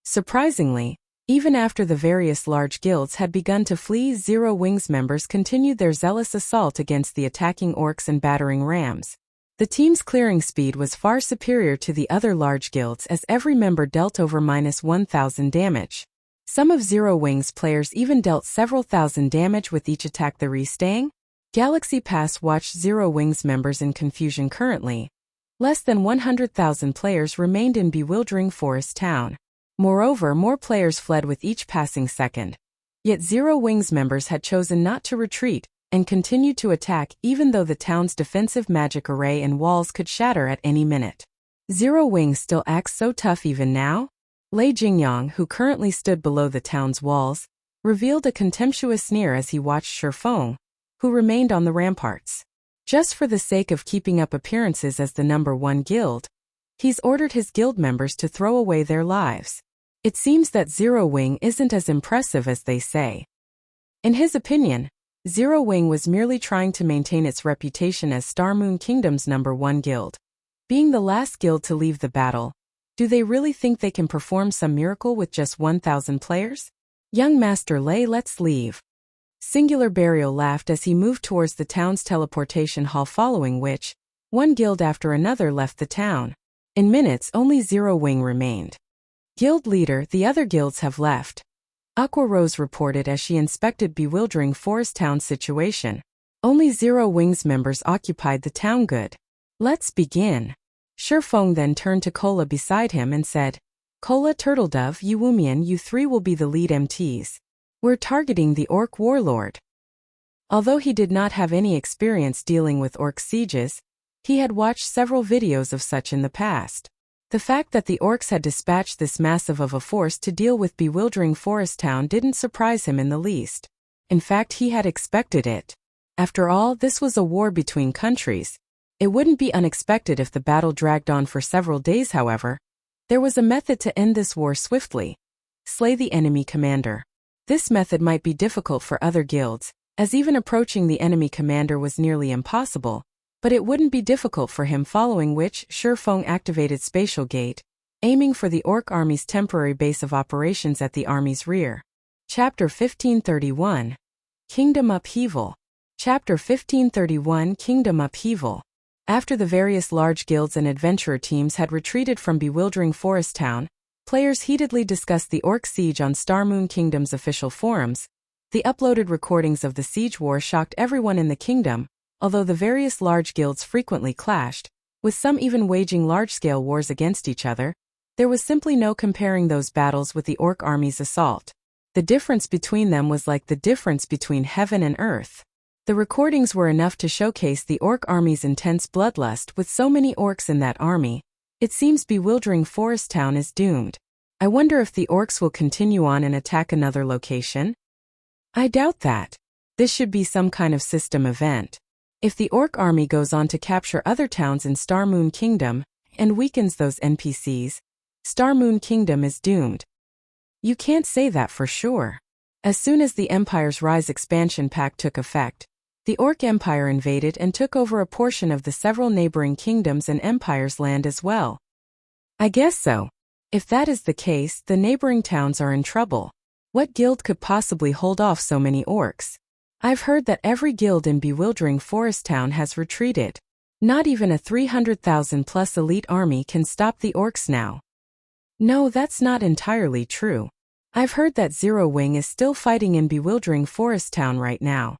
Surprisingly, even after the various large guilds had begun to flee, Zero Wings members continued their zealous assault against the attacking orcs and battering rams. The team's clearing speed was far superior to the other large guilds, as every member dealt over -1,000 damage. Some of Zero Wings players even dealt several thousand damage with each attack. The restaying Galaxy Pass watched Zero Wings members in confusion. Currently, less than 100,000 players remained in bewildering forest town. Moreover, more players fled with each passing second. Yet Zero Wings members had chosen not to retreat and continued to attack even though the town's defensive magic array and walls could shatter at any minute. Zero Wings still acts so tough even now? Lei Jingyang, who currently stood below the town's walls, revealed a contemptuous sneer as he watched Feng, who remained on the ramparts. Just for the sake of keeping up appearances as the #1 guild, he's ordered his guild members to throw away their lives. It seems that Zero Wing isn't as impressive as they say. In his opinion, Zero Wing was merely trying to maintain its reputation as Star Moon Kingdom's #1 guild. Being the last guild to leave the battle, do they really think they can perform some miracle with just 1,000 players? Young Master Lei, let's leave. Singular Burial laughed as he moved towards the town's teleportation hall, following which, one guild after another left the town. In minutes, only Zero Wing remained. Guild leader, the other guilds have left, Aqua Rose reported as she inspected bewildering forest town situation. Only Zero Wings members occupied the town. Good. Let's begin. Feng then turned to Kola beside him and said, Kola, Turtledove, Wumian, you three will be the lead MTs. We're targeting the Orc Warlord. Although he did not have any experience dealing with Orc sieges, he had watched several videos of such in the past. The fact that the orcs had dispatched this massive of a force to deal with bewildering forest town didn't surprise him in the least. In fact, he had expected it. After all, this was a war between countries. It wouldn't be unexpected if the battle dragged on for several days. However, there was a method to end this war swiftly. Slay the enemy commander. This method might be difficult for other guilds, as even approaching the enemy commander was nearly impossible. But it wouldn't be difficult for him, following which, Feng activated Spatial Gate, aiming for the Orc Army's temporary base of operations at the army's rear. Chapter 1531. Kingdom Upheaval. Chapter 1531 Kingdom Upheaval. After the various large guilds and adventurer teams had retreated from bewildering Forest Town, players heatedly discussed the Orc siege on Starmoon Kingdom's official forums. The uploaded recordings of the siege war shocked everyone in the kingdom, although the various large guilds frequently clashed, with some even waging large-scale wars against each other. There was simply no comparing those battles with the Orc army's assault. The difference between them was like the difference between heaven and earth. The recordings were enough to showcase the Orc army's intense bloodlust. With so many Orcs in that army, it seems bewildering Forest Town is doomed. I wonder if the Orcs will continue on and attack another location? I doubt that. This should be some kind of system event. If the Orc army goes on to capture other towns in Starmoon Kingdom and weakens those NPCs, Starmoon Kingdom is doomed. You can't say that for sure. As soon as the Empire's Rise expansion pack took effect, the Orc Empire invaded and took over a portion of the several neighboring kingdoms and empires' land as well. I guess so. If that is the case, the neighboring towns are in trouble. What guild could possibly hold off so many Orcs? I've heard that every guild in bewildering Forest Town has retreated. Not even a 300,000-plus elite army can stop the Orcs now. No, that's not entirely true. I've heard that Zero Wing is still fighting in bewildering Forest Town right now.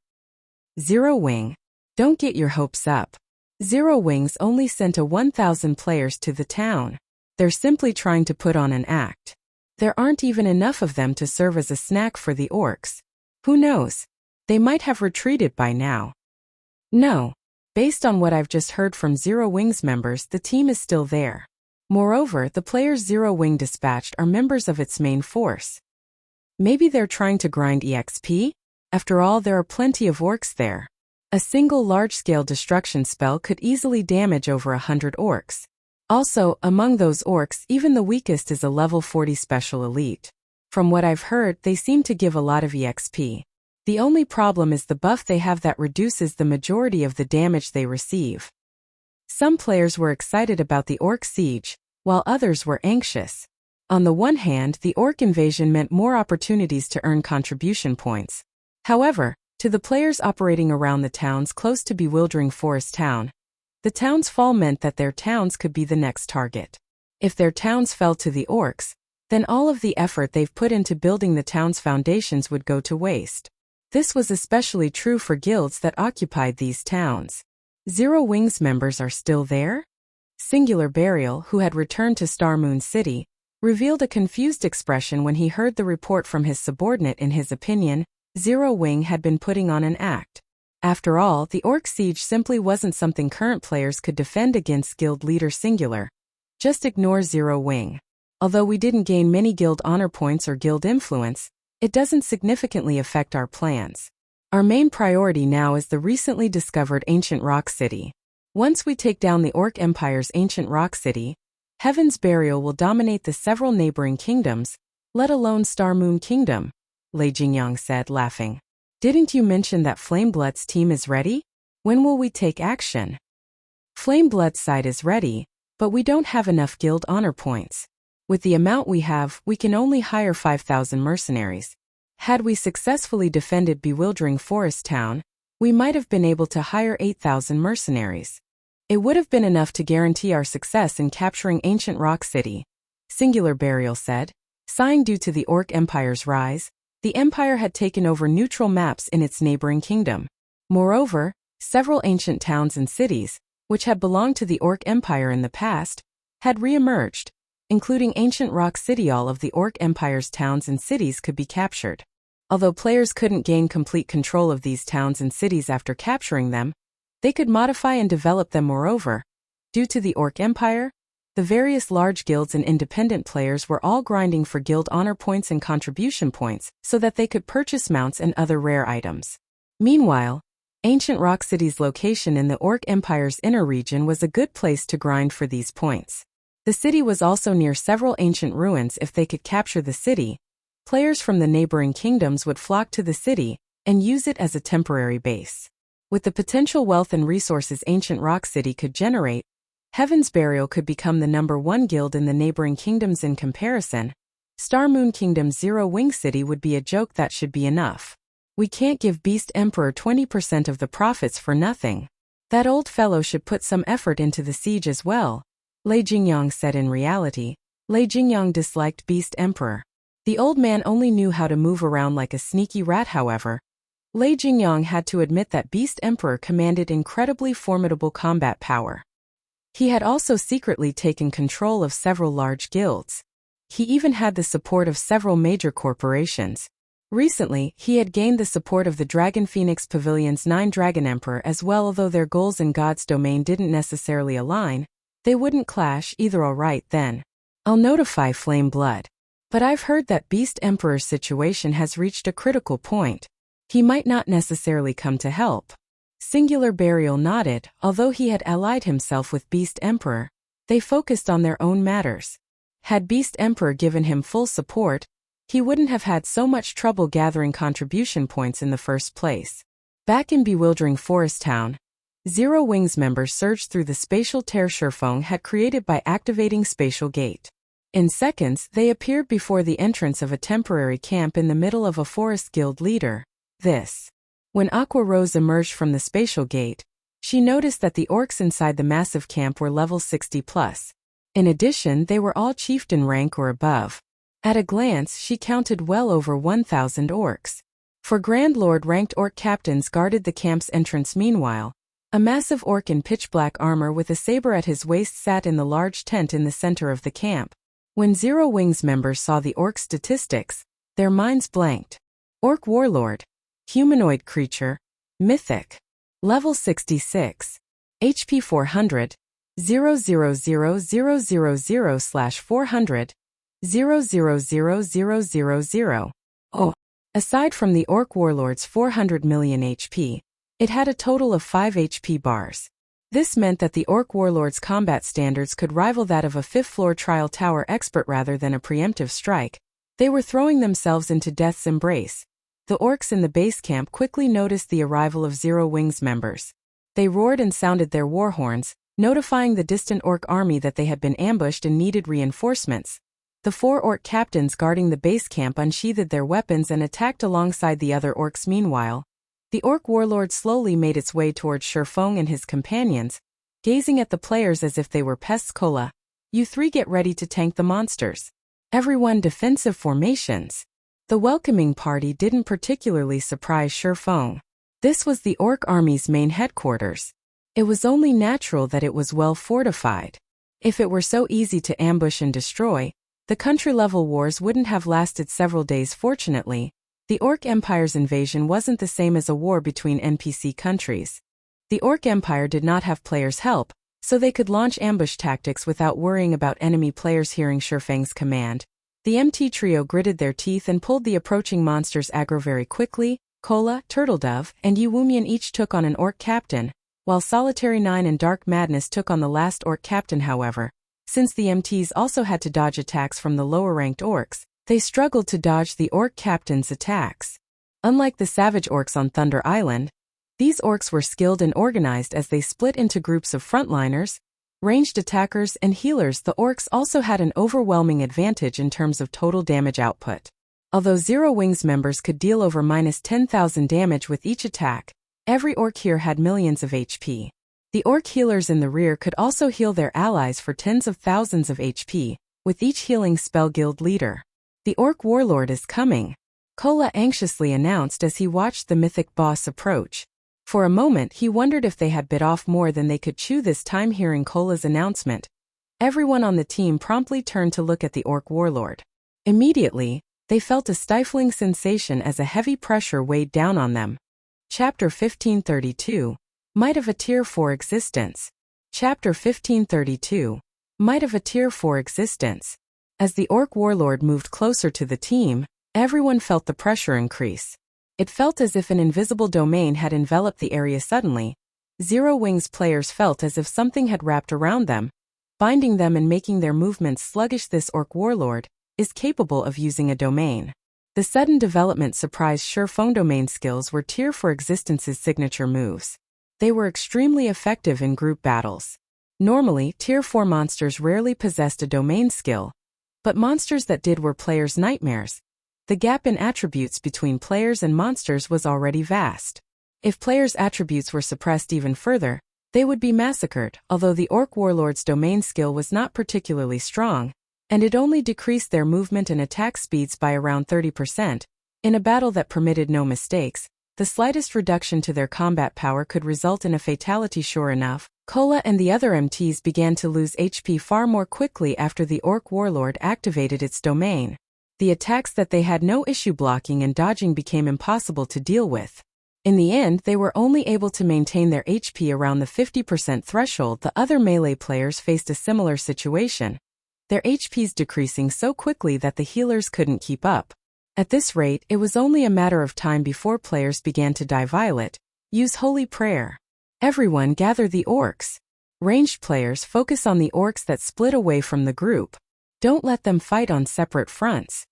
Zero Wing? Don't get your hopes up. Zero Wings only sent 1,000 players to the town. They're simply trying to put on an act. There aren't even enough of them to serve as a snack for the Orcs. Who knows? They might have retreated by now. No. Based on what I've just heard from Zero Wing's members, the team is still there. Moreover, the players Zero Wing dispatched are members of its main force. Maybe they're trying to grind EXP? After all, there are plenty of Orcs there. A single large-scale destruction spell could easily damage over 100 Orcs. Also, among those Orcs, even the weakest is a level 40 special elite. From what I've heard, they seem to give a lot of EXP. The only problem is the buff they have that reduces the majority of the damage they receive. Some players were excited about the Orc siege, while others were anxious. On the one hand, the Orc invasion meant more opportunities to earn contribution points. However, to the players operating around the towns close to bewildering Forest Town, the town's fall meant that their towns could be the next target. If their towns fell to the Orcs, then all of the effort they've put into building the town's foundations would go to waste. This was especially true for guilds that occupied these towns. Zero Wing's members are still there? Singular Burial, who had returned to Starmoon City, revealed a confused expression when he heard the report from his subordinate. In his opinion, Zero Wing had been putting on an act. After all, the Orc siege simply wasn't something current players could defend against guild leader Singular. Just ignore Zero Wing. Although we didn't gain many guild honor points or guild influence, it doesn't significantly affect our plans. Our main priority now is the recently discovered Ancient Rock City. Once we take down the Orc Empire's Ancient Rock City, Heaven's Burial will dominate the several neighboring kingdoms, let alone Starmoon Kingdom, Lei Jingyang said, laughing. Didn't you mention that Flameblood's team is ready? When will we take action? Flameblood's side is ready, but we don't have enough guild honor points. With the amount we have, we can only hire 5,000 mercenaries. Had we successfully defended bewildering Forest Town, we might have been able to hire 8,000 mercenaries. It would have been enough to guarantee our success in capturing Ancient Rock City, Singular Burial said. Sighing, due to the Orc Empire's rise, the Empire had taken over neutral maps in its neighboring kingdom. Moreover, several ancient towns and cities, which had belonged to the Orc Empire in the past, had re-emerged, including Ancient Rock City. All of the Orc Empire's towns and cities could be captured. Although players couldn't gain complete control of these towns and cities after capturing them, they could modify and develop them. Moreover, due to the Orc Empire, the various large guilds and independent players were all grinding for guild honor points and contribution points so that they could purchase mounts and other rare items. Meanwhile, Ancient Rock City's location in the Orc Empire's inner region was a good place to grind for these points. The city was also near several ancient ruins. If they could capture the city, players from the neighboring kingdoms would flock to the city and use it as a temporary base. With the potential wealth and resources Ancient Rock City could generate, Heaven's Burial could become the #1 guild in the neighboring kingdoms. In comparison, Starmoon Kingdom's Zero Wing City would be a joke. That should be enough. We can't give Beast Emperor 20% of the profits for nothing. That old fellow should put some effort into the siege as well, Lei Jingyang said. In reality, Lei Jingyang disliked Beast Emperor. The old man only knew how to move around like a sneaky rat. However, Lei Jingyang had to admit that Beast Emperor commanded incredibly formidable combat power. He had also secretly taken control of several large guilds. He even had the support of several major corporations. Recently, he had gained the support of the Dragon Phoenix Pavilion's 9 Dragon Emperor as well. Although their goals in God's domain didn't necessarily align, they wouldn't clash either. Alright then. I'll notify Flame Blood. But I've heard that Beast Emperor's situation has reached a critical point. He might not necessarily come to help. Singular Burial nodded. Although he had allied himself with Beast Emperor, they focused on their own matters. Had Beast Emperor given him full support, he wouldn't have had so much trouble gathering contribution points in the first place. Back in bewildering Forest Town, Zero Wings members surged through the spatial tear Feng had created by activating Spatial Gate. In seconds, they appeared before the entrance of a temporary camp in the middle of a forest guild leader. When Aqua Rose emerged from the Spatial Gate, she noticed that the orcs inside the massive camp were level 60+. In addition, they were all chieftain rank or above. At a glance, she counted well over 1,000 orcs. 4 Grand Lord ranked orc captains guarded the camp's entrance. Meanwhile, a massive orc in pitch-black armor with a saber at his waist sat in the large tent in the center of the camp. When Zero Wings members saw the orc statistics, their minds blanked. Orc Warlord. Humanoid creature. Mythic. Level 66. HP 400. 000000/400. 000000. Oh. Aside from the Orc Warlord's 400 million HP, it had a total of 5 HP bars. This meant that the Orc Warlord's combat standards could rival that of a 5th-floor trial tower expert rather than a preemptive strike. They were throwing themselves into death's embrace. The orcs in the base camp quickly noticed the arrival of Zero Wings members. They roared and sounded their war horns, notifying the distant orc army that they had been ambushed and needed reinforcements. The 4 orc captains guarding the base camp unsheathed their weapons and attacked alongside the other orcs. Meanwhile, the orc warlord slowly made its way towards Feng and his companions, gazing at the players as if they were pests. Cola, you 3 get ready to tank the monsters. Everyone defensive formations. The welcoming party didn't particularly surprise Feng. This was the orc army's main headquarters. It was only natural that it was well fortified. If it were so easy to ambush and destroy, the country-level wars wouldn't have lasted several days. Fortunately, the Orc Empire's invasion wasn't the same as a war between NPC countries. The Orc Empire did not have players' help, so they could launch ambush tactics without worrying about enemy players hearing Feng's command. The MT trio gritted their teeth and pulled the approaching monsters aggro very quickly. Cola, Turtledove, and Yuwumian each took on an Orc captain, while Solitary 9 and Dark Madness took on the last Orc captain. However, since the MTs also had to dodge attacks from the lower-ranked orcs, they struggled to dodge the orc captain's attacks. Unlike the savage orcs on Thunder Island, these orcs were skilled and organized as they split into groups of frontliners, ranged attackers, and healers. The orcs also had an overwhelming advantage in terms of total damage output. Although Zero Wings members could deal over -10,000 damage with each attack, every orc here had millions of HP. The orc healers in the rear could also heal their allies for tens of thousands of HP, with each healing spell guild leader. The orc warlord is coming, Cola anxiously announced as he watched the mythic boss approach. For a moment he wondered if they had bit off more than they could chew. This time, hearing Cola's announcement, everyone on the team promptly turned to look at the orc warlord. Immediately, they felt a stifling sensation as a heavy pressure weighed down on them. Chapter 1532. Might of a Tier 4 Existence. Chapter 1532. Might of a Tier 4 Existence. As the Orc Warlord moved closer to the team, everyone felt the pressure increase. It felt as if an invisible domain had enveloped the area suddenly. Zero Wings players felt as if something had wrapped around them, binding them and making their movements sluggish. This Orc Warlord is capable of using a domain. The sudden development surprised Feng. Domain skills were Tier 4 Existence's signature moves. They were extremely effective in group battles. Normally, Tier 4 monsters rarely possessed a domain skill, but monsters that did were players' nightmares. the gap in attributes between players and monsters was already vast. If players' attributes were suppressed even further, they would be massacred, although the Orc Warlord's domain skill was not particularly strong, and it only decreased their movement and attack speeds by around 30%. In a battle that permitted no mistakes, the slightest reduction to their combat power could result in a fatality. Sure enough, Kola and the other MTs began to lose HP far more quickly after the Orc Warlord activated its domain. The attacks that they had no issue blocking and dodging became impossible to deal with. In the end, they were only able to maintain their HP around the 50% threshold. The other melee players faced a similar situation, their HPs decreasing so quickly that the healers couldn't keep up. At this rate, it was only a matter of time before players began to die. Violet, use Holy Prayer. Everyone gather the orcs. Ranged players focus on the orcs that split away from the group. Don't let them fight on separate fronts.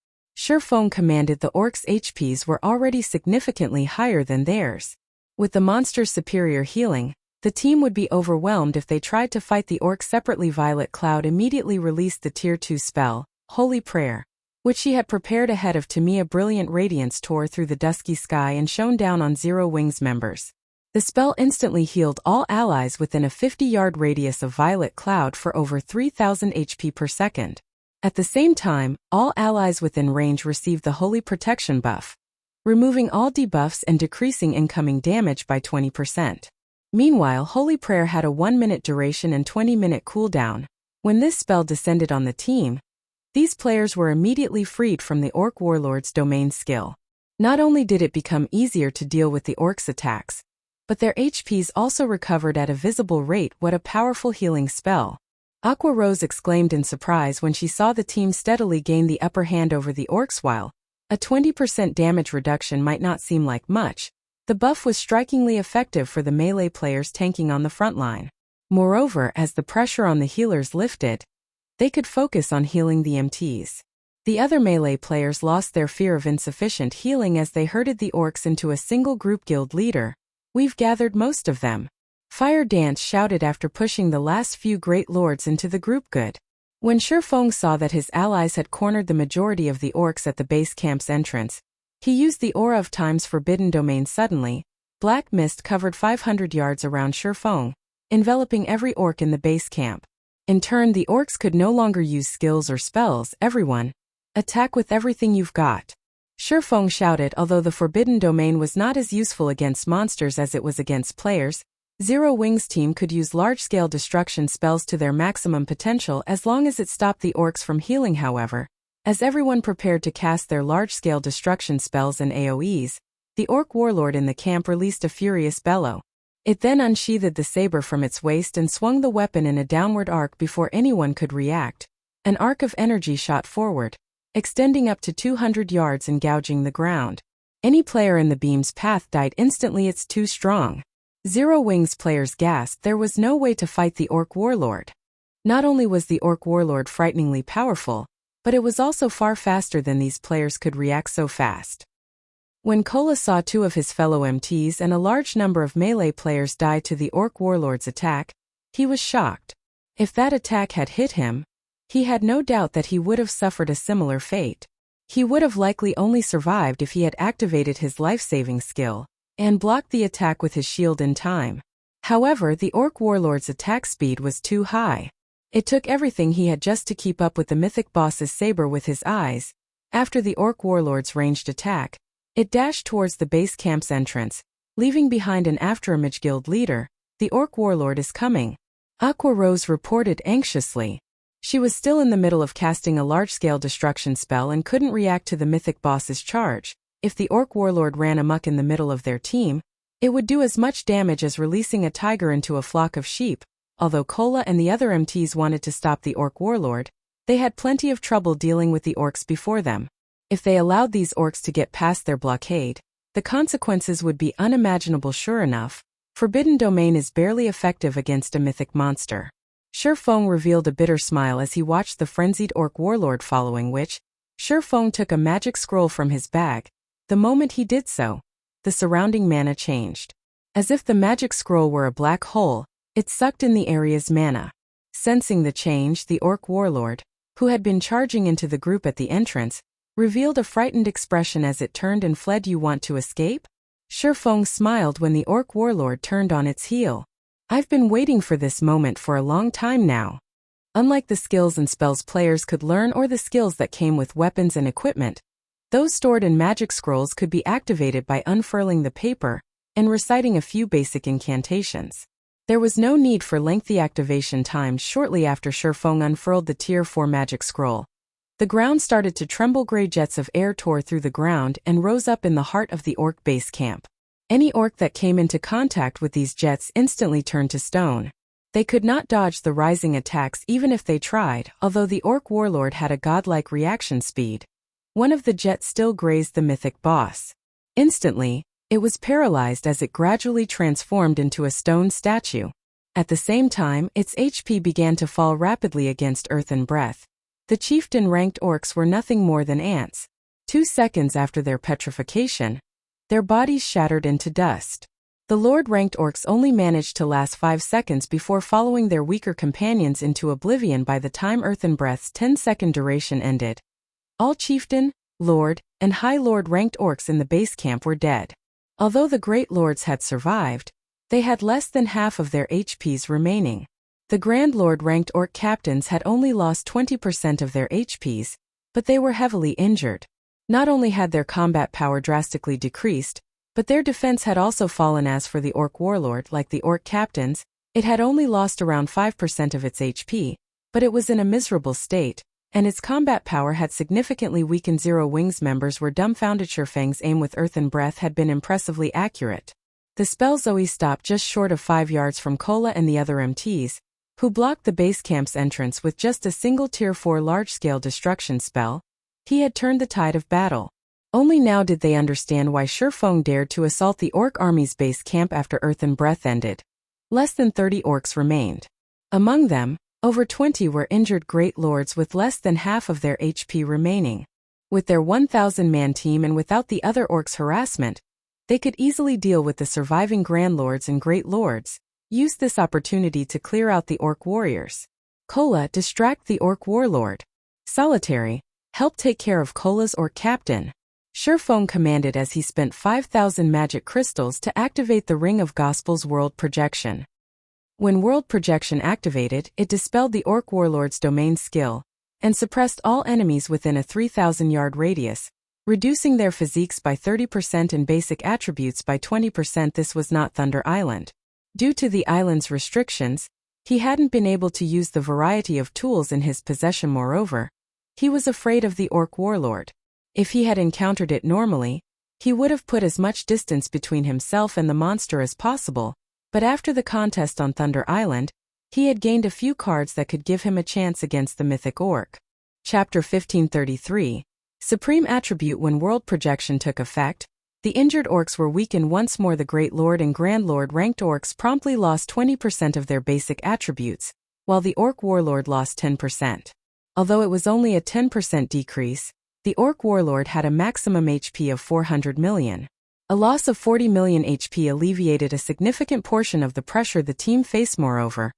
Feng commanded. The orcs' HPs were already significantly higher than theirs. With the monster's superior healing, the team would be overwhelmed if they tried to fight the orcs separately. Violet Cloud immediately released the Tier 2 spell, Holy Prayer, which she had prepared ahead of time. A brilliant radiance tore through the dusky sky and shone down on Zero Wings members. The spell instantly healed all allies within a 50-yard radius of Violet Cloud for over 3,000 HP per second. At the same time, all allies within range received the Holy Protection buff, removing all debuffs and decreasing incoming damage by 20%. Meanwhile, Holy Prayer had a 1-minute duration and 20-minute cooldown. When this spell descended on the team, these players were immediately freed from the Orc Warlord's domain skill. Not only did it become easier to deal with the orcs' attacks, but their HPs also recovered at a visible rate. What a powerful healing spell! Aqua Rose exclaimed in surprise when she saw the team steadily gain the upper hand over the orcs. While a 20% damage reduction might not seem like much, the buff was strikingly effective for the melee players tanking on the front line. Moreover, as the pressure on the healers lifted, they could focus on healing the MTs. The other melee players lost their fear of insufficient healing as they herded the orcs into a single group. Guild leader, we've gathered most of them. Fire Dance shouted after pushing the last few great lords into the group. Good. When Feng saw that his allies had cornered the majority of the orcs at the base camp's entrance, he used the Aura of Time's forbidden domain. Suddenly, black mist covered 500 yards around Feng, enveloping every orc in the base camp. In turn, the orcs could no longer use skills or spells. Everyone, attack with everything you've got. Feng shouted. Although the forbidden domain was not as useful against monsters as it was against players, Zero Wings' team could use large-scale destruction spells to their maximum potential as long as it stopped the orcs from healing. However, as everyone prepared to cast their large-scale destruction spells and AoEs, the Orc Warlord in the camp released a furious bellow. It then unsheathed the saber from its waist and swung the weapon in a downward arc before anyone could react. An arc of energy shot forward, extending up to 200 yards and gouging the ground. Any player in the beam's path died instantly. It's too strong. Zero Wings players gasped. There was no way to fight the Orc Warlord. Not only was the Orc Warlord frighteningly powerful, but it was also far faster than these players could react so fast. When Kola saw 2 of his fellow MTs and a large number of melee players die to the Orc Warlord's attack, he was shocked. If that attack had hit him, he had no doubt that he would have suffered a similar fate. He would have likely only survived if he had activated his life-saving skill and blocked the attack with his shield in time. However, the Orc Warlord's attack speed was too high. It took everything he had just to keep up with the mythic boss's saber with his eyes. After the Orc Warlord's ranged attack, it dashed towards the base camp's entrance, leaving behind an afterimage. Guild leader, the Orc Warlord is coming. Aqua Rose reported anxiously. She was still in the middle of casting a large-scale destruction spell and couldn't react to the mythic boss's charge. If the Orc Warlord ran amok in the middle of their team, it would do as much damage as releasing a tiger into a flock of sheep. Although Kola and the other MTs wanted to stop the Orc Warlord, they had plenty of trouble dealing with the orcs before them. If they allowed these orcs to get past their blockade, the consequences would be unimaginable. Sure enough, Forbidden Domain is barely effective against a mythic monster. Feng revealed a bitter smile as he watched the frenzied Orc Warlord, following which, Feng took a magic scroll from his bag. The moment he did so, the surrounding mana changed. As if the magic scroll were a black hole, it sucked in the area's mana. Sensing the change, the Orc Warlord, who had been charging into the group at the entrance, revealed a frightened expression as it turned and fled. You want to escape? Feng smiled when the orc warlord turned on its heel. I've been waiting for this moment for a long time now. Unlike the skills and spells players could learn or the skills that came with weapons and equipment, those stored in magic scrolls could be activated by unfurling the paper and reciting a few basic incantations. There was no need for lengthy activation times. Shortly after Feng unfurled the Tier 4 magic scroll, the ground started to tremble. Gray jets of air tore through the ground and rose up in the heart of the orc base camp. Any orc that came into contact with these jets instantly turned to stone. They could not dodge the rising attacks even if they tried, although the orc warlord had a godlike reaction speed. One of the jets still grazed the mythic boss. Instantly, it was paralyzed as it gradually transformed into a stone statue. At the same time, its HP began to fall rapidly against earth and breath. The chieftain-ranked orcs were nothing more than ants. 2 seconds after their petrification, their bodies shattered into dust. The Lord-ranked orcs only managed to last 5 seconds before following their weaker companions into oblivion by the time Earth and Breath's 10-second duration ended. All Chieftain, Lord, and High Lord-ranked orcs in the base camp were dead. Although the Great Lords had survived, they had less than half of their HPs remaining. The Grand Lord-ranked orc captains had only lost 20% of their HPs, but they were heavily injured. Not only had their combat power drastically decreased, but their defense had also fallen. As for the orc warlord, like the orc captains, it had only lost around 5% of its HP, but it was in a miserable state, and its combat power had significantly weakened. Zero Wings members were dumbfounded. Feng's aim with Earth and Breath had been impressively accurate. The spell Zoe stopped just short of 5 yards from Kola and the other MTs, who blocked the base camp's entrance with just a single Tier 4 large-scale destruction spell. He had turned the tide of battle. Only now did they understand why Feng dared to assault the orc army's base camp after Earth and Breath ended. Less than 30 orcs remained. Among them, over 20 were injured great lords with less than half of their HP remaining. With their 1,000-man team and without the other orcs' harassment, they could easily deal with the surviving grand lords and great lords. Used this opportunity to clear out the orc warriors. Kola, distract the orc warlord. Solitary, help take care of Kola's orc captain. Feng commanded as he spent 5,000 magic crystals to activate the Ring of Gospel's world projection. When world projection activated, it dispelled the orc warlord's domain skill and suppressed all enemies within a 3,000-yard radius, reducing their physiques by 30% and basic attributes by 20%. This was not Thunder Island. Due to the island's restrictions, he hadn't been able to use the variety of tools in his possession. Moreover, he was afraid of the orc warlord. If he had encountered it normally, he would have put as much distance between himself and the monster as possible, but after the contest on Thunder Island, he had gained a few cards that could give him a chance against the mythic orc. Chapter 1533. Supreme Attribute. When world projection took effect, the injured orcs were weakened once more. The Great Lord and Grand Lord ranked orcs promptly lost 20% of their basic attributes, while the orc warlord lost 10%. Although it was only a 10% decrease, the orc warlord had a maximum HP of 400 million. A loss of 40 million HP alleviated a significant portion of the pressure the team faced. Moreover,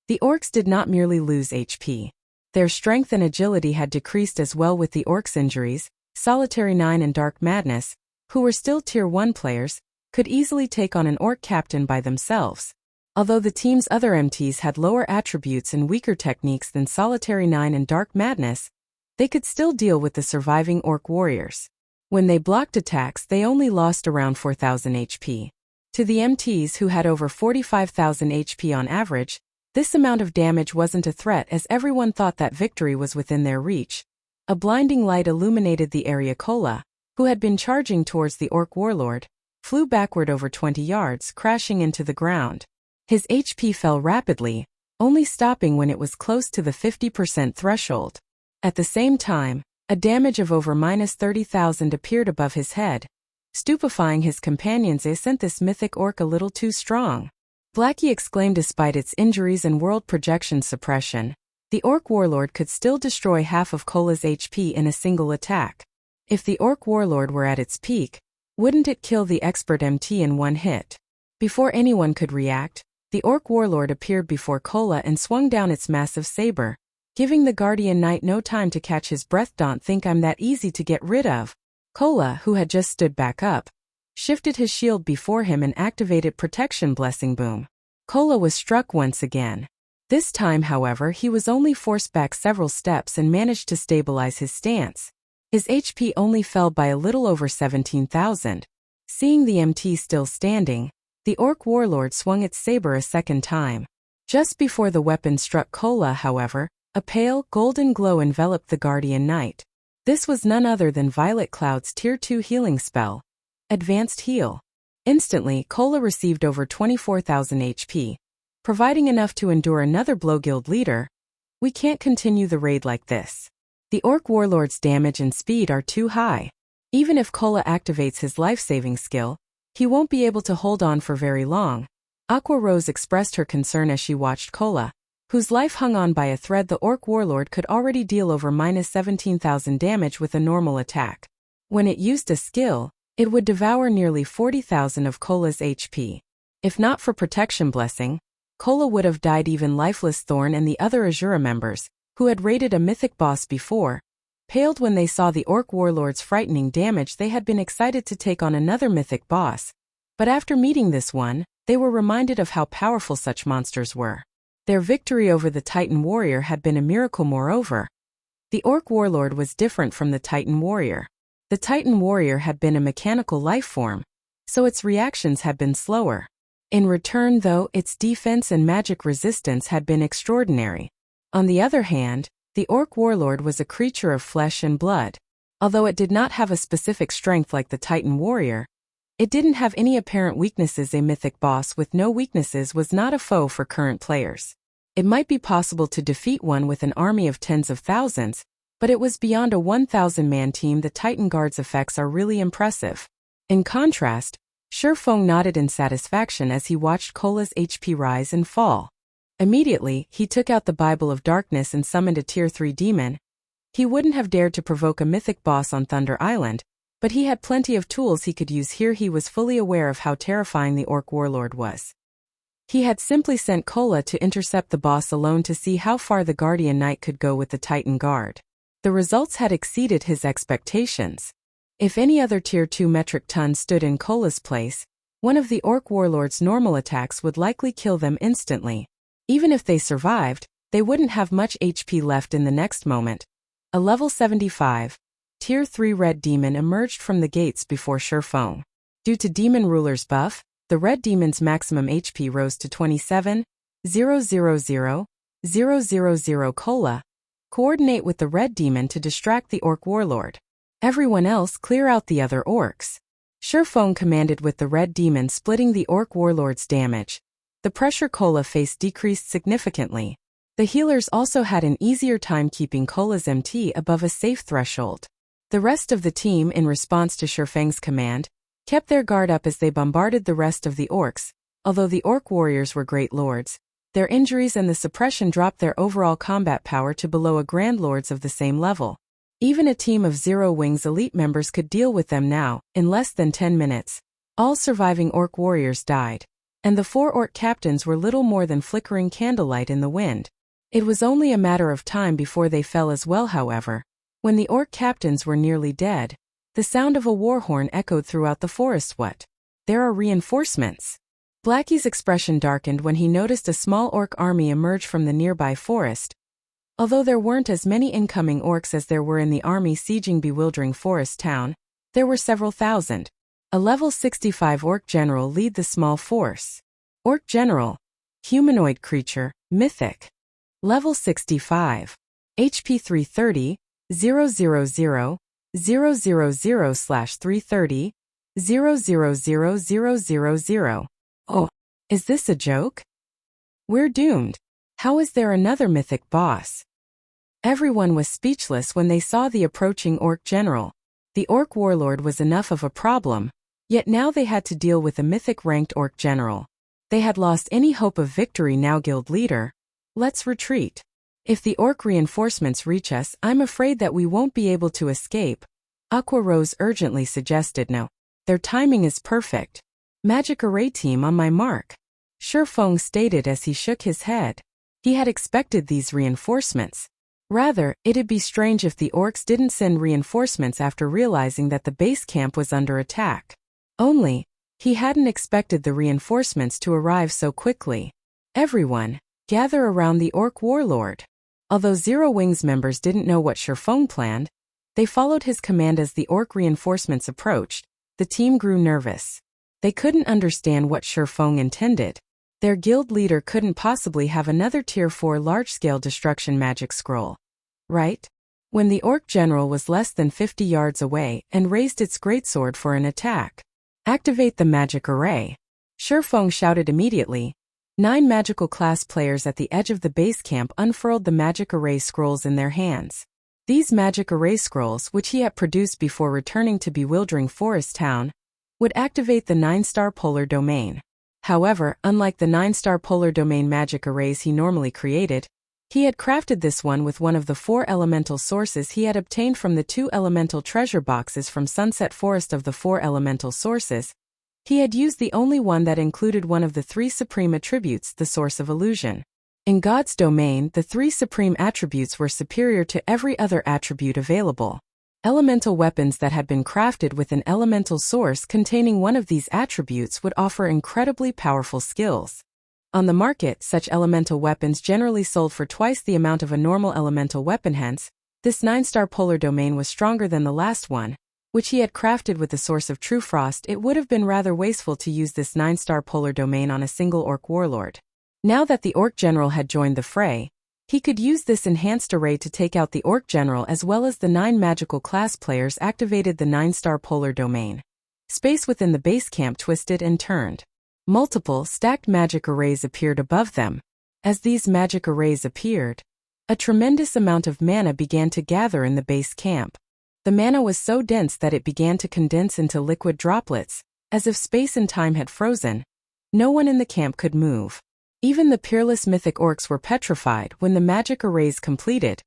the orcs did not merely lose HP. Their strength and agility had decreased as well. With the orcs' injuries, Solitary 9 and Dark Madness, who were still Tier 1 players, could easily take on an orc captain by themselves. Although the team's other MTs had lower attributes and weaker techniques than Solitary 9 and Dark Madness, they could still deal with the surviving orc warriors. When they blocked attacks, they only lost around 4,000 HP. To the MTs who had over 45,000 HP on average, this amount of damage wasn't a threat as everyone thought that victory was within their reach. A blinding light illuminated the area. Kola, who had been charging towards the orc warlord, flew backward over 20 yards, crashing into the ground. His HP fell rapidly, only stopping when it was close to the 50% threshold. At the same time, a damage of over -30,000 appeared above his head, stupefying his companions. They sent this mythic orc a little too strong. Blackie exclaimed. Despite its injuries and world projection suppression, the orc warlord could still destroy half of Kola's HP in a single attack. If the orc warlord were at its peak, wouldn't it kill the expert MT in one hit? Before anyone could react, the orc warlord appeared before Kola and swung down its massive saber. giving the Guardian Knight no time to catch his breath. Don't think I'm that easy to get rid of. Kola, who had just stood back up, shifted his shield before him and activated Protection Blessing Boom. Kola was struck once again. This time, however, he was only forced back several steps and managed to stabilize his stance. His HP only fell by a little over 17,000. Seeing the MT still standing, the Orc Warlord swung its saber a second time. Just before the weapon struck Kola, however, a pale, golden glow enveloped the Guardian Knight. This was none other than Violet Cloud's Tier 2 healing spell, Advanced Heal. Instantly, Kola received over 24,000 HP, providing enough to endure another blow. Guild leader, we can't continue the raid like this. The Orc Warlord's damage and speed are too high. Even if Kola activates his life-saving skill, he won't be able to hold on for very long. Aqua Rose expressed her concern as she watched Kola, whose life hung on by a thread. The Orc Warlord could already deal over -17,000 damage with a normal attack. When it used a skill, it would devour nearly 40,000 of Kola's HP. If not for Protection Blessing, Kola would have died. Even Lifeless Thorn and the other Azura members, who had raided a mythic boss before, paled when they saw the Orc Warlord's frightening damage. They had been excited to take on another mythic boss, but after meeting this one, they were reminded of how powerful such monsters were. Their victory over the Titan Warrior had been a miracle. Moreover, the Orc Warlord was different from the Titan Warrior. The Titan Warrior had been a mechanical life form, so its reactions had been slower. In return, though, its defense and magic resistance had been extraordinary. On the other hand, the Orc Warlord was a creature of flesh and blood. Although it did not have a specific strength like the Titan Warrior, it didn't have any apparent weaknesses. A mythic boss with no weaknesses was not a foe for current players. It might be possible to defeat one with an army of tens of thousands, but it was beyond a 1,000-man team. The Titan Guard's effects are really impressive. In contrast, Feng nodded in satisfaction as he watched Kola's HP rise and fall. Immediately, he took out the Bible of Darkness and summoned a Tier 3 demon. He wouldn't have dared to provoke a mythic boss on Thunder Island, but he had plenty of tools he could use here. He was fully aware of how terrifying the Orc Warlord was. He had simply sent Kola to intercept the boss alone to see how far the Guardian Knight could go with the Titan Guard. The results had exceeded his expectations. If any other Tier 2 metric ton stood in Kola's place, one of the Orc Warlord's normal attacks would likely kill them instantly. Even if they survived, they wouldn't have much HP left in the next moment. A level 75, Tier 3 Red Demon emerged from the gates before Feng. Due to Demon Ruler's buff, the Red Demon's maximum HP rose to 27,000,000. Kola, coordinate with the Red Demon to distract the Orc Warlord. Everyone else clear out the other orcs. Feng commanded with the Red Demon splitting the Orc Warlord's damage. The pressure Kola faced decreased significantly. The healers also had an easier time keeping Kola's MT above a safe threshold. The rest of the team, in response to Feng's command, kept their guard up as they bombarded the rest of the orcs. Although the Orc Warriors were great lords, their injuries and the suppression dropped their overall combat power to below a Grand Lords of the same level. Even a team of Zero Wings elite members could deal with them now. In less than 10 minutes, all surviving Orc Warriors died, and the 4 Orc captains were little more than flickering candlelight in the wind. It was only a matter of time before they fell as well. However, when the Orc captains were nearly dead, the sound of a war horn echoed throughout the forest. What? There are reinforcements. Blackie's expression darkened when he noticed a small Orc army emerge from the nearby forest. Although there weren't as many incoming orcs as there were in the army sieging bewildering forest town, there were several thousand. A level 65 Orc General lead the small force. Orc General, humanoid creature, mythic. Level 65. HP 330, 000/330, 000,000. Oh, is this a joke? We're doomed. How is there another mythic boss? Everyone was speechless when they saw the approaching Orc General. The Orc Warlord was enough of a problem, yet now they had to deal with a mythic-ranked Orc General. They had lost any hope of victory now. Guild leader, let's retreat. If the Orc reinforcements reach us, I'm afraid that we won't be able to escape. Aqua Rose urgently suggested. No. Their timing is perfect. Magic array team on my mark. Feng stated as he shook his head. He had expected these reinforcements. Rather, it'd be strange if the orcs didn't send reinforcements after realizing that the base camp was under attack. Only, he hadn't expected the reinforcements to arrive so quickly. Everyone, gather around the orc warlord. Although Zero Wings members didn't know what Feng planned, they followed his command as the orc reinforcements approached. The team grew nervous. They couldn't understand what Feng intended. Their guild leader couldn't possibly have another Tier 4 large-scale destruction magic scroll. Right? When the orc general was less than 50 yards away and raised its greatsword for an attack. Activate the magic array. Feng shouted immediately. 9 magical class players at the edge of the base camp unfurled the magic array scrolls in their hands. These magic array scrolls, which he had produced before returning to bewildering Forest Town, would activate the 9-star polar domain. However, unlike the 9-star polar domain magic arrays he normally created, he had crafted this one with one of the 4 elemental sources he had obtained from the 2 elemental treasure boxes from Sunset Forest. Of the 4 elemental sources, he had used the only one that included one of the 3 supreme attributes, the source of illusion. In God's domain, the 3 supreme attributes were superior to every other attribute available. Elemental weapons that had been crafted with an elemental source containing one of these attributes would offer incredibly powerful skills. On the market, such elemental weapons generally sold for twice the amount of a normal elemental weapon. Hence, this 9-star polar domain was stronger than the last one, which he had crafted with the source of true frost. It would have been rather wasteful to use this 9-star polar domain on a single orc warlord. Now that the orc general had joined the fray, he could use this enhanced array to take out the orc general as well as the 9 magical class players. Activated the 9-star polar domain. Space within the base camp twisted and turned. Multiple stacked magic arrays appeared above them. As these magic arrays appeared, a tremendous amount of mana began to gather in the base camp. The mana was so dense that it began to condense into liquid droplets, as if space and time had frozen. No one in the camp could move. Even the peerless mythic orcs were petrified when the magic arrays completed.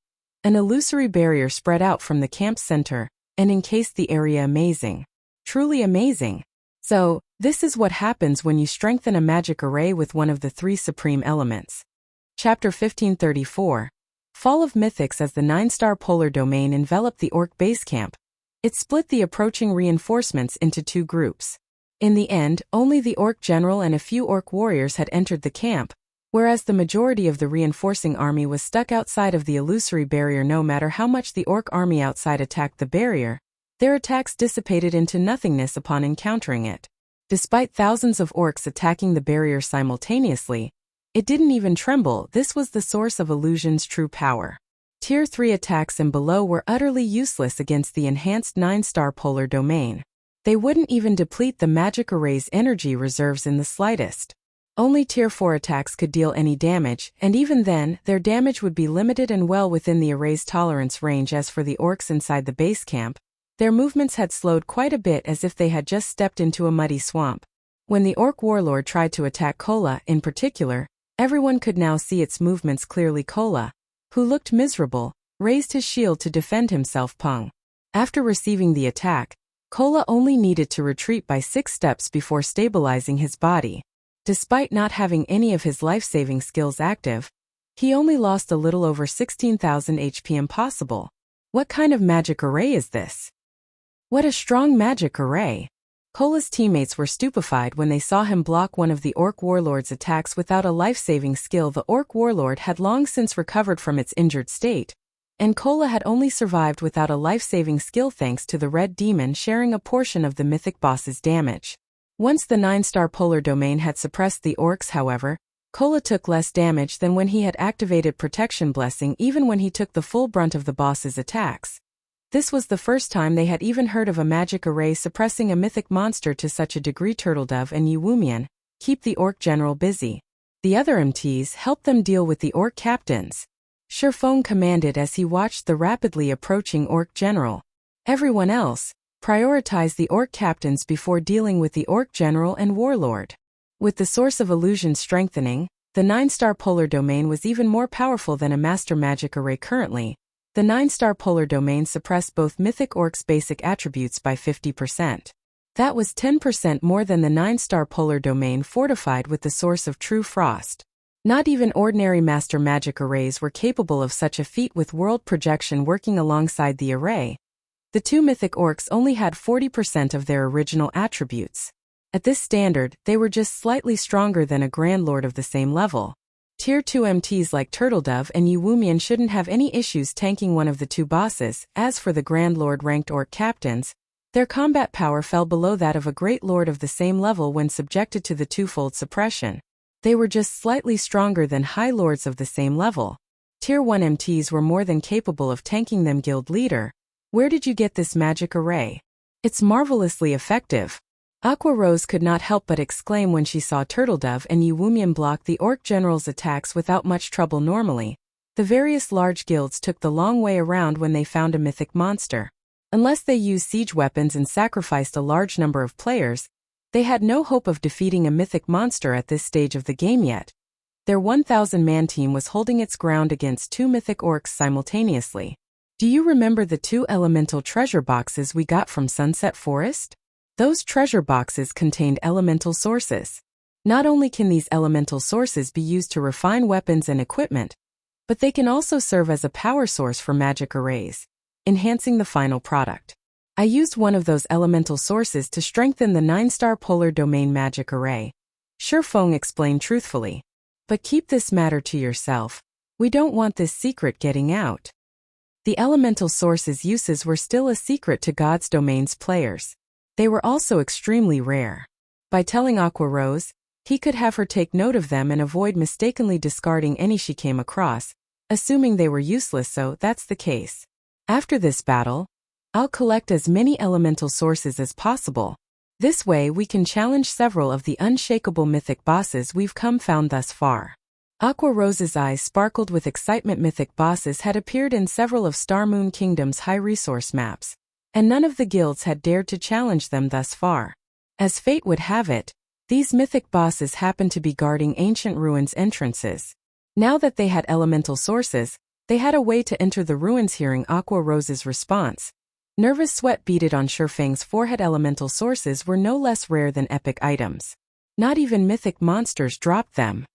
An illusory barrier spread out from the camp's center and encased the area. Amazing. Truly amazing. So, this is what happens when you strengthen a magic array with one of the 3 supreme elements. Chapter 1534. Fall of Mythics. As the 9-star polar domain enveloped the orc base camp, it split the approaching reinforcements into 2 groups. In the end, only the orc general and a few orc warriors had entered the camp, whereas the majority of the reinforcing army was stuck outside of the illusory barrier. No matter how much the orc army outside attacked the barrier, their attacks dissipated into nothingness upon encountering it. Despite thousands of orcs attacking the barrier simultaneously, it didn't even tremble. This was the source of illusion's true power. Tier 3 attacks and below were utterly useless against the enhanced 9-star polar domain. They wouldn't even deplete the magic array's energy reserves in the slightest. Only Tier 4 attacks could deal any damage, and even then, their damage would be limited and well within the array's tolerance range. As for the orcs inside the base camp, their movements had slowed quite a bit, as if they had just stepped into a muddy swamp. When the orc warlord tried to attack Kola, in particular, everyone could now see its movements clearly. Kola, who looked miserable, raised his shield to defend himself. Peng. After receiving the attack, Kola only needed to retreat by 6 steps before stabilizing his body. Despite not having any of his life-saving skills active, he only lost a little over 16,000 HP. Impossible. What kind of magic array is this? What a strong magic array! Kola's teammates were stupefied when they saw him block one of the orc warlord's attacks without a life-saving skill. The orc warlord had long since recovered from its injured state, and Kola had only survived without a life-saving skill thanks to the red demon sharing a portion of the mythic boss's damage. Once the 9-star polar domain had suppressed the orcs, however, Kola took less damage than when he had activated Protection Blessing, even when he took the full brunt of the boss's attacks. This was the first time they had even heard of a magic array suppressing a mythic monster to such a degree. Turtledove and Yuwumian, keep the orc general busy. The other MTs helped them deal with the orc captains. Feng commanded as he watched the rapidly approaching orc general. Everyone else, prioritize the orc captains before dealing with the orc general and warlord. With the source of illusion strengthening, the 9-star polar domain was even more powerful than a master magic array. Currently, the 9-star polar domain suppressed both mythic orcs' basic attributes by 50%. That was 10% more than the 9-star polar domain fortified with the source of true frost. Not even ordinary master magic arrays were capable of such a feat with world projection working alongside the array. The two mythic orcs only had 40% of their original attributes. At this standard, they were just slightly stronger than a Grand Lord of the same level. Tier 2 MTs like Turtledove and Yuwumian shouldn't have any issues tanking one of the two bosses. As for the Grand Lord ranked orc captains, their combat power fell below that of a Great Lord of the same level when subjected to the twofold suppression. They were just slightly stronger than High Lords of the same level. Tier 1 MTs were more than capable of tanking them. Guild Leader, where did you get this magic array? It's marvelously effective. Aqua Rose could not help but exclaim when she saw Turtledove and Yuwumian block the Orc General's attacks without much trouble. Normally, the various large guilds took the long way around when they found a mythic monster. Unless they used siege weapons and sacrificed a large number of players, they had no hope of defeating a mythic monster at this stage of the game yet. Their 1,000-man team was holding its ground against two mythic orcs simultaneously. Do you remember the two elemental treasure boxes we got from Sunset Forest? Those treasure boxes contained elemental sources. Not only can these elemental sources be used to refine weapons and equipment, but they can also serve as a power source for magic arrays, enhancing the final product. I used one of those elemental sources to strengthen the 9-star polar domain magic array. Feng explained truthfully. But keep this matter to yourself. We don't want this secret getting out. The elemental source's uses were still a secret to God's Domain's players. They were also extremely rare. By telling Aqua Rose, he could have her take note of them and avoid mistakenly discarding any she came across, assuming they were useless. So that's the case. After this battle, I'll collect as many elemental sources as possible. This way we can challenge several of the unshakable mythic bosses we've found thus far. Aqua Rose's eyes sparkled with excitement. Mythic bosses had appeared in several of Star Moon Kingdom's high-resource maps, and none of the guilds had dared to challenge them thus far. As fate would have it, these mythic bosses happened to be guarding ancient ruins entrances. Now that they had elemental sources, they had a way to enter the ruins. Hearing Aqua Rose's response, nervous sweat beaded on Feng's forehead. Elemental sources were no less rare than epic items. Not even mythic monsters dropped them.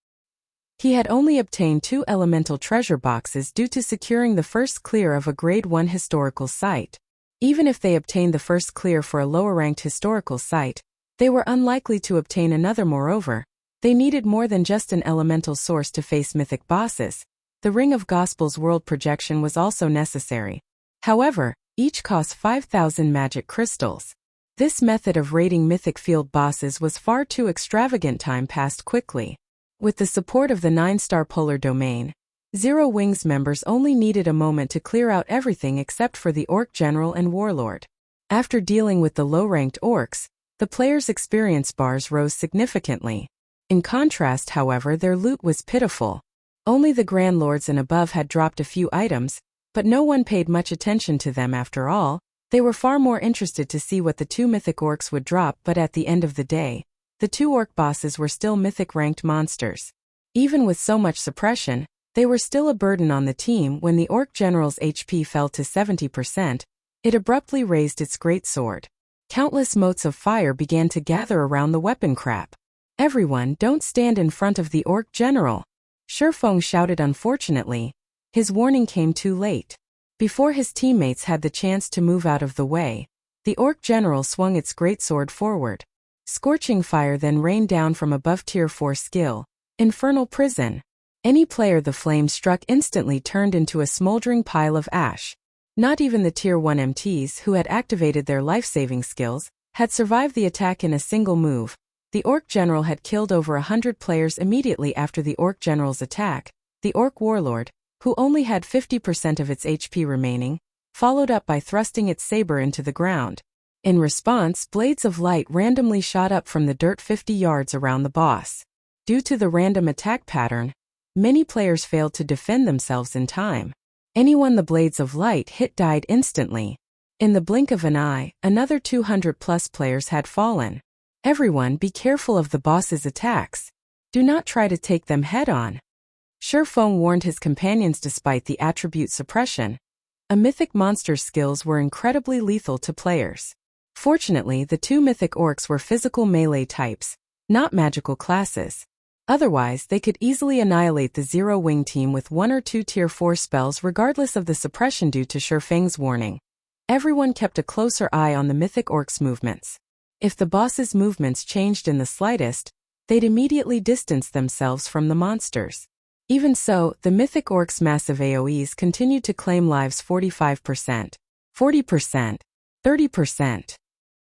He had only obtained 2 elemental treasure boxes due to securing the first clear of a Grade 1 historical site. Even if they obtained the first clear for a lower-ranked historical site, they were unlikely to obtain another. Moreover, they needed more than just an elemental source to face mythic bosses. The Ring of Gospel's world projection was also necessary. However, each cost 5,000 magic crystals. This method of raiding mythic field bosses was far too extravagant. Time passed quickly. With the support of the 9-star polar domain, Zero Wings members only needed a moment to clear out everything except for the Orc General and Warlord. After dealing with the low-ranked orcs, the players' experience bars rose significantly. In contrast, however, their loot was pitiful. Only the Grand Lords and above had dropped a few items, but no one paid much attention to them after all. They were far more interested to see what the 2 mythic orcs would drop. But at the end of the day, the 2 orc bosses were still mythic-ranked monsters. Even with so much suppression, they were still a burden on the team. When the Orc General's HP fell to 70%, it abruptly raised its greatsword. Countless motes of fire began to gather around the weapon crap. Everyone, don't stand in front of the Orc General! Feng shouted. Unfortunately, his warning came too late. Before his teammates had the chance to move out of the way, the Orc General swung its greatsword forward. Scorching fire then rained down from above. Tier 4 skill, Infernal Prison. Any player the flame struck instantly turned into a smoldering pile of ash. Not even the Tier 1 MTs who had activated their life-saving skills had survived the attack in a single move. The Orc General had killed over 100 players immediately after the Orc General's attack. The Orc Warlord, who only had 50% of its HP remaining, followed up by thrusting its saber into the ground. In response, blades of light randomly shot up from the dirt 50 yards around the boss. Due to the random attack pattern, many players failed to defend themselves in time. Anyone the blades of light hit died instantly. In the blink of an eye, another 200+ players had fallen. Everyone, be careful of the boss's attacks. Do not try to take them head-on. Feng warned his companions. Despite the attribute suppression, a mythic monster's skills were incredibly lethal to players. Fortunately, the 2 mythic orcs were physical melee types, not magical classes. Otherwise, they could easily annihilate the Zero-Wing team with 1 or 2 Tier 4 spells regardless of the suppression due to Feng's warning. Everyone kept a closer eye on the Mythic Orcs' movements. If the boss's movements changed in the slightest, they'd immediately distance themselves from the monsters. Even so, the Mythic Orcs' massive AoEs continued to claim lives 45%, 40%, 30%.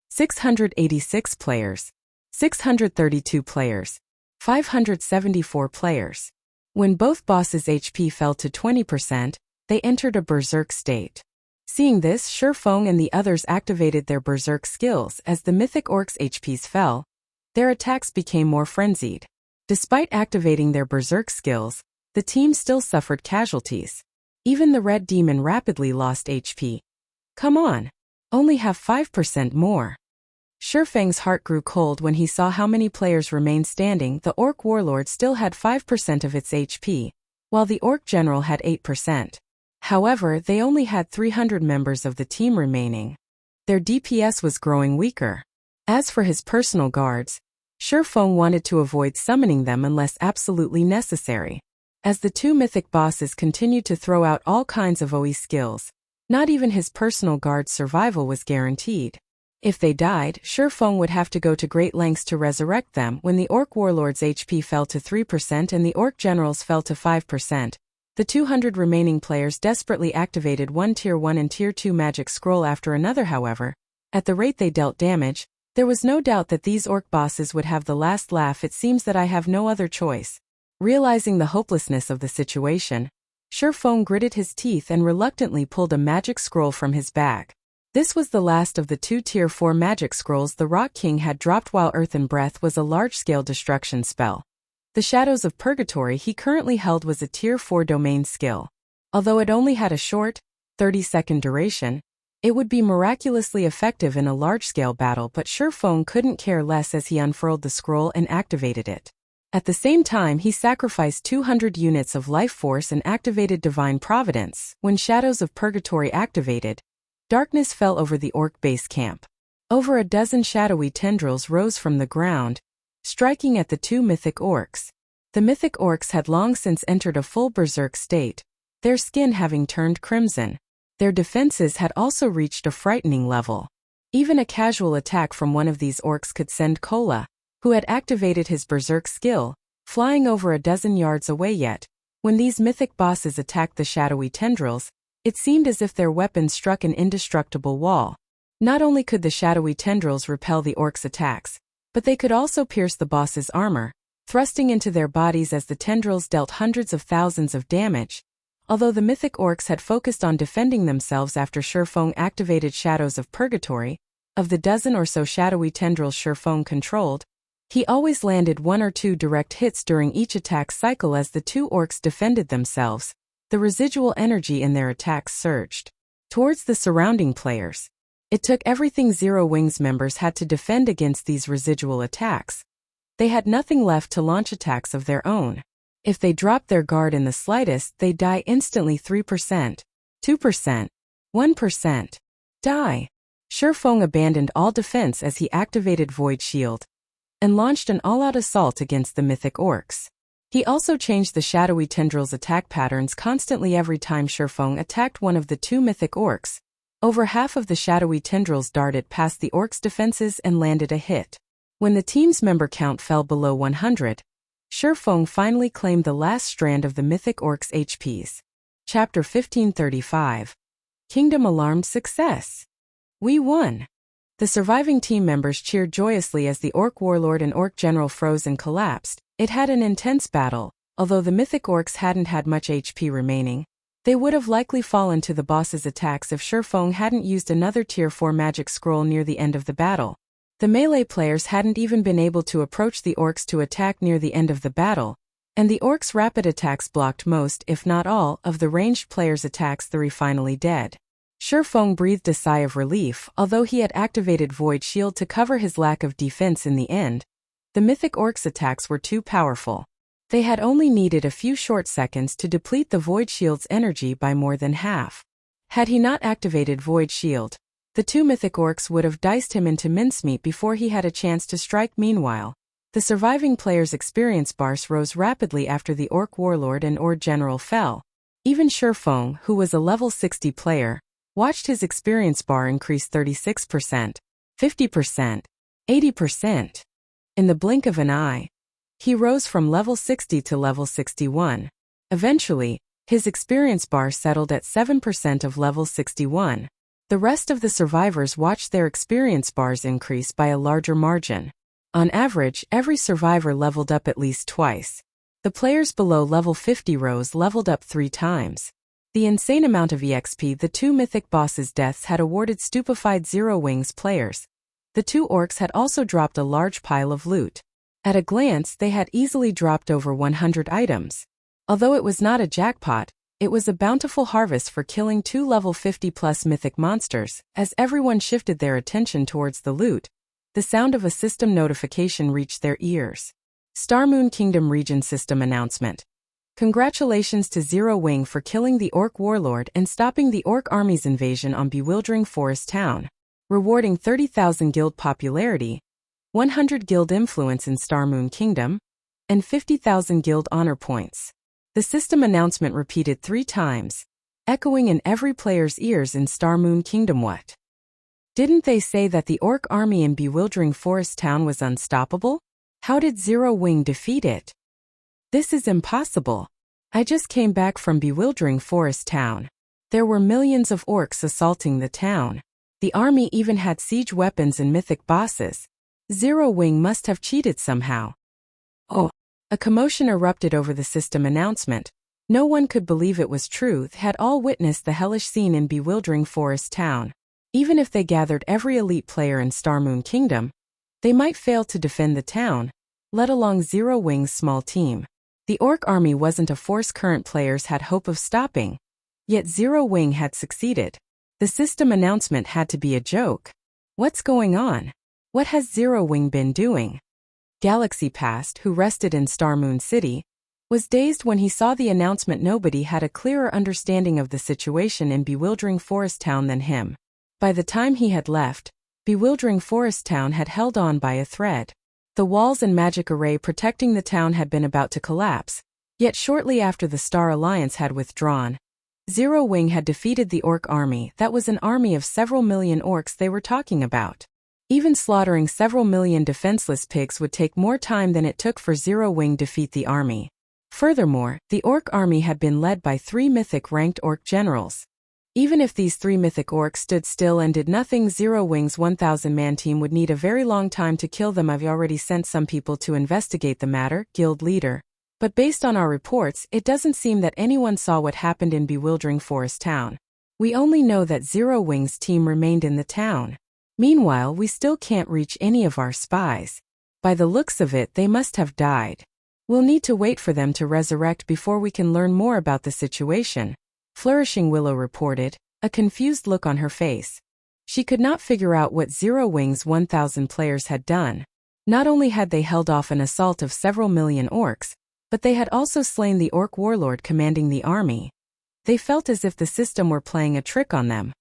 686 players, 632 players, 574 players. When both bosses' HP fell to 20%, they entered a berserk state. Seeing this, Feng and the others activated their berserk skills as the Mythic Orcs' HPs fell. Their attacks became more frenzied. Despite activating their berserk skills, the team still suffered casualties. Even the Red Demon rapidly lost HP. Come on! Only have 5% more. Feng's heart grew cold when he saw how many players remained standing. The Orc Warlord still had 5% of its HP, while the Orc General had 8%. However, they only had 300 members of the team remaining. Their DPS was growing weaker. As for his personal guards, Feng wanted to avoid summoning them unless absolutely necessary. As the two mythic bosses continued to throw out all kinds of OE skills, not even his personal guard's survival was guaranteed. If they died, Feng would have to go to great lengths to resurrect them. When the Orc Warlord's HP fell to 3% and the Orc General's fell to 5%, the 200 remaining players desperately activated one Tier 1 and Tier 2 magic scroll after another. However, at the rate they dealt damage, there was no doubt that these orc bosses would have the last laugh. It seems that I have no other choice. Realizing the hopelessness of the situation, Feng gritted his teeth and reluctantly pulled a magic scroll from his bag. This was the last of the 2 Tier 4 magic scrolls the Rock King had dropped, while Earth and Breath was a large-scale destruction spell. The Shadows of Purgatory he currently held was a Tier 4 domain skill. Although it only had a short, 30-second duration, it would be miraculously effective in a large-scale battle, but Feng couldn't care less as he unfurled the scroll and activated it. At the same time, he sacrificed 200 units of life force and activated Divine Providence. When Shadows of Purgatory activated, darkness fell over the orc base camp. Over a dozen shadowy tendrils rose from the ground, striking at the two mythic orcs. The mythic orcs had long since entered a full berserk state, their skin having turned crimson. Their defenses had also reached a frightening level. Even a casual attack from one of these orcs could send Kola, who had activated his berserk skill, flying over a dozen yards away. Yet, when these mythic bosses attacked the shadowy tendrils, it seemed as if their weapons struck an indestructible wall. Not only could the shadowy tendrils repel the orcs' attacks, but they could also pierce the boss's armor, thrusting into their bodies as the tendrils dealt hundreds of thousands of damage. Although the mythic orcs had focused on defending themselves after Feng activated Shadows of Purgatory, of the dozen or so shadowy tendrils Feng controlled, he always landed 1 or 2 direct hits during each attack cycle. As the two orcs defended themselves, the residual energy in their attacks surged towards the surrounding players. It took everything Zero Wings members had to defend against these residual attacks. They had nothing left to launch attacks of their own. If they dropped their guard in the slightest, they'd die instantly. 3%, 2%, 1%. Die. Feng abandoned all defense as he activated Void Shield and launched an all-out assault against the mythic orcs. He also changed the shadowy tendrils' attack patterns constantly every time Feng attacked one of the two mythic orcs. Over half of the shadowy tendrils darted past the orcs' defenses and landed a hit. When the team's member count fell below 100, Feng finally claimed the last strand of the mythic orcs' HPs. Chapter 1535. Kingdom Alarmed Success. We won! The surviving team members cheered joyously as the Orc Warlord and Orc General froze and collapsed. It had an intense battle. Although the mythic orcs hadn't had much HP remaining, they would have likely fallen to the boss's attacks if Feng hadn't used another Tier 4 magic scroll near the end of the battle. The melee players hadn't even been able to approach the orcs to attack near the end of the battle, and the orcs' rapid attacks blocked most, if not all, of the ranged players' attacks. They're finally dead. Feng breathed a sigh of relief. Although he had activated Void Shield to cover his lack of defense in the end, the mythic orcs' attacks were too powerful. They had only needed a few short seconds to deplete the Void Shield's energy by more than half. Had he not activated Void Shield, the two mythic orcs would have diced him into mincemeat before he had a chance to strike. Meanwhile, The surviving players' experience bars rose rapidly after the Orc Warlord and Ord General fell. Even Feng, who was a level 60 player, watched his experience bar increase 36%, 50%, 80%. In the blink of an eye, he rose from level 60 to level 61. Eventually, his experience bar settled at 7% of level 61. The rest of the survivors watched their experience bars increase by a larger margin. On average, every survivor leveled up at least twice. The players below level 50 leveled up 3 times. The insane amount of EXP the 2 mythic bosses' deaths had awarded stupefied Zero Wings players. The 2 orcs had also dropped a large pile of loot. At a glance, they had easily dropped over 100 items. Although it was not a jackpot, it was a bountiful harvest for killing 2 level 50+ mythic monsters. As everyone shifted their attention towards the loot, the sound of a system notification reached their ears. Starmoon Kingdom Region System Announcement. Congratulations to Zero Wing for killing the Orc Warlord and stopping the Orc Army's invasion on Bewildering Forest Town. Rewarding 30,000 guild popularity, 100 guild influence in Starmoon Kingdom, and 50,000 guild honor points. The system announcement repeated 3 times, echoing in every player's ears in Starmoon Kingdom. What? Didn't they say that the Orc Army in Bewildering Forest Town was unstoppable? How did Zero Wing defeat it? This is impossible. I just came back from Bewildering Forest Town. There were millions of orcs assaulting the town. The army even had siege weapons and mythic bosses. Zero Wing must have cheated somehow. Oh! A commotion erupted over the system announcement. No one could believe it was true. They had all witnessed the hellish scene in Bewildering Forest Town. Even if they gathered every elite player in Starmoon Kingdom, they might fail to defend the town, let alone Zero Wing's small team. The Orc Army wasn't a force current players had hope of stopping. Yet Zero Wing had succeeded. The system announcement had to be a joke. What's going on? What has Zero Wing been doing? Galaxy Past, who rested in Starmoon City, was dazed when he saw the announcement. Nobody had a clearer understanding of the situation in Bewildering Forest Town than him. By the time he had left, Bewildering Forest Town had held on by a thread. The walls and magic array protecting the town had been about to collapse, yet shortly after the Star Alliance had withdrawn, Zero Wing had defeated the Orc Army. That was an army of several million orcs they were talking about. Even slaughtering several million defenseless pigs would take more time than it took for Zero Wing to defeat the army. Furthermore, the Orc Army had been led by 3 mythic-ranked orc generals. Even if these 3 mythic orcs stood still and did nothing, Zero Wing's 1,000-man team would need a very long time to kill them. I've already sent some people to investigate the matter, guild leader. But based on our reports, it doesn't seem that anyone saw what happened in Bewildering Forest Town. We only know that Zero Wing's team remained in the town. Meanwhile, we still can't reach any of our spies. By the looks of it, they must have died. We'll need to wait for them to resurrect before we can learn more about the situation. Flourishing Willow reported, a confused look on her face. She could not figure out what Zero Wing's 1,000 players had done. Not only had they held off an assault of several million orcs, but they had also slain the Orc Warlord commanding the army. They felt as if the system were playing a trick on them.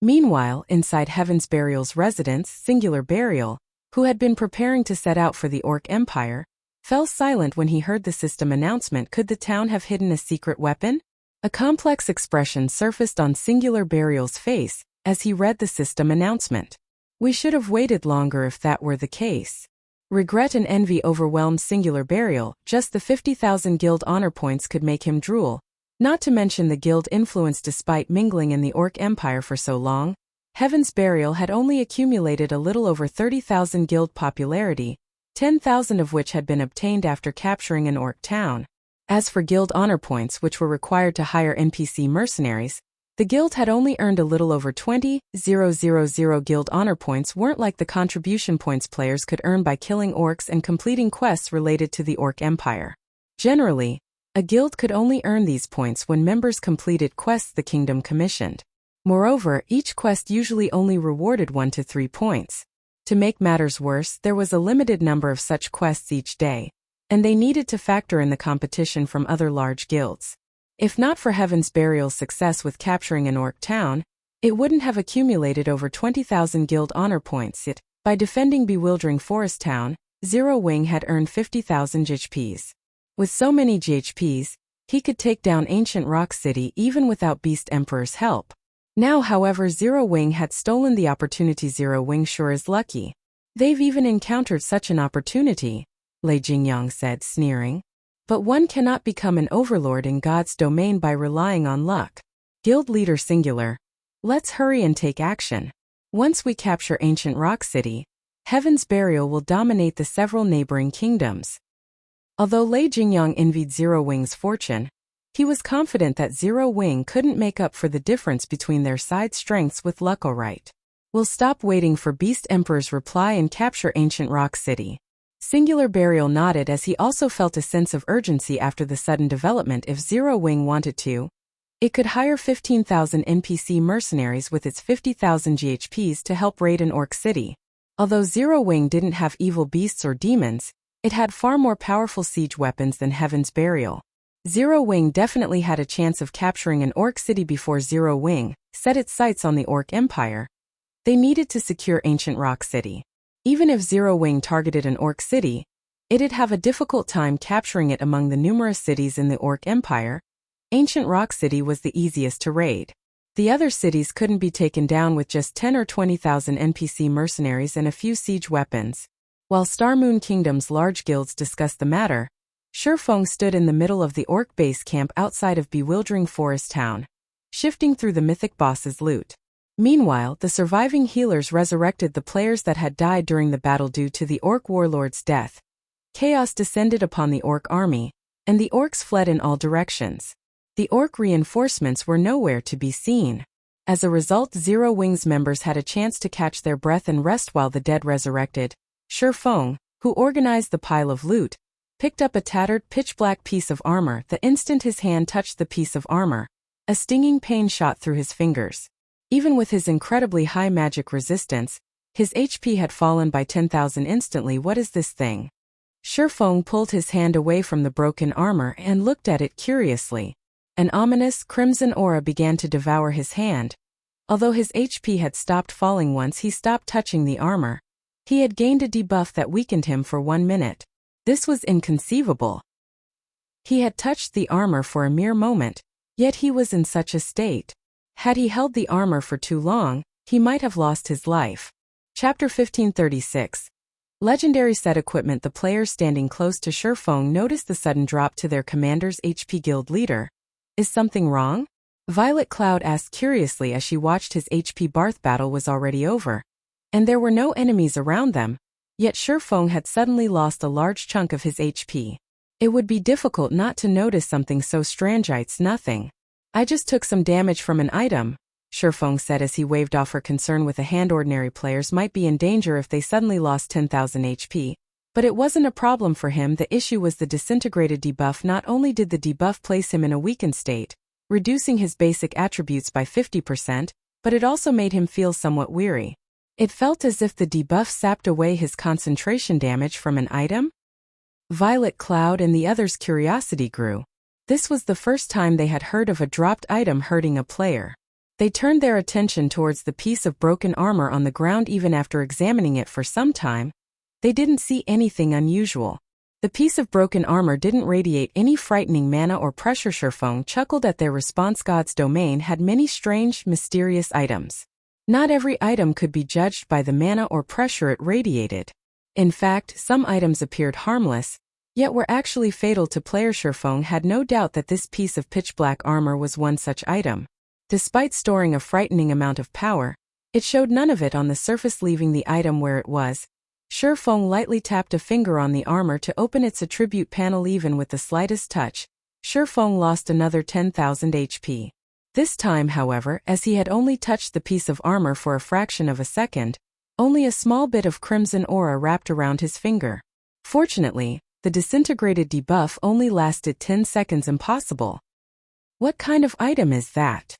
Meanwhile, inside Heaven's Burial's residence, Singular Burial, who had been preparing to set out for the Orc Empire, fell silent when he heard the system announcement. Could the town have hidden a secret weapon? A complex expression surfaced on Singular Burial's face as he read the system announcement. We should have waited longer if that were the case. Regret and envy overwhelmed Singular Burial. Just the 50,000 guild honor points could make him drool. Not to mention the guild influence. Despite mingling in the Orc Empire for so long, Heaven's Burial had only accumulated a little over 30,000 guild popularity, 10,000 of which had been obtained after capturing an orc town. As for guild honor points, which were required to hire NPC mercenaries, the guild had only earned a little over 20,000 guild honor points. Weren't like the contribution points players could earn by killing orcs and completing quests related to the Orc Empire. Generally, a guild could only earn these points when members completed quests the kingdom commissioned. Moreover, each quest usually only rewarded 1 to 3 points. To make matters worse, there was a limited number of such quests each day, and they needed to factor in the competition from other large guilds. If not for Heaven's Burial's success with capturing an orc town, it wouldn't have accumulated over 20,000 guild honor points. By defending Bewildering Forest Town, Zero Wing had earned 50,000 GHPs. With so many GHPs, he could take down ancient Rock City even without Beast Emperor's help. Now, however, Zero Wing had stolen the opportunity. Zero Wing sure is lucky. They've even encountered such an opportunity, Lei Jingyang said, sneering. But one cannot become an overlord in God's domain by relying on luck. Guild Leader Singular. Let's hurry and take action. Once we capture ancient Rock City, Heaven's Burial will dominate the several neighboring kingdoms. Although Lei Jingyang envied Zero Wing's fortune, he was confident that Zero Wing couldn't make up for the difference between their side strengths with luck. Alright. We'll stop waiting for Beast Emperor's reply and capture ancient Rock City. Singular Burial nodded as he also felt a sense of urgency after the sudden development. If Zero Wing wanted to, it could hire 15,000 NPC mercenaries with its 50,000 GHPs to help raid an orc city. Although Zero Wing didn't have evil beasts or demons, it had far more powerful siege weapons than Heaven's Burial. Zero Wing definitely had a chance of capturing an orc city before Zero Wing set its sights on the orc empire. They needed to secure ancient Rock City. Even if Zero Wing targeted an orc city, it'd have a difficult time capturing it among the numerous cities in the orc empire. Ancient Rock City was the easiest to raid. The other cities couldn't be taken down with just 10 or 20,000 NPC mercenaries and a few siege weapons. While Star Moon Kingdom's large guilds discussed the matter, Feng stood in the middle of the orc base camp outside of Bewildering Forest Town, shifting through the mythic boss's loot. Meanwhile, the surviving healers resurrected the players that had died during the battle due to the orc warlord's death. Chaos descended upon the orc army, and the orcs fled in all directions. The orc reinforcements were nowhere to be seen. As a result, Zero Wing's members had a chance to catch their breath and rest while the dead resurrected. Feng, who organized the pile of loot, picked up a tattered, pitch-black piece of armor. The instant his hand touched the piece of armor, a stinging pain shot through his fingers. Even with his incredibly high magic resistance, his HP had fallen by 10,000 instantly. What is this thing? Feng pulled his hand away from the broken armor and looked at it curiously. An ominous, crimson aura began to devour his hand. Although his HP had stopped falling once he stopped touching the armor, he had gained a debuff that weakened him for 1 minute. This was inconceivable. He had touched the armor for a mere moment, yet he was in such a state. Had he held the armor for too long, he might have lost his life. Chapter 1536. Legendary set equipment. The players standing close to Feng noticed the sudden drop to their commander's HP. Guild Leader. Is something wrong? Violet Cloud asked curiously as she watched his HP. Barth battle was already over, and there were no enemies around them, yet Feng had suddenly lost a large chunk of his HP. It would be difficult not to notice something so strange. It's nothing. I just took some damage from an item, Feng said as he waved off her concern with a hand. Ordinary players might be in danger if they suddenly lost 10,000 HP. But it wasn't a problem for him. The issue was the disintegrated debuff. Not only did the debuff place him in a weakened state, reducing his basic attributes by 50%, but it also made him feel somewhat weary. It felt as if the debuff sapped away his concentration damage from an item. Violet Cloud and the others' curiosity grew. This was the first time they had heard of a dropped item hurting a player. They turned their attention towards the piece of broken armor on the ground. Even after examining it for some time, they didn't see anything unusual. The piece of broken armor didn't radiate any frightening mana or pressure. Feng chuckled at their response. God's domain had many strange, mysterious items. Not every item could be judged by the mana or pressure it radiated. In fact, some items appeared harmless, yet were actually fatal to players. Feng had no doubt that this piece of pitch-black armor was one such item. Despite storing a frightening amount of power, it showed none of it on the surface, leaving the item where it was. Feng lightly tapped a finger on the armor to open its attribute panel. Even with the slightest touch, Feng lost another 10,000 HP. This time, however, as he had only touched the piece of armor for a fraction of a second, only a small bit of crimson aura wrapped around his finger. Fortunately, the disintegrated debuff only lasted 10 seconds. Impossible. What kind of item is that?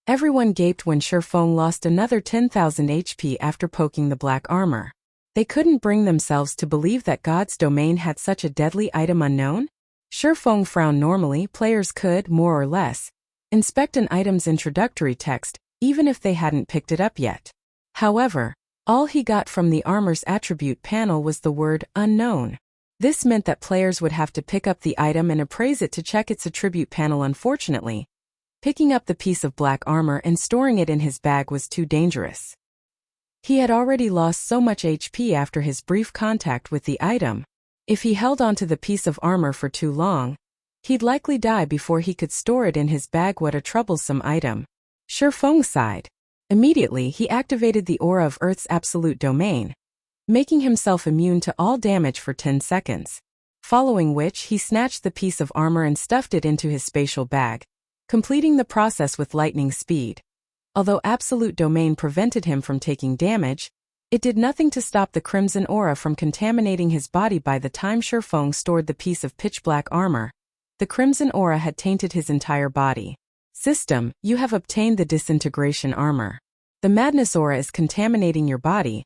Everyone gaped when Feng lost another 10,000 HP after poking the black armor. They couldn't bring themselves to believe that God's domain had such a deadly item. Unknown? Feng frowned. Normally, players could, more or less, inspect an item's introductory text, even if they hadn't picked it up yet. However, All he got from the armor's attribute panel was the word unknown. This meant that players would have to pick up the item and appraise it to check its attribute panel. Unfortunately, picking up the piece of black armor and storing it in his bag was too dangerous. He had already lost so much HP after his brief contact with the item. If he held onto the piece of armor for too long, he'd likely die before he could store it in his bag. What a troublesome item. Feng sighed. Immediately, he activated the aura of Earth's absolute domain, making himself immune to all damage for 10 seconds. Following which, he snatched the piece of armor and stuffed it into his spatial bag, completing the process with lightning speed. Although absolute domain prevented him from taking damage, it did nothing to stop the crimson aura from contaminating his body. By the time Feng stored the piece of pitch-black armor, the crimson aura had tainted his entire body. System, you have obtained the disintegration armor. The madness aura is contaminating your body,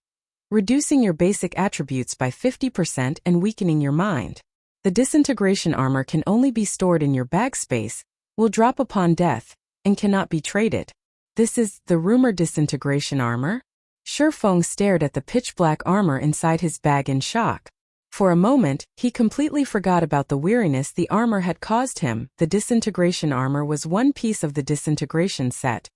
reducing your basic attributes by 50% and weakening your mind. The disintegration armor can only be stored in your bag space, will drop upon death, and cannot be traded. This is the rumored disintegration armor? Feng stared at the pitch-black armor inside his bag in shock. For a moment, he completely forgot about the weariness the armor had caused him. The disintegration armor was one piece of the disintegration set,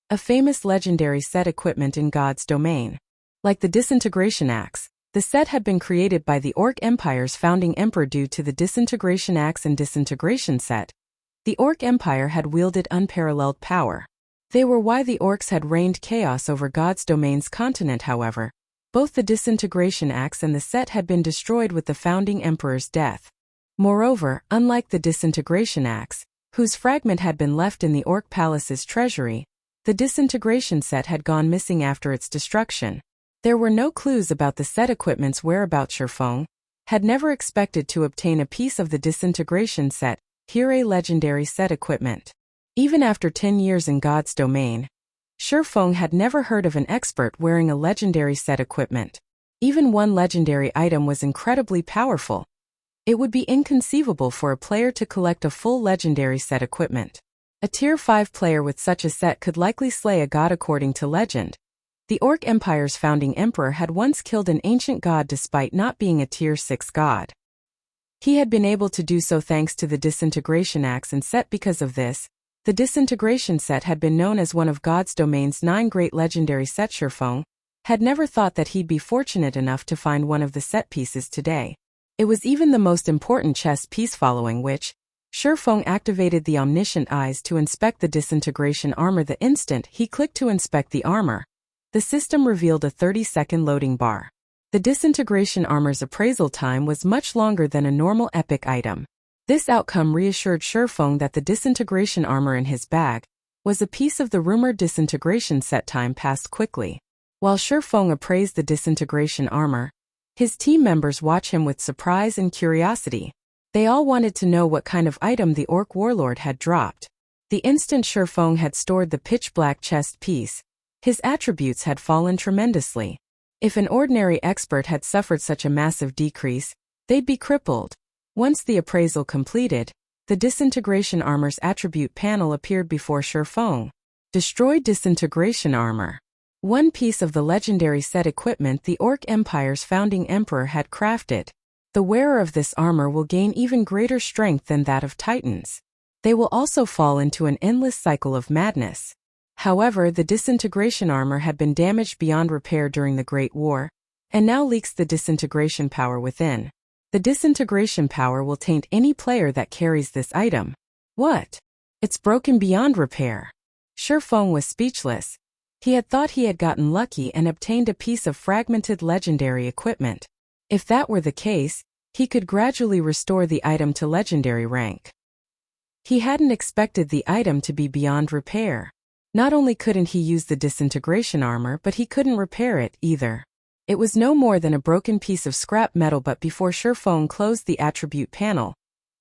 a famous legendary set equipment in God's domain. Like the disintegration axe, the set had been created by the Orc Empire's founding emperor. Due to the disintegration axe and disintegration set, the Orc Empire had wielded unparalleled power. They were why the Orcs had reigned chaos over God's domain's continent. However, both the disintegration axe and the set had been destroyed with the founding emperor's death. Moreover, unlike the disintegration axe, whose fragment had been left in the Orc Palace's treasury, the disintegration set had gone missing after its destruction. There were no clues about the set equipment's whereabouts. Feng had never expected to obtain a piece of the disintegration set, here a legendary set equipment. Even after 10 years in God's domain, Feng had never heard of an expert wearing a legendary set equipment. Even one legendary item was incredibly powerful. It would be inconceivable for a player to collect a full legendary set equipment. A Tier 5 player with such a set could likely slay a god. According to legend, the Orc Empire's founding emperor had once killed an ancient god despite not being a Tier 6 god. He had been able to do so thanks to the disintegration axe and set. Because of this, the disintegration set had been known as one of God's domain's 9 great legendary sets. Feng had never thought that he'd be fortunate enough to find one of the set pieces today. It was even the most important chess piece, following which, Feng activated the omniscient eyes to inspect the disintegration armor. The instant he clicked to inspect the armor, the system revealed a 30-second loading bar. The disintegration armor's appraisal time was much longer than a normal epic item. This outcome reassured Feng that the disintegration armor in his bag was a piece of the rumored disintegration set. Time passed quickly. While Feng appraised the disintegration armor, his team members watched him with surprise and curiosity. They all wanted to know what kind of item the Orc warlord had dropped. The instant Feng had stored the pitch-black chest piece, his attributes had fallen tremendously. If an ordinary expert had suffered such a massive decrease, they'd be crippled. Once the appraisal completed, the disintegration armor's attribute panel appeared before Feng. Destroyed disintegration armor. One piece of the legendary set equipment the Orc Empire's founding emperor had crafted. The wearer of this armor will gain even greater strength than that of Titans. They will also fall into an endless cycle of madness. However, the disintegration armor had been damaged beyond repair during the Great War, and now leaks the disintegration power within. The disintegration power will taint any player that carries this item. What? It's broken beyond repair. Feng was speechless. He had thought he had gotten lucky and obtained a piece of fragmented legendary equipment. If that were the case, he could gradually restore the item to legendary rank. He hadn't expected the item to be beyond repair. Not only couldn't he use the disintegration armor, but he couldn't repair it either. It was no more than a broken piece of scrap metal. But before Feng closed the attribute panel,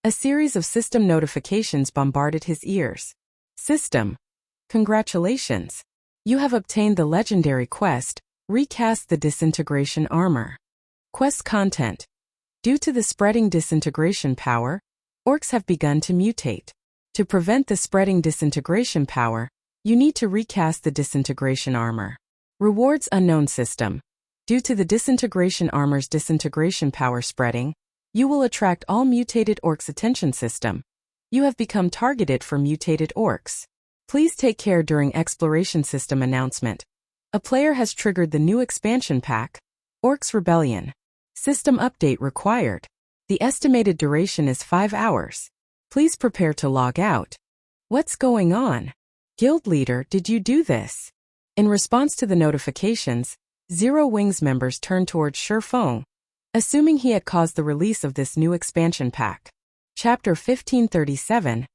a series of system notifications bombarded his ears. System. Congratulations. You have obtained the legendary quest, Recast the Disintegration Armor. Quest content. Due to the spreading disintegration power, orcs have begun to mutate. To prevent the spreading disintegration power, you need to recast the disintegration armor. Rewards unknown system. Due to the disintegration armor's disintegration power spreading, you will attract all mutated orcs' attention system. You have become targeted for mutated orcs. Please take care during exploration system announcement. A player has triggered the new expansion pack, Orcs Rebellion. System update required. The estimated duration is 5 hours. Please prepare to log out. What's going on? Guild leader, did you do this? In response to the notifications, Zero Wings members turned towards Feng, assuming he had caused the release of this new expansion pack. Chapter 1537,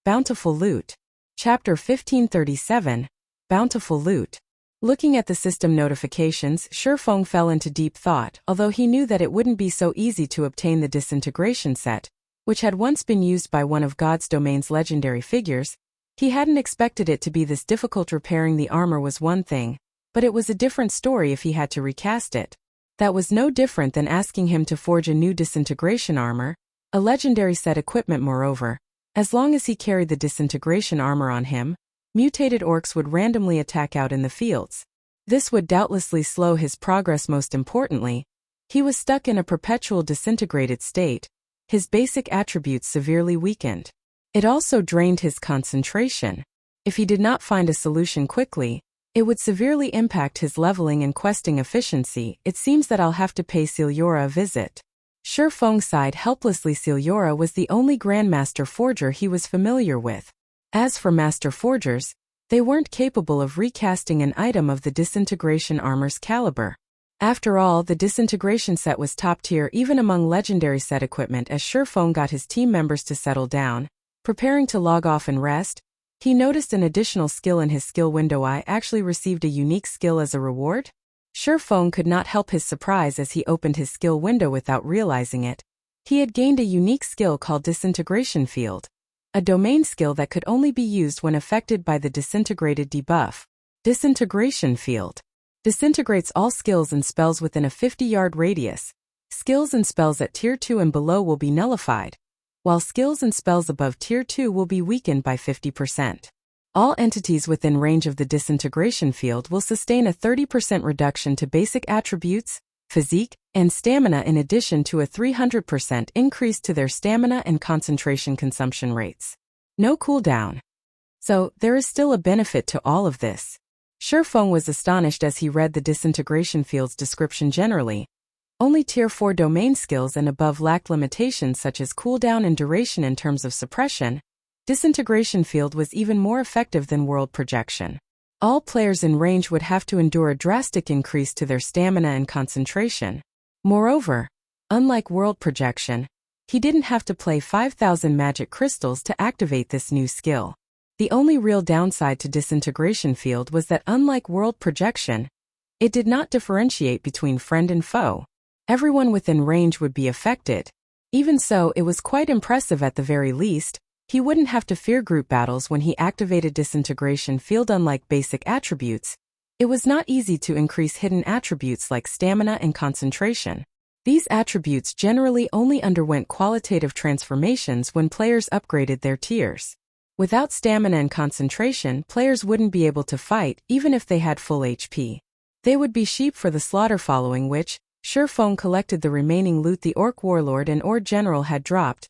Bountiful Loot. Chapter 1537, Bountiful Loot. Looking at the system notifications, Feng fell into deep thought, although he knew that it wouldn't be so easy to obtain the disintegration set, which had once been used by one of God's Domain's legendary figures. He hadn't expected it to be this difficult. Repairing the armor was one thing, but it was a different story if he had to recast it. That was no different than asking him to forge a new disintegration armor, a legendary set equipment. Moreover, as long as he carried the disintegration armor on him, mutated orcs would randomly attack out in the fields. This would doubtlessly slow his progress. Most importantly, he was stuck in a perpetual disintegrated state, his basic attributes severely weakened. It also drained his concentration. If he did not find a solution quickly, it would severely impact his leveling and questing efficiency. It seems that I'll have to pay Celiora a visit. Feng sighed helplessly. Celiora was the only Grandmaster Forger he was familiar with. As for Master Forgers, they weren't capable of recasting an item of the disintegration armor's caliber. After all, the disintegration set was top tier even among legendary set equipment. As Feng got his team members to settle down, preparing to log off and rest, he noticed an additional skill in his skill window. I actually received a unique skill as a reward? Feng could not help his surprise as he opened his skill window without realizing it. He had gained a unique skill called Disintegration Field, a domain skill that could only be used when affected by the disintegrated debuff. Disintegration Field disintegrates all skills and spells within a 50-yard radius. Skills and spells at Tier 2 and below will be nullified, while skills and spells above Tier 2 will be weakened by 50%. All entities within range of the disintegration field will sustain a 30% reduction to basic attributes, physique, and stamina, in addition to a 300% increase to their stamina and concentration consumption rates. No cooldown. So, there is still a benefit to all of this. Feng was astonished as he read the disintegration field's description. Generally, only Tier 4 domain skills and above lacked limitations such as cooldown and duration. In terms of suppression, Disintegration Field was even more effective than World Projection. All players in range would have to endure a drastic increase to their stamina and concentration. Moreover, unlike World Projection, he didn't have to play 5,000 magic crystals to activate this new skill. The only real downside to Disintegration Field was that unlike World Projection, it did not differentiate between friend and foe. Everyone within range would be affected. Even so, it was quite impressive. At the very least, he wouldn't have to fear group battles when he activated Disintegration Field. Unlike basic attributes, it was not easy to increase hidden attributes like stamina and concentration. These attributes generally only underwent qualitative transformations when players upgraded their tiers. Without stamina and concentration, players wouldn't be able to fight even if they had full HP. They would be sheep for the slaughter. Following which, Feng collected the remaining loot the Orc Warlord and Ord General had dropped.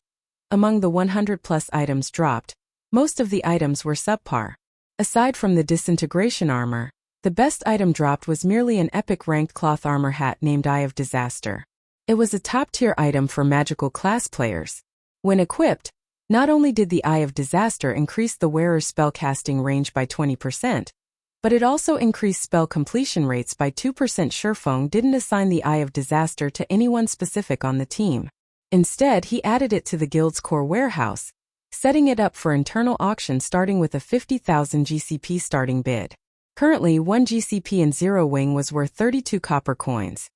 Among the 100+ items dropped, most of the items were subpar. Aside from the disintegration armor, the best item dropped was merely an epic ranked cloth armor hat named Eye of Disaster. It was a top-tier item for magical class players. When equipped, not only did the Eye of Disaster increase the wearer's spellcasting range by 20%, but it also increased spell completion rates by 2%. Feng didn't assign the Eye of Disaster to anyone specific on the team. Instead, he added it to the guild's core warehouse, setting it up for internal auction starting with a 50,000 GCP starting bid. Currently, 1 GCP in Zero Wing was worth 32 copper coins.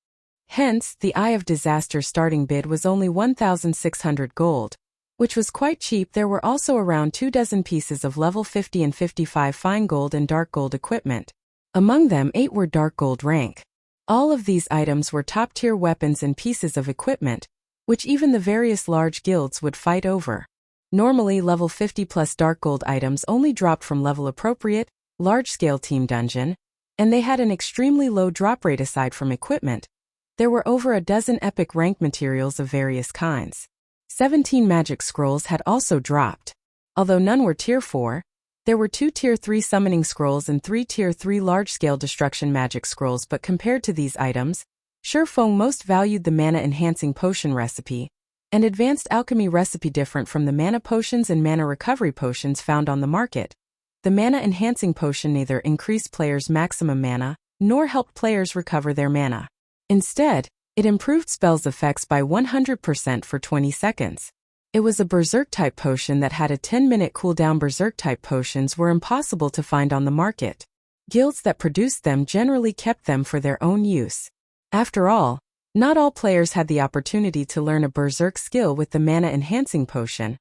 Hence, the Eye of Disaster starting bid was only 1,600 gold, which was quite cheap. There were also around 24 pieces of level 50 and 55 fine gold and dark gold equipment. Among them, 8 were dark gold rank. All of these items were top-tier weapons and pieces of equipment, which even the various large guilds would fight over. Normally, level 50+ dark gold items only dropped from level-appropriate, large-scale team dungeon, and they had an extremely low drop rate aside from equipment. There were over a dozen epic rank materials of various kinds. 17 magic scrolls had also dropped. Although none were Tier 4, there were 2 Tier 3 summoning scrolls and 3 Tier 3 large-scale destruction magic scrolls, but compared to these items, Feng most valued the mana-enhancing potion recipe, an advanced alchemy recipe different from the mana potions and mana recovery potions found on the market. The mana-enhancing potion neither increased players' maximum mana, nor helped players recover their mana. Instead, it improved spells' effects by 100% for 20 seconds. It was a Berserk-type potion that had a 10-minute cooldown. Berserk-type potions were impossible to find on the market. Guilds that produced them generally kept them for their own use. After all, not all players had the opportunity to learn a Berserk skill with the mana-enhancing potion.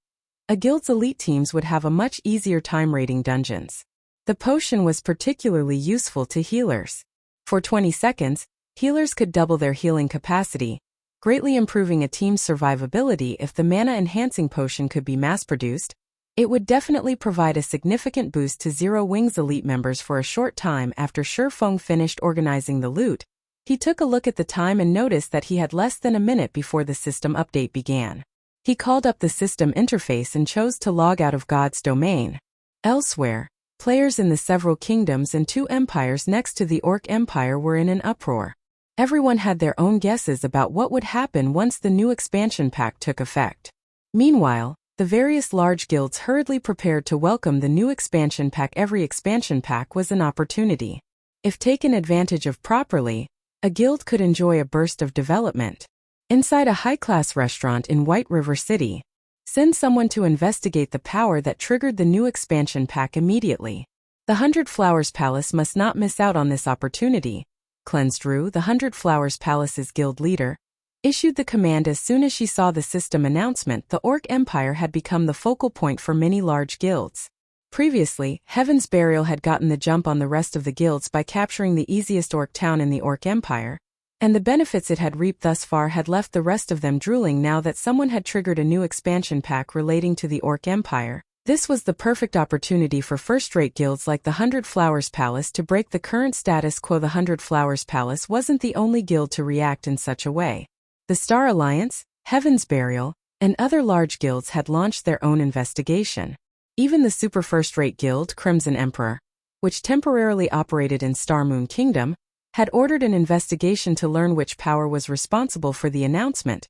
A guild's elite teams would have a much easier time raiding dungeons. The potion was particularly useful to healers. For 20 seconds, healers could double their healing capacity, greatly improving a team's survivability. If the mana-enhancing potion could be mass-produced, it would definitely provide a significant boost to Zero Wing's elite members. For a short time after Feng finished organizing the loot, he took a look at the time and noticed that he had less than a minute before the system update began. He called up the system interface and chose to log out of God's domain. Elsewhere, players in the several kingdoms and 2 empires next to the Orc Empire were in an uproar. Everyone had their own guesses about what would happen once the new expansion pack took effect. Meanwhile, the various large guilds hurriedly prepared to welcome the new expansion pack. Every expansion pack was an opportunity. If taken advantage of properly, a guild could enjoy a burst of development. Inside a high-class restaurant in White River City, send someone to investigate the power that triggered the new expansion pack immediately. The 100 Flowers Palace must not miss out on this opportunity. Cleansdrew, the 100 Flowers Palace's guild leader, issued the command as soon as she saw the system announcement. The Orc Empire had become the focal point for many large guilds. Previously, Heaven's Burial had gotten the jump on the rest of the guilds by capturing the easiest orc town in the Orc Empire, and the benefits it had reaped thus far had left the rest of them drooling. Now that someone had triggered a new expansion pack relating to the Orc Empire, this was the perfect opportunity for first-rate guilds like the 100 Flowers Palace to break the current status quo. The 100 Flowers Palace wasn't the only guild to react in such a way. The Star Alliance, Heaven's Burial, and other large guilds had launched their own investigation. Even the super first-rate guild, Crimson Emperor, which temporarily operated in Star Moon Kingdom, had ordered an investigation to learn which power was responsible for the announcement.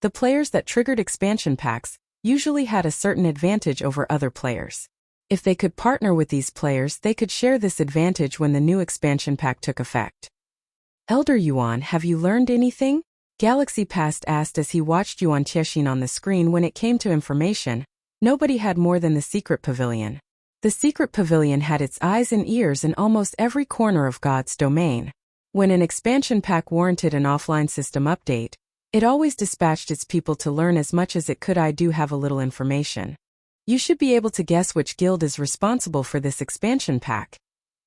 The players that triggered expansion packs usually had a certain advantage over other players. If they could partner with these players, they could share this advantage when the new expansion pack took effect. Elder Yuan, have you learned anything? Galaxy Past asked as he watched Yuan Tiexin on the screen. When it came to information, nobody had more than the secret pavilion. The secret pavilion had its eyes and ears in almost every corner of God's domain. When an expansion pack warranted an offline system update, it always dispatched its people to learn as much as it could. I do have a little information. You should be able to guess which guild is responsible for this expansion pack,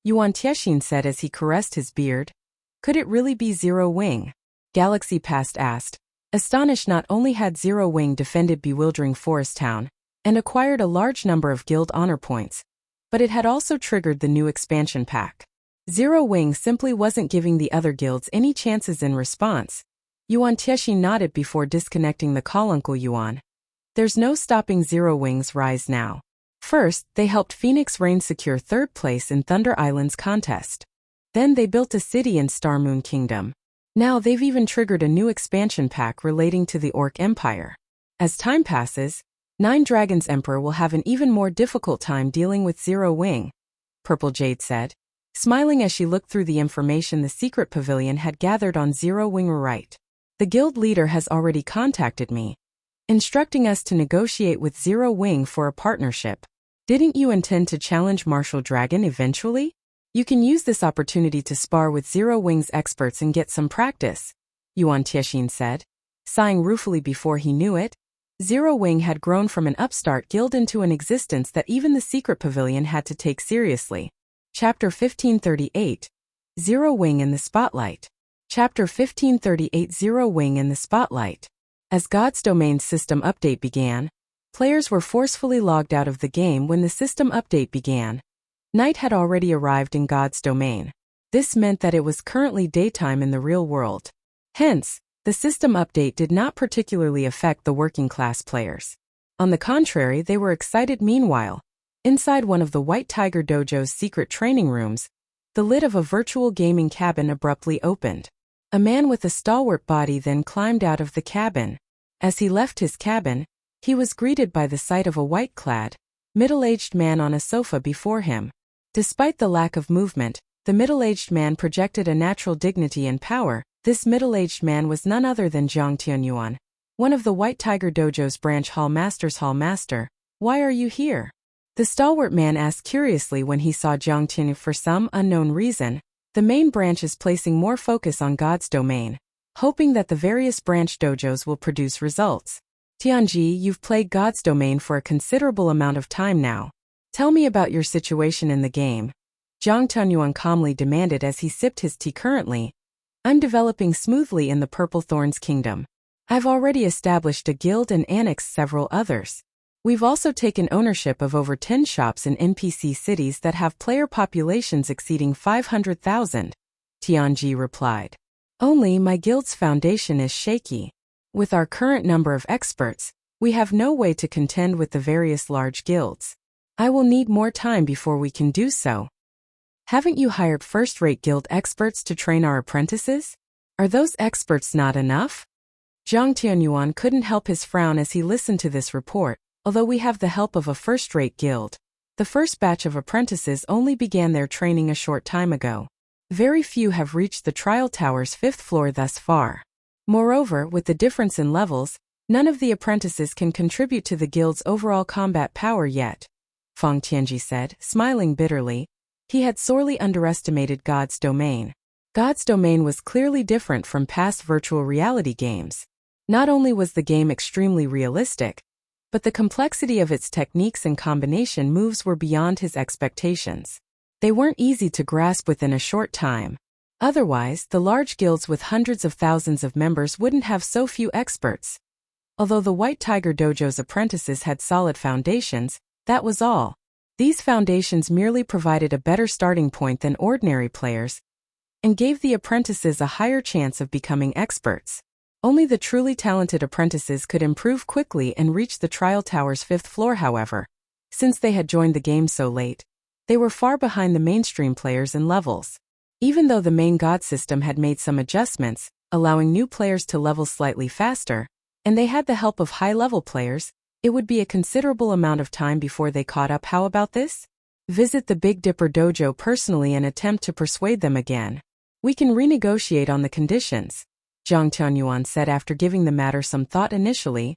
Yuan Tiexin said as he caressed his beard. Could it really be Zero Wing? Galaxy Past asked. Astonished, not only had Zero Wing defended bewildering Forest Town and acquired a large number of guild honor points, but it had also triggered the new expansion pack. Zero Wing simply wasn't giving the other guilds any chances. In response, Yuan Tiexin nodded before disconnecting the call. Uncle Yuan, there's no stopping Zero Wing's rise now. First, they helped Phoenix Rain secure 3rd place in Thunder Island's contest. Then they built a city in Star Moon Kingdom. Now they've even triggered a new expansion pack relating to the Orc Empire. As time passes, 9 Dragons Emperor will have an even more difficult time dealing with Zero Wing, Purple Jade said, smiling as she looked through the information the secret pavilion had gathered on Zero Wing. Right. The guild leader has already contacted me, instructing us to negotiate with Zero Wing for a partnership. Didn't you intend to challenge Martial Dragon eventually? You can use this opportunity to spar with Zero Wing's experts and get some practice, Yuan Tiexin said, sighing ruefully. Before he knew it, Zero Wing had grown from an upstart guild into an existence that even the secret pavilion had to take seriously. Chapter 1538, Zero Wing in the Spotlight. Chapter 1538, Zero Wing in the Spotlight. As God's Domain system update began, players were forcefully logged out of the game. When the system update began, night had already arrived in God's Domain. This meant that it was currently daytime in the real world. Hence, the system update did not particularly affect the working-class players. On the contrary, they were excited. Meanwhile, inside one of the White Tiger Dojo's secret training rooms, the lid of a virtual gaming cabin abruptly opened. A man with a stalwart body then climbed out of the cabin. As he left his cabin, he was greeted by the sight of a white-clad, middle-aged man on a sofa before him. Despite the lack of movement, the middle-aged man projected a natural dignity and power. This middle-aged man was none other than Jiang Tianyuan, one of the White Tiger Dojo's branch hall masters. Hall master, why are you here? The stalwart man asked curiously when he saw Jiang Tianyuan. For some unknown reason, the main branch is placing more focus on God's domain, hoping that the various branch dojos will produce results. Tianji, you've played God's domain for a considerable amount of time now. Tell me about your situation in the game. Jiang Tianyuan calmly demanded as he sipped his tea. Currently, I'm developing smoothly in the Purple Thorns Kingdom. I've already established a guild and annexed several others. We've also taken ownership of over 10 shops in NPC cities that have player populations exceeding 500,000. Tianji replied. Only my guild's foundation is shaky. With our current number of experts, we have no way to contend with the various large guilds. I will need more time before we can do so. Haven't you hired first-rate guild experts to train our apprentices? Are those experts not enough? Jiang Tianyuan couldn't help his frown as he listened to this report. Although we have the help of a first-rate guild, the first batch of apprentices only began their training a short time ago. Very few have reached the trial tower's 5th floor thus far. Moreover, with the difference in levels, none of the apprentices can contribute to the guild's overall combat power yet. Feng Tianji said, smiling bitterly. He had sorely underestimated God's domain. God's domain was clearly different from past virtual reality games. Not only was the game extremely realistic, but the complexity of its techniques and combination moves were beyond his expectations. They weren't easy to grasp within a short time. Otherwise, the large guilds with hundreds of thousands of members wouldn't have so few experts. Although the White Tiger Dojo's apprentices had solid foundations, that was all. These foundations merely provided a better starting point than ordinary players and gave the apprentices a higher chance of becoming experts. Only the truly talented apprentices could improve quickly and reach the trial tower's 5th floor. However, since they had joined the game so late, they were far behind the mainstream players in levels. Even though the main god system had made some adjustments, allowing new players to level slightly faster, and they had the help of high-level players, it would be a considerable amount of time before they caught up. How about this? Visit the Big Dipper Dojo personally and attempt to persuade them again. We can renegotiate on the conditions, Jiang Tianyuan said after giving the matter some thought. Initially,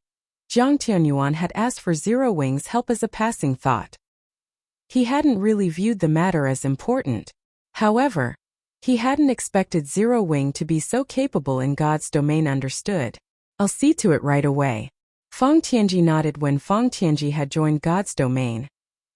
Jiang Tianyuan had asked for Zero Wing's help as a passing thought. He hadn't really viewed the matter as important. However, he hadn't expected Zero Wing to be so capable in God's domain. Understood. I'll see to it right away. Feng Tianji nodded. When Feng Tianji had joined God's domain,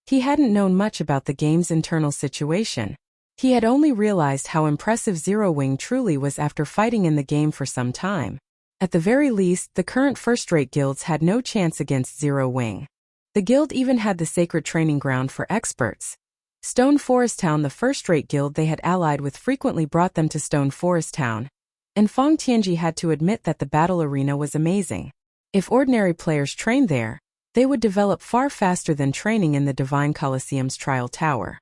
he hadn't known much about the game's internal situation. He had only realized how impressive Zero Wing truly was after fighting in the game for some time. At the very least, the current first-rate guilds had no chance against Zero Wing. The guild even had the sacred training ground for experts. Stone Forest Town, the first-rate guild they had allied with, frequently brought them to Stone Forest Town, and Feng Tianji had to admit that the battle arena was amazing. If ordinary players trained there, they would develop far faster than training in the Divine Colosseum's trial tower.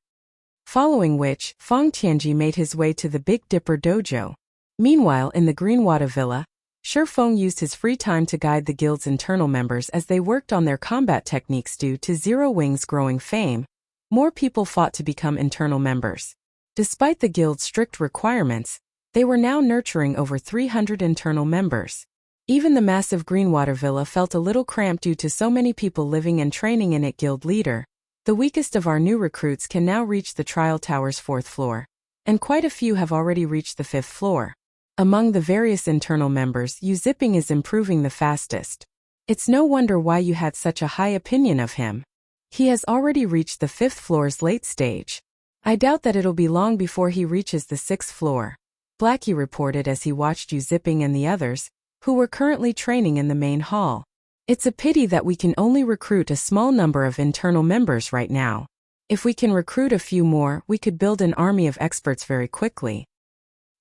Following which, Feng Tianji made his way to the Big Dipper Dojo. Meanwhile, in the Greenwater Villa, Feng used his free time to guide the guild's internal members as they worked on their combat techniques. Due to Zero Wing's growing fame, more people fought to become internal members. Despite the guild's strict requirements, they were now nurturing over 300 internal members. Even the massive Greenwater Villa felt a little cramped due to so many people living and training in it. Guild leader, the weakest of our new recruits can now reach the trial tower's 4th floor, and quite a few have already reached the 5th floor. Among the various internal members, Zipping is improving the fastest. It's no wonder why you had such a high opinion of him. He has already reached the 5th floor's late stage. I doubt that it'll be long before he reaches the 6th floor, Blackie reported as he watched Zipping and the others, who were currently training in the main hall. It's a pity that we can only recruit a small number of internal members right now. If we can recruit a few more, we could build an army of experts very quickly.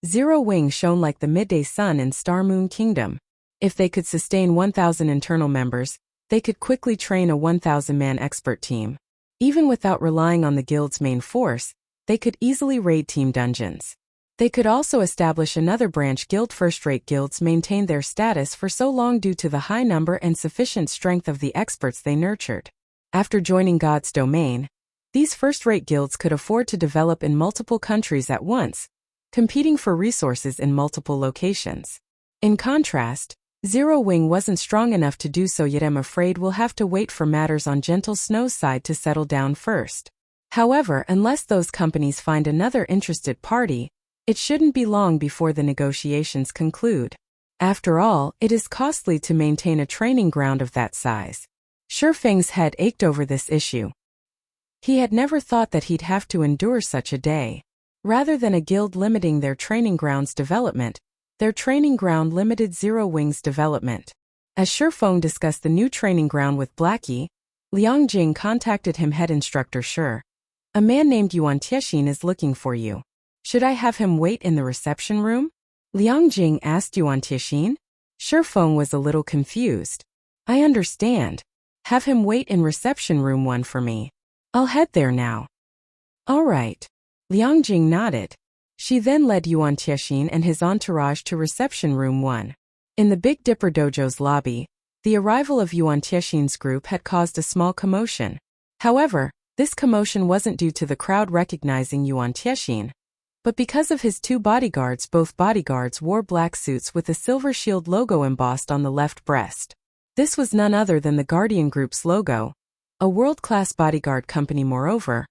Zero Wing shone like the midday sun in Star Moon Kingdom. If they could sustain 1,000 internal members, they could quickly train a 1,000-man expert team. Even without relying on the guild's main force, they could easily raid team dungeons. They could also establish another branch guild. First-rate guilds maintained their status for so long due to the high number and sufficient strength of the experts they nurtured. After joining God's domain, these first-rate guilds could afford to develop in multiple countries at once, competing for resources in multiple locations. In contrast, Zero Wing wasn't strong enough to do so yet. I'm afraid we'll have to wait for matters on Gentle Snow's side to settle down first. However, unless those companies find another interested party, it shouldn't be long before the negotiations conclude. After all, it is costly to maintain a training ground of that size. Feng's head ached over this issue. He had never thought that he'd have to endure such a day. Rather than a guild limiting their training ground's development, their training ground limited Zero Wing's development. As Feng discussed the new training ground with Blackie, Liang Jing contacted him. Head instructor Shi. A man named Yuan Tiexin is looking for you. Should I have him wait in the reception room? Liang Jing asked Yuan Tiexin. Feng was a little confused. I understand. Have him wait in reception room 1 for me. I'll head there now. All right. Liang Jing nodded. She then led Yuan Tiexin and his entourage to reception room 1. In the Big Dipper Dojo's lobby, the arrival of Yuan Tiexin's group had caused a small commotion. However, this commotion wasn't due to the crowd recognizing Yuan Tiexin, but because of his 2 bodyguards. Both bodyguards wore black suits with a silver shield logo embossed on the left breast. This was none other than the Guardian Group's logo, a world-class bodyguard company. Moreover,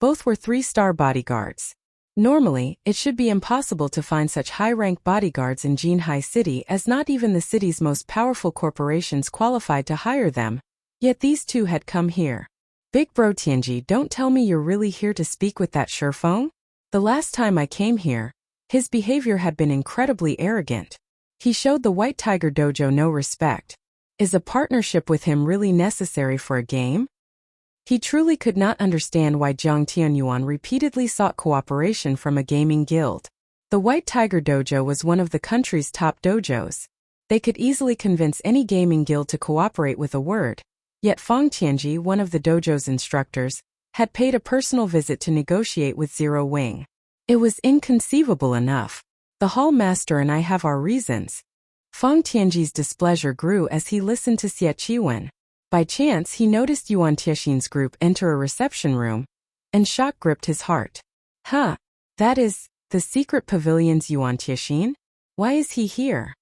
both were 3-star bodyguards. Normally, it should be impossible to find such high-rank bodyguards in Jinhai City, as not even the city's most powerful corporations qualified to hire them. Yet these 2 had come here. Big Bro Tianji, don't tell me you're really here to speak with that Feng? The last time I came here, his behavior had been incredibly arrogant. He showed the White Tiger Dojo no respect. Is a partnership with him really necessary for a game? He truly could not understand why Jiang Tianyuan repeatedly sought cooperation from a gaming guild. The White Tiger Dojo was one of the country's top dojos. They could easily convince any gaming guild to cooperate with a word. Yet Feng Tianji, one of the dojo's instructors, had paid a personal visit to negotiate with Zero Wing. It was inconceivable enough. The hall master and I have our reasons. Feng Tianji's displeasure grew as he listened to Xie Qiwen. By chance, he noticed Yuan Tiexin's group enter a reception room, and shock gripped his heart. Huh, that is the secret pavilion's Yuan Tiexin? Why is he here?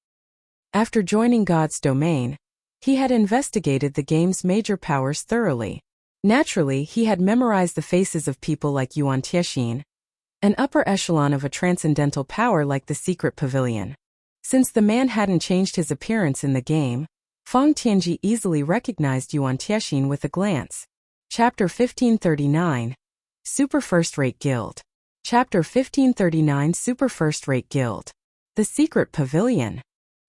After joining God's domain, he had investigated the game's major powers thoroughly. Naturally, he had memorized the faces of people like Yuan Tiexin, an upper echelon of a transcendental power like the secret pavilion. Since the man hadn't changed his appearance in the game, Feng Tianji easily recognized Yuan Tiexin with a glance. Chapter 1539. Super First-Rate Guild. Chapter 1539. Super First-Rate Guild. The Secret Pavilion.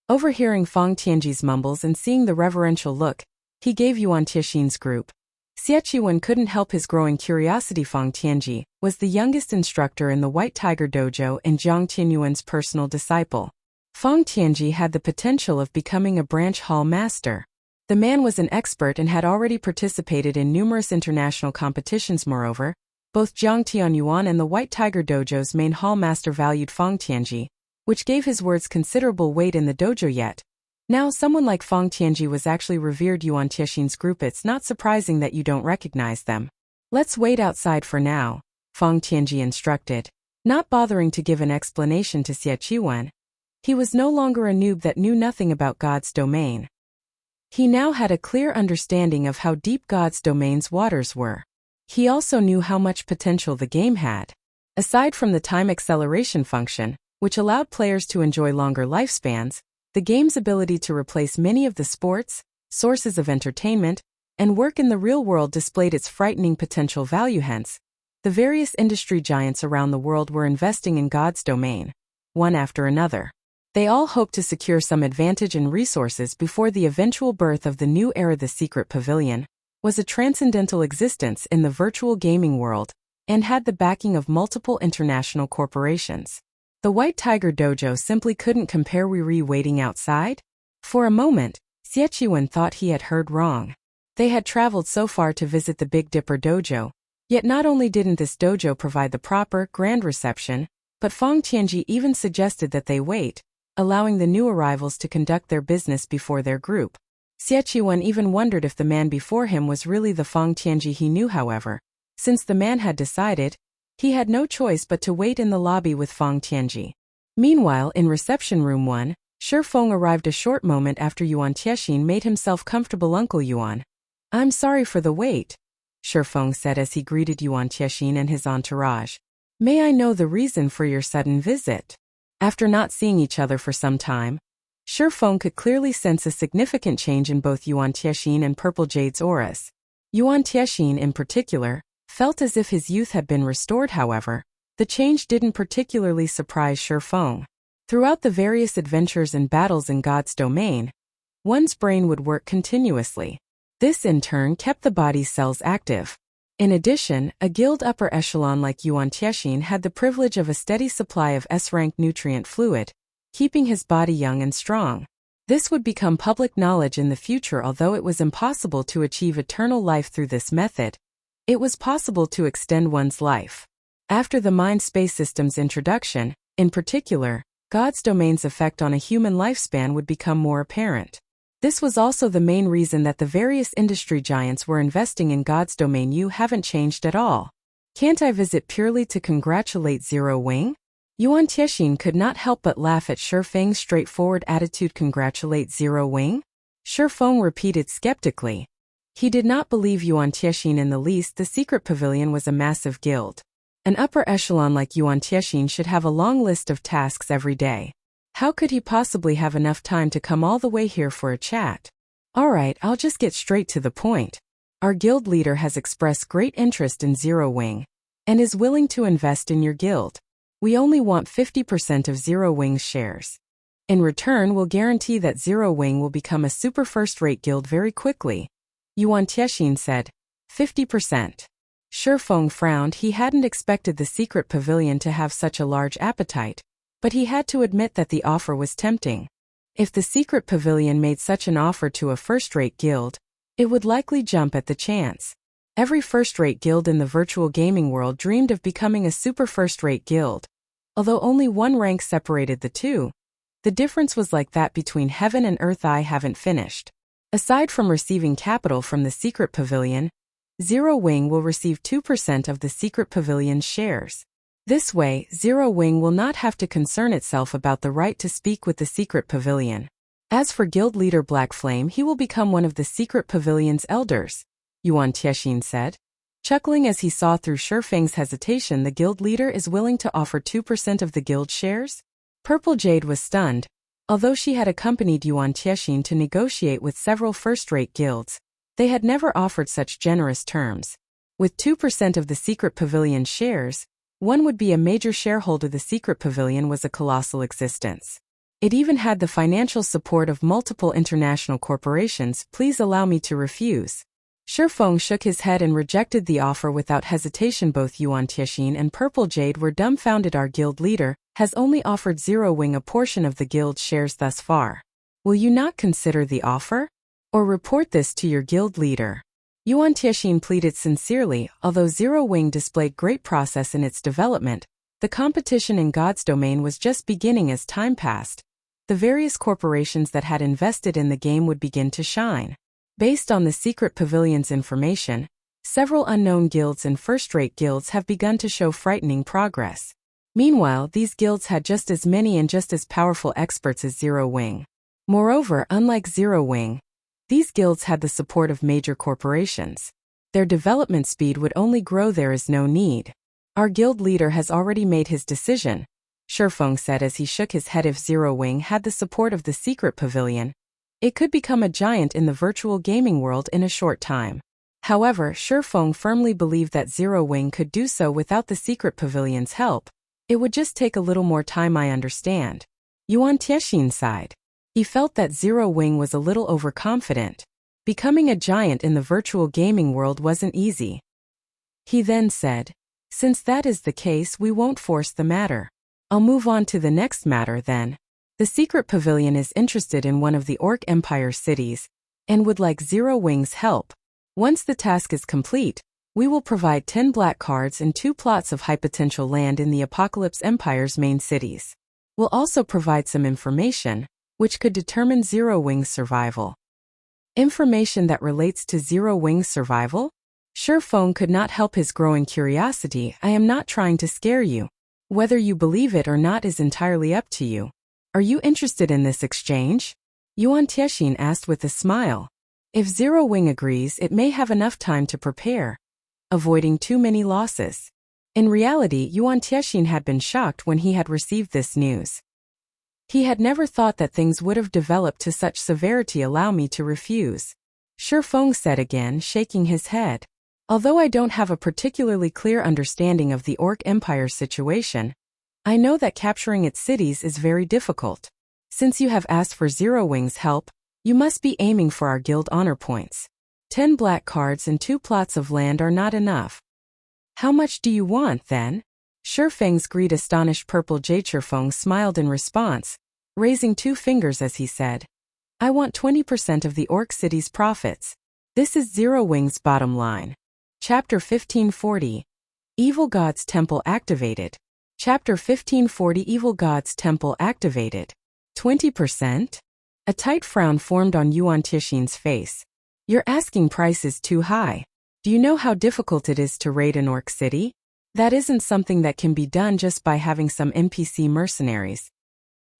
Overhearing Feng Tianji's mumbles and seeing the reverential look he gave Yuan Tiexin's group, Xie Qiwen couldn't help his growing curiosity. Feng Tianji was the youngest instructor in the White Tiger Dojo and Jiang Tianyuan's personal disciple. Feng Tianji had the potential of becoming a branch hall master. The man was an expert and had already participated in numerous international competitions. Moreover, both Jiang Tianyuan and the White Tiger Dojo's main hall master valued Feng Tianji, which gave his words considerable weight in the dojo. Yet now someone like Feng Tianji was actually revered. Yuan Tiexin's group. It's not surprising that you don't recognize them. Let's wait outside for now, Feng Tianji instructed, not bothering to give an explanation to Xie Qiwen. He was no longer a noob that knew nothing about God's domain. He now had a clear understanding of how deep God's domain's waters were. He also knew how much potential the game had. Aside from the time acceleration function, which allowed players to enjoy longer lifespans, the game's ability to replace many of the sports, sources of entertainment, and work in the real world displayed its frightening potential value. Hence, the various industry giants around the world were investing in God's domain, one after another. They all hoped to secure some advantage and resources before the eventual birth of the new era. The secret pavilion was a transcendental existence in the virtual gaming world and had the backing of multiple international corporations. The White Tiger Dojo simply couldn't compare. We waiting outside? For a moment, Xieqiwen thought he had heard wrong. They had traveled so far to visit the Big Dipper Dojo, yet not only didn't this dojo provide the proper, grand reception, but Feng Tianji even suggested that they wait, allowing the new arrivals to conduct their business before their group. Xieqiwen even wondered if the man before him was really the Feng Tianji he knew. However, since the man had decided, he had no choice but to wait in the lobby with Feng Tianji. Meanwhile, in reception room 1, Shi Feng arrived a short moment after Yuan Tiexin made himself comfortable. Uncle Yuan, I'm sorry for the wait, Shi Feng said as he greeted Yuan Tiexin and his entourage. May I know the reason for your sudden visit? After not seeing each other for some time, Shi Feng could clearly sense a significant change in both Yuan Tiexin and Purple Jade's auras. Yuan Tiexin, in particular, felt as if his youth had been restored. However, the change didn't particularly surprise Shi Feng. Throughout the various adventures and battles in God's domain, one's brain would work continuously. This in turn kept the body's cells active. In addition, a guild upper echelon like Yuan Tiexin had the privilege of a steady supply of S-rank nutrient fluid, keeping his body young and strong. This would become public knowledge in the future. Although it was impossible to achieve eternal life through this method, it was possible to extend one's life. After the mind-space system's introduction, in particular, God's domain's effect on a human lifespan would become more apparent. This was also the main reason that the various industry giants were investing in God's domain. You haven't changed at all. Can't I visit purely to congratulate Zero Wing? Yuan Tiexin could not help but laugh at Shi Feng's straightforward attitude. Congratulate Zero Wing? Shi Feng repeated skeptically. He did not believe Yuan Tiexin in the least. The secret pavilion was a massive guild. An upper echelon like Yuan Tiexin should have a long list of tasks every day. How could he possibly have enough time to come all the way here for a chat? Alright, I'll just get straight to the point. Our guild leader has expressed great interest in Zero Wing and is willing to invest in your guild. We only want 50% of Zero Wing's shares. In return, we'll guarantee that Zero Wing will become a super first-rate guild very quickly. Yuan Tiexin said. 50%. Shi Feng frowned. He hadn't expected the secret pavilion to have such a large appetite, but he had to admit that the offer was tempting. If the secret pavilion made such an offer to a first-rate guild, it would likely jump at the chance. Every first-rate guild in the virtual gaming world dreamed of becoming a super first-rate guild. Although only one rank separated the two, the difference was like that between heaven and earth. I haven't finished. Aside from receiving capital from the secret pavilion, Zero Wing will receive 2% of the secret pavilion's shares. This way, Zero Wing will not have to concern itself about the right to speak with the secret pavilion. As for guild leader Black Flame, he will become one of the secret pavilion's elders, Yuan Tiexin said. Chuckling as he saw through Shi Feng's hesitation, the guild leader is willing to offer 2% of the guild shares? Purple Jade was stunned. Although she had accompanied Yuan Tiexin to negotiate with several first-rate guilds, they had never offered such generous terms. With 2% of the secret pavilion's shares, one would be a major shareholder. The secret pavilion was a colossal existence. It even had the financial support of multiple international corporations. Please allow me to refuse. Shi Feng shook his head and rejected the offer without hesitation. Both Yuan Tiexin and Purple Jade were dumbfounded. Our guild leader has only offered Zero Wing a portion of the guild's shares thus far. Will you not consider the offer? Or report this to your guild leader? Yuan Tiexin pleaded sincerely. Although Zero Wing displayed great process in its development, the competition in God's domain was just beginning. As time passed, the various corporations that had invested in the game would begin to shine. Based on the secret pavilion's information, several unknown guilds and first-rate guilds have begun to show frightening progress. Meanwhile, these guilds had just as many and just as powerful experts as Zero Wing. Moreover, unlike Zero Wing, these guilds had the support of major corporations. Their development speed would only grow. There is no need. Our guild leader has already made his decision, Shi Feng said as he shook his head. If Zero Wing had the support of the secret pavilion, it could become a giant in the virtual gaming world in a short time. However, Shi Feng firmly believed that Zero Wing could do so without the secret pavilion's help. It would just take a little more time. I understand. Yuan Tiexin sighed. He felt that Zero Wing was a little overconfident. Becoming a giant in the virtual gaming world wasn't easy. He then said, "Since that is the case, we won't force the matter. I'll move on to the next matter then. The Secret Pavilion is interested in one of the Orc Empire cities, and would like Zero Wing's help. Once the task is complete, we will provide 10 black cards and 2 plots of high potential land in the Apocalypse Empire's main cities. We'll also provide some information, which could determine Zero Wing's survival." Information that relates to Zero Wing's survival? Feng could not help his growing curiosity. "I am not trying to scare you. Whether you believe it or not is entirely up to you. Are you interested in this exchange?" Yuan Tiexin asked with a smile. If Zero Wing agrees, it may have enough time to prepare, avoiding too many losses. In reality, Yuan Tiexin had been shocked when he had received this news. He had never thought that things would have developed to such severity. "Allow me to refuse," Feng said again, shaking his head. "Although I don't have a particularly clear understanding of the Orc Empire's situation, I know that capturing its cities is very difficult. Since you have asked for Zero Wing's help, you must be aiming for our guild honor points. 10 black cards and 2 plots of land are not enough." "How much do you want, then?" Feng's greed astonished purple jade. Feng smiled in response, raising 2 fingers as he said, "I want 20% of the Orc City's profits. This is Zero Wing's bottom line." Chapter 1540. Evil God's Temple activated. Chapter 1540. Evil God's Temple activated. 20%? A tight frown formed on Yuan Tiexin's face. "Your asking price is too high. Do you know how difficult it is to raid an Orc city? That isn't something that can be done just by having some NPC mercenaries.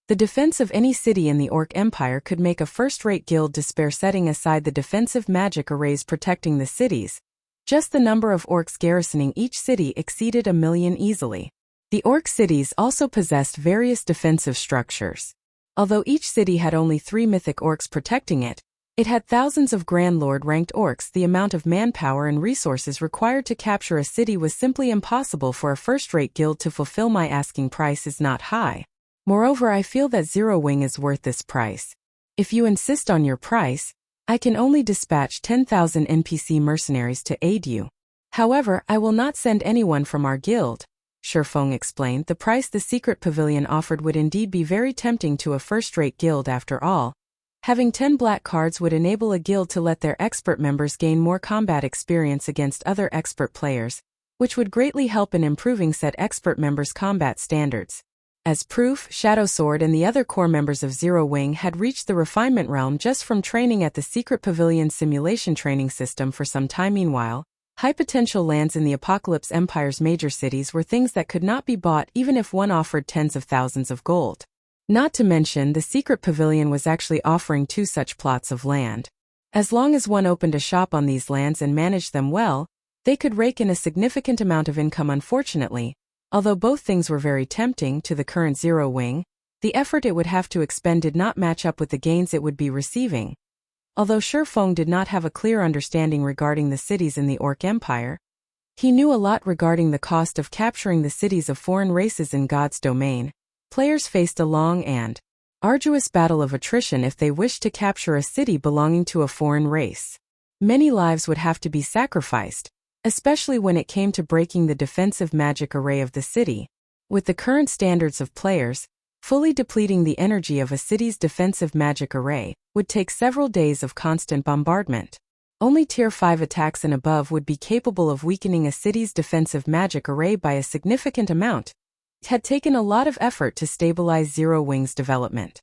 The defense of any city in the Orc Empire could make a first-rate guild despair. Setting aside the defensive magic arrays protecting the cities, just the number of orcs garrisoning each city exceeded 1 million easily. The Orc cities also possessed various defensive structures. Although each city had only 3 mythic orcs protecting it, it had thousands of Grand Lord-ranked orcs. The amount of manpower and resources required to capture a city was simply impossible for a first-rate guild to fulfill. My asking price is not high. Moreover, I feel that Zero Wing is worth this price. If you insist on your price, I can only dispatch 10,000 NPC mercenaries to aid you. However, I will not send anyone from our guild," Feng explained. The price the Secret Pavilion offered would indeed be very tempting to a first-rate guild. After all, having 10 black cards would enable a guild to let their expert members gain more combat experience against other expert players, which would greatly help in improving said expert members' combat standards. As proof, Shadow Sword and the other core members of Zero Wing had reached the refinement realm just from training at the Secret Pavilion's simulation training system for some time. Meanwhile, high-potential lands in the Apocalypse Empire's major cities were things that could not be bought even if one offered tens of thousands of gold. Not to mention, the Secret Pavilion was actually offering 2 such plots of land. As long as one opened a shop on these lands and managed them well, they could rake in a significant amount of income. Unfortunately, although both things were very tempting to the current Zero Wing, the effort it would have to expend did not match up with the gains it would be receiving. Although Feng did not have a clear understanding regarding the cities in the Orc Empire, he knew a lot regarding the cost of capturing the cities of foreign races in God's domain. Players faced a long and arduous battle of attrition if they wished to capture a city belonging to a foreign race. Many lives would have to be sacrificed, especially when it came to breaking the defensive magic array of the city. With the current standards of players, fully depleting the energy of a city's defensive magic array would take several days of constant bombardment. Only Tier 5 attacks and above would be capable of weakening a city's defensive magic array by a significant amount. It had taken a lot of effort to stabilize Zero Wing's development.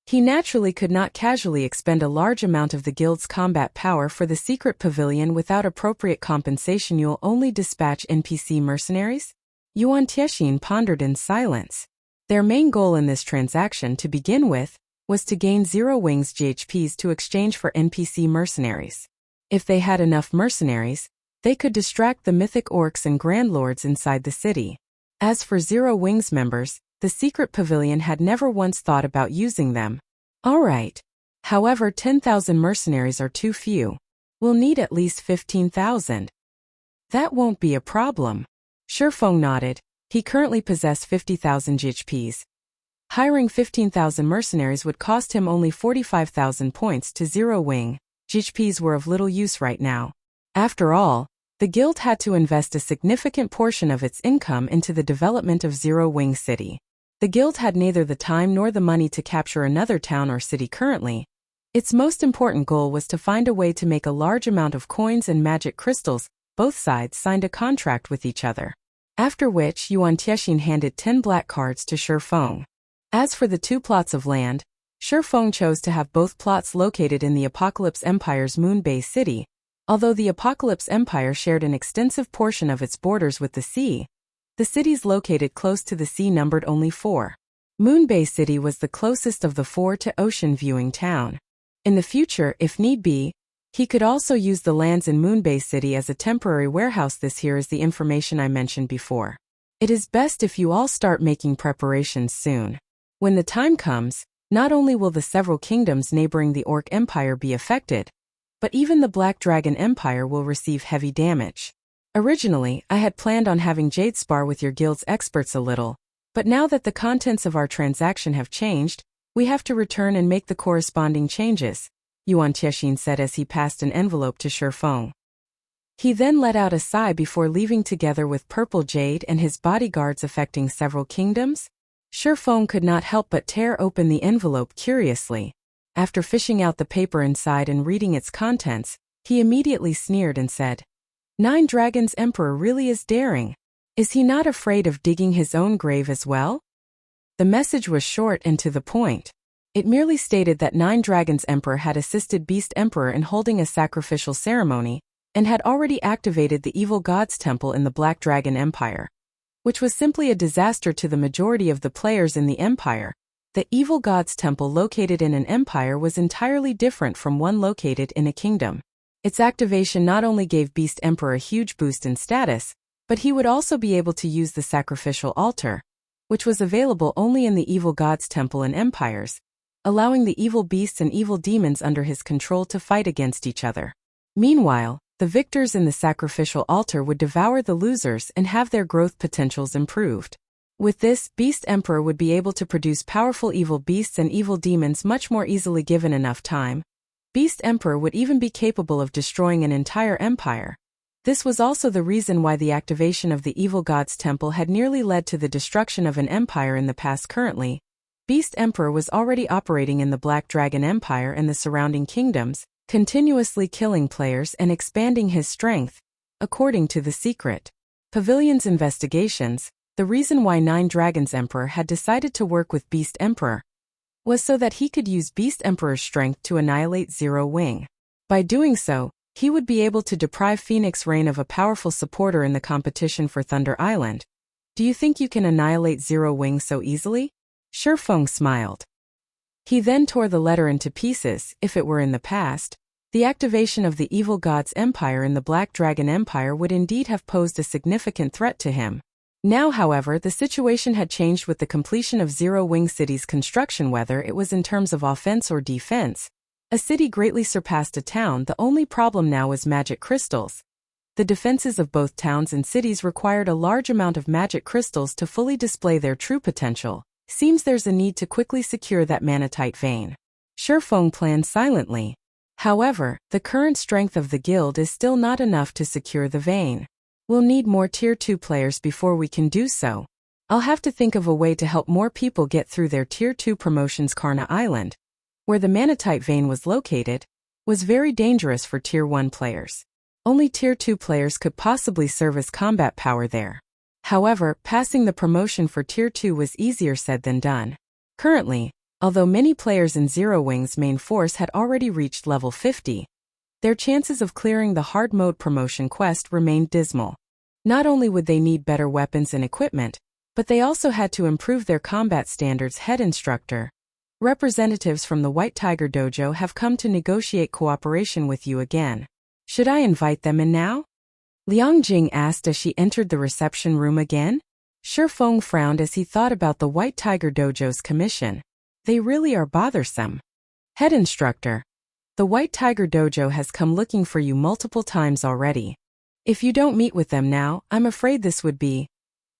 He naturally could not casually expend a large amount of the guild's combat power for the Secret Pavilion without appropriate compensation. You'll only dispatch NPC mercenaries? Yuan Tiexin pondered in silence. Their main goal in this transaction, to begin with, was to gain Zero Wing's GHPs to exchange for NPC mercenaries. If they had enough mercenaries, they could distract the mythic orcs and grand lords inside the city. As for Zero Wing's members, the Secret Pavilion had never once thought about using them. Alright. However, 10,000 mercenaries are too few. We'll need at least 15,000. That won't be a problem. Feng nodded. He currently possessed 50,000 GHPs. Hiring 15,000 mercenaries would cost him only 45,000 points to Zero Wing. GHPs were of little use right now. After all, the guild had to invest a significant portion of its income into the development of Zero Wing City. The guild had neither the time nor the money to capture another town or city currently. Its most important goal was to find a way to make a large amount of coins and magic crystals. Both sides signed a contract with each other. After which Yuan Tiexin handed 10 black cards to Shi Feng. As for the 2 plots of land, Shi Feng chose to have both plots located in the Apocalypse Empire's Moon Base city. Although the Apocalypse Empire shared an extensive portion of its borders with the sea, the cities located close to the sea numbered only 4. Moon Base City was the closest of the 4 to ocean viewing town. In the future, if need be, he could also use the lands in Moon Base City as a temporary warehouse. This here is the information I mentioned before. It is best if you all start making preparations soon. When the time comes, not only will the several kingdoms neighboring the Orc Empire be affected, but even the Black Dragon Empire will receive heavy damage. Originally, I had planned on having Jade spar with your guild's experts a little, but now that the contents of our transaction have changed, we have to return and make the corresponding changes, Yuan Tiexin said as he passed an envelope to Shi Feng. He then let out a sigh before leaving together with Purple Jade and his bodyguards affecting several kingdoms. Shi Feng could not help but tear open the envelope curiously. After fishing out the paper inside and reading its contents, he immediately sneered and said, "Nine Dragons Emperor really is daring. Is he not afraid of digging his own grave as well?" The message was short and to the point. It merely stated that 9 Dragons Emperor had assisted Beast Emperor in holding a sacrificial ceremony, and had already activated the Evil Gods Temple in the Black Dragon Empire, which was simply a disaster to the majority of the players in the Empire. The Evil Gods Temple located in an empire was entirely different from one located in a kingdom. Its activation not only gave Beast Emperor a huge boost in status, but he would also be able to use the sacrificial altar, which was available only in the Evil Gods Temple and empires, allowing the evil beasts and evil demons under his control to fight against each other. Meanwhile, the victors in the sacrificial altar would devour the losers and have their growth potentials improved. With this, Beast Emperor would be able to produce powerful evil beasts and evil demons much more easily given enough time. Beast Emperor would even be capable of destroying an entire empire. This was also the reason why the activation of the Evil Gods Temple had nearly led to the destruction of an empire in the past. Currently, Beast Emperor was already operating in the Black Dragon Empire and the surrounding kingdoms, continuously killing players and expanding his strength. According to the Secret Pavilion's investigations, the reason why 9 Dragons Emperor had decided to work with Beast Emperor was so that he could use Beast Emperor's strength to annihilate Zero Wing. By doing so, he would be able to deprive Phoenix Rain of a powerful supporter in the competition for Thunder Island. Do you think you can annihilate Zero Wing so easily? Shi Feng smiled. He then tore the letter into pieces. If it were in the past, the activation of the Evil Gods Empire in the Black Dragon Empire would indeed have posed a significant threat to him. Now, however, the situation had changed with the completion of Zero Wing City's construction. Whether it was in terms of offense or defense, a city greatly surpassed a town. The only problem now was magic crystals. The defenses of both towns and cities required a large amount of magic crystals to fully display their true potential. Seems there's a need to quickly secure that manatite vein. Shi Feng planned silently. However, the current strength of the guild is still not enough to secure the vein. We'll need more Tier 2 players before we can do so. I'll have to think of a way to help more people get through their Tier 2 promotions. Karna Island, where the manatite vein was located, was very dangerous for Tier 1 players. Only Tier 2 players could possibly serve as combat power there. However, passing the promotion for Tier 2 was easier said than done. Currently, although many players in Zero Wing's main force had already reached level 50, their chances of clearing the hard mode promotion quest remained dismal. Not only would they need better weapons and equipment, but they also had to improve their combat standards. Head instructor, representatives from the White Tiger Dojo have come to negotiate cooperation with you again. Should I invite them in now? Liang Jing asked as she entered the reception room again. Shi Feng frowned as he thought about the White Tiger Dojo's commission. They really are bothersome. Head instructor, the White Tiger Dojo has come looking for you multiple times already. If you don't meet with them now, I'm afraid this would be.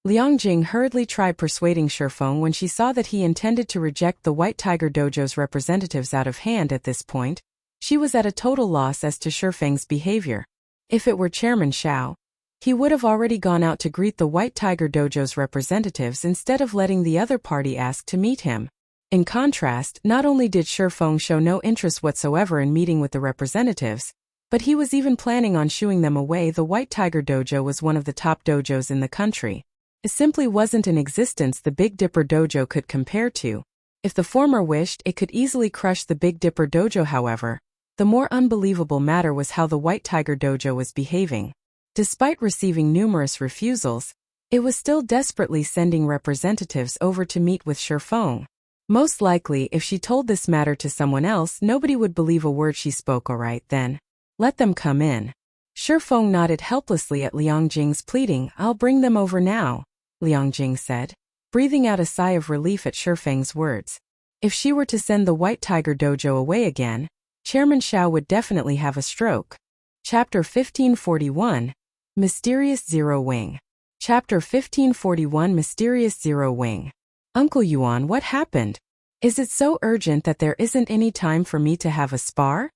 Liang Jing hurriedly tried persuading Shi Feng when she saw that he intended to reject the White Tiger Dojo's representatives out of hand. At this point, She was at a total loss as to Feng's behavior. If it were Chairman Xiao, he would have already gone out to greet the White Tiger Dojo's representatives instead of letting the other party ask to meet him. In contrast, not only did Feng show no interest whatsoever in meeting with the representatives, but he was even planning on shooing them away. The White Tiger Dojo was one of the top dojos in the country. It simply wasn't an existence the Big Dipper Dojo could compare to. If the former wished, it could easily crush the Big Dipper Dojo. However, the more unbelievable matter was how the White Tiger Dojo was behaving. Despite receiving numerous refusals, it was still desperately sending representatives over to meet with Feng. Most likely, if she told this matter to someone else, nobody would believe a word she spoke. Alright then. Let them come in. Feng nodded helplessly at Liang Jing's pleading. I'll bring them over now, Liang Jing said, breathing out a sigh of relief at Feng's words. If she were to send the White Tiger Dojo away again, Chairman Xiao would definitely have a stroke. Chapter 1541, Mysterious Zero Wing. Chapter 1541, Mysterious Zero Wing. Uncle Yuan, what happened? Is it so urgent that there isn't any time for me to have a spar?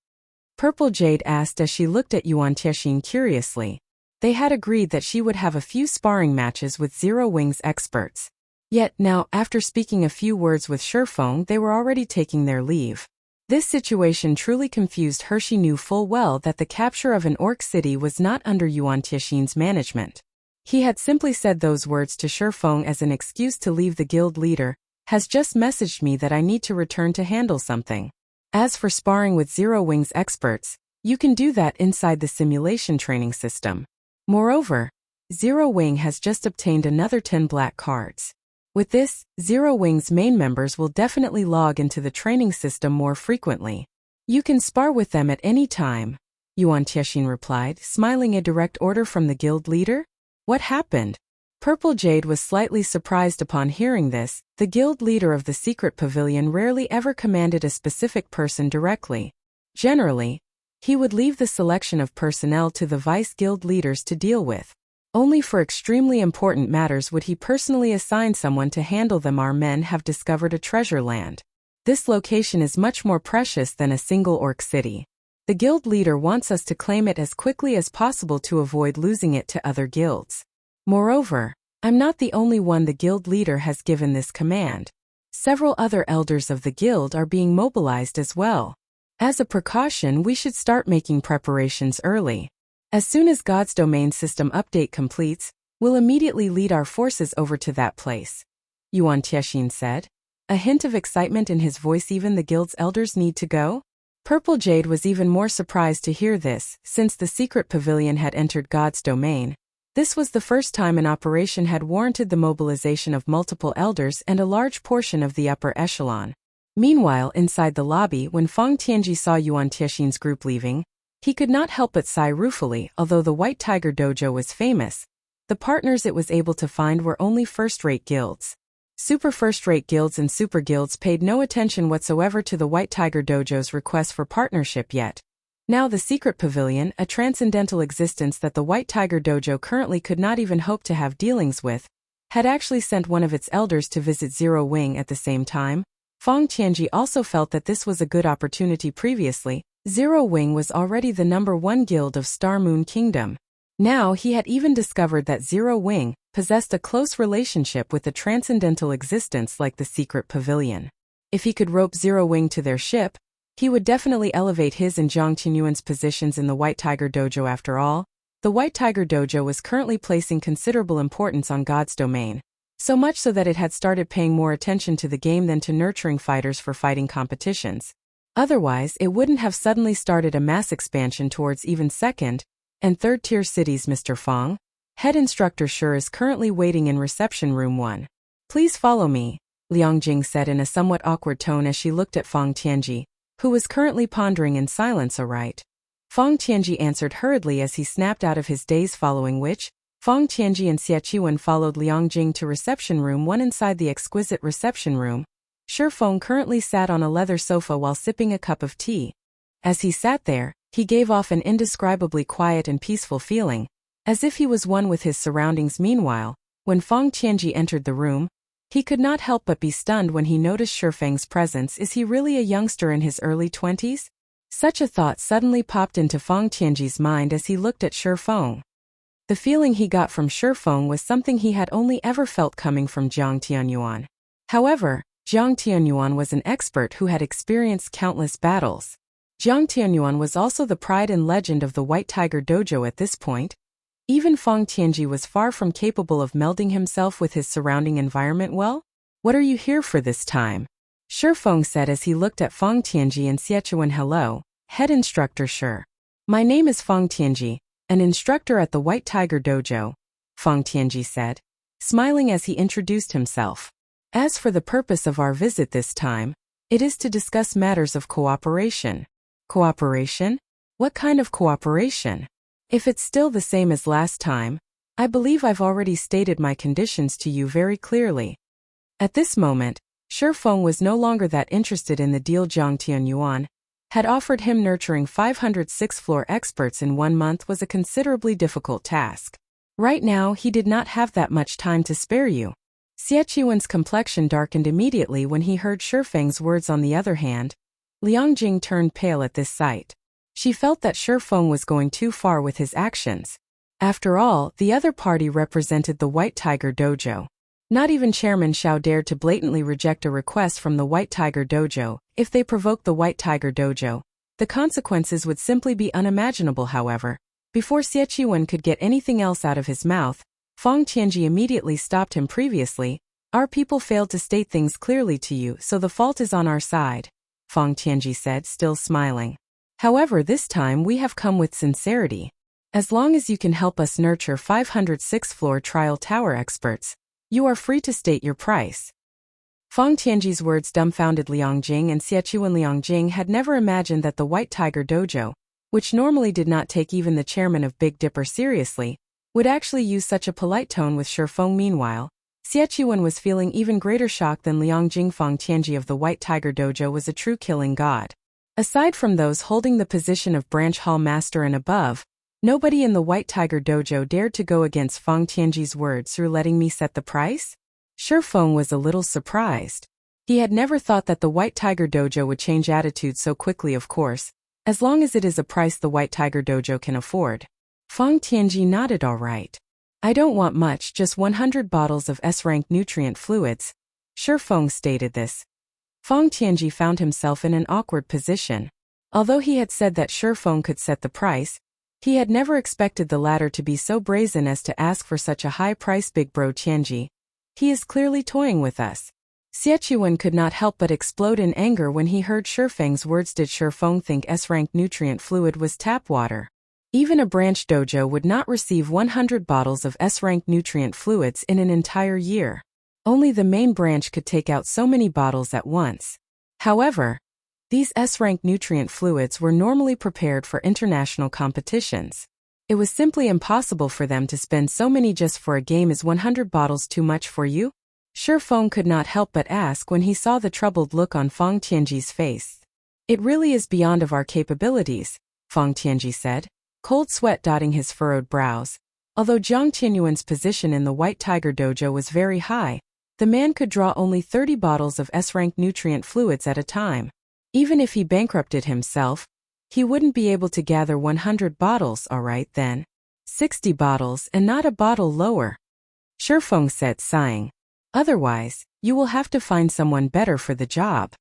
Purple Jade asked as she looked at Yuan Tianxin curiously. They had agreed that she would have a few sparring matches with Zero Wing's experts. Yet now, after speaking a few words with Feng, they were already taking their leave. This situation truly confused her. She knew full well that the capture of an orc city was not under Yuan Tianxin's management. He had simply said those words to Feng as an excuse to leave. The guild leader has just messaged me that I need to return to handle something. As for sparring with Zero Wing's experts, you can do that inside the simulation training system. Moreover, Zero Wing has just obtained another 10 black cards. With this, Zero Wing's main members will definitely log into the training system more frequently. You can spar with them at any time, Yuan Tianxin replied, smiling. A direct order from the guild leader? What happened? Purple Jade was slightly surprised upon hearing this. The guild leader of the secret pavilion rarely ever commanded a specific person directly. Generally, he would leave the selection of personnel to the vice guild leaders to deal with. Only for extremely important matters would he personally assign someone to handle them. Our men have discovered a treasure land. This location is much more precious than a single orc city. The guild leader wants us to claim it as quickly as possible to avoid losing it to other guilds. Moreover, I'm not the only one the guild leader has given this command. Several other elders of the guild are being mobilized as well. As a precaution, we should start making preparations early. As soon as God's domain system update completes, we'll immediately lead our forces over to that place, Yuan Tianxin said, a hint of excitement in his voice. Even the guild's elders need to go? Purple Jade was even more surprised to hear this. Since the secret pavilion had entered God's domain, this was the first time an operation had warranted the mobilization of multiple elders and a large portion of the upper echelon. Meanwhile, inside the lobby, when Feng Tianji saw Yuan Tianxin's group leaving, he could not help but sigh ruefully. Although the White Tiger Dojo was famous, the partners it was able to find were only first-rate guilds. Super first-rate guilds and super guilds paid no attention whatsoever to the White Tiger Dojo's request for partnership yet. Now the secret pavilion, a transcendental existence that the White Tiger Dojo currently could not even hope to have dealings with, had actually sent one of its elders to visit Zero Wing at the same time. Feng Tianji also felt that this was a good opportunity. Previously, Zero Wing was already the #1 guild of Star Moon Kingdom. Now he had even discovered that Zero Wing possessed a close relationship with a transcendental existence like the secret pavilion. If he could rope Zero Wing to their ship, he would definitely elevate his and Jiang Tianyuan's positions in the White Tiger Dojo. After all, the White Tiger Dojo was currently placing considerable importance on God's domain, so much so that it had started paying more attention to the game than to nurturing fighters for fighting competitions. Otherwise, it wouldn't have suddenly started a mass expansion towards even second and third-tier cities. Mr. Feng, head instructor Shi is currently waiting in reception room 1. Please follow me, Liang Jing said in a somewhat awkward tone as she looked at Feng Tianji, who was currently pondering in silence. Alright. Feng Tianji answered hurriedly as he snapped out of his daze, following which, Feng Tianji and Xie Qiwen followed Liang Jing to reception room 1. Inside the exquisite reception room, Feng currently sat on a leather sofa while sipping a cup of tea. As he sat there, he gave off an indescribably quiet and peaceful feeling, as if he was one with his surroundings. Meanwhile, when Feng Tianji entered the room, he could not help but be stunned when he noticed Feng's presence. Is he really a youngster in his early 20s? Such a thought suddenly popped into Feng Tianji's mind as he looked at Feng. The feeling he got from Feng was something he had only ever felt coming from Jiang Tianyuan. However, Jiang Tianyuan was an expert who had experienced countless battles. Jiang Tianyuan was also the pride and legend of the White Tiger Dojo at this point. Even Feng Tianji was far from capable of melding himself with his surrounding environment well. What are you here for this time? Feng said as he looked at Feng Tianji and Xiechuan. Hello, head instructor Shi. My name is Feng Tianji, an instructor at the White Tiger Dojo, Feng Tianji said, smiling as he introduced himself. As for the purpose of our visit this time, it is to discuss matters of cooperation. Cooperation? What kind of cooperation? If it's still the same as last time, I believe I've already stated my conditions to you very clearly. At this moment, Feng was no longer that interested in the deal. Jiang Tianyuan had offered him nurturing 500 sixth-floor experts in 1 month was a considerably difficult task. Right now he did not have that much time to spare you. Xiechuan's complexion darkened immediately when he heard Feng's words. On the other hand, Liang Jing turned pale at this sight. She felt that Feng was going too far with his actions. After all, the other party represented the White Tiger Dojo. Not even Chairman Xiao dared to blatantly reject a request from the White Tiger Dojo. If they provoked the White Tiger Dojo, the consequences would simply be unimaginable. However, before Xiechuan could get anything else out of his mouth, Feng Tianji immediately stopped him. Previously, our people failed to state things clearly to you, so the fault is on our side, Feng Tianji said, still smiling. However, this time we have come with sincerity. As long as you can help us nurture 500 sixth-floor trial tower experts, you are free to state your price. Feng Tianji's words dumbfounded Liang Jing and Xiechuan. Liang Jing had never imagined that the White Tiger Dojo, which normally did not take even the chairman of Big Dipper seriously, would actually use such a polite tone with Feng. Meanwhile, Xiechuan was feeling even greater shock than Liang Jing. Feng Tianji of the White Tiger Dojo was a true killing god. Aside from those holding the position of branch hall master and above, nobody in the White Tiger Dojo dared to go against Feng Tianji's words through letting me set the price? Feng was a little surprised. He had never thought that the White Tiger Dojo would change attitude so quickly. Of course, as long as it is a price the White Tiger Dojo can afford. Feng Tianji nodded. All right. I don't want much, just 100 bottles of S-rank nutrient fluids. Feng stated this. Feng Tianji found himself in an awkward position. Although he had said that Feng could set the price, he had never expected the latter to be so brazen as to ask for such a high price. Big bro Tianji, he is clearly toying with us. Xiechuan could not help but explode in anger when he heard Feng's words. Did Feng think S-rank nutrient fluid was tap water? Even a branch dojo would not receive 100 bottles of S-rank nutrient fluids in an entire year. Only the main branch could take out so many bottles at once. However, these S-rank nutrient fluids were normally prepared for international competitions. It was simply impossible for them to spend so many just for a game. Is 100 bottles too much for you? Feng could not help but ask when he saw the troubled look on Feng Tianji's face. It really is beyond of our capabilities, Feng Tianji said, cold sweat dotting his furrowed brows. Although Jiang Tianyuan's position in the White Tiger Dojo was very high, the man could draw only 30 bottles of S-rank nutrient fluids at a time. Even if he bankrupted himself, he wouldn't be able to gather 100 bottles. All right then. 60 bottles and not a bottle lower, Feng said, sighing. Otherwise, you will have to find someone better for the job.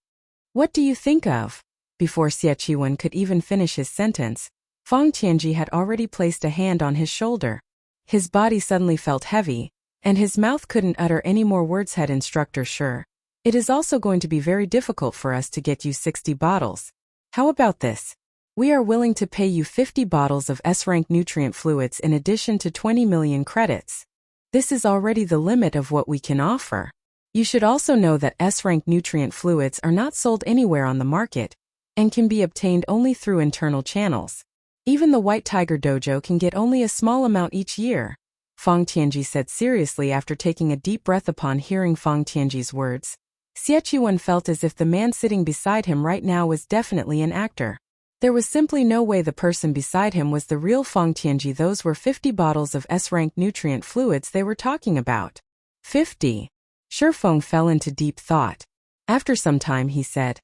What do you think of? Before Xiechuan could even finish his sentence, Feng Tianji had already placed a hand on his shoulder. His body suddenly felt heavy, and his mouth couldn't utter any more words. Head instructor Shi, it is also going to be very difficult for us to get you 60 bottles. How about this? We are willing to pay you 50 bottles of S-rank nutrient fluids in addition to 20 million credits. This is already the limit of what we can offer. You should also know that S-rank nutrient fluids are not sold anywhere on the market, and can be obtained only through internal channels. Even the White Tiger Dojo can get only a small amount each year, Feng Tianji said seriously after taking a deep breath. Upon hearing Feng Tianji's words, Xiechuan felt as if the man sitting beside him right now was definitely an actor. There was simply no way the person beside him was the real Feng Tianji. Those were 50 bottles of S-rank nutrient fluids they were talking about. 50. Feng fell into deep thought. After some time he said,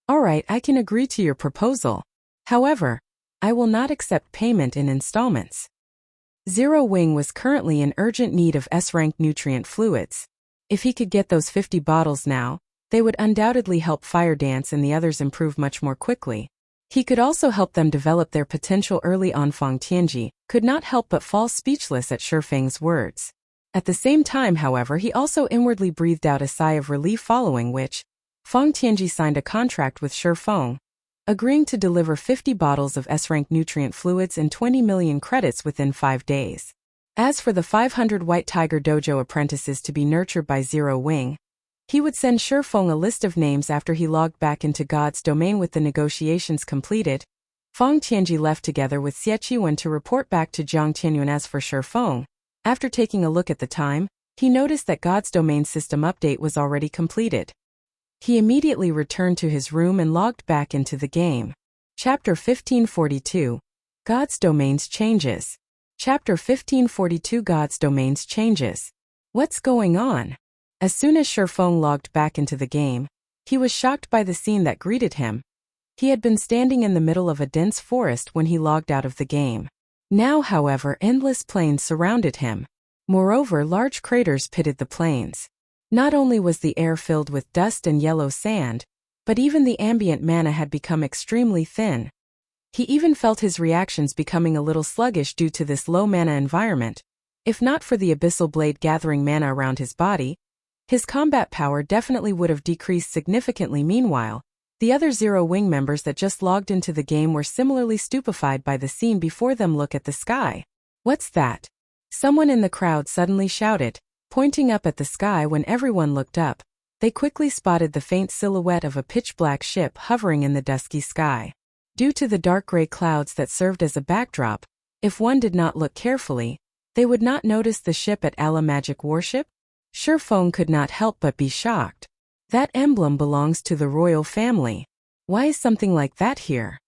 all right, I can agree to your proposal. However, I will not accept payment in installments. Zero Wing was currently in urgent need of S-rank nutrient fluids. If he could get those 50 bottles now, they would undoubtedly help Fire Dance and the others improve much more quickly. He could also help them develop their potential early on. Feng Tianji could not help but fall speechless at Shi Feng's words. At the same time, however, he also inwardly breathed out a sigh of relief, following which, Feng Tianji signed a contract with Shi Feng, agreeing to deliver 50 bottles of S-rank nutrient fluids and 20 million credits within 5 days. As for the 500 White Tiger Dojo apprentices to be nurtured by Zero Wing, he would send Shi Feng a list of names after he logged back into God's domain. With the negotiations completed, Feng Tianji left together with Xie Qiwen to report back to Jiang Tianyuan. As for Shi Feng, after taking a look at the time, he noticed that God's domain system update was already completed. He immediately returned to his room and logged back into the game. Chapter 1542, God's Domains Changes. Chapter 1542, God's Domains Changes. What's going on? As soon as Shi Feng logged back into the game, he was shocked by the scene that greeted him. He had been standing in the middle of a dense forest when he logged out of the game. Now, however, endless plains surrounded him. Moreover, large craters pitted the plains. Not only was the air filled with dust and yellow sand, but even the ambient mana had become extremely thin. He even felt his reactions becoming a little sluggish due to this low mana environment. If not for the abyssal blade gathering mana around his body, his combat power definitely would have decreased significantly. Meanwhile, the other Zero Wing members that just logged into the game were similarly stupefied by the scene before them. Look at the sky. What's that? Someone in the crowd suddenly shouted, pointing up at the sky. When everyone looked up, they quickly spotted the faint silhouette of a pitch-black ship hovering in the dusky sky. Due to the dark gray clouds that served as a backdrop, if one did not look carefully, they would not notice the ship at Allah Magic Warship. Shi Feng could not help but be shocked. That emblem belongs to the royal family. Why is something like that here?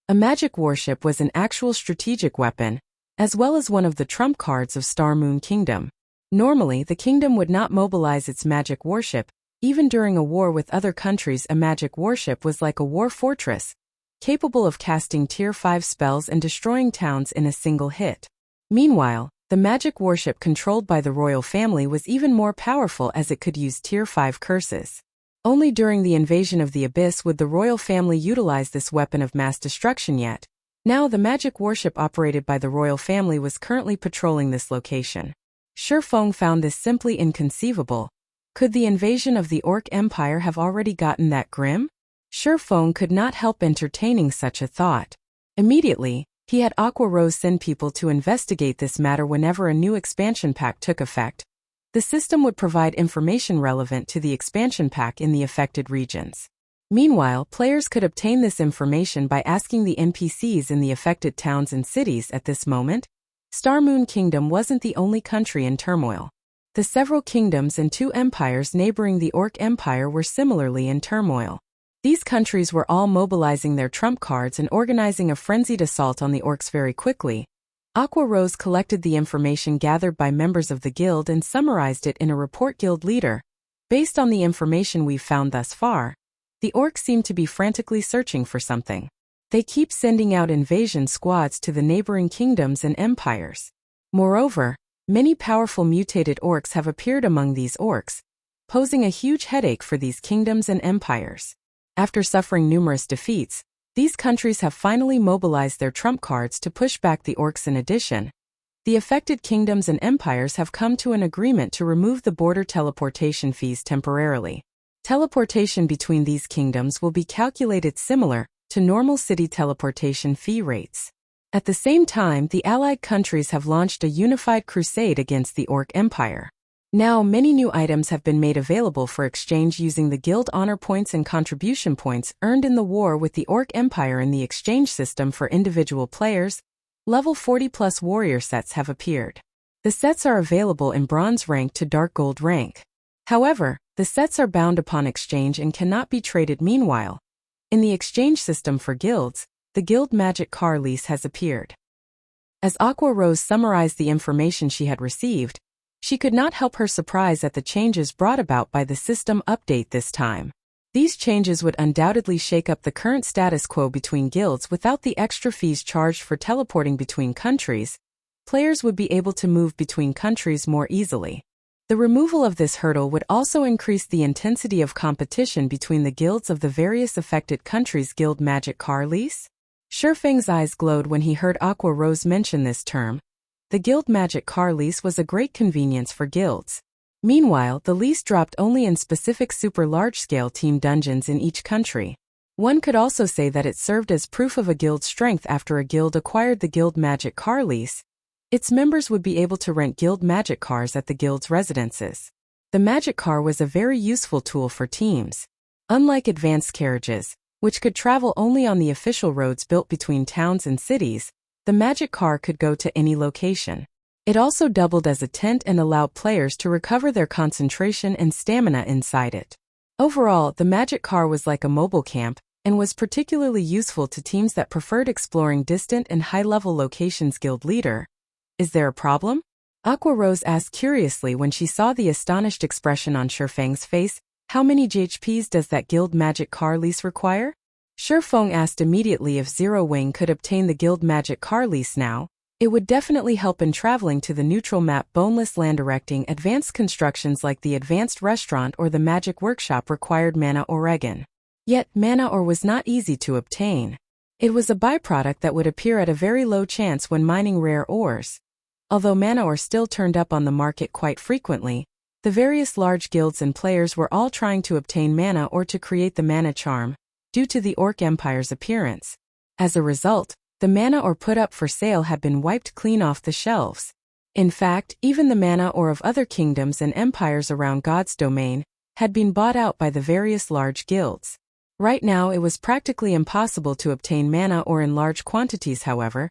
A magic warship was an actual strategic weapon, as well as one of the trump cards of Star Moon Kingdom. Normally, the kingdom would not mobilize its magic warship. Even during a war with other countries, a magic warship was like a war fortress, capable of casting Tier 5 spells and destroying towns in a single hit. Meanwhile, the magic warship controlled by the royal family was even more powerful, as it could use Tier 5 curses. Only during the invasion of the Abyss would the royal family utilize this weapon of mass destruction. Yet, now the magic warship operated by the royal family was currently patrolling this location. Shi Feng found this simply inconceivable. Could the invasion of the Orc Empire have already gotten that grim? Shi Feng could not help entertaining such a thought. Immediately, he had Aqua Rose send people to investigate this matter. Whenever a new expansion pack took effect, the system would provide information relevant to the expansion pack in the affected regions. Meanwhile, players could obtain this information by asking the NPCs in the affected towns and cities. At this moment, Star Moon Kingdom wasn't the only country in turmoil. The several kingdoms and 2 empires neighboring the Orc Empire were similarly in turmoil. These countries were all mobilizing their trump cards and organizing a frenzied assault on the orcs very quickly. Aqua Rose collected the information gathered by members of the guild and summarized it in a report. Guild leader, based on the information we've found thus far, the orcs seem to be frantically searching for something. They keep sending out invasion squads to the neighboring kingdoms and empires. Moreover, many powerful mutated orcs have appeared among these orcs, posing a huge headache for these kingdoms and empires. After suffering numerous defeats, these countries have finally mobilized their trump cards to push back the orcs. In addition, the affected kingdoms and empires have come to an agreement to remove the border teleportation fees temporarily. Teleportation between these kingdoms will be calculated similar to normal city teleportation fee rates. At the same time, the allied countries have launched a unified crusade against the Orc Empire. Now, many new items have been made available for exchange using the guild honor points and contribution points earned in the war with the Orc Empire. In the exchange system for individual players, level 40+ warrior sets have appeared. The sets are available in bronze rank to dark gold rank. However, the sets are bound upon exchange and cannot be traded. Meanwhile, in the exchange system for guilds, the guild magic car lease has appeared. As Aqua Rose summarized the information she had received, she could not help her surprise at the changes brought about by the system update this time. These changes would undoubtedly shake up the current status quo between guilds. Without the extra fees charged for teleporting between countries, players would be able to move between countries more easily. The removal of this hurdle would also increase the intensity of competition between the guilds of the various affected countries. Guild Magic Car Lease? Feng's eyes glowed when he heard Aqua Rose mention this term. The Guild Magic Car Lease was a great convenience for guilds. Meanwhile, the lease dropped only in specific super large-scale team dungeons in each country. One could also say that it served as proof of a guild's strength. After a guild acquired the Guild Magic Car Lease, its members would be able to rent guild magic cars at the guild's residences. The magic car was a very useful tool for teams. Unlike advanced carriages, which could travel only on the official roads built between towns and cities, the magic car could go to any location. It also doubled as a tent and allowed players to recover their concentration and stamina inside it. Overall, the magic car was like a mobile camp, and was particularly useful to teams that preferred exploring distant and high-level locations. Guild Leader, is there a problem? Aqua Rose asked curiously when she saw the astonished expression on Feng's face. How many JHPs does that Guild Magic Car Lease require? Feng asked immediately if Zero Wing could obtain the Guild Magic Car Lease now. It would definitely help in traveling to the neutral map Boneless Land. Erecting advanced constructions like the Advanced Restaurant or the Magic Workshop required mana Oregon. Yet, mana ore was not easy to obtain. It was a byproduct that would appear at a very low chance when mining rare ores. Although mana ore still turned up on the market quite frequently, the various large guilds and players were all trying to obtain mana ore to create the mana charm, due to the Orc Empire's appearance. As a result, the mana ore put up for sale had been wiped clean off the shelves. In fact, even the mana ore of other kingdoms and empires around God's domain had been bought out by the various large guilds. Right now it was practically impossible to obtain mana ore in large quantities. However,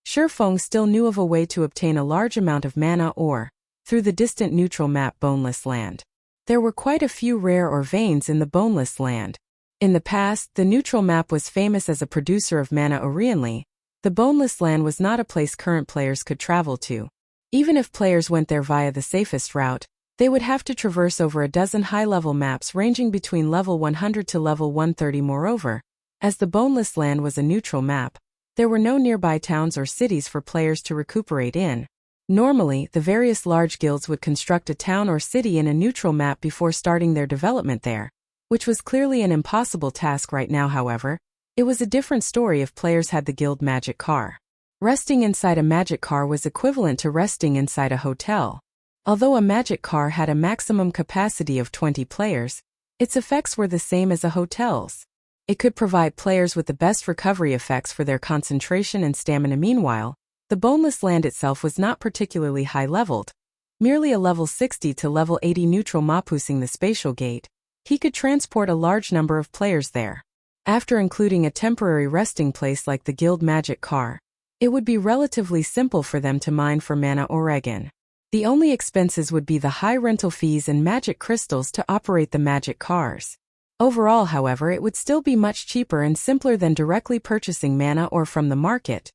Feng still knew of a way to obtain a large amount of mana ore, through the distant neutral map Boneless Land. There were quite a few rare ore veins in the Boneless Land. In the past, the neutral map was famous as a producer of mana ore. The Boneless Land was not a place current players could travel to. Even if players went there via the safest route, they would have to traverse over a dozen high-level maps ranging between level 100 to level 130. Moreover, as the Boneless Land was a neutral map, there were no nearby towns or cities for players to recuperate in. Normally, the various large guilds would construct a town or city in a neutral map before starting their development there, which was clearly an impossible task right now. However, it was a different story if players had the Guild Magic Car. Resting inside a magic car was equivalent to resting inside a hotel. Although a magic car had a maximum capacity of 20 players, its effects were the same as a hotel's. It could provide players with the best recovery effects for their concentration and stamina. Meanwhile, the Boneless Land itself was not particularly high-leveled, merely a level 60 to level 80 neutral map. Using the spatial gate, he could transport a large number of players there. After including a temporary resting place like the Guild Magic Car, it would be relatively simple for them to mine for mana Oregon. The only expenses would be the high rental fees and magic crystals to operate the magic cars. Overall, however, it would still be much cheaper and simpler than directly purchasing mana ore from the market.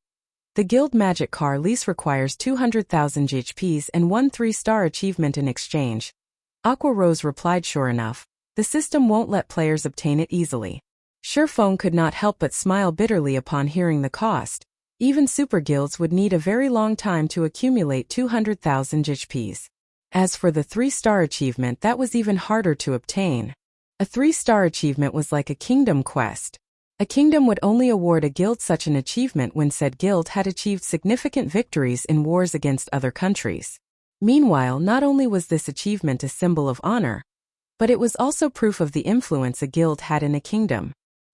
The Guild Magic Car Lease requires 200,000 JHPs and 1 3-star achievement in exchange. Aqua Rose replied, sure enough, the system won't let players obtain it easily. Feng could not help but smile bitterly upon hearing the cost. Even super guilds would need a very long time to accumulate 200,000 JHPs. As for the 3-star achievement, that was even harder to obtain. A 3-star achievement was like a kingdom quest. A kingdom would only award a guild such an achievement when said guild had achieved significant victories in wars against other countries. Meanwhile, not only was this achievement a symbol of honor, but it was also proof of the influence a guild had in a kingdom.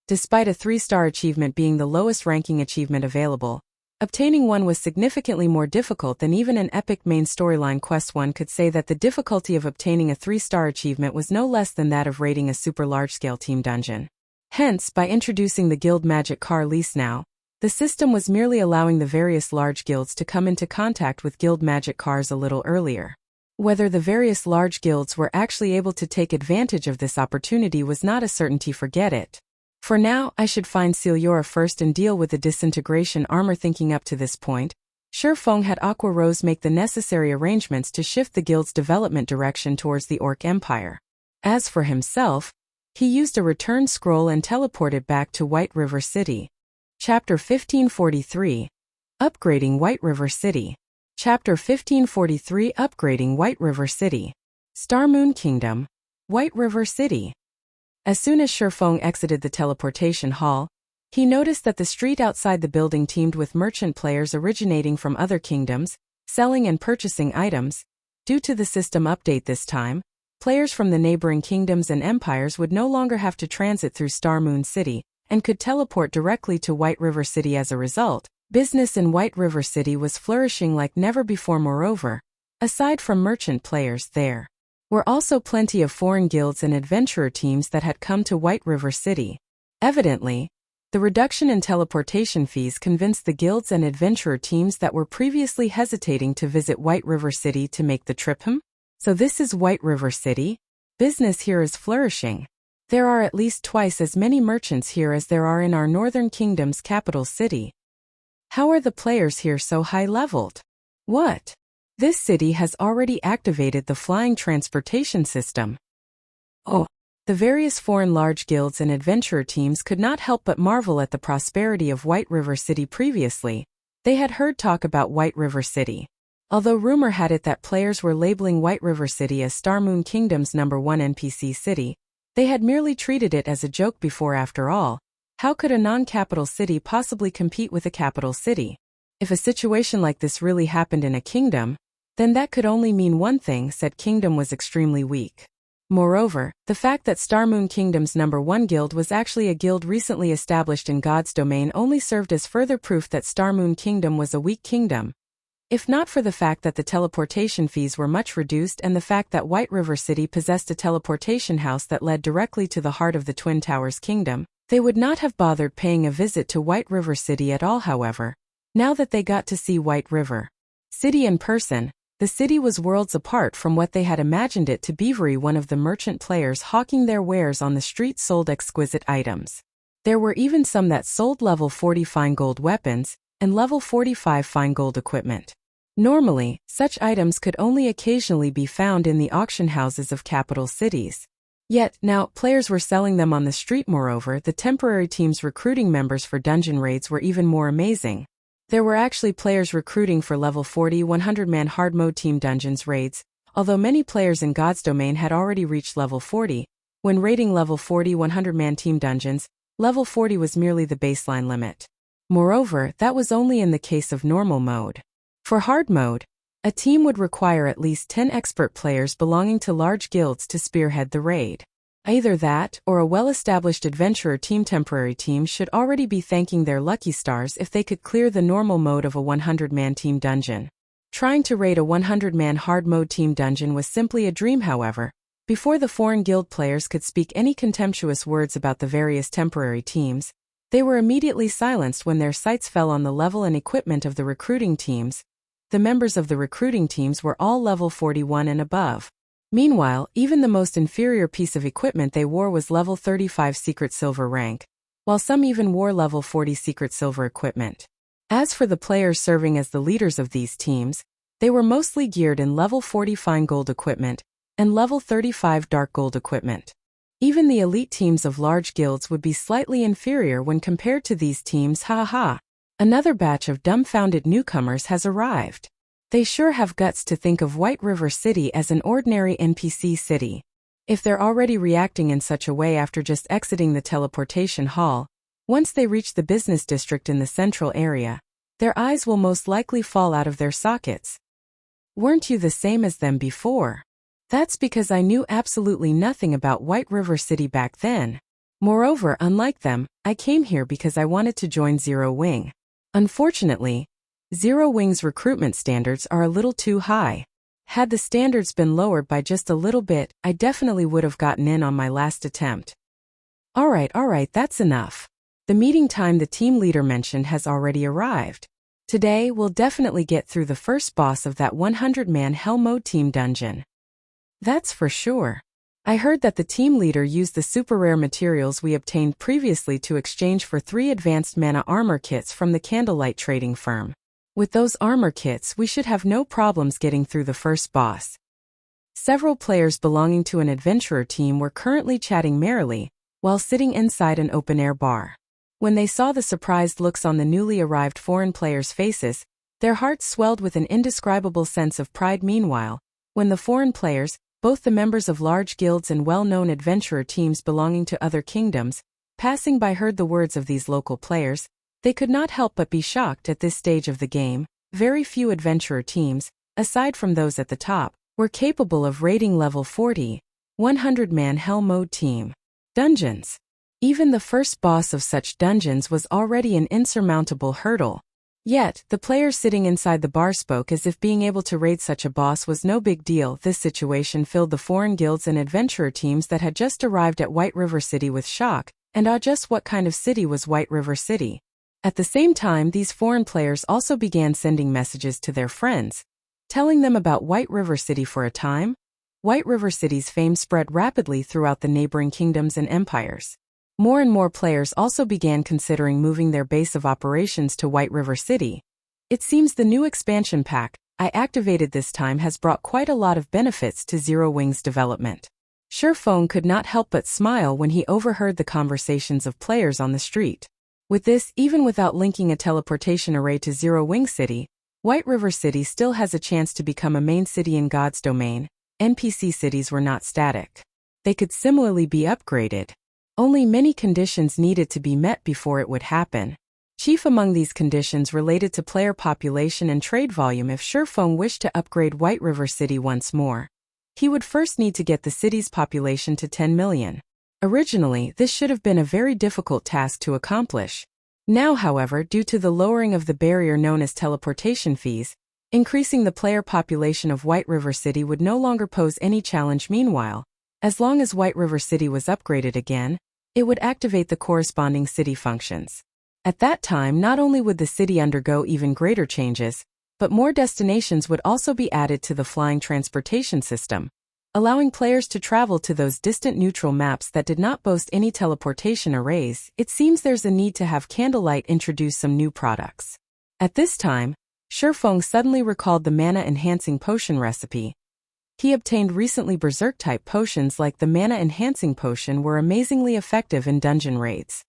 Despite a 3-star achievement being the lowest ranking achievement available, obtaining one was significantly more difficult than even an epic main storyline quest. One could say that the difficulty of obtaining a 3-star achievement was no less than that of raiding a super large-scale team dungeon. Hence, by introducing the Guild Magic Car Lease now, the system was merely allowing the various large guilds to come into contact with Guild Magic Cars a little earlier. Whether the various large guilds were actually able to take advantage of this opportunity was not a certainty. Forget it. For now, I should find Celiora first and deal with the disintegration armor. Thinking up to this point, Feng had Aqua Rose make the necessary arrangements to shift the guild's development direction towards the Orc Empire. As for himself, He used a return scroll and teleported back to White River City. Chapter 1543. Upgrading White River City. Chapter 1543. Upgrading White River City. Star Moon Kingdom. White River City. As soon as Feng exited the teleportation hall, he noticed that the street outside the building teemed with merchant players originating from other kingdoms, selling and purchasing items. Due to the system update this time, players from the neighboring kingdoms and empires would no longer have to transit through Star Moon City, and could teleport directly to White River City. As a result, business in White River City was flourishing like never before. Moreover, aside from merchant players, there were also plenty of foreign guilds and adventurer teams that had come to White River City. Evidently, the reduction in teleportation fees convinced the guilds and adventurer teams that were previously hesitating to visit White River City to make the trip. So this is White River City? Business here is flourishing. There are at least twice as many merchants here as there are in our northern kingdom's capital city. How are the players here so high-leveled? What? This city has already activated the flying transportation system. Oh. The various foreign large guilds and adventurer teams could not help but marvel at the prosperity of White River City. Previously, they had heard talk about White River City. Although rumor had it that players were labeling White River City as Star Moon Kingdom's #1 NPC city, they had merely treated it as a joke before. After all, how could a non-capital city possibly compete with a capital city? If a situation like this really happened in a kingdom, then that could only mean one thing: said kingdom was extremely weak. Moreover, the fact that Star Moon Kingdom's #1 guild was actually a guild recently established in God's domain only served as further proof that Star Moon Kingdom was a weak kingdom. If not for the fact that the teleportation fees were much reduced and the fact that White River City possessed a teleportation house that led directly to the heart of the Twin Towers Kingdom, they would not have bothered paying a visit to White River City at all. However, now that they got to see White River City in person, the city was worlds apart from what they had imagined it to be. One of the merchant players hawking their wares on the street sold exquisite items. There were even some that sold level 40 fine gold weapons and level 45 fine gold equipment. Normally, such items could only occasionally be found in the auction houses of capital cities. Yet, now, players were selling them on the street. Moreover, the temporary teams recruiting members for dungeon raids were even more amazing. There were actually players recruiting for level 40 100-man hard mode team dungeons raids, although many players in God's domain had already reached level 40. When raiding level 40 100-man team dungeons, level 40 was merely the baseline limit. Moreover, that was only in the case of normal mode. For hard mode, a team would require at least 10 expert players belonging to large guilds to spearhead the raid. Either that, or a well-established adventurer team. Temporary teams should already be thanking their lucky stars if they could clear the normal mode of a 100-man team dungeon. Trying to raid a 100-man hard mode team dungeon was simply a dream. However, before the foreign guild players could speak any contemptuous words about the various temporary teams, they were immediately silenced when their sights fell on the level and equipment of the recruiting teams. The members of the recruiting teams were all level 41 and above. Meanwhile, even the most inferior piece of equipment they wore was level 35 secret silver rank, while some even wore level 40 secret silver equipment. As for the players serving as the leaders of these teams, they were mostly geared in level 40 fine gold equipment and level 35 dark gold equipment. Even the elite teams of large guilds would be slightly inferior when compared to these teams. Another batch of dumbfounded newcomers has arrived. They sure have guts to think of White River City as an ordinary NPC city. If they're already reacting in such a way after just exiting the teleportation hall, once they reach the business district in the central area, their eyes will most likely fall out of their sockets. Weren't you the same as them before? That's because I knew absolutely nothing about White River City back then. Moreover, unlike them, I came here because I wanted to join Zero Wing. Unfortunately, Zero Wing's recruitment standards are a little too high. Had the standards been lowered by just a little bit, I definitely would have gotten in on my last attempt. Alright, that's enough. The meeting time the team leader mentioned has already arrived. Today, we'll definitely get through the first boss of that 100-man Hell Mode team dungeon. That's for sure. I heard that the team leader used the super rare materials we obtained previously to exchange for 3 advanced mana armor kits from the Candlelight trading firm. With those armor kits, we should have no problems getting through the first boss. Several players belonging to an adventurer team were currently chatting merrily, while sitting inside an open-air bar. When they saw the surprised looks on the newly arrived foreign players' faces, their hearts swelled with an indescribable sense of pride. Meanwhile, when the foreign players, both the members of large guilds and well-known adventurer teams belonging to other kingdoms, passing by heard the words of these local players, they could not help but be shocked. At this stage of the game, very few adventurer teams, aside from those at the top, were capable of raiding level 40, 100-man Hell Mode team dungeons. Even the first boss of such dungeons was already an insurmountable hurdle. Yet, the players sitting inside the bar spoke as if being able to raid such a boss was no big deal. This situation filled the foreign guilds and adventurer teams that had just arrived at White River City with shock and awe. Just what kind of city was White River City? At the same time, these foreign players also began sending messages to their friends, telling them about White River City. For a time, White River City's fame spread rapidly throughout the neighboring kingdoms and empires. More and more players also began considering moving their base of operations to White River City. It seems the new expansion pack I activated this time has brought quite a lot of benefits to Zero Wing's development. Feng could not help but smile when he overheard the conversations of players on the street. With this, even without linking a teleportation array to Zero Wing City, White River City still has a chance to become a main city in God's domain. NPC cities were not static. They could similarly be upgraded. Only many conditions needed to be met before it would happen. Chief among these conditions related to player population and trade volume. If Feng wished to upgrade White River City once more, he would first need to get the city's population to 10 million. Originally, this should have been a very difficult task to accomplish. Now, however, due to the lowering of the barrier known as teleportation fees, increasing the player population of White River City would no longer pose any challenge. Meanwhile, as long as White River City was upgraded again, it would activate the corresponding city functions. At that time, not only would the city undergo even greater changes, but more destinations would also be added to the flying transportation system, allowing players to travel to those distant neutral maps that did not boast any teleportation arrays. It seems there's a need to have Candlelight introduce some new products. At this time, Feng suddenly recalled the mana-enhancing potion recipe. He obtained recently berserk-type potions like the mana-enhancing potion were amazingly effective in dungeon raids.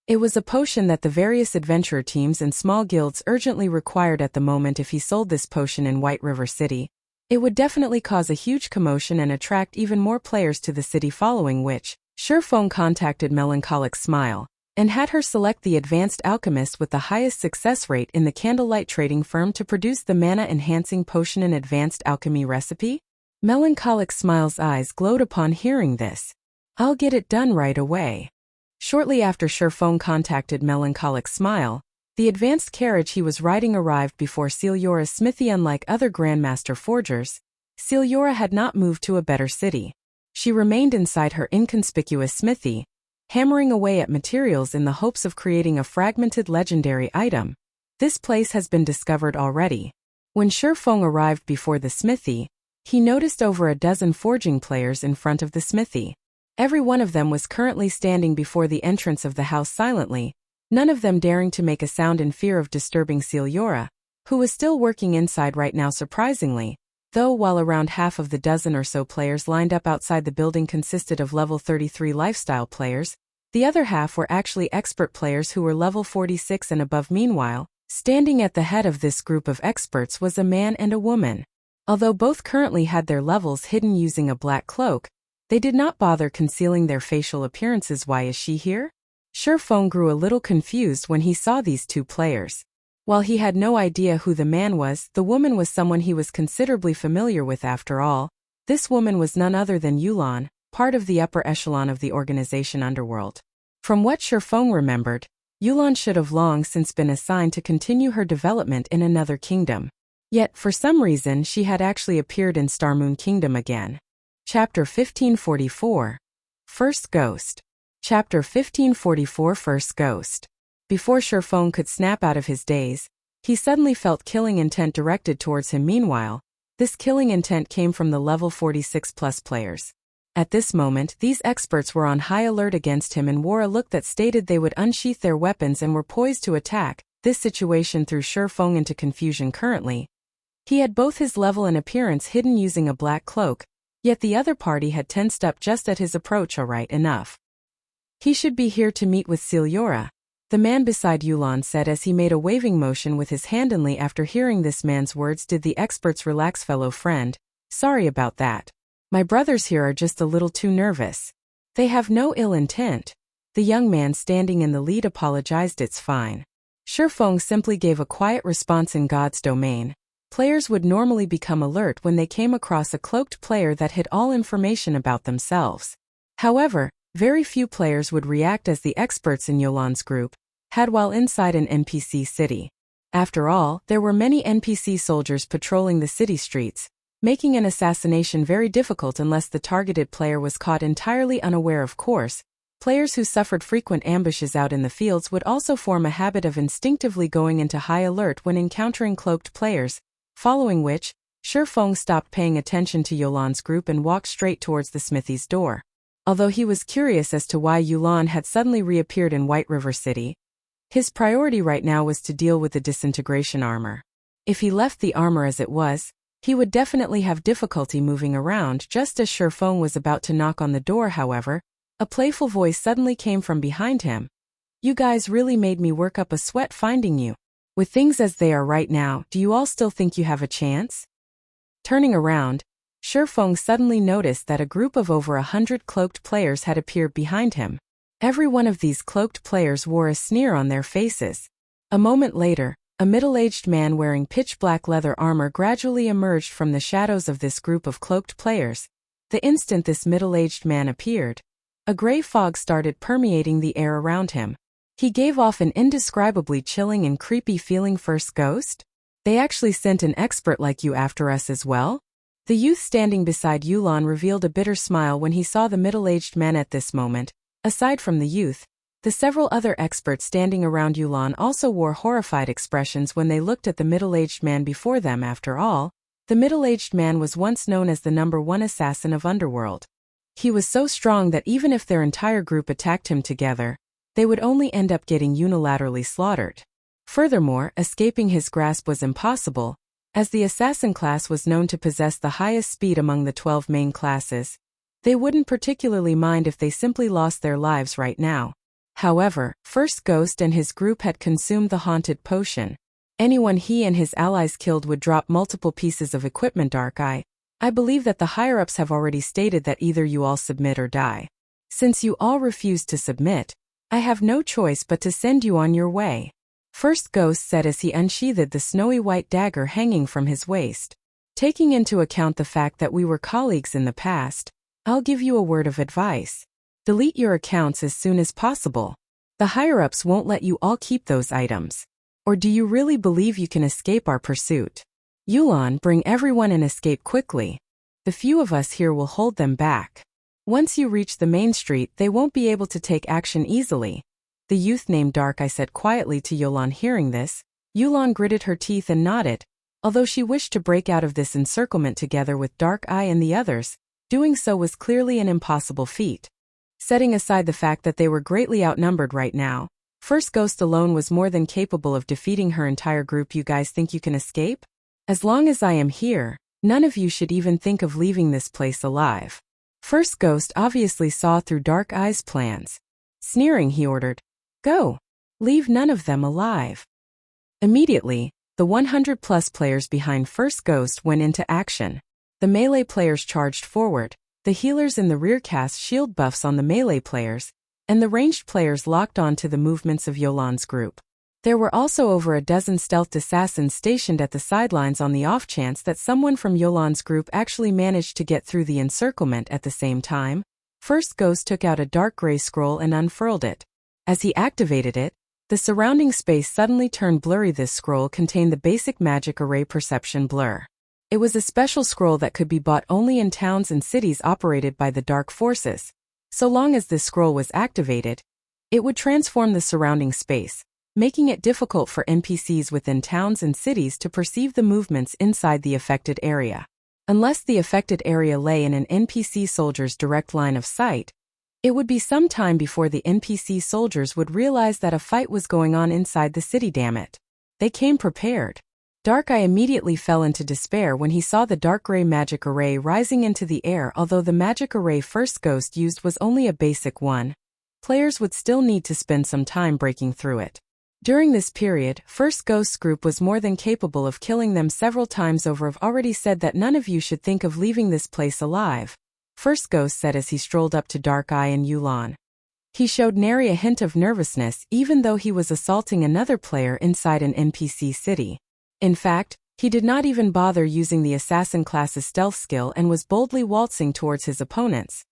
It was a potion that the various adventurer teams and small guilds urgently required at the moment. If he sold this potion in White River City, it would definitely cause a huge commotion and attract even more players to the city, following which, Feng contacted Melancholic Smile and had her select the advanced alchemist with the highest success rate in the Candlelight trading firm to produce the mana-enhancing potion and advanced alchemy recipe. Melancholic Smile's eyes glowed upon hearing this. "I'll get it done right away." Shortly after Feng contacted Melancholic Smile, the advanced carriage he was riding arrived before Celiura's smithy. Unlike other Grandmaster forgers, Celiura had not moved to a better city. She remained inside her inconspicuous smithy, hammering away at materials in the hopes of creating a fragmented legendary item. This place has been discovered already. When Feng arrived before the smithy, he noticed over a dozen forging players in front of the smithy. Every one of them was currently standing before the entrance of the house silently, none of them daring to make a sound in fear of disturbing Celiura, who was still working inside right now. Surprisingly, though, while around half of the dozen or so players lined up outside the building consisted of level 33 lifestyle players, the other half were actually expert players who were level 46 and above. Meanwhile, standing at the head of this group of experts was a man and a woman. Although both currently had their levels hidden using a black cloak, they did not bother concealing their facial appearances. "Why is she here?" Feng grew a little confused when he saw these two players. While he had no idea who the man was, the woman was someone he was considerably familiar with. After all, this woman was none other than Yulan, part of the upper echelon of the organization Underworld. From what Feng remembered, Yulan should have long since been assigned to continue her development in another kingdom. Yet, for some reason, she had actually appeared in Starmoon Kingdom again. Chapter 1544. First Ghost. Chapter 1544. First Ghost. Before Feng could snap out of his daze, he suddenly felt killing intent directed towards him. Meanwhile, this killing intent came from the level 46 plus players. At this moment, these experts were on high alert against him and wore a look that stated they would unsheath their weapons and were poised to attack. This situation threw Feng into confusion. Currently, he had both his level and appearance hidden using a black cloak, Yet the other party had tensed up just at his approach. Alright, enough. He should be here to meet with Celiora, the man beside Yulan said as he made a waving motion with his hand. Only after hearing this man's words did the experts relax. Fellow friend, sorry about that. My brothers here are just a little too nervous. They have no ill intent. The young man standing in the lead apologized. It's fine. Feng simply gave a quiet response. In God's domain, players would normally become alert when they came across a cloaked player that hid all information about themselves. However, very few players would react as the experts in Yulan's group had while inside an NPC city. After all, there were many NPC soldiers patrolling the city streets, making an assassination very difficult unless the targeted player was caught entirely unaware. Of course, players who suffered frequent ambushes out in the fields would also form a habit of instinctively going into high alert when encountering cloaked players, following which, Feng stopped paying attention to Yulan's group and walked straight towards the smithy's door. Although he was curious as to why Yulan had suddenly reappeared in White River City, his priority right now was to deal with the disintegration armor. If he left the armor as it was, he would definitely have difficulty moving around. Just as Feng was about to knock on the door, however, a playful voice suddenly came from behind him. You guys really made me work up a sweat finding you. With things as they are right now, do you all still think you have a chance? Turning around, Feng suddenly noticed that a group of over 100 cloaked players had appeared behind him. Every one of these cloaked players wore a sneer on their faces. A moment later, a middle-aged man wearing pitch-black leather armor gradually emerged from the shadows of this group of cloaked players. The instant this middle-aged man appeared, a gray fog started permeating the air around him. He gave off an indescribably chilling and creepy feeling. First Ghost? They actually sent an expert like you after us as well? The youth standing beside Yulan revealed a bitter smile when he saw the middle-aged man at this moment. Aside from the youth, the several other experts standing around Yulan also wore horrified expressions when they looked at the middle-aged man before them. After all, the middle-aged man was once known as the #1 assassin of Underworld. He was so strong that even if their entire group attacked him together, they would only end up getting unilaterally slaughtered. Furthermore, escaping his grasp was impossible, as the assassin class was known to possess the highest speed among the 12 main classes. They wouldn't particularly mind if they simply lost their lives right now. However, First Ghost and his group had consumed the haunted potion. Anyone he and his allies killed would drop multiple pieces of equipment. Archaic, I believe that the higher-ups have already stated that either you all submit or die. Since you all refuse to submit, I have no choice but to send you on your way. First Ghost said as he unsheathed the snowy white dagger hanging from his waist. Taking into account the fact that we were colleagues in the past, I'll give you a word of advice. Delete your accounts as soon as possible. The higher-ups won't let you all keep those items. Or do you really believe you can escape our pursuit? Yulan, bring everyone and escape quickly. The few of us here will hold them back. Once you reach the main street, they won't be able to take action easily. The youth named Archaic said quietly to Yulan. Hearing this, Yulan gritted her teeth and nodded. Although she wished to break out of this encirclement together with Archaic and the others, doing so was clearly an impossible feat. Setting aside the fact that they were greatly outnumbered right now, First Ghost alone was more than capable of defeating her entire group. You guys think you can escape? As long as I am here, none of you should even think of leaving this place alive. First Ghost obviously saw through Archaic's plans. Sneering, he ordered, Go! Leave none of them alive. Immediately, the 100-plus players behind First Ghost went into action. The melee players charged forward, the healers in the rear cast shield buffs on the melee players, and the ranged players locked on to the movements of Yulan's group. There were also over a dozen stealthed assassins stationed at the sidelines on the off chance that someone from Yulan's group actually managed to get through the encirclement at the same time. First Ghost took out a dark gray scroll and unfurled it. As he activated it, the surrounding space suddenly turned blurry. This scroll contained the basic magic array perception blur. It was a special scroll that could be bought only in towns and cities operated by the dark forces. So long as this scroll was activated, it would transform the surrounding space, making it difficult for NPCs within towns and cities to perceive the movements inside the affected area. Unless the affected area lay in an NPC soldier's direct line of sight, it would be some time before the NPC soldiers would realize that a fight was going on inside the city. Damn it. They came prepared. Darkeye immediately fell into despair when he saw the dark gray magic array rising into the air. Although the magic array First Ghost used was only a basic one, players would still need to spend some time breaking through it. During this period, First Ghost's group was more than capable of killing them several times over. I've already said that none of you should think of leaving this place alive, First Ghost said as he strolled up to Darkeye and Yulan. He showed nary a hint of nervousness even though he was assaulting another player inside an NPC city. In fact, he did not even bother using the assassin class's stealth skill and was boldly waltzing towards his opponents.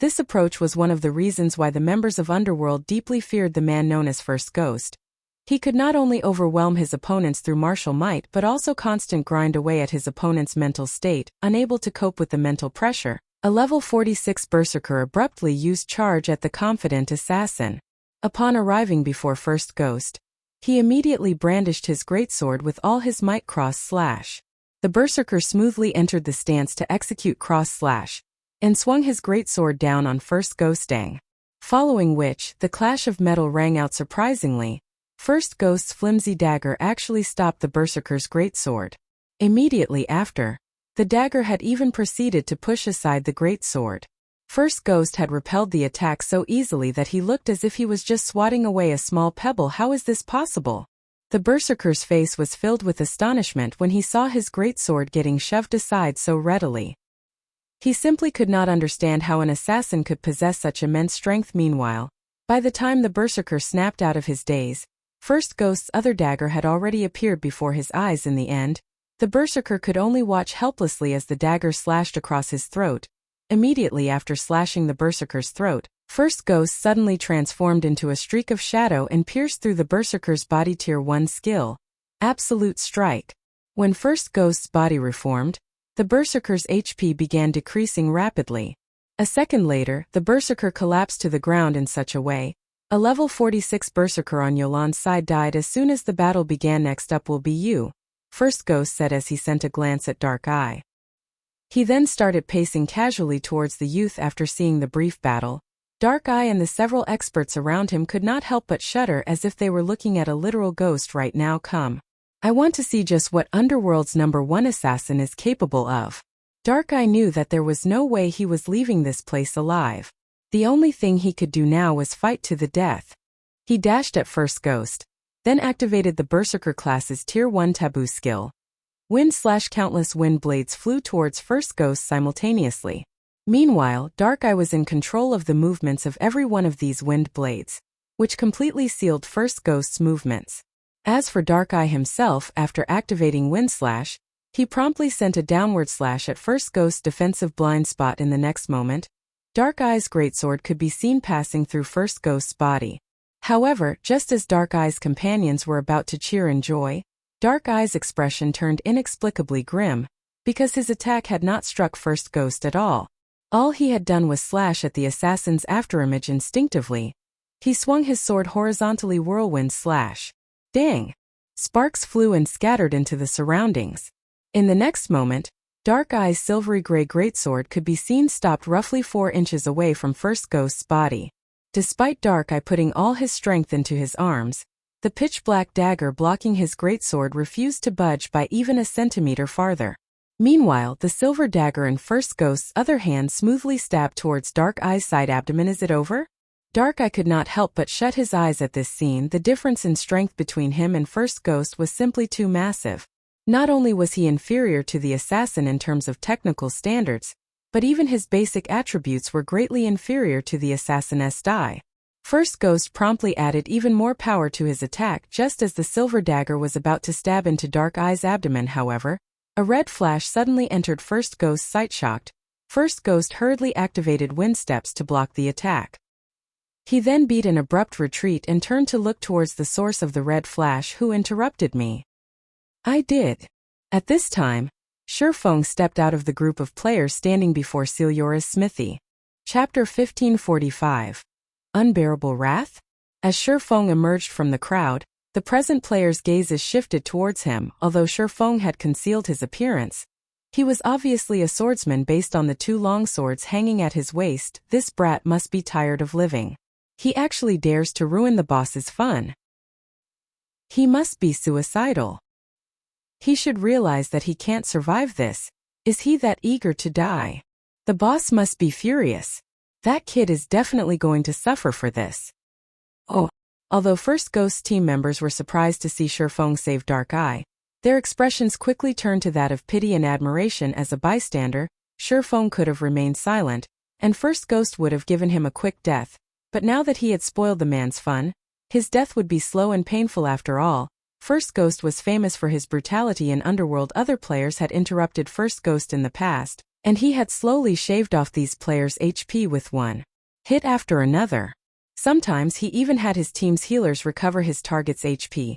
This approach was one of the reasons why the members of Underworld deeply feared the man known as First Ghost. He could not only overwhelm his opponents through martial might but also constant grind away at his opponent's mental state. Unable to cope with the mental pressure, a level 46 berserker abruptly used charge at the confident assassin. Upon arriving before First Ghost, he immediately brandished his greatsword with all his might. Cross slash. The berserker smoothly entered the stance to execute cross slash, and swung his greatsword down on First Ghost. Following which, the clash of metal rang out surprisingly. First Ghost's flimsy dagger actually stopped the berserker's greatsword. Immediately after, the dagger had even proceeded to push aside the greatsword. First Ghost had repelled the attack so easily that he looked as if he was just swatting away a small pebble. How is this possible? The berserker's face was filled with astonishment when he saw his greatsword getting shoved aside so readily. He simply could not understand how an assassin could possess such immense strength. Meanwhile, by the time the berserker snapped out of his daze, First Ghost's other dagger had already appeared before his eyes. In the end, the berserker could only watch helplessly as the dagger slashed across his throat. Immediately after slashing the berserker's throat, First Ghost suddenly transformed into a streak of shadow and pierced through the berserker's body. Tier 1 skill, Absolute Strike. When First Ghost's body reformed, the berserker's HP began decreasing rapidly. A second later, the berserker collapsed to the ground in such a way. A level 46 berserker on Yolan's side died as soon as the battle began. Next up will be you, First Ghost said as he sent a glance at Darkeye. He then started pacing casually towards the youth. After seeing the brief battle, Darkeye and the several experts around him could not help but shudder as if they were looking at a literal ghost right now. Come. I want to see just what Underworld's #1 assassin is capable of. Darkeye knew that there was no way he was leaving this place alive. The only thing he could do now was fight to the death. He dashed at First Ghost, then activated the Berserker class's Tier 1 taboo skill. Countless wind blades flew towards First Ghost simultaneously. Meanwhile, Darkeye was in control of the movements of every one of these wind blades, which completely sealed First Ghost's movements. As for Darkeye himself, after activating Wind Slash, he promptly sent a downward slash at First Ghost's defensive blind spot. In the next moment, Darkeye's greatsword could be seen passing through First Ghost's body. However, just as Darkeye's companions were about to cheer in joy, Darkeye's expression turned inexplicably grim, because his attack had not struck First Ghost at all. All he had done was slash at the assassin's afterimage instinctively. He swung his sword horizontally. Whirlwind slash. Dang! Sparks flew and scattered into the surroundings. In the next moment, Darkeye's silvery gray greatsword could be seen stopped roughly 4 inches away from First Ghost's body. Despite Darkeye putting all his strength into his arms, the pitch-black dagger blocking his greatsword refused to budge by even a centimeter farther. Meanwhile, the silver dagger in First Ghost's other hand smoothly stabbed towards Darkeye's side abdomen. Is it over? Darkeye could not help but shut his eyes at this scene. The difference in strength between him and First Ghost was simply too massive. Not only was he inferior to the assassin in terms of technical standards, but even his basic attributes were greatly inferior to the assassin's die. First Ghost promptly added even more power to his attack just as the silver dagger was about to stab into Darkeye's abdomen. However, a red flash suddenly entered First Ghost's sight. Shocked, First Ghost hurriedly activated wind steps to block the attack. He then beat an abrupt retreat and turned to look towards the source of the red flash. Who interrupted me? I did. At this time, Feng stepped out of the group of players standing before Ciliora's smithy. Chapter 1545. Unbearable Wrath? As Feng emerged from the crowd, the present players' gazes shifted towards him. Although Feng had concealed his appearance, he was obviously a swordsman based on the 2 long swords hanging at his waist. This brat must be tired of living. He actually dares to ruin the boss's fun. He must be suicidal. He should realize that he can't survive this. Is he that eager to die? The boss must be furious. That kid is definitely going to suffer for this. Oh. Although First Ghost's team members were surprised to see Feng save Dark Eye, their expressions quickly turned to that of pity and admiration. As a bystander, Feng could have remained silent, and First Ghost would have given him a quick death, but now that he had spoiled the man's fun, his death would be slow and painful after all. First Ghost was famous for his brutality in Underworld. Other players had interrupted First Ghost in the past, and he had slowly shaved off these players' HP with one hit after another. Sometimes he even had his team's healers recover his target's HP.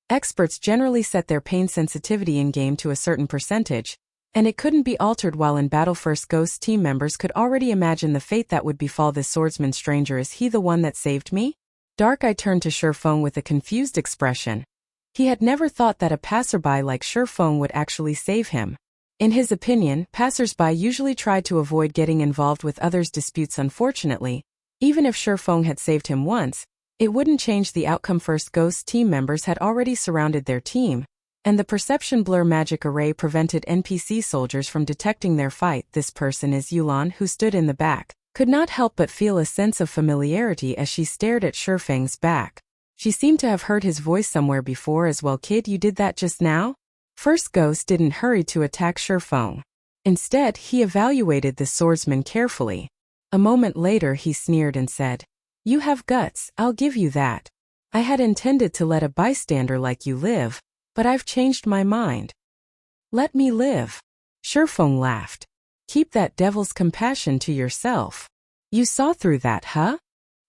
Experts generally set their pain sensitivity in-game to a certain percentage, and it couldn't be altered while in battle. First Ghost's team members could already imagine the fate that would befall this swordsman. Stranger, is he the one that saved me? Dark Eye turned to Feng with a confused expression. He had never thought that a passerby like Feng would actually save him. In his opinion, passersby usually tried to avoid getting involved with others' disputes. Unfortunately, even if Feng had saved him once, it wouldn't change the outcome. First Ghost's team members had already surrounded their team, and the perception blur magic array prevented NPC soldiers from detecting their fight. This person is Yulan, who stood in the back, could not help but feel a sense of familiarity as she stared at Feng's back. She seemed to have heard his voice somewhere before as well. Kid, you did that just now? First Ghost didn't hurry to attack Feng. Instead, he evaluated the swordsman carefully. A moment later he sneered and said, "You have guts, I'll give you that. I had intended to let a bystander like you live, but I've changed my mind." "Let me live." Feng laughed. "Keep that devil's compassion to yourself. You saw through that, huh?"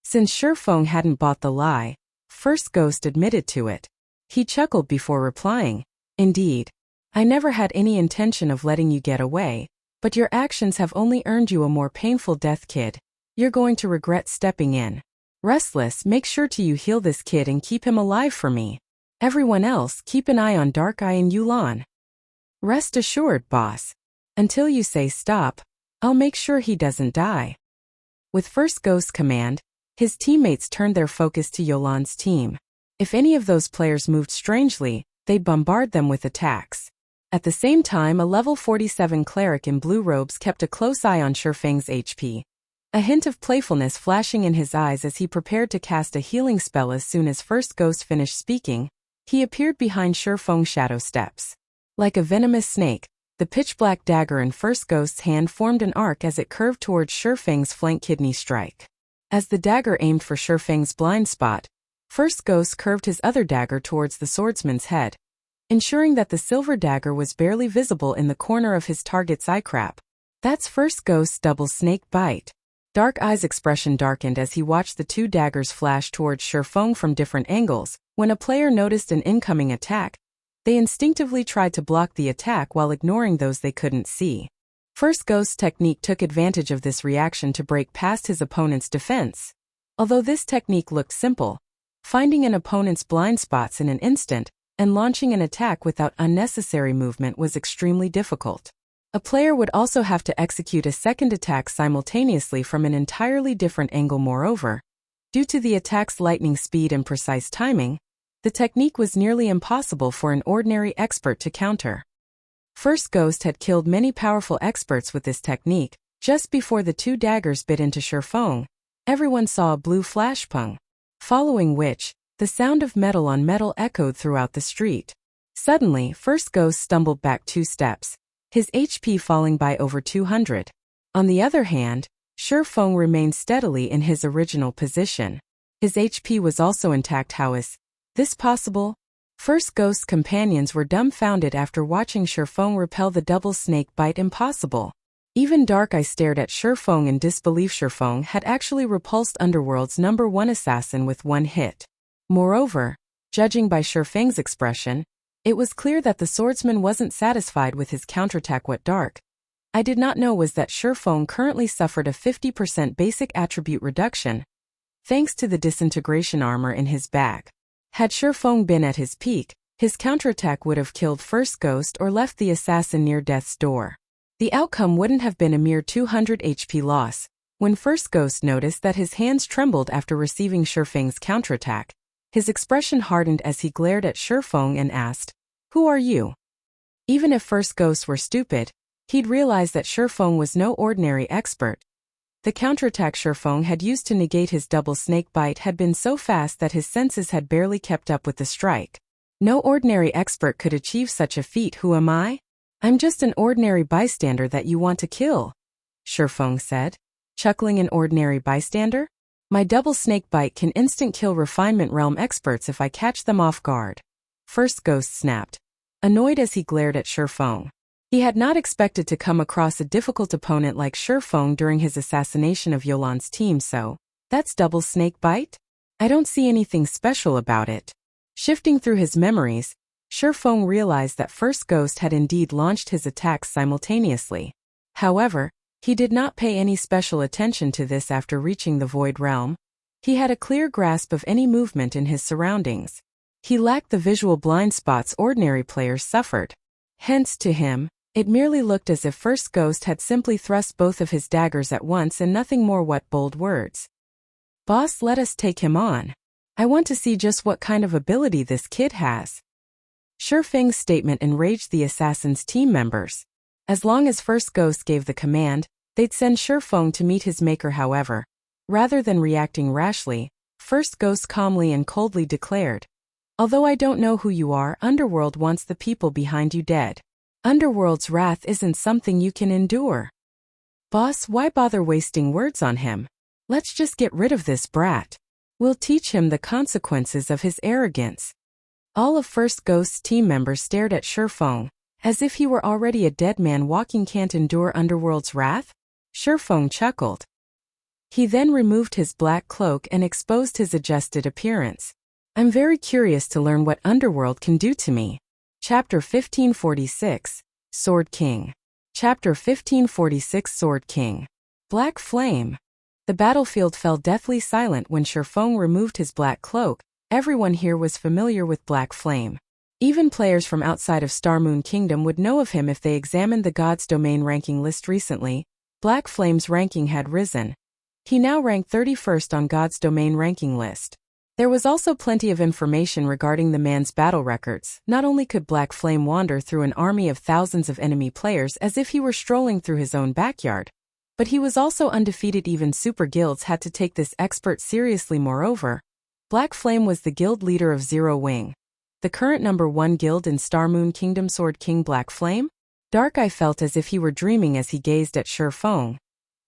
Since Feng hadn't bought the lie, First Ghost admitted to it. He chuckled before replying, "Indeed. I never had any intention of letting you get away, but your actions have only earned you a more painful death, kid. You're going to regret stepping in. Restless, make sure to you heal this kid and keep him alive for me. Everyone else, keep an eye on Dark Eye and Yulan. Rest assured, boss. Until you say stop, I'll make sure he doesn't die." With First Ghost's command, his teammates turned their focus to Yulan's team. If any of those players moved strangely, they'd bombard them with attacks. At the same time, a level 47 cleric in blue robes kept a close eye on Feng's HP. A hint of playfulness flashing in his eyes as he prepared to cast a healing spell. As soon as First Ghost finished speaking, he appeared behind Feng's shadow steps. Like a venomous snake, the pitch-black dagger in First Ghost's hand formed an arc as it curved towards Feng's flank. Kidney strike. As the dagger aimed for Feng's blind spot, First Ghost curved his other dagger towards the swordsman's head, ensuring that the silver dagger was barely visible in the corner of his target's eye. Crap. That's First Ghost's double snake bite. Dark Eye's expression darkened as he watched the two daggers flash towards Feng from different angles. When a player noticed an incoming attack, they instinctively tried to block the attack while ignoring those they couldn't see. First Ghost's technique took advantage of this reaction to break past his opponent's defense. Although this technique looked simple, finding an opponent's blind spots in an instant and launching an attack without unnecessary movement was extremely difficult. A player would also have to execute a second attack simultaneously from an entirely different angle. Moreover, due to the attack's lightning speed and precise timing, the technique was nearly impossible for an ordinary expert to counter. First Ghost had killed many powerful experts with this technique. Just before the two daggers bit into Feng, everyone saw a blue flash pung, following which, the sound of metal on metal echoed throughout the street. Suddenly, First Ghost stumbled back 2 steps, his HP falling by over 200. On the other hand, Feng remained steadily in his original position. His HP was also intact. How is this possible? First Ghost's companions were dumbfounded after watching Feng repel the double snake bite. Impossible. Even Dark Eye stared at Feng in disbelief. Feng had actually repulsed Underworld's #1 assassin with 1 hit. Moreover, judging by Feng's expression, it was clear that the swordsman wasn't satisfied with his counterattack. What Dark Eye did not know was that Feng currently suffered a 50% basic attribute reduction, thanks to the disintegration armor in his back. Had Feng been at his peak, his counterattack would have killed First Ghost or left the assassin near death's door. The outcome wouldn't have been a mere 200 HP loss. When First Ghost noticed that his hands trembled after receiving Feng's counterattack, his expression hardened as he glared at Feng and asked, Who are you? Even if First Ghost were stupid, he'd realize that Feng was no ordinary expert. The counterattack Feng had used to negate his double snake bite had been so fast that his senses had barely kept up with the strike. No ordinary expert could achieve such a feat. Who am I? I'm just an ordinary bystander that you want to kill, Feng said, chuckling. An ordinary bystander? My double snake bite can instant kill refinement realm experts if I catch them off guard. First Ghost snapped, annoyed as he glared at Feng. He had not expected to come across a difficult opponent like Feng during his assassination of Yolan's team. So, that's double snake bite? I don't see anything special about it. Shifting through his memories, Feng realized that First Ghost had indeed launched his attacks simultaneously. However, he did not pay any special attention to this after reaching the Void Realm. He had a clear grasp of any movement in his surroundings. He lacked the visual blind spots ordinary players suffered. Hence, to him, it merely looked as if First Ghost had simply thrust both of his daggers at once and nothing more. What bold words. Boss, let us take him on. I want to see just what kind of ability this kid has. Feng's statement enraged the assassin's team members. As long as First Ghost gave the command, they'd send Feng to meet his maker. However, rather than reacting rashly, First Ghost calmly and coldly declared, although I don't know who you are, Underworld wants the people behind you dead. Underworld's wrath isn't something you can endure. Boss, why bother wasting words on him? Let's just get rid of this brat. We'll teach him the consequences of his arrogance. All of First Ghost's team members stared at Feng, as if he were already a dead man walking. Can't endure Underworld's wrath? Feng chuckled. He then removed his black cloak and exposed his adjusted appearance. I'm very curious to learn what Underworld can do to me. Chapter 1546, Sword King. Chapter 1546, Sword King. Black Flame. The battlefield fell deathly silent when Feng removed his black cloak. Everyone here was familiar with Black Flame. Even players from outside of Starmoon Kingdom would know of him if they examined the God's Domain ranking list recently. Black Flame's ranking had risen. He now ranked 31st on God's Domain ranking list. There was also plenty of information regarding the man's battle records. Not only could Black Flame wander through an army of thousands of enemy players as if he were strolling through his own backyard, but he was also undefeated. Even super guilds had to take this expert seriously. Moreover, Black Flame was the guild leader of Zero Wing, the current #1 guild in Starmoon Kingdom. Sword King Black Flame? Dark Eye felt as if he were dreaming as he gazed at Feng.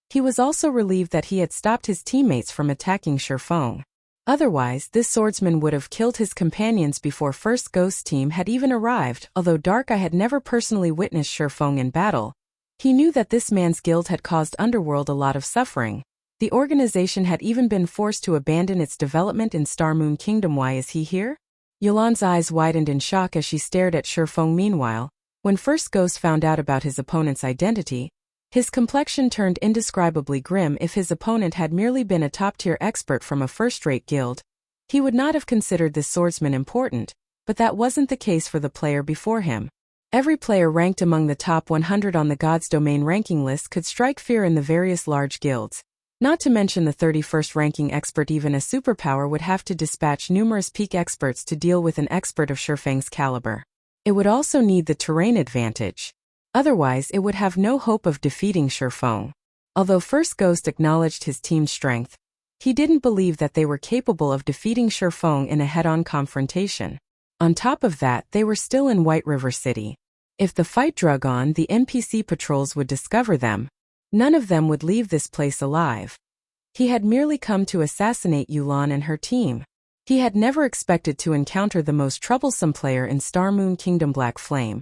He was also relieved that he had stopped his teammates from attacking Feng. Otherwise, this swordsman would have killed his companions before First Ghost's team had even arrived. Although Dark Eye had never personally witnessed Feng in battle, he knew that this man's guild had caused Underworld a lot of suffering. The organization had even been forced to abandon its development in Starmoon Kingdom. Why is he here? Yolan's eyes widened in shock as she stared at Feng. Meanwhile, when First Ghost found out about his opponent's identity, his complexion turned indescribably grim. If his opponent had merely been a top-tier expert from a first-rate guild, he would not have considered this swordsman important, but that wasn't the case for the player before him. Every player ranked among the top 100 on the God's Domain ranking list could strike fear in the various large guilds. Not to mention the 31st ranking expert. Even a superpower would have to dispatch numerous peak experts to deal with an expert of Feng's caliber. It would also need the terrain advantage. Otherwise, it would have no hope of defeating Feng. Although First Ghost acknowledged his team's strength, he didn't believe that they were capable of defeating Feng in a head-on confrontation. On top of that, they were still in White River City. If the fight drug on, the NPC patrols would discover them. None of them would leave this place alive. He had merely come to assassinate Yulan and her team. He had never expected to encounter the most troublesome player in Starmoon Kingdom. Black Flame.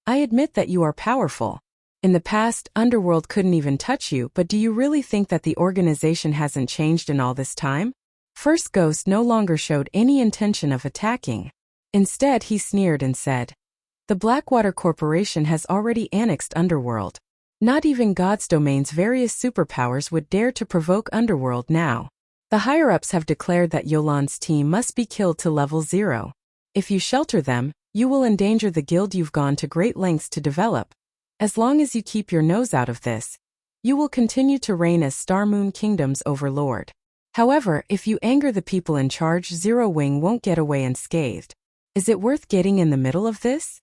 I admit that you are powerful. In the past, Underworld couldn't even touch you, but do you really think that the organization hasn't changed in all this time? First Ghost no longer showed any intention of attacking. Instead, he sneered and said, the Blackwater Corporation has already annexed Underworld. Not even God's Domain's various superpowers would dare to provoke Underworld now. The higher-ups have declared that Yolan's team must be killed to level 0. If you shelter them, you will endanger the guild you've gone to great lengths to develop. As long as you keep your nose out of this, you will continue to reign as Starmoon Kingdom's overlord. However, if you anger the people in charge, Zero Wing won't get away unscathed. Is it worth getting in the middle of this?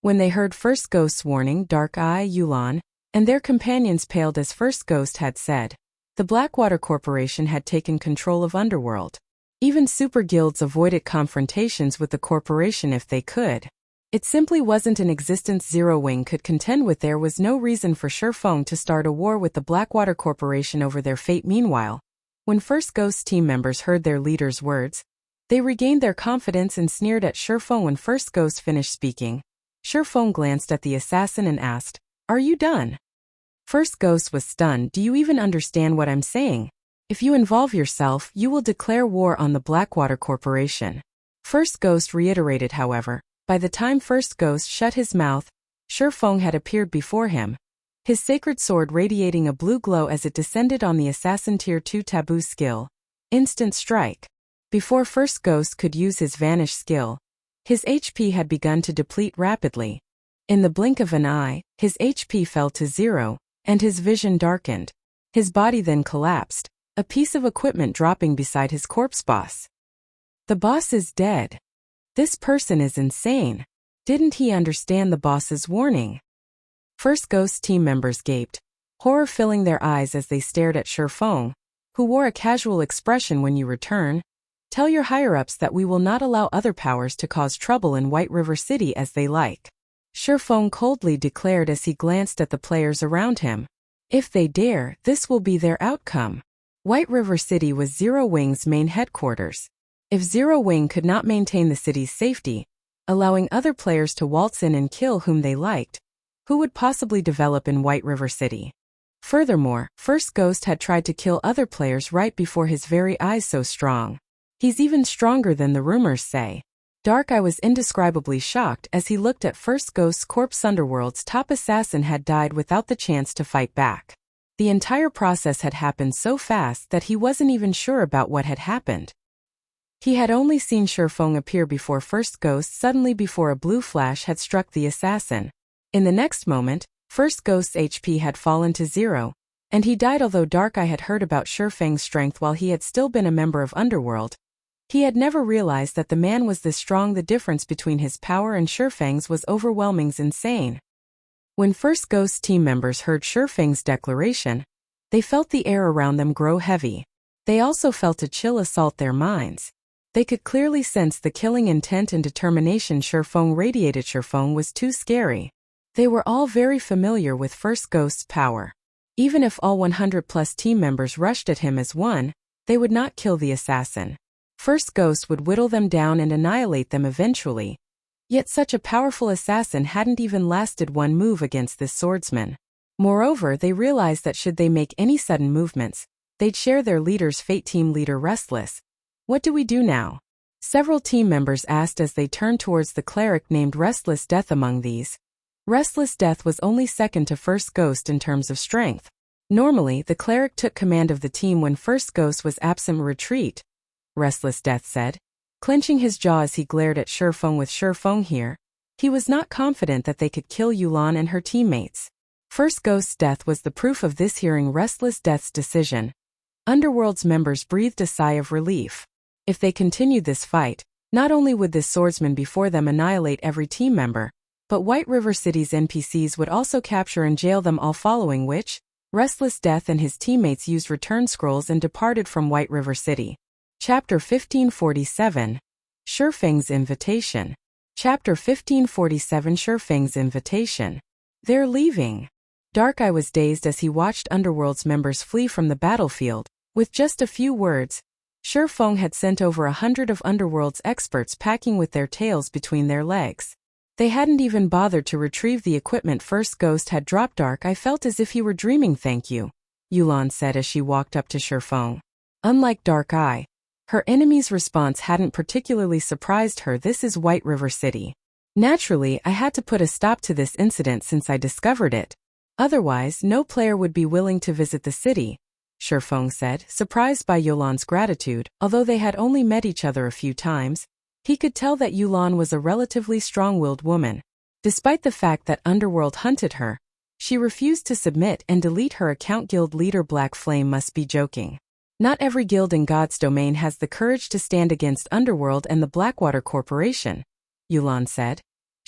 When they heard First Ghost's warning, Dark Eye, Yulan, and their companions paled as First Ghost had said. The Blackwater Corporation had taken control of Underworld. Even super guilds avoided confrontations with the corporation if they could. It simply wasn't an existence Zero Wing could contend with. There was no reason for Feng to start a war with the Blackwater Corporation over their fate. Meanwhile, when First Ghost's team members heard their leader's words, they regained their confidence and sneered at Feng. When First Ghost finished speaking, Feng glanced at the assassin and asked, "Are you done?" First Ghost was stunned. "Do you even understand what I'm saying? If you involve yourself, you will declare war on the Blackwater Corporation." First Ghost reiterated, however. By the time First Ghost shut his mouth, Feng had appeared before him, his sacred sword radiating a blue glow as it descended on the assassin Tier 2 taboo skill, Instant Strike. Before First Ghost could use his Vanish skill, his HP had begun to deplete rapidly. In the blink of an eye, his HP fell to 0, and his vision darkened. His body then collapsed, a piece of equipment dropping beside his corpse. "Boss. The boss is dead. This person is insane. Didn't he understand the boss's warning?" First Ghost team members gaped, horror filling their eyes as they stared at Feng, who wore a casual expression. "When you return, tell your higher-ups that we will not allow other powers to cause trouble in White River City as they like," Feng coldly declared as he glanced at the players around him. "If they dare, this will be their outcome." White River City was Zero Wing's main headquarters. If Zero Wing could not maintain the city's safety, allowing other players to waltz in and kill whom they liked, who would possibly develop in White River City? Furthermore, First Ghost had tried to kill other players right before his very eyes. So strong. He's even stronger than the rumors say. Dark Eye was indescribably shocked as he looked at First Ghost's corpse. Underworld's top assassin had died without the chance to fight back. The entire process had happened so fast that he wasn't even sure about what had happened. He had only seen Feng appear before First Ghost suddenly before a blue flash had struck the assassin. In the next moment, First Ghost's HP had fallen to 0, and he died. Although Dark Eye had heard about Feng's strength while he had still been a member of Underworld, he had never realized that the man was this strong. The difference between his power and Feng's was overwhelming, insane. When First Ghost team members heard Feng's declaration, they felt the air around them grow heavy. They also felt a chill assault their minds. They could clearly sense the killing intent and determination Feng radiated. Feng was too scary. They were all very familiar with First Ghost's power. Even if all 100+ team members rushed at him as one, they would not kill the assassin. First Ghost would whittle them down and annihilate them eventually. Yet such a powerful assassin hadn't even lasted one move against this swordsman. Moreover, they realized that should they make any sudden movements, they'd share their leader's fate. Team leader Restless. "What do we do now?" several team members asked as they turned towards the cleric named Restless Death. Among these, Restless Death was only second to First Ghost in terms of strength. Normally, the cleric took command of the team when First Ghost was absent. "Retreat," Restless Death said, clenching his jaw as he glared at Feng. With Feng here, he was not confident that they could kill Yulan and her teammates. First Ghost's death was the proof of this. Hearing Restless Death's decision, Underworld's members breathed a sigh of relief. If they continued this fight, not only would this swordsman before them annihilate every team member, but White River City's NPCs would also capture and jail them all. Following which, Restless Death and his teammates used return scrolls and departed from White River City. Chapter 1547. Feng's Invitation. Chapter 1547. Feng's Invitation. They're leaving. Dark Eye was dazed as he watched Underworld's members flee from the battlefield. With just a few words, Feng had sent over 100 of Underworld's experts packing with their tails between their legs. They hadn't even bothered to retrieve the equipment First Ghost had dropped. Dark Eye felt as if he were dreaming. "Thank you," Yulan said as she walked up to Feng. Unlike Dark Eye, her enemy's response hadn't particularly surprised her. "This is White River City. Naturally, I had to put a stop to this incident since I discovered it. Otherwise, no player would be willing to visit the city," Feng said, surprised by Yulan's gratitude. Although they had only met each other a few times, he could tell that Yulan was a relatively strong-willed woman. Despite the fact that Underworld hunted her, she refused to submit and delete her account. Guild leader Black Flame must be joking. Not every guild in God's domain has the courage to stand against Underworld and the Blackwater Corporation, Yulan said.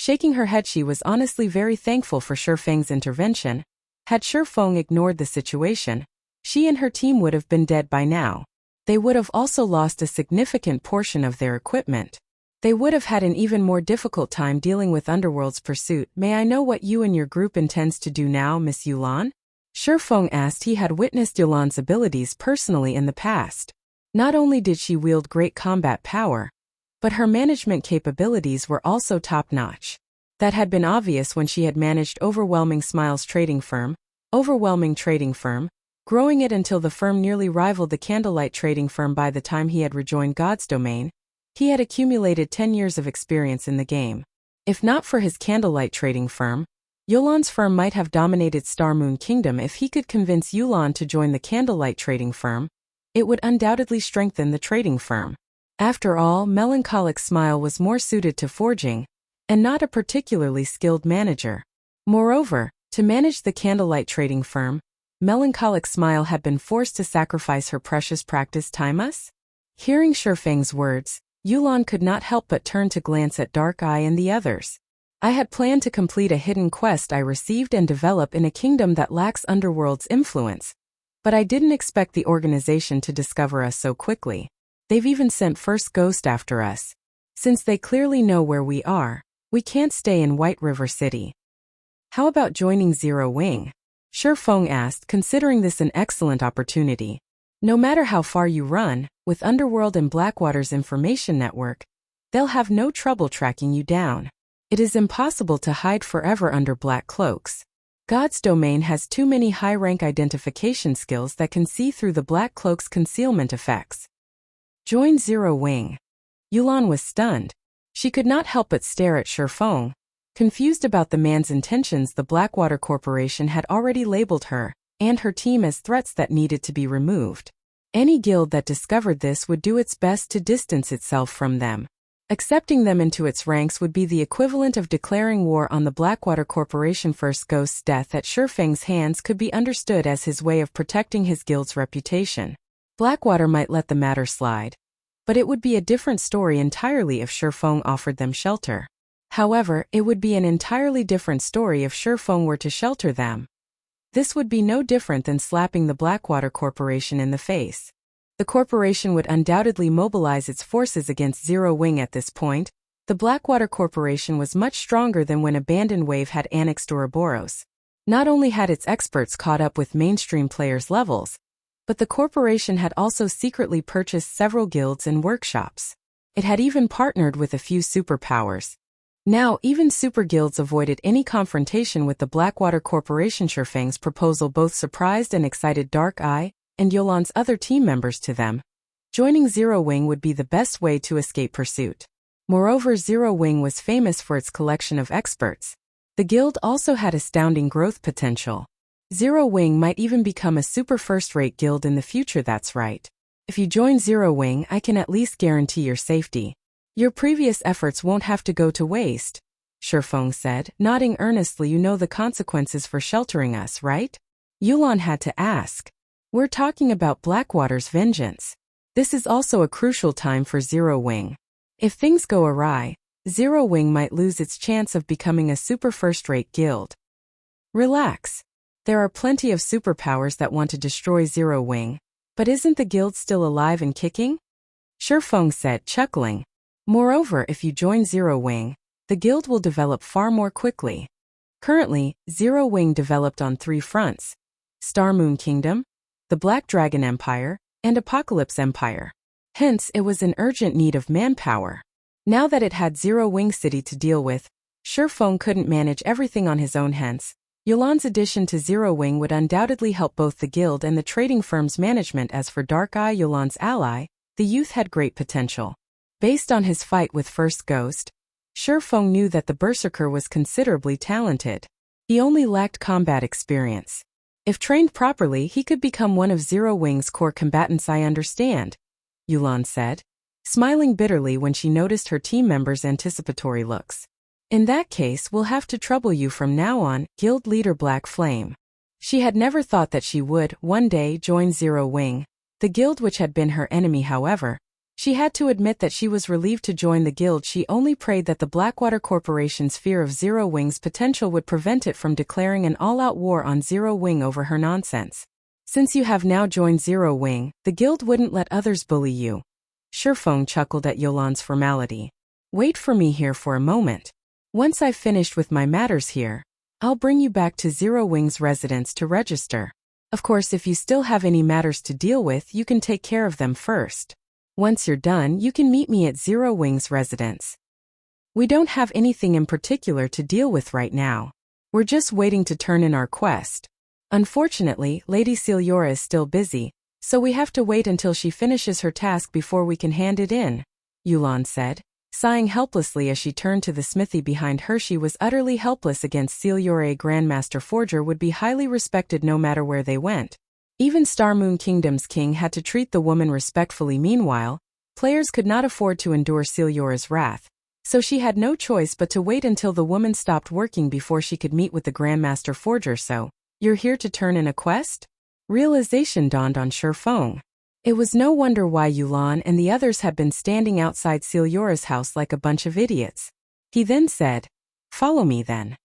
Shaking her head, she was honestly very thankful for Feng's intervention. Had Feng ignored the situation, she and her team would have been dead by now. They would have also lost a significant portion of their equipment. They would have had an even more difficult time dealing with Underworld's pursuit. May I know what you and your group intends to do now, Miss Yulan? Feng asked. He had witnessed Yulan's abilities personally in the past. Not only did she wield great combat power, but her management capabilities were also top-notch. That had been obvious when she had managed Overwhelming Smiles trading firm, growing it until the firm nearly rivaled the Candlelight trading firm. By the time he had rejoined God's domain, he had accumulated 10 years of experience in the game. If not for his Candlelight trading firm, Yulan's firm might have dominated Star Moon Kingdom. If he could convince Yulan to join the Candlelight trading firm, it would undoubtedly strengthen the trading firm. After all, Melancholic Smile was more suited to forging, and not a particularly skilled manager. Moreover, to manage the Candlelight trading firm, Melancholic Smile had been forced to sacrifice her precious practice time. Hearing Feng's words, Yulan could not help but turn to glance at Dark Eye and the others. I had planned to complete a hidden quest I received and develop in a kingdom that lacks Underworld's influence, but I didn't expect the organization to discover us so quickly. They've even sent First Ghost after us. Since they clearly know where we are, we can't stay in White River City. How about joining Zero Wing? Feng asked, considering this an excellent opportunity. No matter how far you run, with Underworld and Blackwater's information network, they'll have no trouble tracking you down. It is impossible to hide forever under black cloaks. God's domain has too many high-rank identification skills that can see through the black cloak's concealment effects. Join Zero Wing. Yulan was stunned. She could not help but stare at Feng. Confused about the man's intentions, the Blackwater Corporation had already labeled her and her team as threats that needed to be removed. Any guild that discovered this would do its best to distance itself from them. Accepting them into its ranks would be the equivalent of declaring war on the Blackwater Corporation. First Ghost's death at Feng's hands could be understood as his way of protecting his guild's reputation. Blackwater might let the matter slide, but it would be a different story entirely if Feng offered them shelter. However, it would be an entirely different story if Feng were to shelter them. This would be no different than slapping the Blackwater Corporation in the face. The corporation would undoubtedly mobilize its forces against Zero Wing at this point. The Blackwater Corporation was much stronger than when Abandoned Wave had annexed Ouroboros. Not only had its experts caught up with mainstream players' levels, but the corporation had also secretly purchased several guilds and workshops. It had even partnered with a few superpowers. Now, even super guilds avoided any confrontation with the Blackwater Corporation. Feng's proposal both surprised and excited Dark Eye and Yulan's other team members to them. Joining Zero Wing would be the best way to escape pursuit. Moreover, Zero Wing was famous for its collection of experts. The guild also had astounding growth potential. Zero Wing might even become a super first-rate guild in the future. That's right. If you join Zero Wing, I can at least guarantee your safety. Your previous efforts won't have to go to waste, Feng said, nodding earnestly. You know the consequences for sheltering us, right? Yulan had to ask. We're talking about Blackwater's vengeance. This is also a crucial time for Zero Wing. If things go awry, Zero Wing might lose its chance of becoming a super first-rate guild. Relax. There are plenty of superpowers that want to destroy Zero Wing, but isn't the guild still alive and kicking? Feng said, chuckling. Moreover, if you join Zero Wing, the guild will develop far more quickly. Currently, Zero Wing developed on 3 fronts: Star Moon Kingdom, the Black Dragon Empire, and Apocalypse Empire. Hence, it was in urgent need of manpower. Now that it had Zero Wing City to deal with, Feng couldn't manage everything on his own. Hence, Yulan's addition to Zero Wing would undoubtedly help both the guild and the trading firm's management. As for Dark Eye, Yulan's ally, the youth had great potential. Based on his fight with First Ghost, Feng knew that the Berserker was considerably talented. He only lacked combat experience. If trained properly, he could become one of Zero Wing's core combatants. I understand, Yulan said, smiling bitterly when she noticed her team members' anticipatory looks. In that case, we'll have to trouble you from now on, Guild Leader Black Flame. She had never thought that she would, one day, join Zero Wing, the guild which had been her enemy. However, She had to admit that she was relieved to join the guild. She only prayed that the Blackwater Corporation's fear of Zero Wing's potential would prevent it from declaring an all-out war on Zero Wing over her nonsense. Since you have now joined Zero Wing, the guild wouldn't let others bully you. Feng chuckled at Yolan's formality. Wait for me here for a moment. Once I've finished with my matters here, I'll bring you back to Zero Wing's residence to register. Of course, if you still have any matters to deal with, you can take care of them first. Once you're done, you can meet me at Zero Wing's residence. We don't have anything in particular to deal with right now. We're just waiting to turn in our quest. Unfortunately, Lady Celiora is still busy, so we have to wait until she finishes her task before we can hand it in, Yulan said, sighing helplessly as she turned to the smithy behind her. She was utterly helpless against Celiora. A Grandmaster Forger would be highly respected no matter where they went. Even Star Moon Kingdom's king had to treat the woman respectfully. Meanwhile, players could not afford to endure Celiora's wrath, so she had no choice but to wait until the woman stopped working before she could meet with the Grandmaster Forger. So, you're here to turn in a quest? Realization dawned on Feng. It was no wonder why Yulan and the others had been standing outside Celiora's house like a bunch of idiots. He then said, "Follow me then."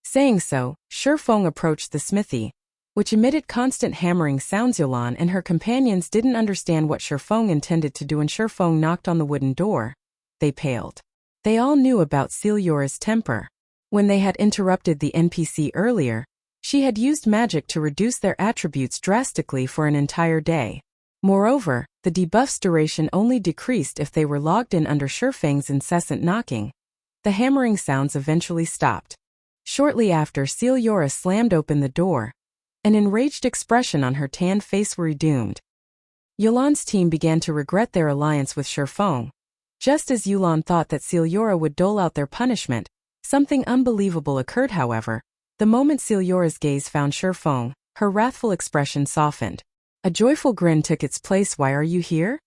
Saying so, Feng approached the smithy, which emitted constant hammering sounds. Yulan and her companions didn't understand what Feng intended to do, and Feng knocked on the wooden door. They paled. They all knew about Celiora's temper. When they had interrupted the NPC earlier, she had used magic to reduce their attributes drastically for an entire day. Moreover, the debuff's duration only decreased if they were logged in under Feng's incessant knocking. The hammering sounds eventually stopped. Shortly after, Celiora slammed open the door. An enraged expression on her tanned face. Were doomed. Yulan's team began to regret their alliance with Feng. Just as Yulan thought that Celiora would dole out their punishment, something unbelievable occurred. However, the moment Celiora's gaze found Feng, her wrathful expression softened. A joyful grin took its place. Why are you here?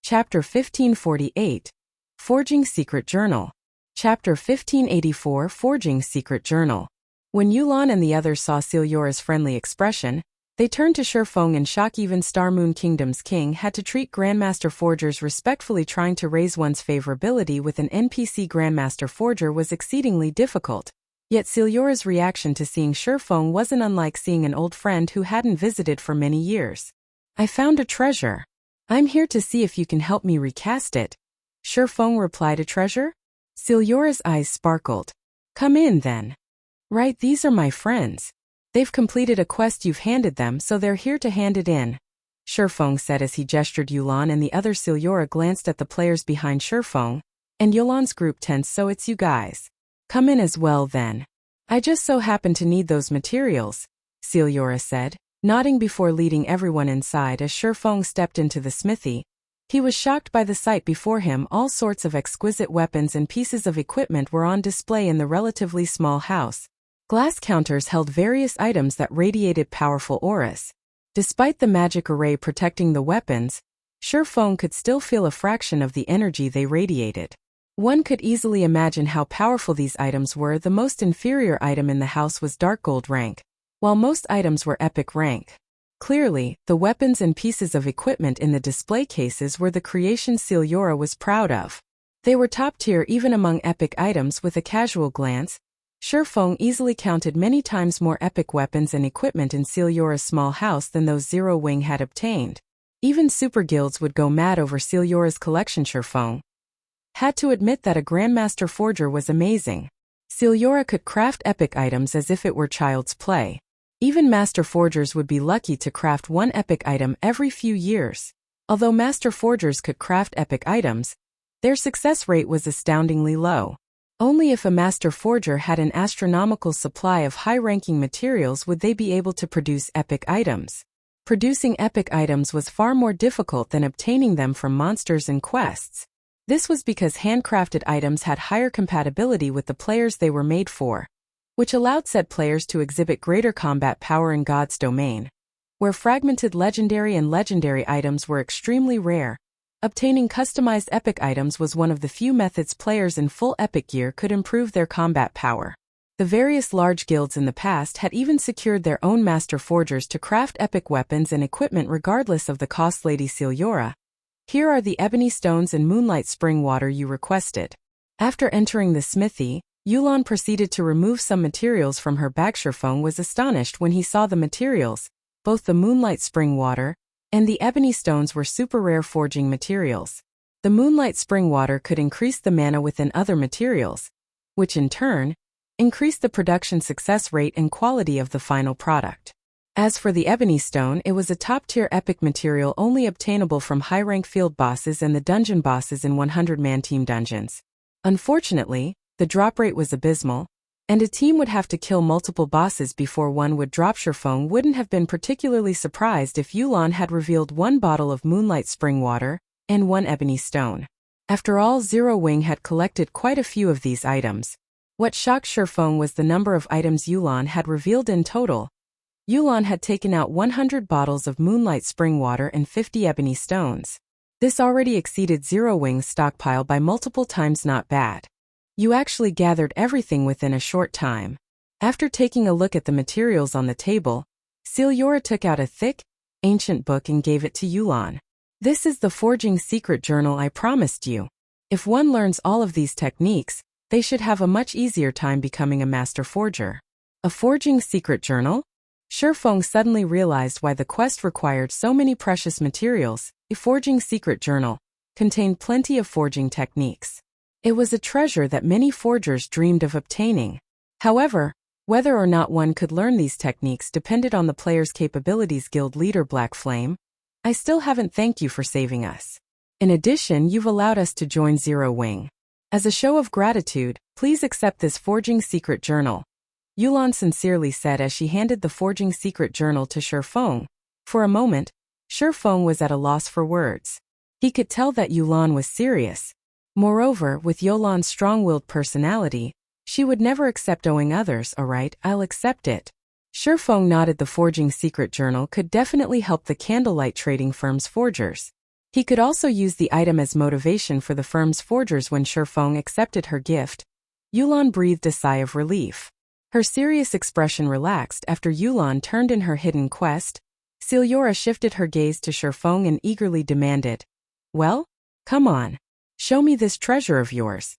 Chapter 1548. Forging Secret Journal. Chapter 1584. Forging Secret Journal. When Yulan and the others saw Celiora's friendly expression, they turned to Feng in shock. Even Star Moon Kingdom's king had to treat Grandmaster Forgers respectfully. Trying to raise one's favorability with an NPC Grandmaster Forger was exceedingly difficult. Yet Celiora's reaction to seeing Feng wasn't unlike seeing an old friend who hadn't visited for many years. "I found a treasure. I'm here to see if you can help me recast it." Feng replied. "A treasure?" Celiora's eyes sparkled. "Come in then." "Right, these are my friends. They've completed a quest you've handed them, so they're here to hand it in," Feng said as he gestured. Yulan and the other Celiora glanced at the players behind Feng, and Yulan's group tensed. "So it's you guys. Come in as well then. I just so happen to need those materials," Celiora said, nodding before leading everyone inside. As Feng stepped into the smithy, he was shocked by the sight before him. All sorts of exquisite weapons and pieces of equipment were on display in the relatively small house. Glass counters held various items that radiated powerful auras. Despite the magic array protecting the weapons, Feng could still feel a fraction of the energy they radiated. One could easily imagine how powerful these items were. The most inferior item in the house was dark gold rank, while most items were epic rank. Clearly, the weapons and pieces of equipment in the display cases were the creation Celiora was proud of. They were top tier even among epic items. With a casual glance, Feng easily counted many times more epic weapons and equipment in Celiora's small house than those Zero Wing had obtained. Even super guilds would go mad over Celiora's collection. Feng had to admit that a Grandmaster Forger was amazing. Celiora could craft epic items as if it were child's play. Even Master Forgers would be lucky to craft one epic item every few years. Although Master Forgers could craft epic items, their success rate was astoundingly low. Only if a Master Forger had an astronomical supply of high-ranking materials would they be able to produce epic items. Producing epic items was far more difficult than obtaining them from monsters and quests. This was because handcrafted items had higher compatibility with the players they were made for, which allowed said players to exhibit greater combat power in God's domain. Where fragmented legendary and legendary items were extremely rare, obtaining customized epic items was one of the few methods players in full epic gear could improve their combat power. The various large guilds in the past had even secured their own Master Forgers to craft epic weapons and equipment regardless of the cost. Lady Celiora, Here are the ebony stones and moonlight spring water you requested. After entering the smithy, Yulan proceeded to remove some materials from her bag. Feng was astonished when he saw the materials. Both the moonlight spring water and the ebony stones were super rare forging materials. The moonlight spring water could increase the mana within other materials, which in turn increased the production success rate and quality of the final product. As for the ebony stone, it was a top-tier epic material only obtainable from high-rank field bosses and the dungeon bosses in 100-man team dungeons. Unfortunately, the drop rate was abysmal, and a team would have to kill multiple bosses before one would drop. Feng wouldn't have been particularly surprised if Yulan had revealed one bottle of moonlight spring water and one ebony stone. After all, Zero Wing had collected quite a few of these items. What shocked Feng was the number of items Yulan had revealed in total. Yulan had taken out 100 bottles of moonlight spring water and 50 ebony stones. This already exceeded Zero Wing's stockpile by multiple times. Not bad. You actually gathered everything within a short time. After taking a look at the materials on the table, Sealiora took out a thick, ancient book and gave it to Yulan. This is the forging secret journal I promised you. If one learns all of these techniques, they should have a much easier time becoming a master forger. A forging secret journal? Feng suddenly realized why the quest required so many precious materials. A forging secret journal contained plenty of forging techniques. It was a treasure that many forgers dreamed of obtaining. However, whether or not one could learn these techniques depended on the player's capabilities. Guild leader Black Flame, I still haven't thanked you for saving us. In addition, you've allowed us to join Zero Wing. As a show of gratitude, please accept this forging secret journal. Yulan sincerely said as she handed the forging secret journal to Feng. For a moment, Feng was at a loss for words. He could tell that Yulan was serious. Moreover, with Yulan's strong-willed personality, she would never accept owing others. Alright, I'll accept it. Feng nodded. The forging secret journal could definitely help the candlelight trading firm's forgers. He could also use the item as motivation for the firm's forgers. When Feng accepted her gift, Yulan breathed a sigh of relief. Her serious expression relaxed after Yulan turned in her hidden quest. Sealiora shifted her gaze to Feng and eagerly demanded, "Well, come on. Show me this treasure of yours."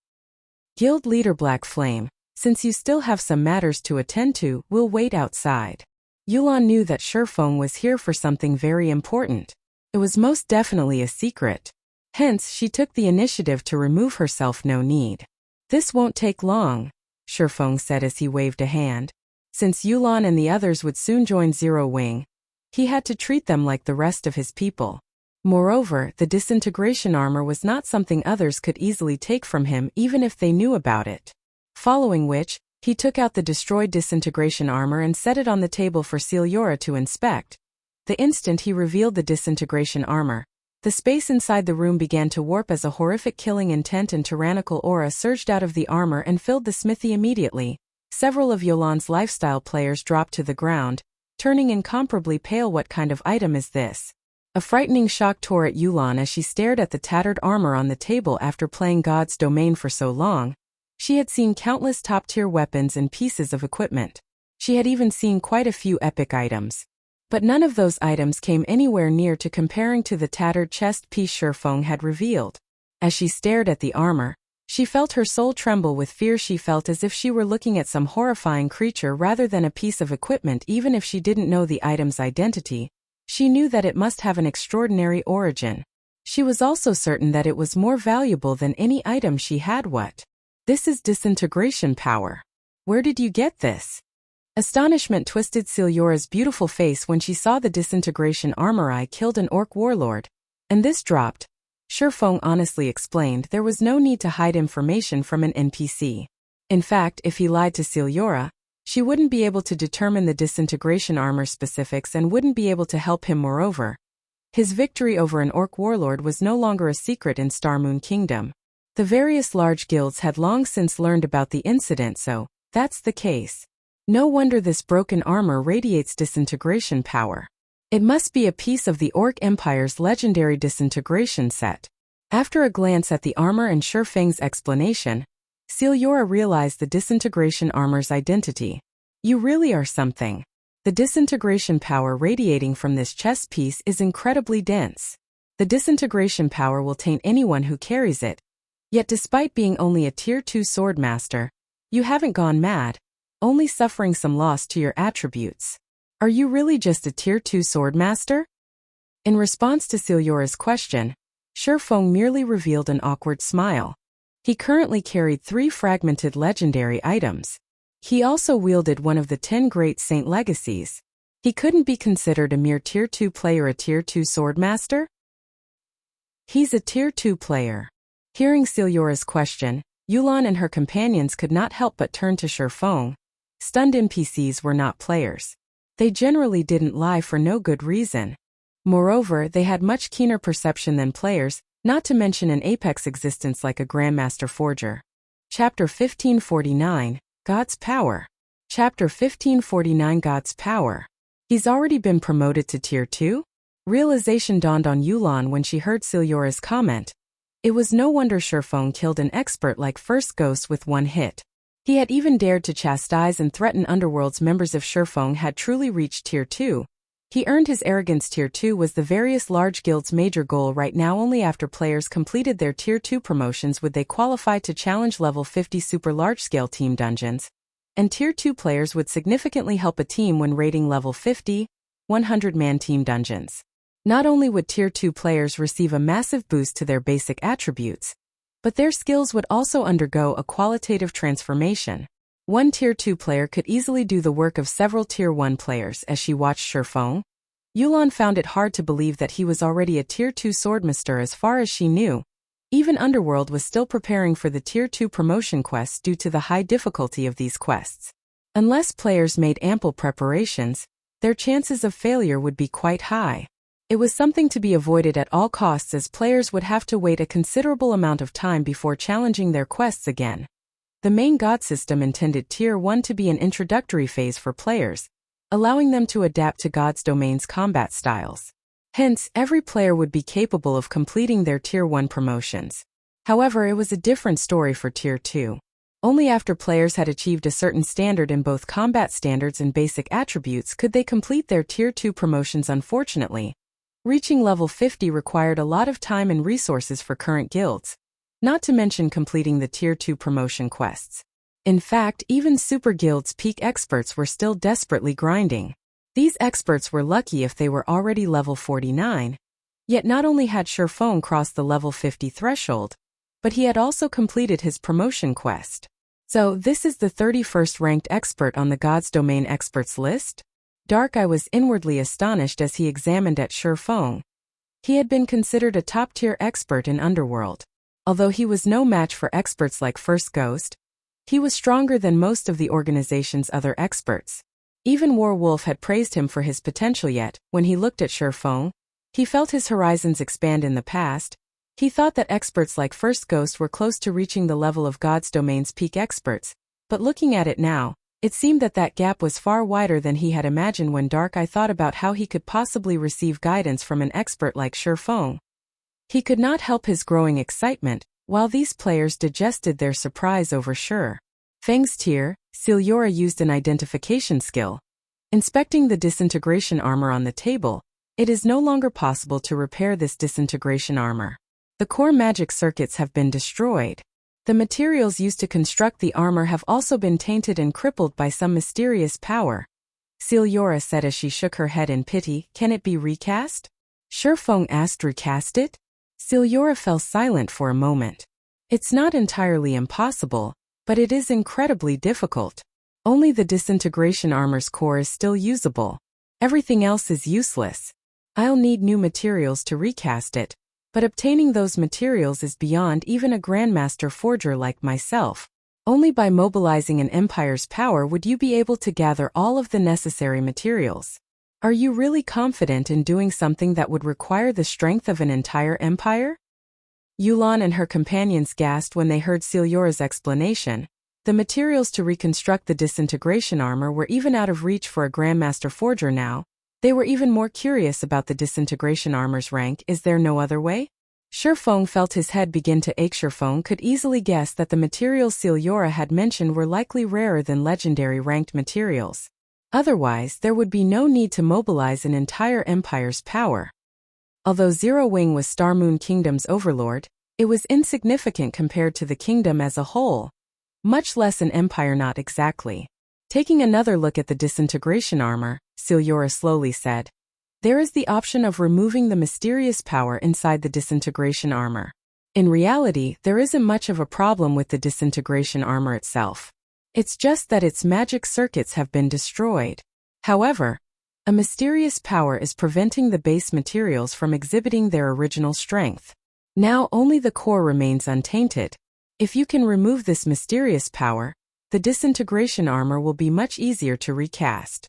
Guild leader Black Flame, since you still have some matters to attend to, we'll wait outside. Yulan knew that Feng was here for something very important. It was most definitely a secret. Hence, she took the initiative to remove herself. No need. This won't take long, Feng said as he waved a hand. Since Yulan and the others would soon join Zero Wing, he had to treat them like the rest of his people. Moreover, the disintegration armor was not something others could easily take from him even if they knew about it. Following which, he took out the destroyed disintegration armor and set it on the table for Sealiora to inspect. The instant he revealed the disintegration armor, the space inside the room began to warp as a horrific killing intent and tyrannical aura surged out of the armor and filled the smithy immediately. Several of Yulan's lifestyle players dropped to the ground, turning incomparably pale. What kind of item is this? A frightening shock tore at Yulan as she stared at the tattered armor on the table. After playing God's Domain for so long, she had seen countless top-tier weapons and pieces of equipment. She had even seen quite a few epic items. But none of those items came anywhere near to comparing to the tattered chest piece Feng had revealed. As she stared at the armor, she felt her soul tremble with fear. She felt as if she were looking at some horrifying creature rather than a piece of equipment. Even if she didn't know the item's identity, she knew that it must have an extraordinary origin. She was also certain that it was more valuable than any item she had. What? This is disintegration power. Where did you get this? Astonishment twisted Sealiora's beautiful face when she saw the disintegration armor. I killed an orc warlord, and this dropped. Feng honestly explained there was no need to hide information from an NPC. In fact, if he lied to Sealiora, she wouldn't be able to determine the disintegration armor specifics and wouldn't be able to help him. Moreover, his victory over an orc warlord was no longer a secret in Starmoon Kingdom. The various large guilds had long since learned about the incident, so that's the case. No wonder this broken armor radiates disintegration power. It must be a piece of the Orc Empire's legendary disintegration set. After a glance at the armor and Feng's explanation, Sealiora realized the disintegration armor's identity. You really are something. The disintegration power radiating from this chest piece is incredibly dense. The disintegration power will taint anyone who carries it. Yet despite being only a Tier 2 swordmaster, you haven't gone mad, only suffering some loss to your attributes. Are you really just a Tier 2 swordmaster? In response to Siliora's question, Feng merely revealed an awkward smile. He currently carried 3 fragmented legendary items. He also wielded one of the 10 great saint legacies. He couldn't be considered a mere Tier 2 player, a Tier 2 swordmaster? He's a Tier 2 player. Hearing Siliora's question, Yulan and her companions could not help but turn to Feng. Stunned NPCs were not players. They generally didn't lie for no good reason. Moreover, they had much keener perception than players, not to mention an apex existence like a Grandmaster Forger. Chapter 1549, God's Power. Chapter 1549, God's Power. He's already been promoted to Tier 2? Realization dawned on Yulan when she heard Siliora's comment. It was no wonder Feng killed an expert like First Ghost with one hit. He had even dared to chastise and threaten Underworld's members if Feng had truly reached Tier 2. He earned his arrogance. Tier 2 was the various large guilds' major goal right now. Only after players completed their Tier 2 promotions would they qualify to challenge level 50 super large-scale team dungeons, and Tier 2 players would significantly help a team when raiding level 50, 100-man team dungeons. Not only would Tier 2 players receive a massive boost to their basic attributes, but their skills would also undergo a qualitative transformation. One Tier 2 player could easily do the work of several Tier 1 players. As she watched Feng, Yulan found it hard to believe that he was already a Tier 2 swordmaster. As far as she knew, even Underworld was still preparing for the Tier 2 promotion quests due to the high difficulty of these quests. Unless players made ample preparations, their chances of failure would be quite high. It was something to be avoided at all costs, as players would have to wait a considerable amount of time before challenging their quests again. The main god system intended Tier 1 to be an introductory phase for players, allowing them to adapt to God's domain's combat styles. Hence, every player would be capable of completing their Tier 1 promotions. However, it was a different story for Tier 2. Only after players had achieved a certain standard in both combat standards and basic attributes could they complete their Tier 2 promotions. Unfortunately, reaching level 50 required a lot of time and resources for current guilds, not to mention completing the Tier 2 promotion quests. In fact, even Super Guild's peak experts were still desperately grinding. These experts were lucky if they were already level 49. Yet not only had Feng crossed the level 50 threshold, but he had also completed his promotion quest. So, this is the 31st ranked expert on the God's Domain experts list? Dark Eye was inwardly astonished as he examined at Feng. He had been considered a top-tier expert in Underworld. Although he was no match for experts like First Ghost, he was stronger than most of the organization's other experts. Even Warwolf had praised him for his potential. Yet, when he looked at Feng, he felt his horizons expand. In the past, he thought that experts like First Ghost were close to reaching the level of God's Domain's peak experts, but looking at it now, it seemed that that gap was far wider than he had imagined. When Dark Eye thought about how he could possibly receive guidance from an expert like Feng, he could not help his growing excitement, while these players digested their surprise over Feng's tier. Siliora used an identification skill. Inspecting the disintegration armor on the table, it is no longer possible to repair this disintegration armor. The core magic circuits have been destroyed. The materials used to construct the armor have also been tainted and crippled by some mysterious power. Siliora said as she shook her head in pity. Can it be recast? Feng asked. Recast it? Siliora fell silent for a moment. It's not entirely impossible, but it is incredibly difficult. Only the disintegration armor's core is still usable. Everything else is useless. I'll need new materials to recast it, but obtaining those materials is beyond even a Grandmaster Forger like myself. Only by mobilizing an empire's power would you be able to gather all of the necessary materials. Are you really confident in doing something that would require the strength of an entire empire? Yulan and her companions gasped when they heard Siliora's explanation. The materials to reconstruct the disintegration armor were even out of reach for a Grandmaster Forger now. They were even more curious about the disintegration armor's rank. Is there no other way? Feng felt his head begin to ache. Feng could easily guess that the materials Siliora had mentioned were likely rarer than legendary ranked materials. Otherwise, there would be no need to mobilize an entire empire's power. Although Zero Wing was Star Moon Kingdom's overlord, it was insignificant compared to the kingdom as a whole. Much less an empire, not exactly. Taking another look at the disintegration armor, Celiora slowly said, "There is the option of removing the mysterious power inside the disintegration armor. In reality, there isn't much of a problem with the disintegration armor itself. It's just that its magic circuits have been destroyed. However, a mysterious power is preventing the base materials from exhibiting their original strength. Now only the core remains untainted. If you can remove this mysterious power, the disintegration armor will be much easier to recast."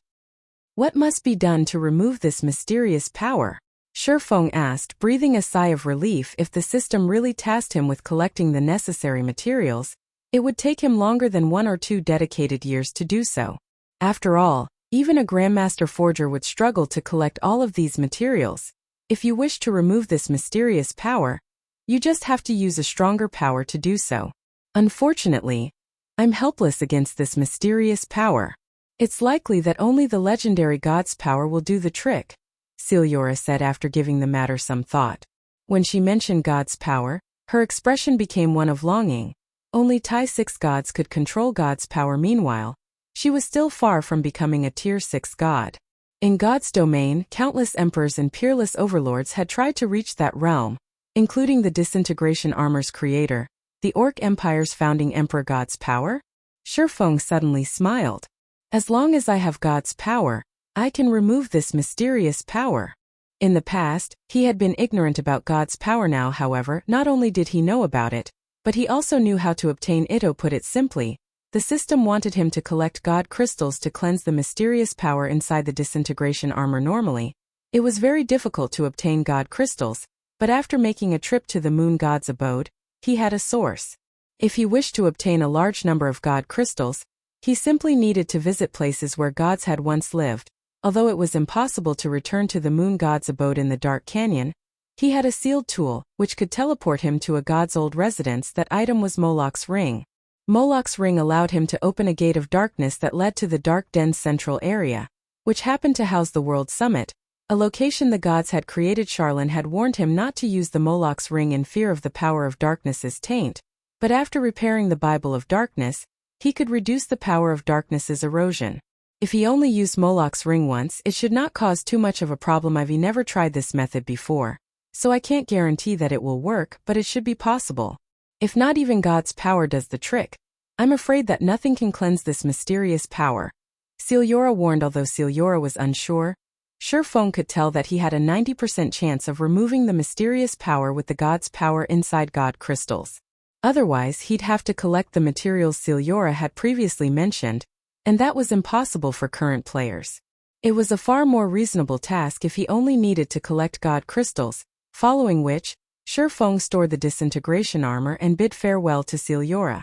"What must be done to remove this mysterious power?" Feng asked, breathing a sigh of relief. If the system really tasked him with collecting the necessary materials, it would take him longer than 1 or 2 dedicated years to do so. After all, even a Grandmaster Forger would struggle to collect all of these materials. If you wish to remove this mysterious power, you just have to use a stronger power to do so. Unfortunately, I'm helpless against this mysterious power. It's likely that only the legendary god's power will do the trick, Celiora said after giving the matter some thought. When she mentioned God's power, her expression became one of longing. Only Tier 6 gods could control God's power. Meanwhile, she was still far from becoming a Tier 6 god. In God's domain, countless emperors and peerless overlords had tried to reach that realm, including the disintegration armor's creator, the Orc Empire's founding emperor. God's power? Feng suddenly smiled. "As long as I have God's power, I can remove this mysterious power." In the past, he had been ignorant about God's power. Now, however, not only did he know about it, but he also knew how to obtain it. To put it simply, the system wanted him to collect God crystals to cleanse the mysterious power inside the disintegration armor. Normally, it was very difficult to obtain God crystals, but after making a trip to the moon god's abode, he had a source. If he wished to obtain a large number of God crystals, he simply needed to visit places where gods had once lived. Although it was impossible to return to the moon god's abode in the dark canyon, he had a sealed tool, which could teleport him to a god's old residence. That item was Moloch's ring. Moloch's ring allowed him to open a gate of darkness that led to the Dark Den's central area, which happened to house the World Summit, a location the gods had created. Charlene had warned him not to use the Moloch's ring in fear of the power of darkness's taint, but after repairing the Bible of Darkness, he could reduce the power of darkness's erosion. If he only used Moloch's ring once, it should not cause too much of a problem. I've never tried this method before, so I can't guarantee that it will work, but it should be possible. If not even God's power does the trick, I'm afraid that nothing can cleanse this mysterious power, Celiora warned. Although Celiora was unsure, Feng could tell that he had a 90% chance of removing the mysterious power with the god's power inside God crystals. Otherwise, he'd have to collect the materials Celiora had previously mentioned, and that was impossible for current players. It was a far more reasonable task if he only needed to collect God crystals, following which, Feng stored the disintegration armor and bid farewell to Celiora.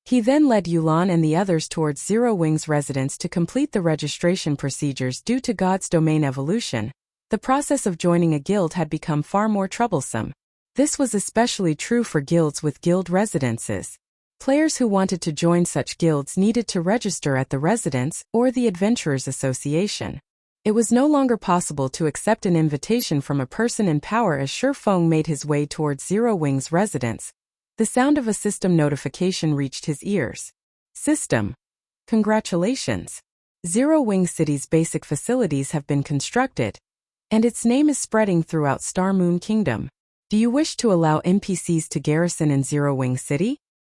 He then led Yulan and the others towards Zero Wing's residence to complete the registration procedures. Due to God's domain evolution, the process of joining a guild had become far more troublesome. This was especially true for guilds with guild residences. Players who wanted to join such guilds needed to register at the residence or the Adventurers Association. It was no longer possible to accept an invitation from a person in power. As Feng made his way towards Zero Wing's residence, the sound of a system notification reached his ears. "System. Congratulations. Zero Wing City's basic facilities have been constructed, and its name is spreading throughout Star Moon Kingdom. Do you wish to allow NPCs to garrison in Zero Wing City?"